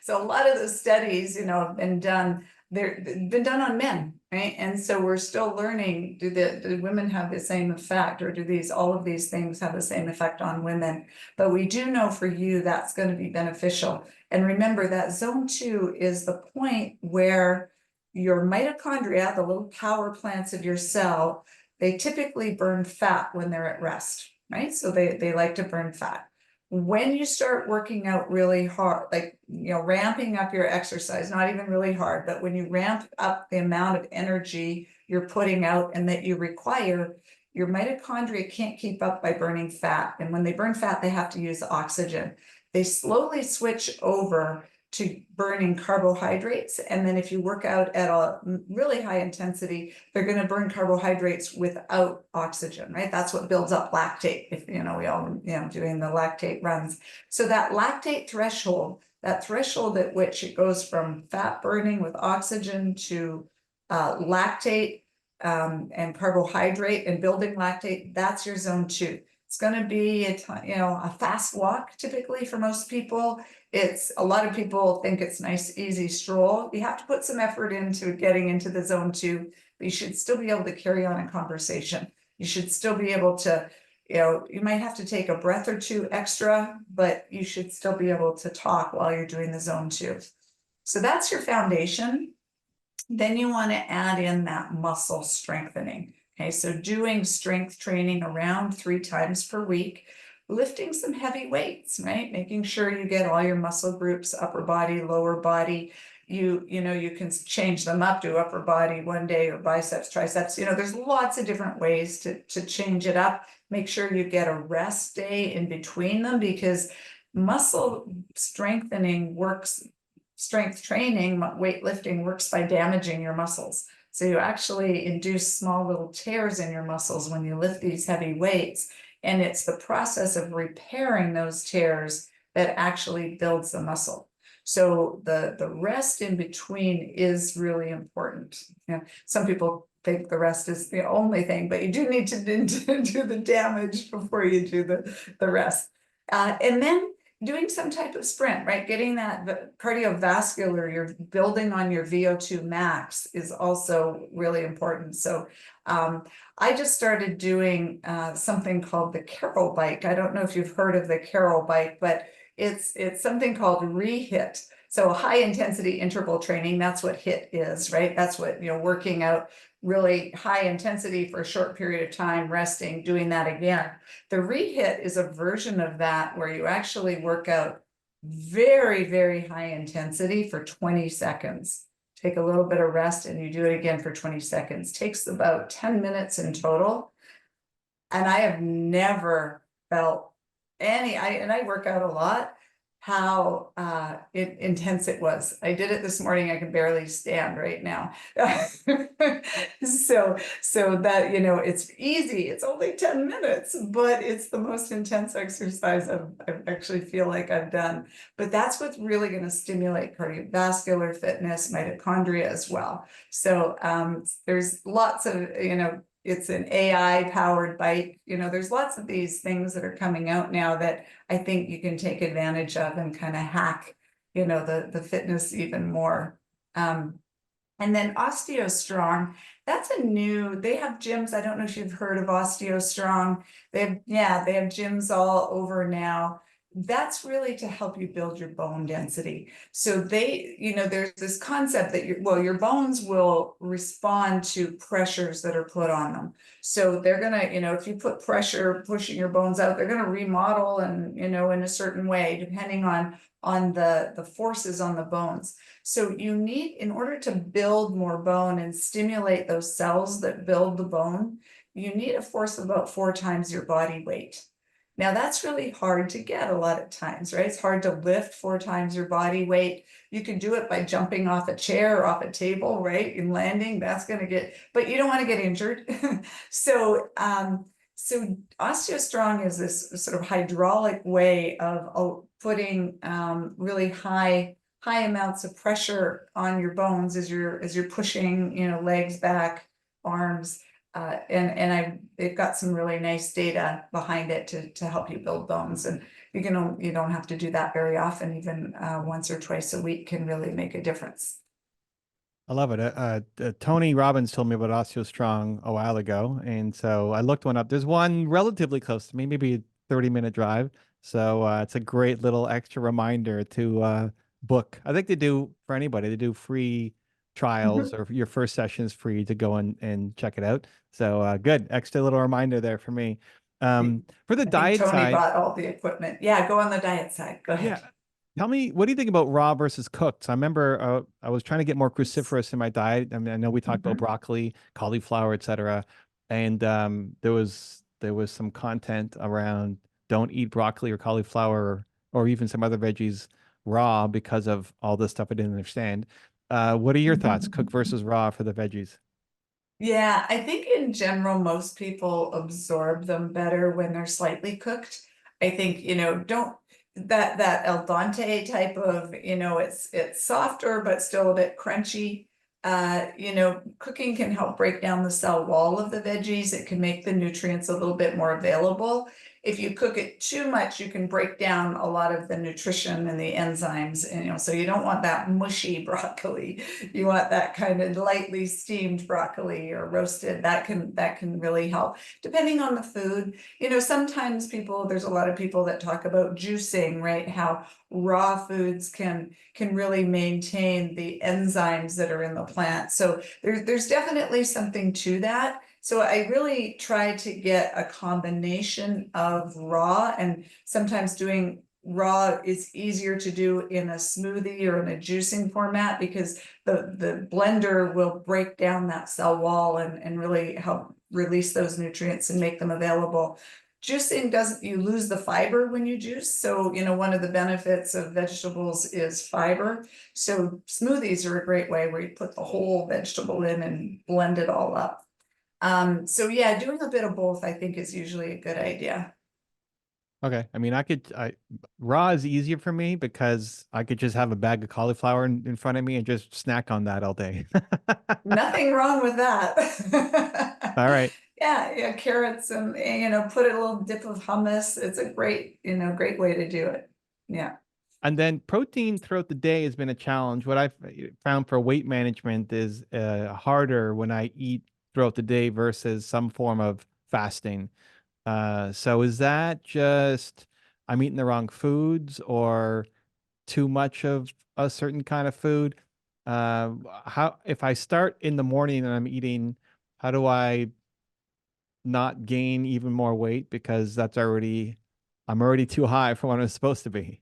So a lot of the studies, have been done, they've been done on men, right? And so we're still learning, do women have the same effect, or do all of these things have the same effect on women? But we do know for you that's going to be beneficial. And remember that zone 2 is the point where your mitochondria, the little power plants of your cell, they typically burn fat when they're at rest, right? So they like to burn fat. When you start working out really hard, like, ramping up your exercise, not even really hard, but when you ramp up the amount of energy you're putting out and that you require, your mitochondria can't keep up by burning fat. And when they burn fat, they have to use oxygen. They slowly switch over to burning carbohydrates. And then if you work out at a really high intensity, they're going to burn carbohydrates without oxygen, right? That's what builds up lactate. If, we all, doing the lactate runs. So that lactate threshold, that threshold at which it goes from fat burning with oxygen to lactate and carbohydrate and building lactate, that's your zone 2. It's going to be a fast walk typically for most people. It's a lot of people think it's nice, easy stroll. You have to put some effort into getting into the zone 2, but you should still be able to carry on a conversation. You should still be able to, you might have to take a breath or two extra, but you should still be able to talk while you're doing the zone 2. So that's your foundation. Then you want to add in that muscle strengthening. Okay, so doing strength training around 3 times per week, lifting some heavy weights, right? Making sure you get all your muscle groups, upper body, lower body. You can change them up to upper body one day, or biceps, triceps. There's lots of different ways to change it up. Make sure you get a rest day in between them, because muscle strengthening works, strength training, weightlifting works by damaging your muscles. So you actually induce small little tears in your muscles when you lift these heavy weights. And it's the process of repairing those tears that actually builds the muscle. So the rest in between is really important. Some people think the rest is the only thing, but you do need to do the damage before you do the rest. And then doing some type of sprint, right? Getting that cardiovascular, you're building on your VO2 max is also really important. So I just started doing something called the Carol bike. I don't know if you've heard of the Carol bike, but it's something called re-HIIT. So high intensity interval training, that's what HIIT is, right? That's what, working out really high intensity for a short period of time, resting, doing that again. The re-HIIT is a version of that where you actually work out very, very high intensity for 20 seconds. Take a little bit of rest and you do it again for 20 seconds. Takes about 10 minutes in total. And I have never felt and I work out a lot, how intense it was. I did it this morning. I can barely stand right now. so that, it's easy. It's only 10 minutes, but it's the most intense exercise I actually feel like I've done. But that's what's really going to stimulate cardiovascular fitness, mitochondria as well. So there's lots of, it's an AI powered bike. There's lots of these things that are coming out now that I think you can take advantage of and kind of hack, the fitness even more. And then OsteoStrong, that's they have gyms. I don't know if you've heard of OsteoStrong. They have gyms all over now. That's really to help you build your bone density. So there's this concept that your bones will respond to pressures that are put on them. So they're gonna, if you put pressure pushing your bones out, they're gonna remodel and, in a certain way, depending on the forces on the bones. So you need, in order to build more bone and stimulate those cells that build the bone, you need a force of about 4 times your body weight. Now that's really hard to get a lot of times, right? It's hard to lift 4 times your body weight. You can do it by jumping off a chair or off a table, right? And landing, that's going to but you don't want to get injured. So So OsteoStrong is this sort of hydraulic way of putting really high amounts of pressure on your bones as you're pushing, legs back, arms, and they've got some really nice data behind it to help you build bones. And you don't have to do that very often. Even once or twice a week can really make a difference. I love it. Tony Robbins told me about OsteoStrong a while ago, and so I looked one up. There's one relatively close to me, maybe a 30-minute drive. So it's a great little extra reminder to book. I think they do for anybody. They do free trials, or your first session is free to go and check it out. So good, extra little reminder there for me. For the I diet think Tony side, bought all the equipment. Yeah, go on the diet side. Go ahead. yeah. Tell me, what do you think about raw versus cooked? So I remember I was trying to get more cruciferous in my diet. I mean, I know we talked about broccoli, cauliflower, etc. And there was some content around don't eat broccoli or cauliflower or even some other veggies raw because of all this stuff I didn't understand. What are your thoughts, cook versus raw for the veggies? Yeah, I think in general, most people absorb them better when they're slightly cooked. I think, don't that al dente type of, it's softer but still a bit crunchy. Cooking can help break down the cell wall of the veggies. It can make the nutrients a little bit more available. If you cook it too much, you can break down a lot of the nutrition and the enzymes, and so you don't want that mushy broccoli. You want that kind of lightly steamed broccoli or roasted. That can really help, depending on the food. Sometimes there's a lot of people that talk about juicing, right? How raw foods can really maintain the enzymes that are in the plant. So there's definitely something to that. So I really try to get a combination of raw, and sometimes doing raw is easier to do in a smoothie or in a juicing format, because the blender will break down that cell wall and really help release those nutrients and make them available. Juicing you lose the fiber when you juice. So, one of the benefits of vegetables is fiber. So smoothies are a great way where you put the whole vegetable in and blend it all up. So yeah, doing a bit of both, I think, is usually a good idea. Okay. I mean, raw is easier for me because I could just have a bag of cauliflower in front of me and just snack on that all day. Nothing wrong with that. All right. Yeah, carrots and, put a little dip of hummus. It's a great way to do it. Yeah. And then protein throughout the day has been a challenge. What I've found for weight management is harder when I eat throughout the day versus some form of fasting. So is that just I'm eating the wrong foods or too much of a certain kind of food? How if I start in the morning and I'm eating, how do I not gain even more weight because I'm already too high for what I'm supposed to be?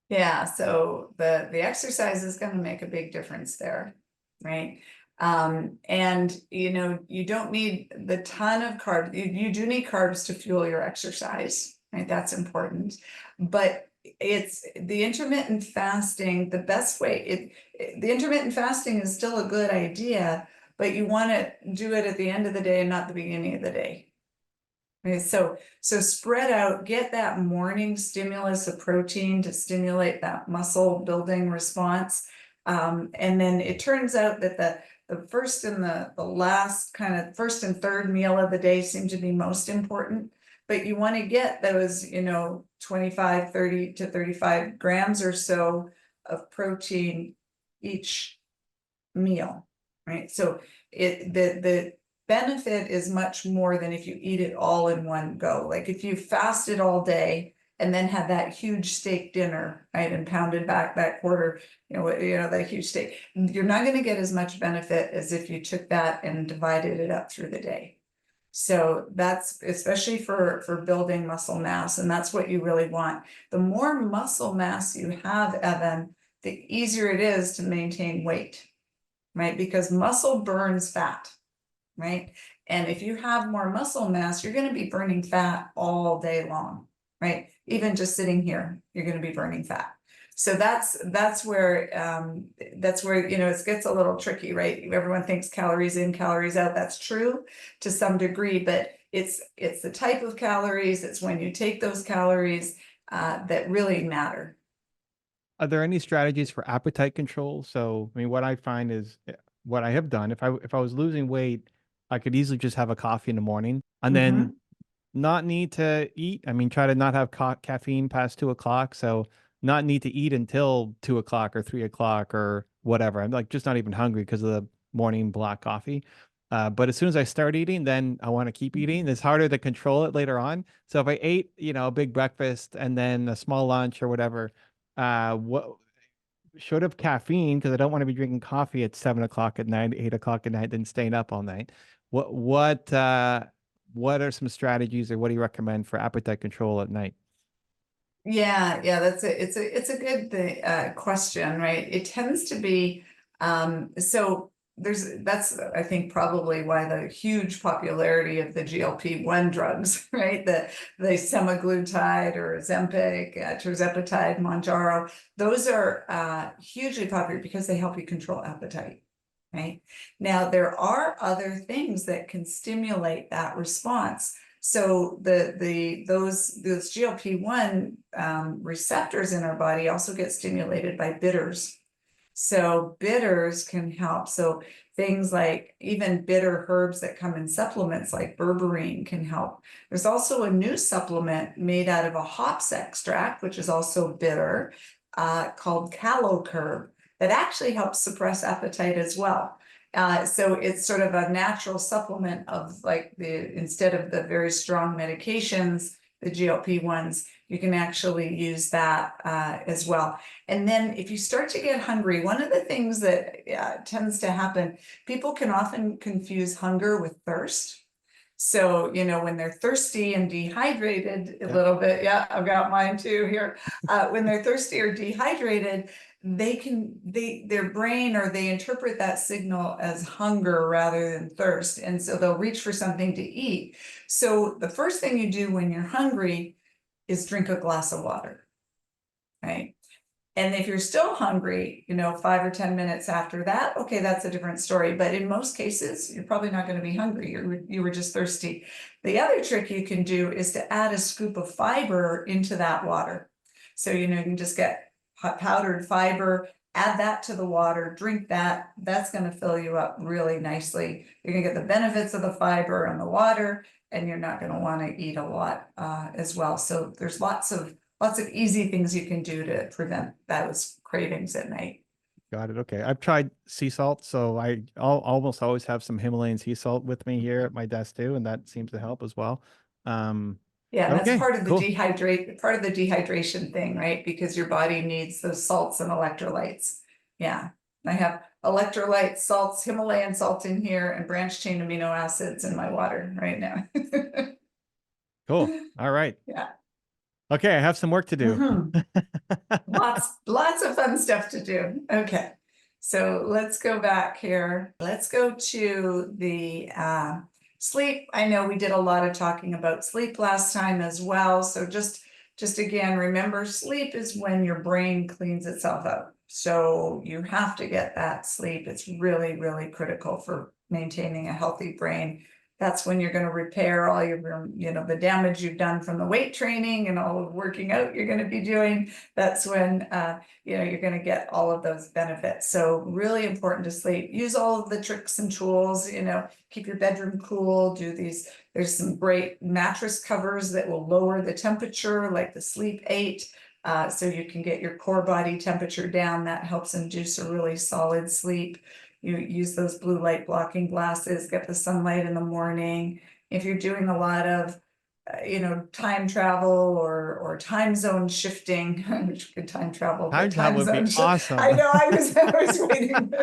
Yeah, so the exercise is going to make a big difference there, right? And you don't need the ton of carbs. You do need carbs to fuel your exercise, right? That's important. But it's the intermittent fasting, the best way. The intermittent fasting is still a good idea, but you want to do it at the end of the day and not the beginning of the day. Okay, so spread out, get that morning stimulus of protein to stimulate that muscle building response. And then it turns out that the first and the last kind of first and third meal of the day seem to be most important, but you want to get those, 25, 30 to 35 grams or so of protein each meal, right? So the benefit is much more than if you eat it all in one go. Like if you fasted all day and then had that huge steak dinner, right, and pounded back that quarter, that huge steak, you're not going to get as much benefit as if you took that and divided it up through the day. So that's especially for building muscle mass, and that's what you really want. The more muscle mass you have, Evan, the easier it is to maintain weight, right? Because muscle burns fat, right? And if you have more muscle mass, you're going to be burning fat all day long, right? Even just sitting here, you're going to be burning fat. So that's where it gets a little tricky, right? Everyone thinks calories in, calories out. That's true to some degree, but it's the type of calories, it's when you take those calories that really matter. Are there any strategies for appetite control? So, I mean, what I find is what I have done, if I was losing weight, I could easily just have a coffee in the morning and then not need to eat. I mean, try to not have caffeine past 2 o'clock. So not need to eat until 2 o'clock or 3 o'clock or whatever. I'm like just not even hungry because of the morning black coffee. But as soon as I start eating, then I want to keep eating. It's harder to control it later on. So if I ate, a big breakfast and then a small lunch or whatever, what should have caffeine because I don't want to be drinking coffee at 7 o'clock at night, 8 o'clock at night, then staying up all night. What are some strategies or what do you recommend for appetite control at night? Yeah, it's a good question, right? It tends to be so that's I think probably why the huge popularity of the GLP-1 drugs, right? The semaglutide or Ozempic, tirzepatide, Mounjaro, those are hugely popular because they help you control appetite. Right? Now, there are other things that can stimulate that response. So those GLP-1 receptors in our body also get stimulated by bitters. So bitters can help. So things like even bitter herbs that come in supplements like berberine can help. There's also a new supplement made out of a hops extract, which is also bitter, called Calo-Curb, that actually helps suppress appetite as well. So it's sort of a natural supplement of instead of the very strong medications, the GLP-1s, you can actually use that as well. And then if you start to get hungry, one of the things that tends to happen, people can often confuse hunger with thirst. So, when they're thirsty and dehydrated a little bit, yeah, I've got mine too here. When they're thirsty or dehydrated, their brain or they interpret that signal as hunger rather than thirst. And so they'll reach for something to eat. So the first thing you do when you're hungry is drink a glass of water, right? And if you're still hungry, 5 or 10 minutes after that, okay, that's a different story. But in most cases, you're probably not going to be hungry. You were just thirsty. The other trick you can do is to add a scoop of fiber into that water. So, you can just get powdered fiber, add that to the water, drink that. That's going to fill you up really nicely. You're going to get the benefits of the fiber and the water, and you're not going to want to eat a lot as well. So there's lots of easy things you can do to prevent those cravings at night. Got it. Okay. I've tried sea salt. So I'll almost always have some Himalayan sea salt with me here at my desk too. And that seems to help as well. Yeah, okay, that's part of the cool. dehydration thing, right? Because your body needs those salts and electrolytes. Yeah. I have electrolytes, salts, Himalayan salt in here, and branched chain amino acids in my water right now. Cool. All right. Yeah. Okay, I have some work to do. Lots of fun stuff to do. Okay, so let's go back here. Let's go to the sleep. I know we did a lot of talking about sleep last time as well. So just again, remember, sleep is when your brain cleans itself out. So you have to get that sleep. It's really, really critical for maintaining a healthy brain. That's when you're going to repair all your, the damage you've done from the weight training and all of working out you're going to be doing. That's when, you're going to get all of those benefits. So really important to sleep. Use all of the tricks and tools, keep your bedroom cool, there's some great mattress covers that will lower the temperature, like the Sleep 8. So you can get your core body temperature down. That helps induce a really solid sleep. You use those blue light blocking glasses, get the sunlight in the morning. If you're doing a lot of, time travel or time zone shifting, which could time travel. Time travel would be awesome. I know, I was waiting.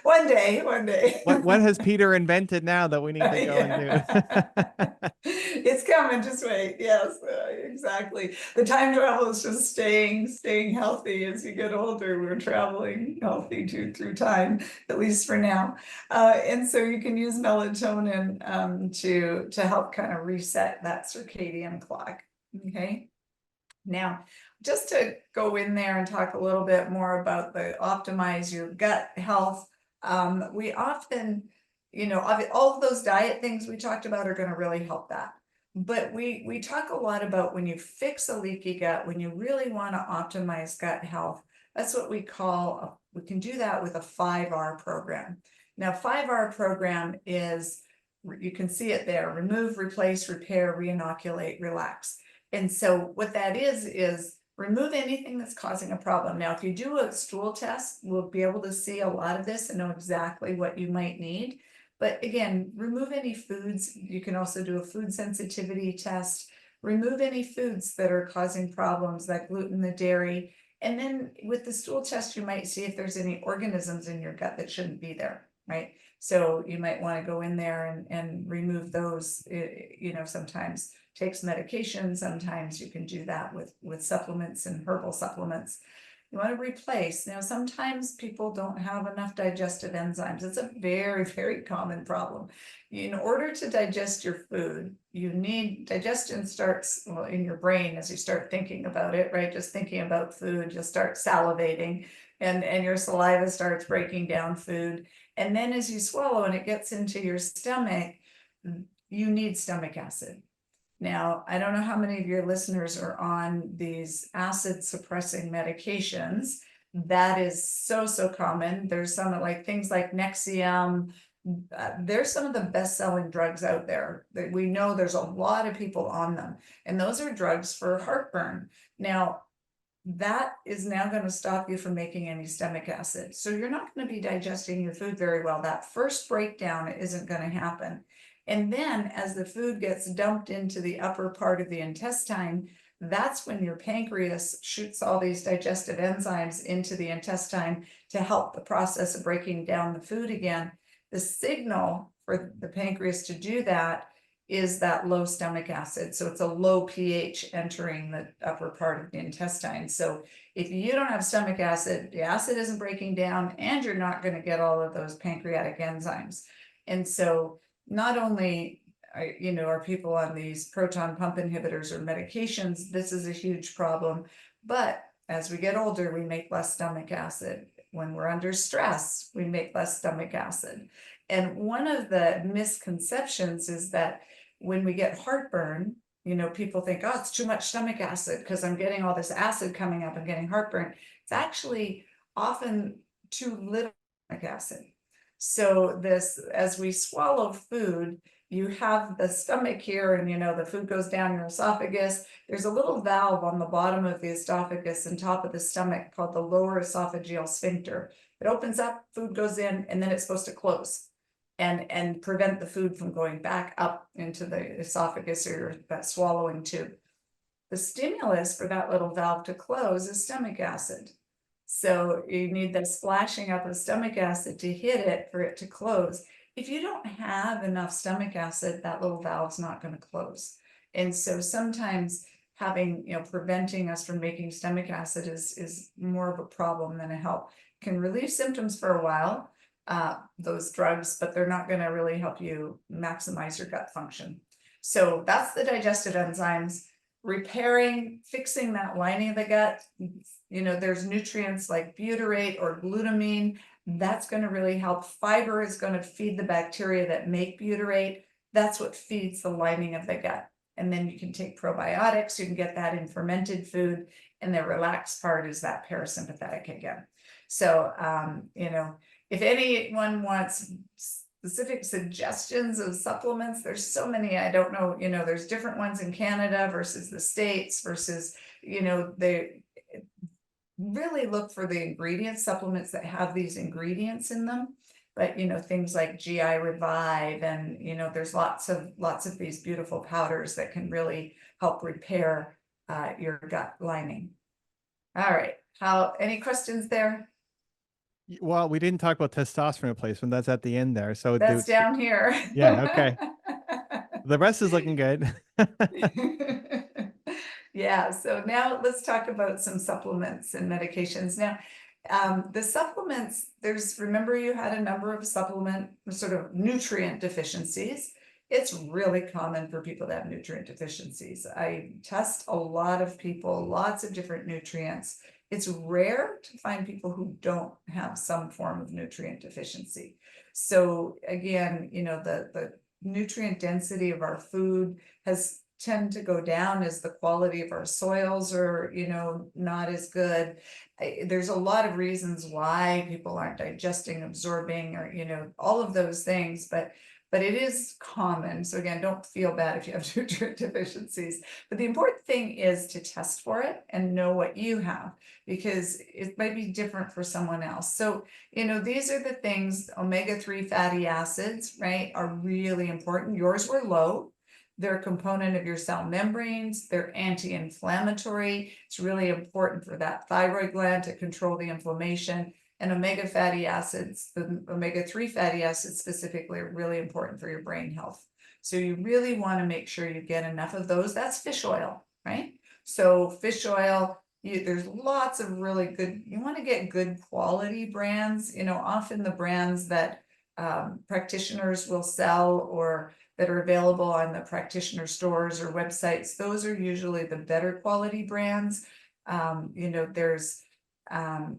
One day. What has Peter invented now that we need to go and do? It's coming, just wait. Yes, exactly. The time travel is just staying healthy as you get older. We're traveling healthy through time, at least for now. And so you can use melatonin to help kind of reset that circadian clock. Okay. Now, just to go in there and talk a little bit more about the optimize your gut health, we often, all of those diet things we talked about are going to really help that. But we talk a lot about when you fix a leaky gut, when you really want to optimize gut health, that's what we call, we can do that with a 5R program. Now, 5R program is, you can see it there, remove, replace, repair, reinoculate, relax. And so what that is remove anything that's causing a problem. Now, if you do a stool test, we'll be able to see a lot of this and know exactly what you might need. But again, remove any foods. You can also do a food sensitivity test. Remove any foods that are causing problems, like gluten, the dairy. And then with the stool test, you might see if there's any organisms in your gut that shouldn't be there, right? So you might want to go in there and remove those. Sometimes takes medication. Sometimes you can do that with supplements and herbal supplements. You want to replace. Now, sometimes people don't have enough digestive enzymes. It's a very, very common problem. In order to digest your food, digestion starts in your brain as you start thinking about it, right? Just thinking about food, you'll start salivating and your saliva starts breaking down food. And then as you swallow and it gets into your stomach, you need stomach acid. Now, I don't know how many of your listeners are on these acid suppressing medications. That is so common. There's some like things like Nexium. They're some of the best-selling drugs out there. We know there's a lot of people on them, and those are drugs for heartburn. Now, that is now going to stop you from making any stomach acid. So you're not going to be digesting your food very well. That first breakdown isn't going to happen. And then as the food gets dumped into the upper part of the intestine, that's when your pancreas shoots all these digestive enzymes into the intestine to help the process of breaking down the food again. The signal for the pancreas to do that is that low stomach acid. So it's a low pH entering the upper part of the intestine. So if you don't have stomach acid, the acid isn't breaking down and you're not going to get all of those pancreatic enzymes. And so not only are people on these proton pump inhibitors or medications, this is a huge problem, but as we get older, we make less stomach acid. When we're under stress, we make less stomach acid. And one of the misconceptions is that when we get heartburn, people think, oh, it's too much stomach acid because I'm getting all this acid coming up and getting heartburn. It's actually often too little stomach acid. So as we swallow food, you have the stomach here and, the food goes down your esophagus. There's a little valve on the bottom of the esophagus and top of the stomach called the lower esophageal sphincter. It opens up, food goes in, and then it's supposed to close and prevent the food from going back up into the esophagus or that swallowing tube. The stimulus for that little valve to close is stomach acid. So you need the splashing up of stomach acid to hit it for it to close. If you don't have enough stomach acid, that little valve's not going to close. And so sometimes preventing us from making stomach acid is more of a problem than a help. Can relieve symptoms for a while, those drugs, but they're not going to really help you maximize your gut function. So that's the digestive enzymes. Repairing, fixing that lining of the gut. There's nutrients like butyrate or glutamine. That's going to really help. Fiber is going to feed the bacteria that make butyrate. That's what feeds the lining of the gut. And then you can take probiotics. You can get that in fermented food. And the relaxed part is that parasympathetic again. So, if anyone wants specific suggestions of supplements, there's so many. I don't know, there's different ones in Canada versus the States versus, they really look for the ingredients, supplements that have these ingredients in them. But, things like GI Revive and, there's lots of these beautiful powders that can really help repair your gut lining. All right. Any questions there? Well, we didn't talk about testosterone replacement. That's at the end there. So that's down here. Yeah. Okay. The rest is looking good. Yeah. So now let's talk about some supplements and medications. Now, the supplements, remember you had a number of supplement sort of nutrient deficiencies. It's really common for people to have nutrient deficiencies. I test a lot of people, lots of different nutrients. It's rare to find people who don't have some form of nutrient deficiency. So again, the nutrient density of our food has tend to go down as the quality of our soils are, not as good. There's a lot of reasons why people aren't digesting, absorbing, or, all of those things, but it is common. So again, don't feel bad if you have nutrient deficiencies. But the important thing is to test for it and know what you have, because it might be different for someone else. So, these are the things, omega-3 fatty acids, right, are really important. Yours were low. They're a component of your cell membranes. They're anti-inflammatory. It's really important for that thyroid gland to control the inflammation. And omega fatty acids, the omega-3 fatty acids specifically, are really important for your brain health. So you really want to make sure you get enough of those. That's fish oil, right? So fish oil, there's lots of really good, you want to get good quality brands, often the brands that practitioners will sell or that are available on the practitioner stores or websites, those are usually the better quality brands. There's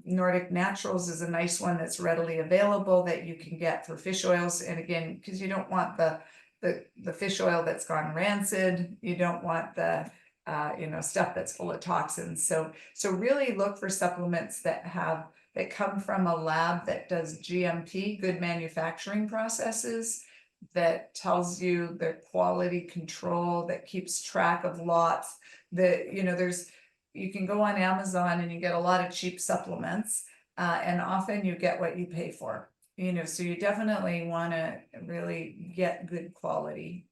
Nordic Naturals is a nice one that's readily available that you can get for fish oils. And again, because you don't want the fish oil that's gone rancid, you don't want the stuff that's full of toxins. So really look for supplements that come from a lab that does GMP, good manufacturing processes, that tells you the quality control, that keeps track of lots. You can go on Amazon and you get a lot of cheap supplements, and often you get what you pay for. So you definitely want to really get good quality.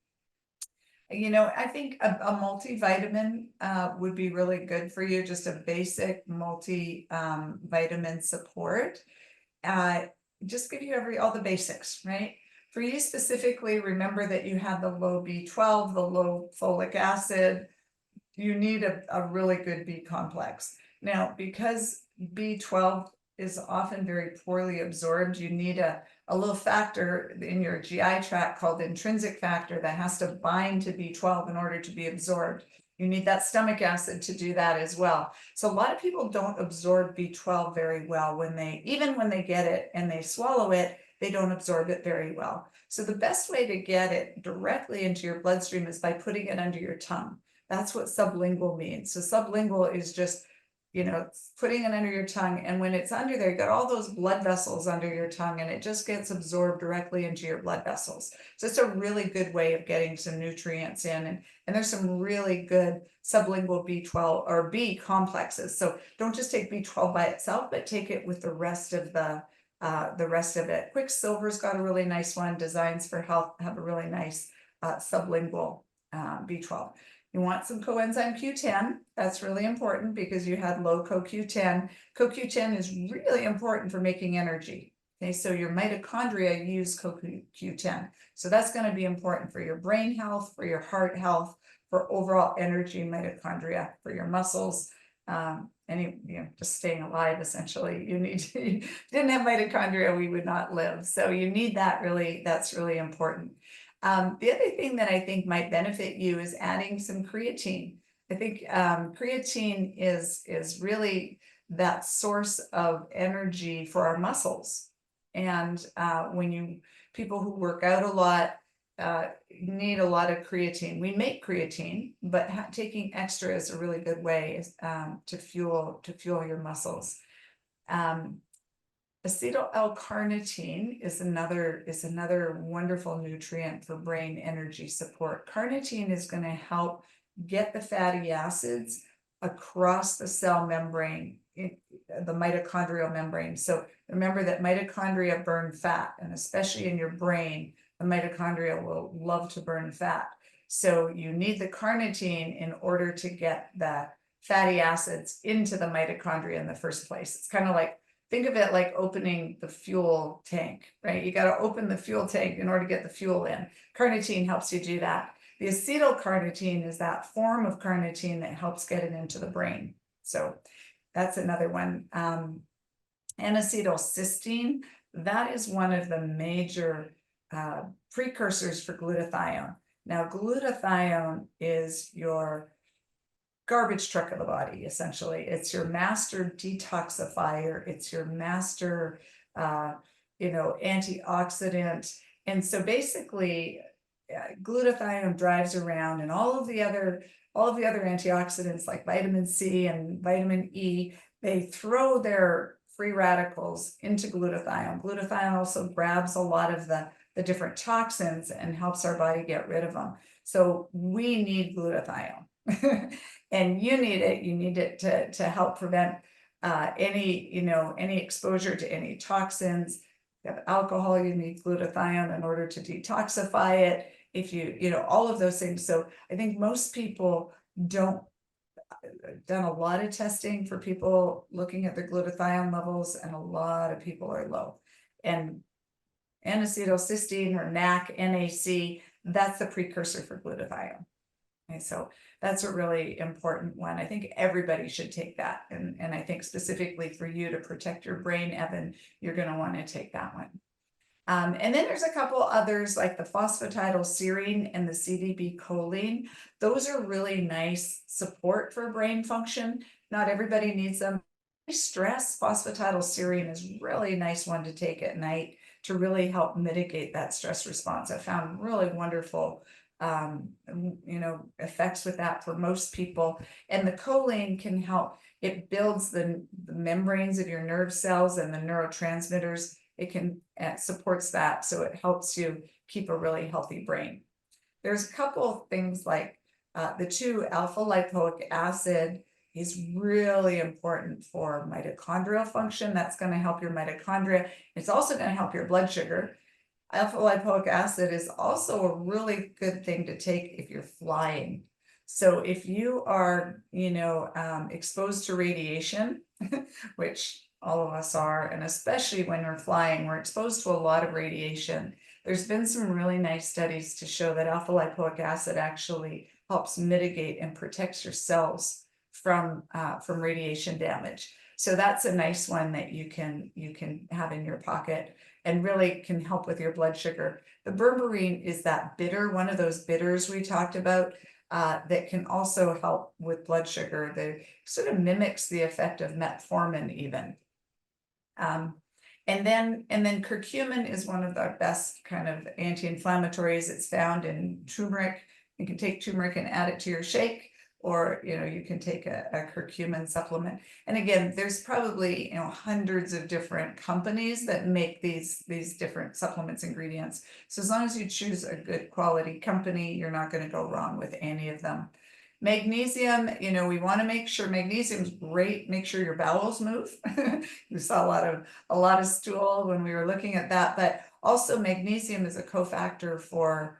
I think a multivitamin would be really good for you, just a basic multivitamin support. Just give you all the basics, right? For you specifically, remember that you have the low B12, the low folic acid. You need a really good B complex. Now, because B12 is often very poorly absorbed, you need a little factor in your GI tract called intrinsic factor that has to bind to B12 in order to be absorbed. You need that stomach acid to do that as well. So a lot of people don't absorb B12 very well even when they get it and they swallow it, they don't absorb it very well. So the best way to get it directly into your bloodstream is by putting it under your tongue. That's what sublingual means. So sublingual is just, putting it under your tongue. And when it's under there, you got all those blood vessels under your tongue, and it just gets absorbed directly into your blood vessels. So it's a really good way of getting some nutrients in. And there's some really good sublingual B12 or B complexes. So don't just take B12 by itself, but take it with the rest of it. Quicksilver's got a really nice one. Designs for Health have a really nice sublingual B12. You want some coenzyme Q10. That's really important because you had low CoQ10. CoQ10 is really important for making energy. Okay, so your mitochondria use CoQ10. So that's going to be important for your brain health, for your heart health, for overall energy mitochondria, for your muscles, just staying alive, essentially. If you didn't have mitochondria, we would not live. So you need that that's really important. The other thing that I think might benefit you is adding some creatine. I think creatine is really that source of energy for our muscles. And people who work out a lot need a lot of creatine. We make creatine, but taking extra is a really good way to fuel your muscles. Acetyl L-carnitine is another wonderful nutrient for brain energy support. Carnitine is going to help get the fatty acids across the cell membrane, the mitochondrial membrane. So remember that mitochondria burn fat, and especially in your brain, the mitochondria will love to burn fat. So you need the carnitine in order to get the fatty acids into the mitochondria in the first place. It's kind of like, think of it like opening the fuel tank, right? You got to open the fuel tank in order to get the fuel in. Carnitine helps you do that. The acetylcarnitine is that form of carnitine that helps get it into the brain. So that's another one. N-acetylcysteine, that is one of the major precursors for glutathione. Now, glutathione is your garbage truck of the body, essentially. It's your master detoxifier. It's your master, antioxidant. And so basically, glutathione drives around, and all of the other antioxidants like vitamin C and vitamin E, they throw their free radicals into glutathione. Glutathione also grabs a lot of the different toxins and helps our body get rid of them. So we need glutathione. And you need it. You need it to help prevent any exposure to any toxins. If you have alcohol, you need glutathione in order to detoxify it. If all of those things. So I think most people don't done a lot of testing for people looking at their glutathione levels, and a lot of people are low. And N-acetylcysteine, or NAC, that's the precursor for glutathione. Okay, so that's a really important one. I think everybody should take that. And I think specifically for you to protect your brain, Evan, you're going to want to take that one. And then there's a couple others like the phosphatidylserine and the CDB choline. Those are really nice support for brain function. Not everybody needs them. Stress, phosphatidylserine is really nice one to take at night to really help mitigate that stress response. I found really wonderful effects with that for most people. And the choline can help. It builds the membranes of your nerve cells and the neurotransmitters. It supports that, so it helps you keep a really healthy brain. There's a couple of things like the 2-alpha lipoic acid is really important for mitochondrial function. That's going to help your mitochondria. It's also going to help your blood sugar. Alpha lipoic acid is also a really good thing to take if you're flying. So if you are, exposed to radiation, which all of us are, and especially when we're flying, we're exposed to a lot of radiation. There's been some really nice studies to show that alpha lipoic acid actually helps mitigate and protects your cells from radiation damage. So that's a nice one that you can have in your pocket and really can help with your blood sugar. The berberine is that bitter, one of those bitters we talked about, that can also help with blood sugar. That sort of mimics the effect of metformin even. And then curcumin is one of the best kind of anti-inflammatories. It's found in turmeric. You can take turmeric and add it to your shake, or you can take a curcumin supplement. And again, there's probably hundreds of different companies that make these different supplements ingredients. So as long as you choose a good quality company, you're not going to go wrong with any of them. Magnesium, we want to make sure magnesium is great. Make sure your bowels move. We saw a lot of stool when we were looking at that, but also magnesium is a cofactor for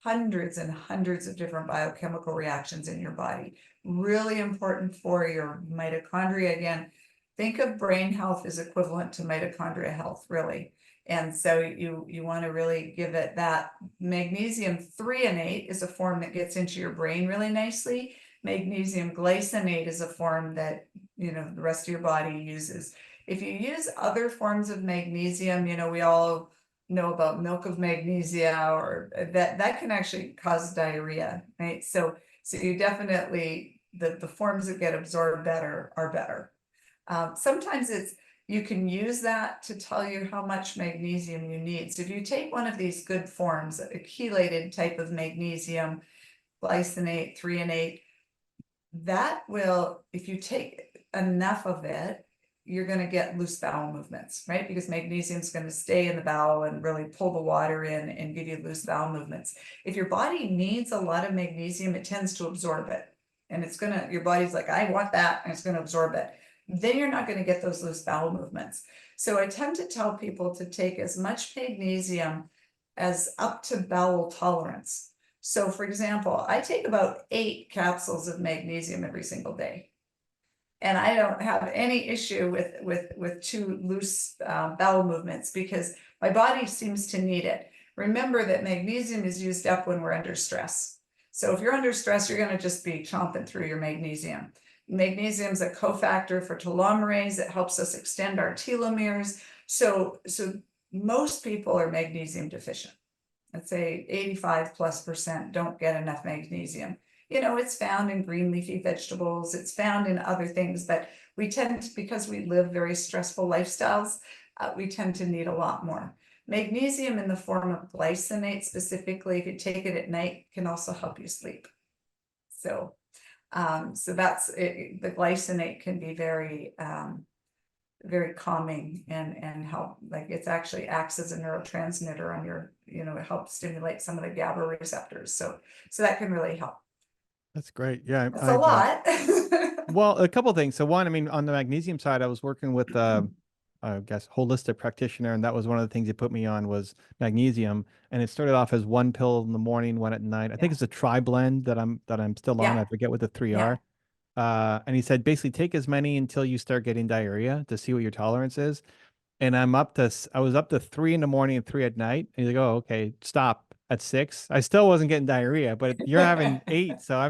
hundreds and hundreds of different biochemical reactions in your body. Really important for your mitochondria. Again, think of brain health as equivalent to mitochondria health, really. And so you want to really give it that. Magnesium threonate is a form that gets into your brain really nicely. Magnesium glycinate is a form that the rest of your body uses. If you use other forms of magnesium, we all know about milk of magnesia, or that can actually cause diarrhea, right? So you definitely, the forms that get absorbed better are better. Sometimes you can use that to tell you how much magnesium you need. So if you take one of these good forms, a chelated type of magnesium, glycinate, threonate, that will, if you take enough of it, you're going to get loose bowel movements, right? Because magnesium is going to stay in the bowel and really pull the water in and give you loose bowel movements. If your body needs a lot of magnesium, it tends to absorb it. And your body's like, I want that, and it's going to absorb it. Then you're not going to get those loose bowel movements. So I tend to tell people to take as much magnesium as up to bowel tolerance. So for example, I take about 8 capsules of magnesium every single day. And I don't have any issue with too loose bowel movements, because my body seems to need it. Remember that magnesium is used up when we're under stress. So if you're under stress, you're going to just be chomping through your magnesium. Magnesium is a cofactor for telomerase. It helps us extend our telomeres. So most people are magnesium deficient. let's say 85+% don't get enough magnesium. You know, it's found in green leafy vegetables, it's found in other things, but we tend to, because we live very stressful lifestyles, we tend to need a lot more. Magnesium in the form of glycinate specifically, if you take it at night, can also help you sleep. So, so that's it. The glycinate can be very, very calming and help, like it's actually acts as a neurotransmitter on your, you know, it helps stimulate some of the GABA receptors. So that can really help. That's great. Yeah. That's a lot. Well, a couple of things. So one, I mean, on the magnesium side, I was working with, I guess, holistic practitioner, and that was one of the things he put me on was magnesium. And it started off as one pill in the morning, one at night. I think it's a tri-blend that I'm still on. Yeah. I forget what the three Yeah. are. And he said basically take as many until you start getting diarrhea to see what your tolerance is. And I was up to 3 in the morning and 3 at night. And he's like, oh, okay, stop at 6. I still wasn't getting diarrhea, but you're having 8. So I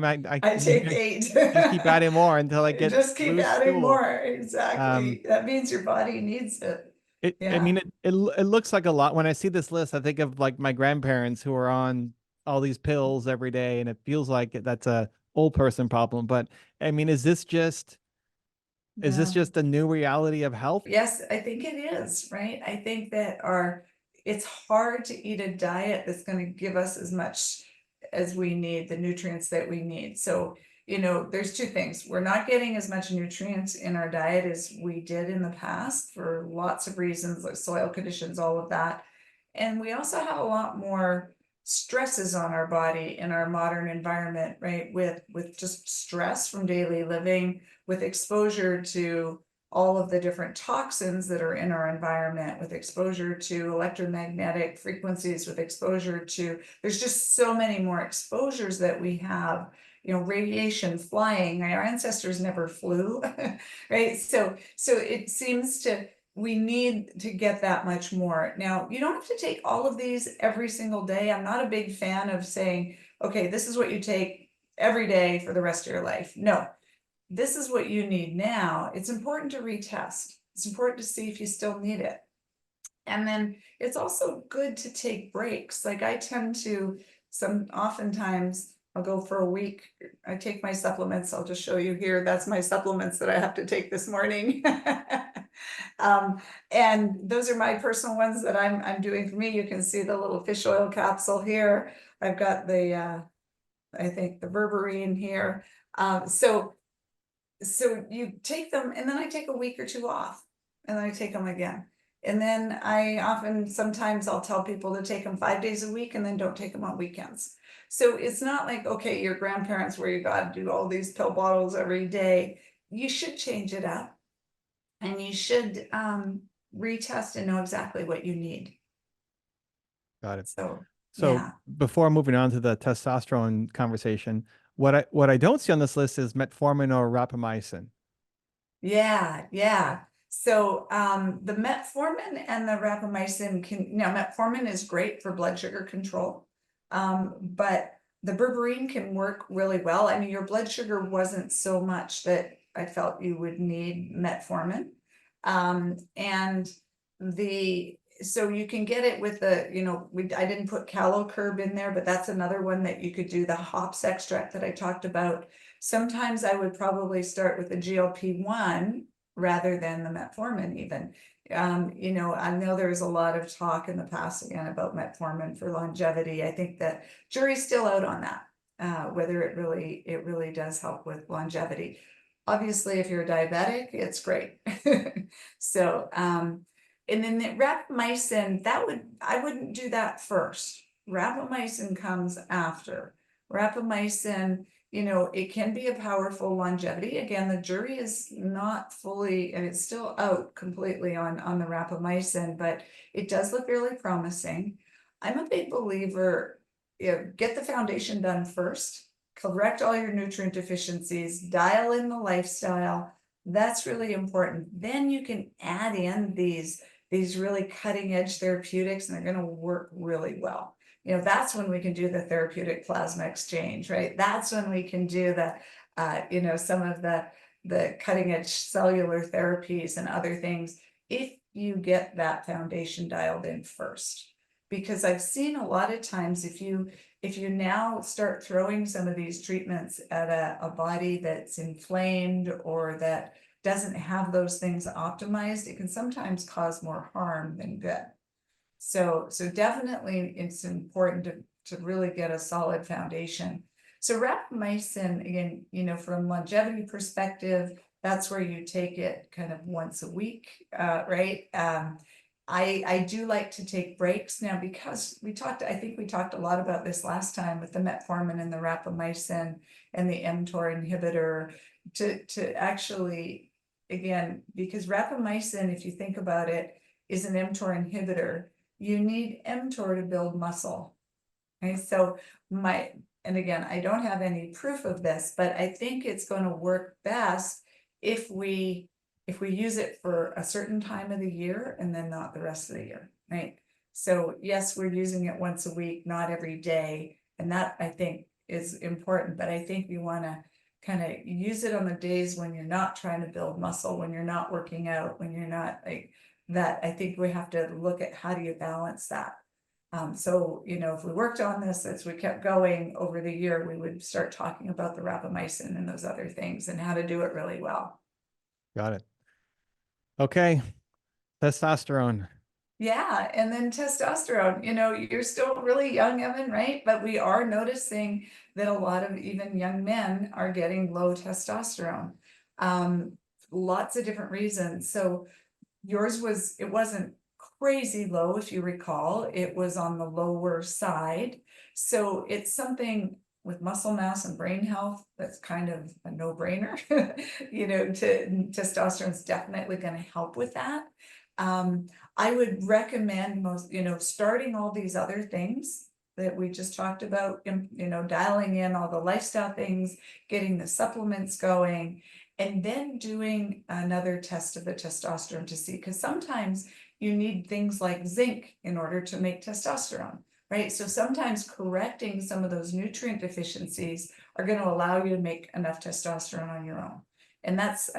take 8. Just keep adding more until I get Just keep loose adding stool. more. Exactly. That means your body needs it. I Yeah. mean, it looks like a lot. When I see this list, I think of like my grandparents who are on all these pills every day, and it feels like that's a old person problem. But I mean, is this just a new reality of health? Yes, I think it is, right? I think that it's hard to eat a diet that's going to give us as much as we need, the nutrients that we need. So, you know, there's two things. We're not getting as much nutrients in our diet as we did in the past for lots of reasons, like soil conditions, all of that. And we also have a lot more stresses on our body in our modern environment, right? With just stress from daily living, with exposure to all of the different toxins that are in our environment, with exposure to electromagnetic frequencies, with exposure to, there's just so many more exposures that we have, you know, radiation, flying. Our ancestors never flew, right? So it seems we need to get that much more. Now, you don't have to take all of these every single day. I'm not a big fan of saying, okay, this is what you take every day for the rest of your life. No, this is what you need now. It's important to retest. It's important to see if you still need it. And then it's also good to take breaks. Like I tend to, oftentimes I'll go for a week. I take my supplements. I'll just show you here. That's my supplements that I have to take this morning. And those are my personal ones that I'm doing for me. You can see the little fish oil capsule here. I've got the, I think the berberine here. So you take them, and then I take a week or two off, and then I take them again. And then sometimes I'll tell people to take them 5 days a week and then don't take them on weekends. So it's not like, okay, your grandparents where you got to do all these pill bottles every day. You should change it up, and you should retest and know exactly what you need. Got it. So yeah. Before moving on to the testosterone conversation, what I don't see on this list is metformin or rapamycin. Yeah. So the metformin and the rapamycin metformin is great for blood sugar control, but the berberine can work really well. I mean, your blood sugar wasn't so much that I felt you would need metformin, so you can get it with I didn't put CaloCurb in there, but that's another one that you could do, the hops extract that I talked about. Sometimes I would probably start with the GLP-1 rather than the metformin even. I know there's a lot of talk in the past again about metformin for longevity. I think that jury's still out on that, whether it really does help with longevity. Obviously, if you're a diabetic, it's great. So, and then the rapamycin, I wouldn't do that first. Rapamycin comes after. Rapamycin, it can be a powerful longevity. Again, the jury is not fully, and it's still out completely on the rapamycin, but it does look really promising. I'm a big believer, get the foundation done first, correct all your nutrient deficiencies, dial in the lifestyle. That's really important. Then you can add in these really cutting edge therapeutics, and they're going to work really well. That's when we can do the therapeutic plasma exchange, right? That's when we can do the, some of the cutting edge cellular therapies and other things, if you get that foundation dialed in first. because I've seen a lot of times if you now start throwing some of these treatments at a body that's inflamed or that doesn't have those things optimized, it can sometimes cause more harm than good. So definitely it's important to really get a solid foundation. So rapamycin, again, you know, from longevity perspective, that's where you take it kind of once a week, right? I do like to take breaks now because I think we talked a lot about this last time with the metformin and the rapamycin and the mTOR inhibitor to actually, again, because rapamycin, if you think about it, is an mTOR inhibitor. You need mTOR to build muscle. Okay, so and again, I don't have any proof of this, but I think it's going to work best if we use it for a certain time of the year and then not the rest of the year, right? So yes, we're using it once a week, not every day. And that I think is important, but I think we want to kind of use it on the days when you're not trying to build muscle, when you're not working out, when you're not like that. I think we have to look at how do you balance that. So, you know, if we worked on this as we kept going over the year, we would start talking about the rapamycin and those other things and how to do it really well. Got it. Okay. Testosterone. Yeah. And then testosterone, you know, you're still really young, Evan, right? But we are noticing that a lot of even young men are getting low testosterone. Lots of different reasons. So yours it wasn't crazy low, if you recall, it was on the lower side. So it's something with muscle mass and brain health that's kind of a no-brainer. You know, testosterone is definitely going to help with that. I would recommend starting all these other things that we just talked about, you know, dialing in all the lifestyle things, getting the supplements going, and then doing another test of the testosterone to see, because sometimes you need things like zinc in order to make testosterone, right? So sometimes correcting some of those nutrient deficiencies are going to allow you to make enough testosterone on your own. And that's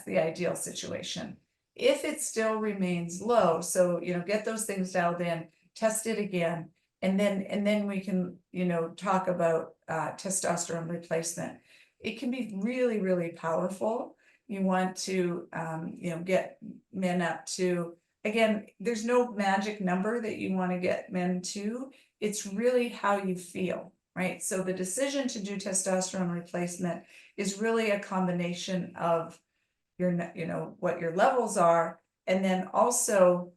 the ideal situation. If it still remains low, so, you know, get those things dialed in, test it again, and then we can, you know, talk about testosterone replacement. It can be really, really powerful. You want to, you know, get men up to, again, there's no magic number that you want to get men to. It's really how you feel, right? So the decision to do testosterone replacement is really a combination of your, you know, what your levels are, and then also,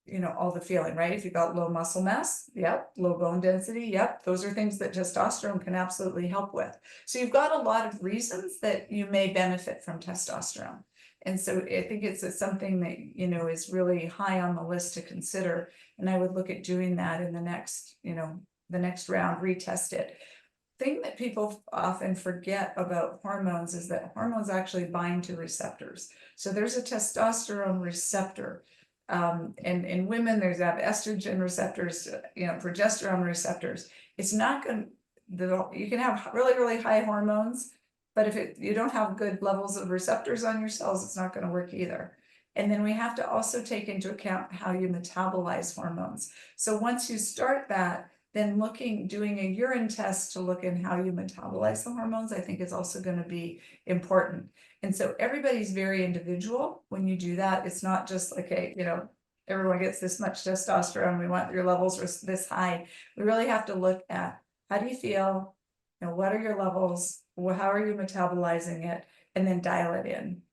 you know, all the feeling, right? If you've got low muscle mass, yep, low bone density, yep, those are things that testosterone can absolutely help with. So you've got a lot of reasons that you may benefit from testosterone. And so I think it's something that, you know, is really high on the list to consider. And I would look at doing that in the next, you know, the next round, retest it. Thing that people often forget about hormones is that hormones actually bind to receptors. So there's a testosterone receptor. And in women, there's estrogen receptors, you know, progesterone receptors. It's not going to, you can have really, really high hormones, but if you don't have good levels of receptors on your cells, it's not going to work either. And then we have to also take into account how you metabolize hormones. So once you start that, then doing a urine test to look in how you metabolize the hormones, I think is also going to be important. And so everybody's very individual when you do that. It's not just like, you know, everyone gets this much testosterone, we want your levels this high. We really have to look at how do you feel, you know, what are your levels, how are you metabolizing it, and then dial it in.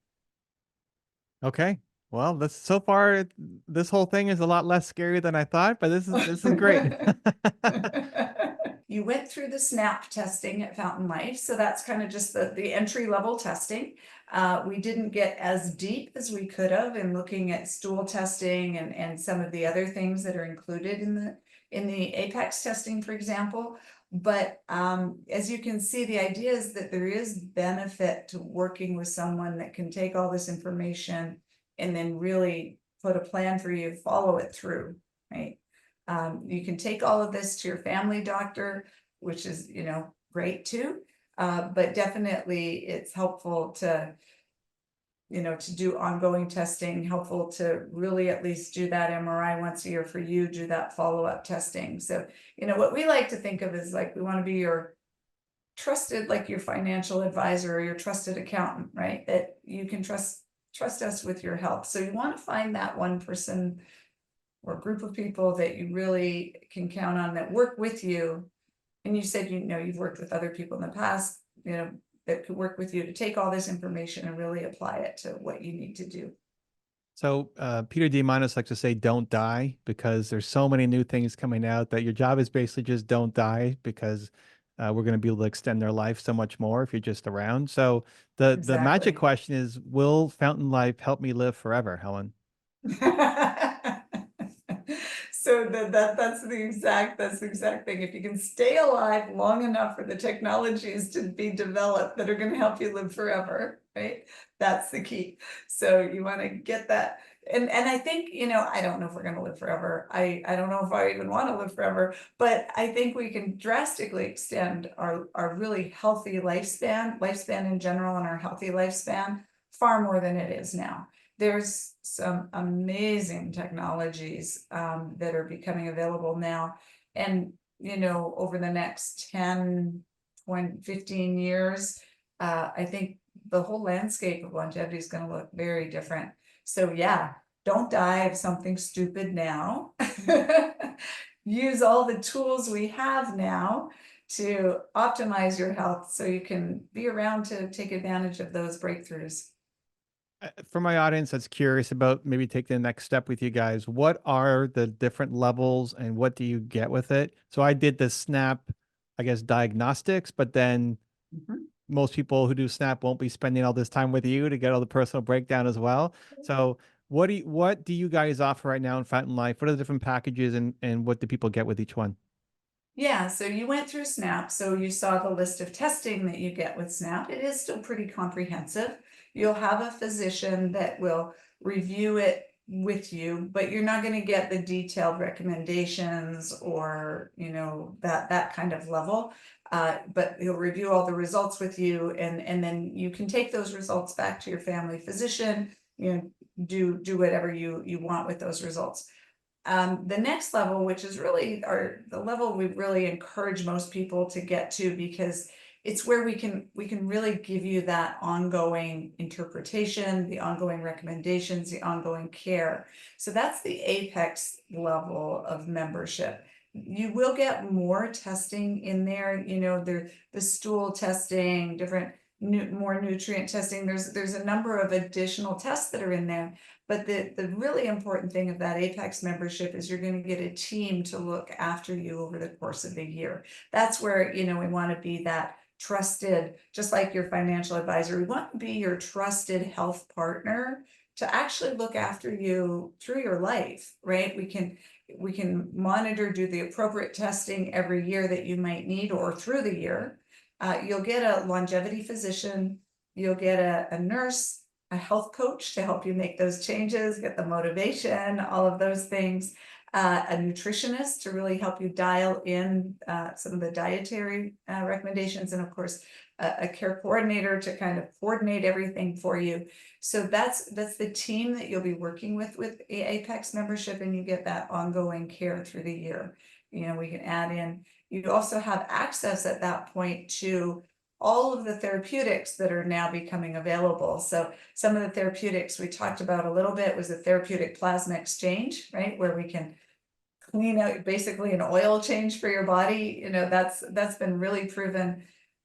Okay. Well, so far, this whole thing is a lot less scary than I thought, but this is great. You went through the SNAP testing at Fountain Life, so that's kind of just the entry level testing. We didn't get as deep as we could have in looking at stool testing and some of the other things that are included in the Apex testing, for example. But as you can see, the idea is that there is benefit to working with someone that can take all this information and then really put a plan for you, follow it through, right? You can take all of this to your family doctor, which is, you know, great too. But definitely it's helpful to to do ongoing testing, helpful to really at least do that MRI once a year for you, do that follow-up testing. So, what we like to think of is like, we want to be your trusted, like your financial advisor or your trusted accountant, right? That you can trust us with your health. So you want to find that one person or group of people that you really can count on that work with you. And you said, you've worked with other people in the past, that could work with you to take all this information and really apply it to what you need to do. So Peter Diamandis likes to say, don't die, because there's so many new things coming out that your job is basically just don't die, because we're going to be able to extend their life so much more if you're just around. So the magic Exactly. question is, will Fountain Life help me live forever, Helen? So that's the exact thing. If you can stay alive long enough for the technologies to be developed that are going to help you live forever, right? That's the key. So you want to get that. And I think, I don't know if we're going to live forever. I don't know if I even want to live forever, but I think we can drastically extend our really healthy lifespan in general, and our healthy lifespan far more than it is now. There's some amazing technologies that are becoming available now. And, over the next 10, 20, 15 years, I think the whole landscape of longevity is going to look very different. So yeah, don't die of something stupid now. Use all the tools we have now to optimize your health so you can be around to take advantage of those breakthroughs. For my audience that's curious about maybe taking the next step with you guys, what are the different levels and what do you get with it? So I did the SNAP, I guess, diagnostics, but then most people who do SNAP won't be spending all this time with you to get all the personal breakdown as well. So what do you guys offer right now in Fountain Life? What are the different packages, and what do people get with each one? Yeah, so you went through SNAP, so you saw the list of testing that you get with SNAP. It is still pretty comprehensive. You'll have a physician that will review it with you, but you're not going to get the detailed recommendations or, that kind of level. But he'll review all the results with you, and then you can take those results back to your family physician, do whatever you want with those results. The next level, which is really the level we really encourage most people to get to, because it's where we can really give you that ongoing interpretation, the ongoing recommendations, the ongoing care. So that's the apex level of membership. You will get more testing in there, the stool testing, more nutrient testing. There's a number of additional tests that are in there. But the really important thing of that Apex membership is you're going to get a team to look after you over the course of the year. That's where, we want to be that trusted, just like your financial advisor. We want to be your trusted health partner to actually look after you through your life, right? We can monitor, do the appropriate testing every year that you might need, or through the year. You'll get a longevity physician, you'll get a nurse, a health coach to help you make those changes, get the motivation, all of those things, a nutritionist to really help you dial in some of the dietary recommendations, and of course, a care coordinator to kind of coordinate everything for you. So that's the team that you'll be working with Apex membership, and you get that ongoing care through the year. We can add in, you also have access at that point to all of the therapeutics that are now becoming available. So some of the therapeutics we talked about a little bit was the therapeutic plasma exchange, right? Where we can clean out basically an oil change for your body. That's been really proven.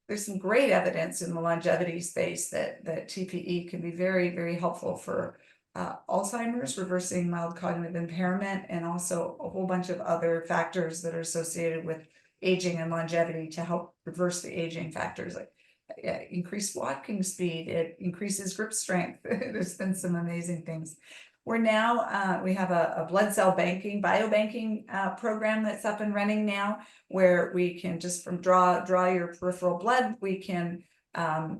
There's some great evidence in the longevity space that TPE can be very, very helpful for Alzheimer's, reversing mild cognitive impairment, and also a whole bunch of other factors that are associated with aging and longevity to help reverse the aging factors, like increased walking speed, it increases grip strength. There's been some amazing things. We're now, we have a blood cell biobanking program that's up and running now, where we can just draw your peripheral blood, we can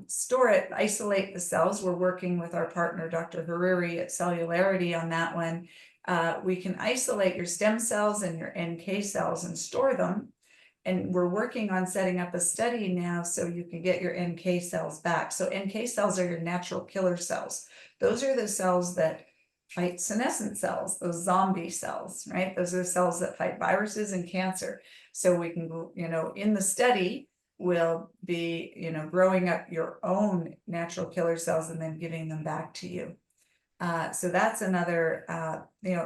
store it, isolate the cells. We're working with our partner, Dr. Hariri at Cellularity on that one. We can isolate your stem cells and your NK cells and store them. And we're working on setting up a study now so you can get your NK cells back. So NK cells are your natural killer cells. Those are the cells that fight senescent cells, those zombie cells, right? Those are the cells that fight viruses and cancer. So we can, in the study, we'll be, growing up your own natural killer cells and then giving them back to you. So that's another,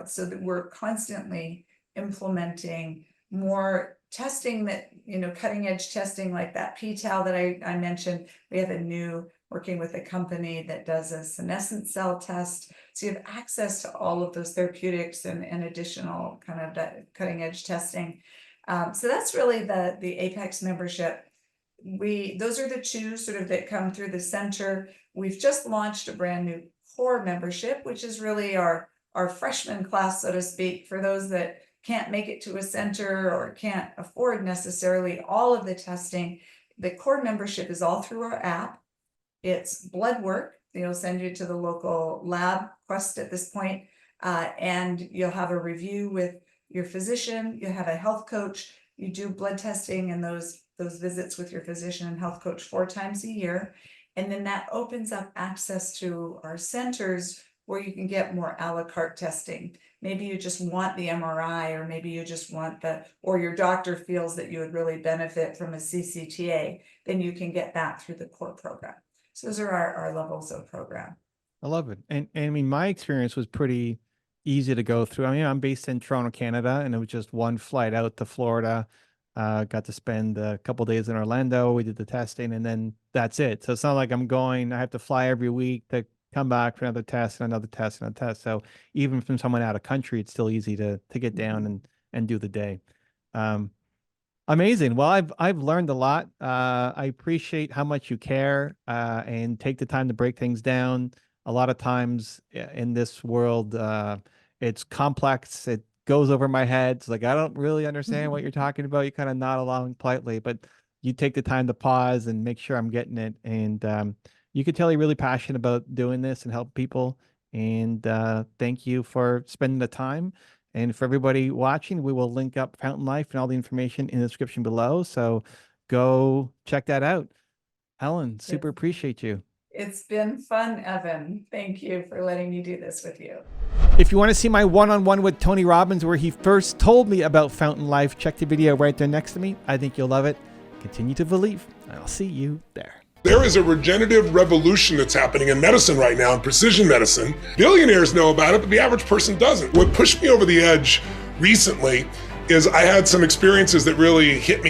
so that we're constantly implementing more testing that, cutting edge testing like that p-tau that I mentioned. We have working with a company that does a senescent cell test. So you have access to all of those therapeutics and additional kind of that cutting edge testing. So that's really the Apex membership. Those are the two sort of that come through the center. We've just launched a brand new core membership, which is really our freshman class, so to speak, for those that can't make it to a center or can't afford necessarily all of the testing. The core membership is all through our app. It's blood work. They'll send you to the local lab, Quest at this point, and you'll have a review with your physician. You have a health coach. You do blood testing and those visits with your physician and health coach 4 times a year. And then that opens up access to our centers where you can get more a la carte testing. Maybe you just want the MRI, or maybe you just want or your doctor feels that you would really benefit from a CCTA, then you can get that through the core program. So those are our levels of program. I love it. And I mean, my experience was pretty easy to go through. I mean, I'm based in Toronto, Canada, and it was just one flight out to Florida. Got to spend a couple days in Orlando. We did the testing, and then that's it. So it's not like I have to fly every week to come back for another test and another test and another test. So even from someone out of country, it's still easy to get down and do the day. Amazing. Well, I've learned a lot. I appreciate how much you care and take the time to break things down. A lot of times in this world, it's complex. It goes over my head. It's like, I don't really understand what you're talking about. You kind of nod along politely, but you take the time to pause and make sure I'm getting it. And you could tell you're really passionate about doing this and help people. And thank you for spending the time. And for everybody watching, we will link up Fountain Life and all the information in the description below. So go check that out. Helen, super appreciate you. It's been fun, Evan. Thank you for letting me do this with you. If you want to see my one-on-one with Tony Robbins, where he first told me about Fountain Life, check the video right there next to me. I think you'll love it. Continue to believe, and I'll see you there. There is a regenerative revolution that's happening in medicine right now, in precision medicine. Billionaires know about it, but the average person doesn't. What pushed me over the edge recently is I had some experiences that really hit me